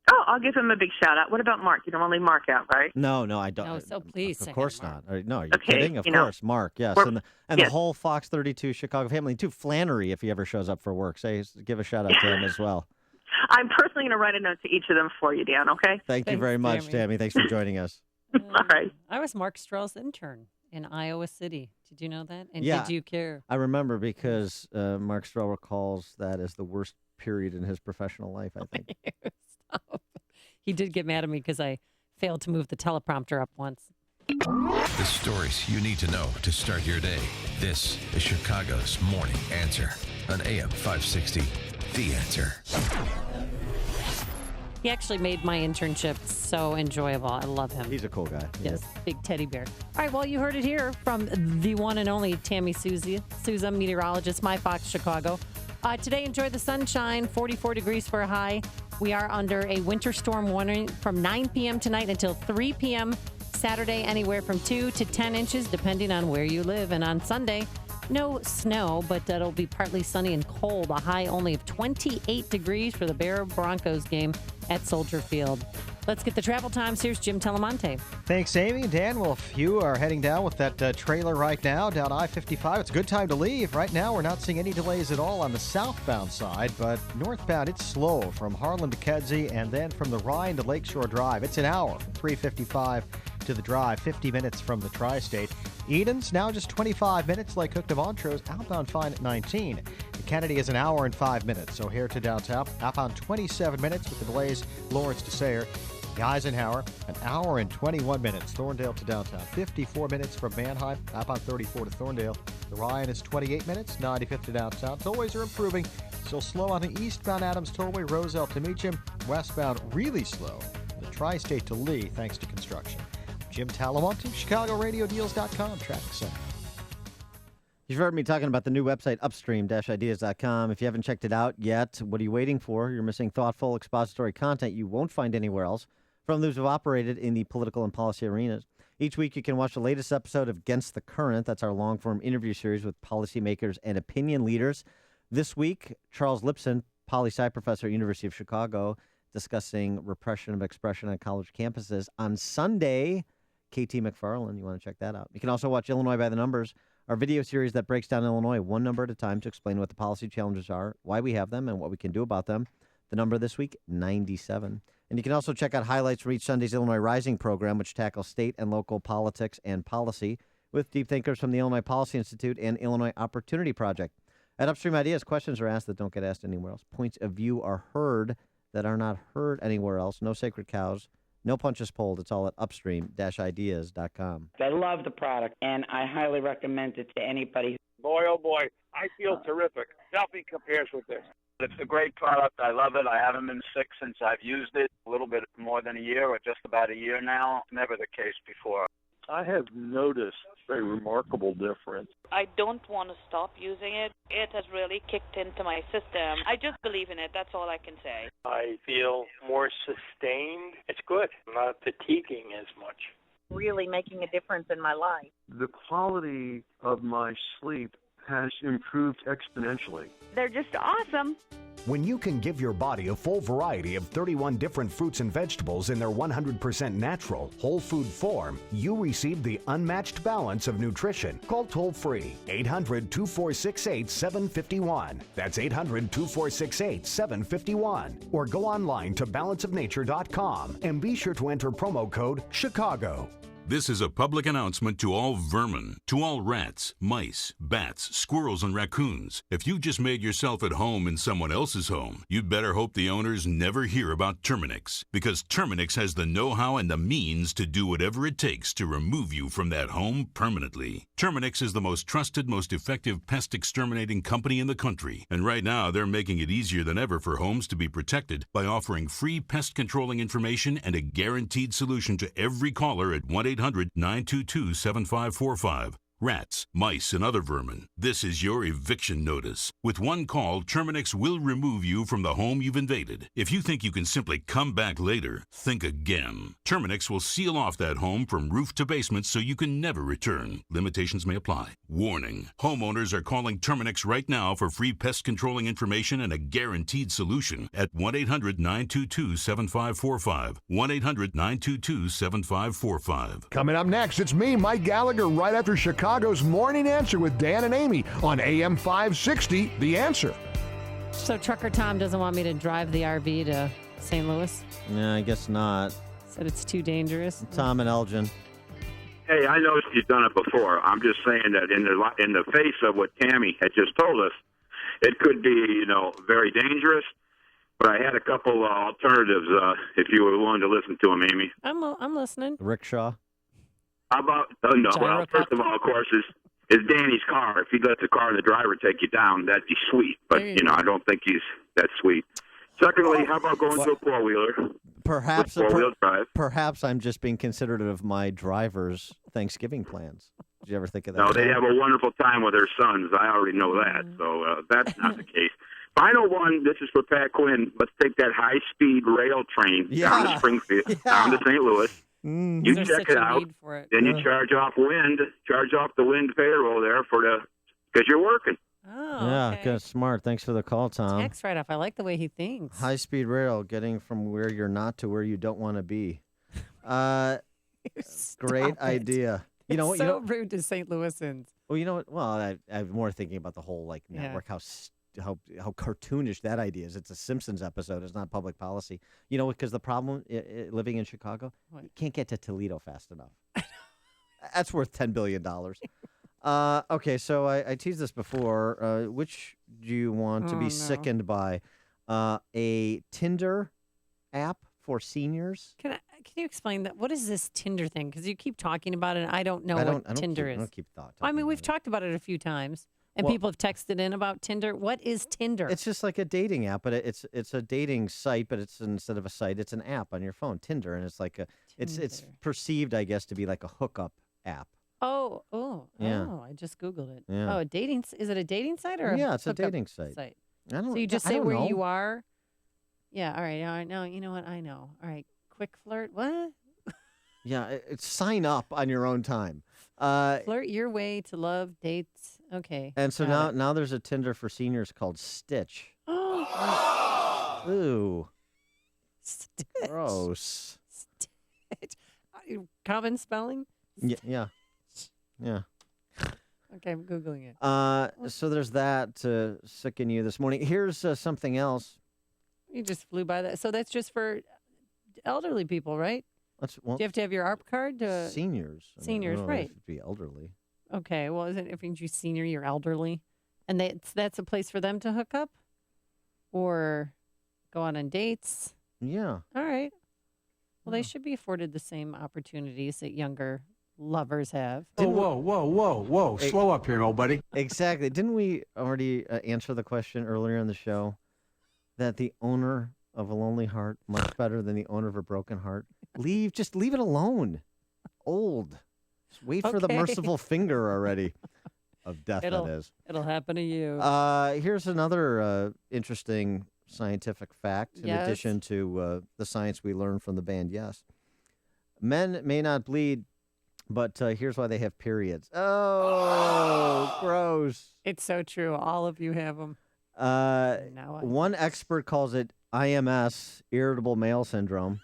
S26: Oh, I'll give him a big shout out. What about Mark? You don't want to leave Mark out, right?
S4: No, I don't.
S8: No, so please.
S4: Of course not. No, you're
S26: Okay,
S4: kidding? Of course, Mark, yes. And
S26: yes.
S4: the whole Fox 32 Chicago family, too. Flannery, if he ever shows up for work. Give a shout out to him as well.
S26: I'm personally going to write a note to each of them for you, Dan, okay?
S4: Thank you very much, Tammy. Thanks for joining us.
S26: All right.
S8: I was Mark Stroh's intern in Iowa City. Did you know that? And
S4: Yeah.
S8: did you care?
S4: I remember because Mark Stroh recalls that as the worst period in his professional life, I think.
S8: Stop. He did get mad at me because I failed to move the teleprompter up once.
S1: The stories you need to know to start your day. This is Chicago's Morning Answer on AM 560. The Answer.
S8: He actually made my internship so enjoyable. I love him.
S4: He's a cool guy.
S8: Yes, big teddy bear. All right, well, you heard it here from the one and only Tammy Sousa, meteorologist, My Fox Chicago. Today, enjoy the sunshine, 44 degrees for a high. We are under a winter storm warning from 9 p.m. tonight until 3 p.m. Saturday, anywhere from 2 to 10 inches, depending on where you live. And on Sunday, no snow, but it'll be partly sunny and cold. A high only of 28 degrees for the Bear Broncos game at Soldier Field. Let's get the travel times. Here's Jim Telemonte.
S10: Thanks, Amy and Dan. Well, if you are heading down with that trailer right now down I-55, it's a good time to leave. Right now, we're not seeing any delays at all on the southbound side, but northbound, it's slow from Harlan to Kedzie and then from the Rhine to Lakeshore Drive. It's an hour from 355 to the drive, 50 minutes from the tri-state. Eden's now just 25 minutes. Lake Cook to Montrose, outbound fine at 19. Kennedy is an hour and 5 minutes. O'Hare to downtown, outbound 27 minutes with the delays. Lawrence to Sayre. The Eisenhower, an hour and 21 minutes. Thorndale to downtown, 54 minutes from Manheim, outbound 34 to Thorndale. The Ryan is 28 minutes, 95th to downtown. Tollways are improving. Still slow on the eastbound Adams Tollway, Roselle to Meacham. Westbound really slow. The Tri-State to Lee, thanks to construction. Jim Talamonte, ChicagoRadioDeals.com, Traffic Center.
S4: You've heard me talking about the new website, upstream-ideas.com. If you haven't checked it out yet, what are you waiting for? You're missing thoughtful, expository content you won't find anywhere else from those who've operated in the political and policy arenas. Each week, you can watch the latest episode of Against the Current. That's our long-form interview series with policymakers and opinion leaders. This week, Charles Lipson, poli-sci professor at University of Chicago, discussing repression of expression on college campuses. On Sunday, KT McFarland, you want to check that out. You can also watch Illinois by the Numbers, our video series that breaks down Illinois one number at a time to explain what the policy challenges are, why we have them, and what we can do about them. The number this week, 97. And you can also check out highlights from each Sunday's Illinois Rising program, which tackles state and local politics and policy with deep thinkers from the Illinois Policy Institute and Illinois Opportunity Project. At Upstream Ideas, questions are asked that don't get asked anywhere else. Points of view are heard that are not heard anywhere else. No sacred cows. No punches pulled. It's all at upstream-ideas.com.
S7: I love the product, and I highly recommend it to anybody.
S12: Boy, oh boy, I feel terrific. Nothing compares with this. It's a great product. I love it. I haven't been sick since I've used it. A little bit more than a year, or just about a year now. Never the case before. I have noticed a very remarkable difference.
S13: I don't want to stop using it. It has really kicked into my system. I just believe in it. That's all I can say.
S12: I feel more sustained. It's good. I'm not fatiguing as much.
S18: Really making a difference in my life.
S24: The quality of my sleep has improved exponentially.
S18: They're just awesome.
S21: When you can give your body a full variety of 31 different fruits and vegetables in their 100% natural, whole food form, you receive the unmatched balance of nutrition. Call toll-free 800-2468-751. That's 800-2468-751. Or go online to balanceofnature.com and be sure to enter promo code CHICAGO.
S25: This is a public announcement to all vermin, to all rats, mice, bats, squirrels, and raccoons. If you just made yourself at home in someone else's home, you'd better hope the owners never hear about Terminix, because Terminix has the know-how and the means to do whatever it takes to remove you from that home permanently. Terminix is the most trusted, most effective pest exterminating company in the country, and right now they're making it easier than ever for homes to be protected by offering free pest controlling information and a guaranteed solution to every caller at 1-800-922-7545. Rats, mice, and other vermin. This is your eviction notice. With one call, Terminix will remove you from the home you've invaded. If you think you can simply come back later, think again. Terminix will seal off that home from roof to basement so you can never return. Limitations may apply. Warning. Homeowners are calling Terminix right now for free pest controlling information and a guaranteed solution at 1-800-922-7545. 1-800-922-7545.
S16: Coming up next, it's me, Mike Gallagher, right after Chicago's Morning Answer with Dan and Amy on AM 560, The Answer.
S8: So Trucker Tom doesn't want me to drive the RV to St. Louis?
S4: No, I guess not.
S8: Said it's too dangerous.
S4: Tom and Elgin.
S27: Hey, I know you've done it before. I'm just saying that in the face of what Tammy had just told us, it could be, very dangerous. But I had a couple alternatives if you were willing to listen to them, Amy.
S8: I'm listening.
S4: Rickshaw.
S27: How about, well, first of all, of course, is Danny's car. If he lets the car and the driver take you down, that'd be sweet. But, I don't think he's that sweet. Secondly, how about going to a four-wheeler?
S4: Perhaps
S27: four-wheel drive.
S4: Perhaps I'm just being considerate of my driver's Thanksgiving plans. Did you ever think of that?
S27: No, they have a wonderful time with their sons. I already know that. So that's not the case. Final one, this is for Pat Quinn. Let's take that high-speed rail train down to Springfield, down to St. Louis. You check it out, then you charge off the wind payroll there because you're working.
S8: Oh,
S4: Yeah,
S8: okay.
S4: good, smart. Thanks for the call, Tom.
S8: Tax write-off. I like the way he thinks.
S4: High-speed rail, getting from where you're not to where you don't want to be. Great idea. You know what?
S8: So rude to St. Louisans.
S4: Well, you know what? Well, I'm more thinking about the whole network, how cartoonish that idea is. It's a Simpsons episode. It's not public policy. You know, because the problem living in Chicago, you can't get to Toledo fast enough. That's worth $10 billion. Okay, so I teased this before. Which do you want to be sickened by? A Tinder app for seniors?
S8: Can you explain that? What is this Tinder thing? Because you keep talking about it, and I don't know what Tinder is.
S4: I don't keep thought.
S8: I mean, we've talked about it a few times, and people have texted in about Tinder. What is Tinder?
S4: It's just like a dating app, but it's a dating site, but it's instead of a site, it's an app on your phone, Tinder, and it's like it's perceived, I guess, to be like a hookup app.
S8: Oh,
S4: Yeah.
S8: I just Googled it.
S4: Yeah.
S8: Oh, is it a dating site or
S4: Yeah, it's a
S8: hookup
S4: dating site.
S8: So you just say where
S4: know.
S8: you are? Yeah, all right. No, you know what? I know. All right, quick flirt. What?
S4: Yeah, it's sign up on your own time.
S8: Flirt your way to love, dates. Okay.
S4: And so
S8: got
S4: now there's a Tinder for seniors called Stitch.
S8: it.
S4: Ooh.
S8: Stitch.
S4: Gross.
S8: Stitch. Common spelling?
S4: Yeah.
S8: Okay, I'm Googling it.
S4: So there's that to sicken you this morning. Here's something else.
S8: You just flew by that. So that's just for elderly people, right? Do you have to have your ARP card?
S4: Seniors.
S8: Seniors, right.
S4: To be elderly.
S8: Okay, well, isn't if you're senior, you're elderly? And that's a place for them to hook up? Or go out on dates?
S4: Yeah.
S8: All right. Well, they should be afforded the same opportunities that younger lovers have.
S2: Whoa. Slow up here, nobody.
S4: Exactly. Didn't we already answer the question earlier in the show that the owner of a lonely heart much better than the owner of a broken heart? Just leave it alone. Old. Just wait for the merciful finger already of death, that is.
S8: It'll happen to you.
S4: Here's another interesting scientific fact in addition to the science we learned from the band Yes. Men may not bleed, but here's why they have periods. Oh, gross.
S8: It's so true. All of you have them.
S4: One expert calls it IMS, irritable male syndrome.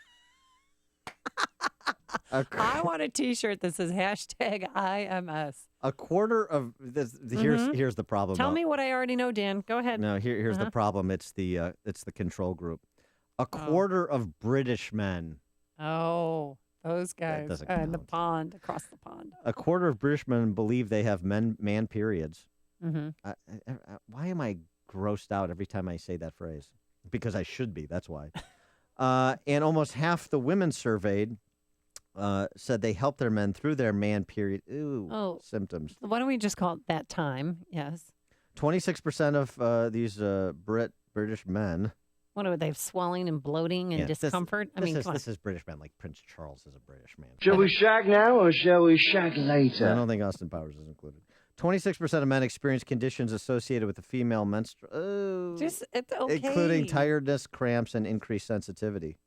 S8: I want a T-shirt that says #IMS.
S4: A quarter of this. Here's the problem.
S8: Tell me what I already know, Dan. Go ahead.
S4: No, here's the problem. It's the control group. A quarter of British men.
S8: Oh, those guys
S4: doesn't
S8: in the
S4: count.
S8: pond, across the pond.
S4: A quarter of British men believe they have man periods.
S8: Mm-hmm.
S4: Why am I grossed out every time I say that phrase? Because I should be. That's why. And almost half the women surveyed said they helped their men through their man period symptoms.
S8: Why don't we just call it that time? Yes.
S4: 26% of these British men.
S8: What are they have swelling and bloating and discomfort?
S4: This is British men. Like Prince Charles is a British man.
S2: Shall we shag now or shall we shag later?
S4: I don't think Austin Powers is included. 26% of men experience conditions associated with the female menstrual.
S8: It's okay.
S4: Including tiredness, cramps, and increased sensitivity.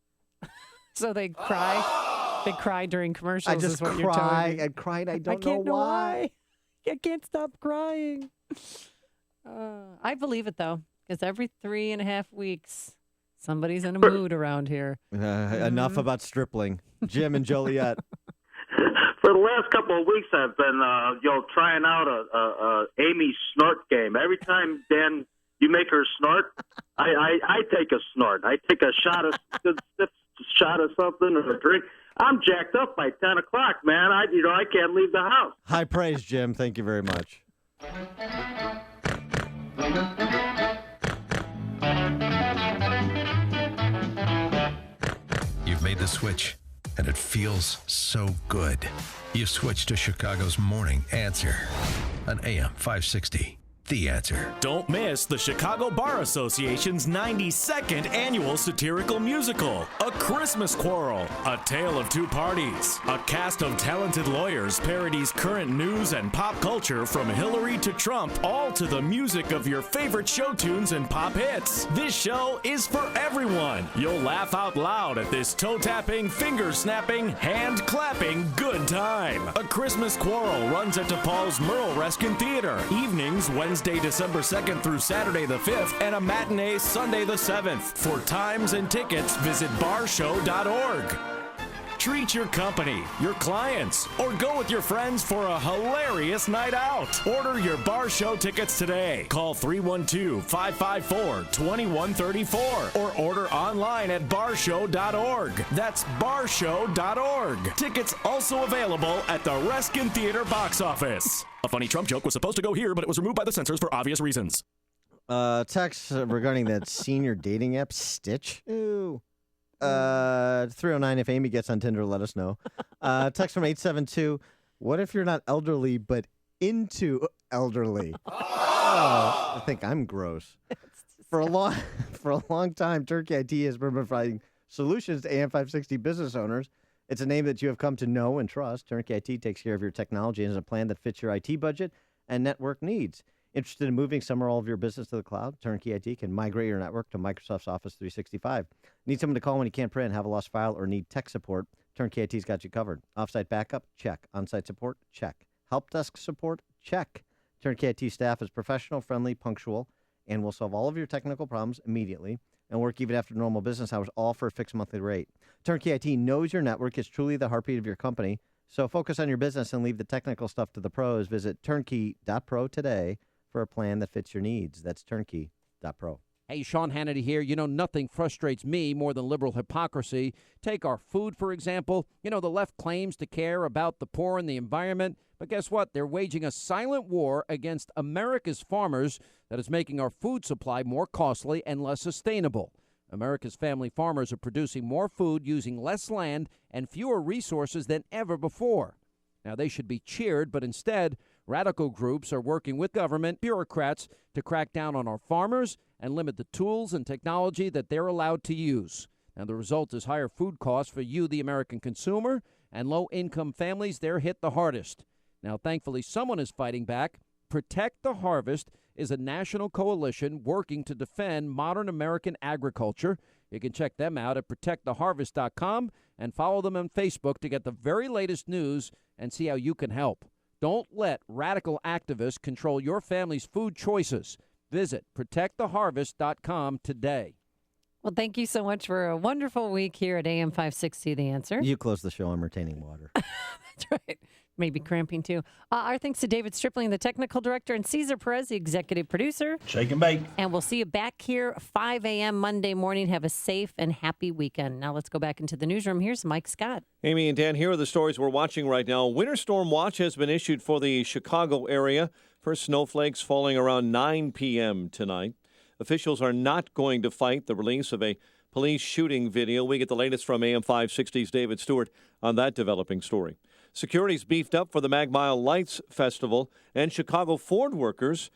S8: So they cry. They cry during commercials.
S4: I just
S8: is what you're telling me.
S4: and cried. I don't
S8: know
S4: know why.
S8: I can't stop crying. I believe it though, because every 3.5 weeks, somebody's in a mood around here.
S4: Enough about stripling. Jim and Joliet.
S27: For the last couple of weeks, I've been, trying out a Amy snort game. Every time, Dan, you make her snort, I take a snort. I take a shot of something or a drink. I'm jacked up by 10 o'clock, man. I can't leave the house.
S4: High praise, Jim. Thank you very much.
S1: You've made the switch, and it feels so good. You've switched to Chicago's Morning Answer on AM 560. The Answer.
S6: Don't miss the Chicago Bar Association's 92nd annual satirical musical, A Christmas Quarrel, A Tale of Two Parties. A cast of talented lawyers parodies current news and pop culture from Hillary to Trump, all to the music of your favorite show tunes and pop hits. This show is for everyone. You'll laugh out loud at this toe-tapping, finger-snapping, hand-clapping good time. A Christmas Quarrel runs at DePaul's Merle Reskin Theater, evenings Wednesday Wednesday, December 2nd through Saturday the 5th, and a matinee Sunday the 7th. For times and tickets, visit barshow.org. Treat your company, your clients, or go with your friends for a hilarious night out. Order your Bar Show tickets today. Call 312-554-2134 or order online at barshow.org. That's barshow.org. Tickets also available at the Reskin Theater box office. A funny Trump joke was supposed to go here, but it was removed by the censors for obvious reasons.
S4: Text regarding that senior dating app, Stitch. Ooh. 309, if Amy gets on Tinder, let us know. Text from 872, what if you're not elderly but into elderly? I think I'm gross. For a long time, Turnkey IT has been providing solutions to AM560 business owners. It's a name that you have come to know and trust. Turnkey IT takes care of your technology and has a plan that fits your IT budget and network needs. Interested in moving some or all of your business to the cloud? Turnkey IT can migrate your network to Microsoft's Office 365. Need someone to call when you can't print, have a lost file, or need tech support? Turnkey IT's got you covered. Offsite backup? Check. On-site support? Check. Help desk support? Check. Turnkey IT staff is professional, friendly, punctual, and will solve all of your technical problems immediately and work even after normal business hours, all for a fixed monthly rate. Turnkey IT knows your network is truly the heartbeat of your company, so focus on your business and leave the technical stuff to the pros. Visit turnkey.pro today for a plan that fits your needs. That's turnkey.pro.
S23: Hey, Sean Hannity here. You know, nothing frustrates me more than liberal hypocrisy. Take our food, for example. You know, the left claims to care about the poor and the environment, but guess what? They're waging a silent war against America's farmers that is making our food supply more costly and less sustainable. America's family farmers are producing more food using less land and fewer resources than ever before. Now, they should be cheered, but instead, radical groups are working with government bureaucrats to crack down on our farmers and limit the tools and technology that they're allowed to use. Now, the result is higher food costs for you, the American consumer, and low-income families, they're hit the hardest. Now, thankfully, someone is fighting back. Protect the Harvest is a national coalition working to defend modern American agriculture. You can check them out at protecttheharvest.com and follow them on Facebook to get the very latest news and see how you can help. Don't let radical activists control your family's food choices. Visit protecttheharvest.com today.
S8: Well, thank you so much for a wonderful week here at AM 560, The Answer.
S4: You close the show. I'm retaining water.
S8: That's right. Maybe cramping, too. Our thanks to David Stripling, the technical director, and Cesar Perez, the executive producer.
S2: Shake and bake.
S8: And we'll see you back here 5 a.m. Monday morning. Have a safe and happy weekend. Now let's go back into the newsroom. Here's Mike Scott.
S9: Amy and Dan, here are the stories we're watching right now. Winter storm watch has been issued for the Chicago area. First snowflakes falling around 9 p.m. tonight. Officials are not going to fight the release of a police shooting video. We get the latest from AM 560's David Stewart on that developing story. Security's beefed up for the Mag Mile Lights Festival, and Chicago Ford workers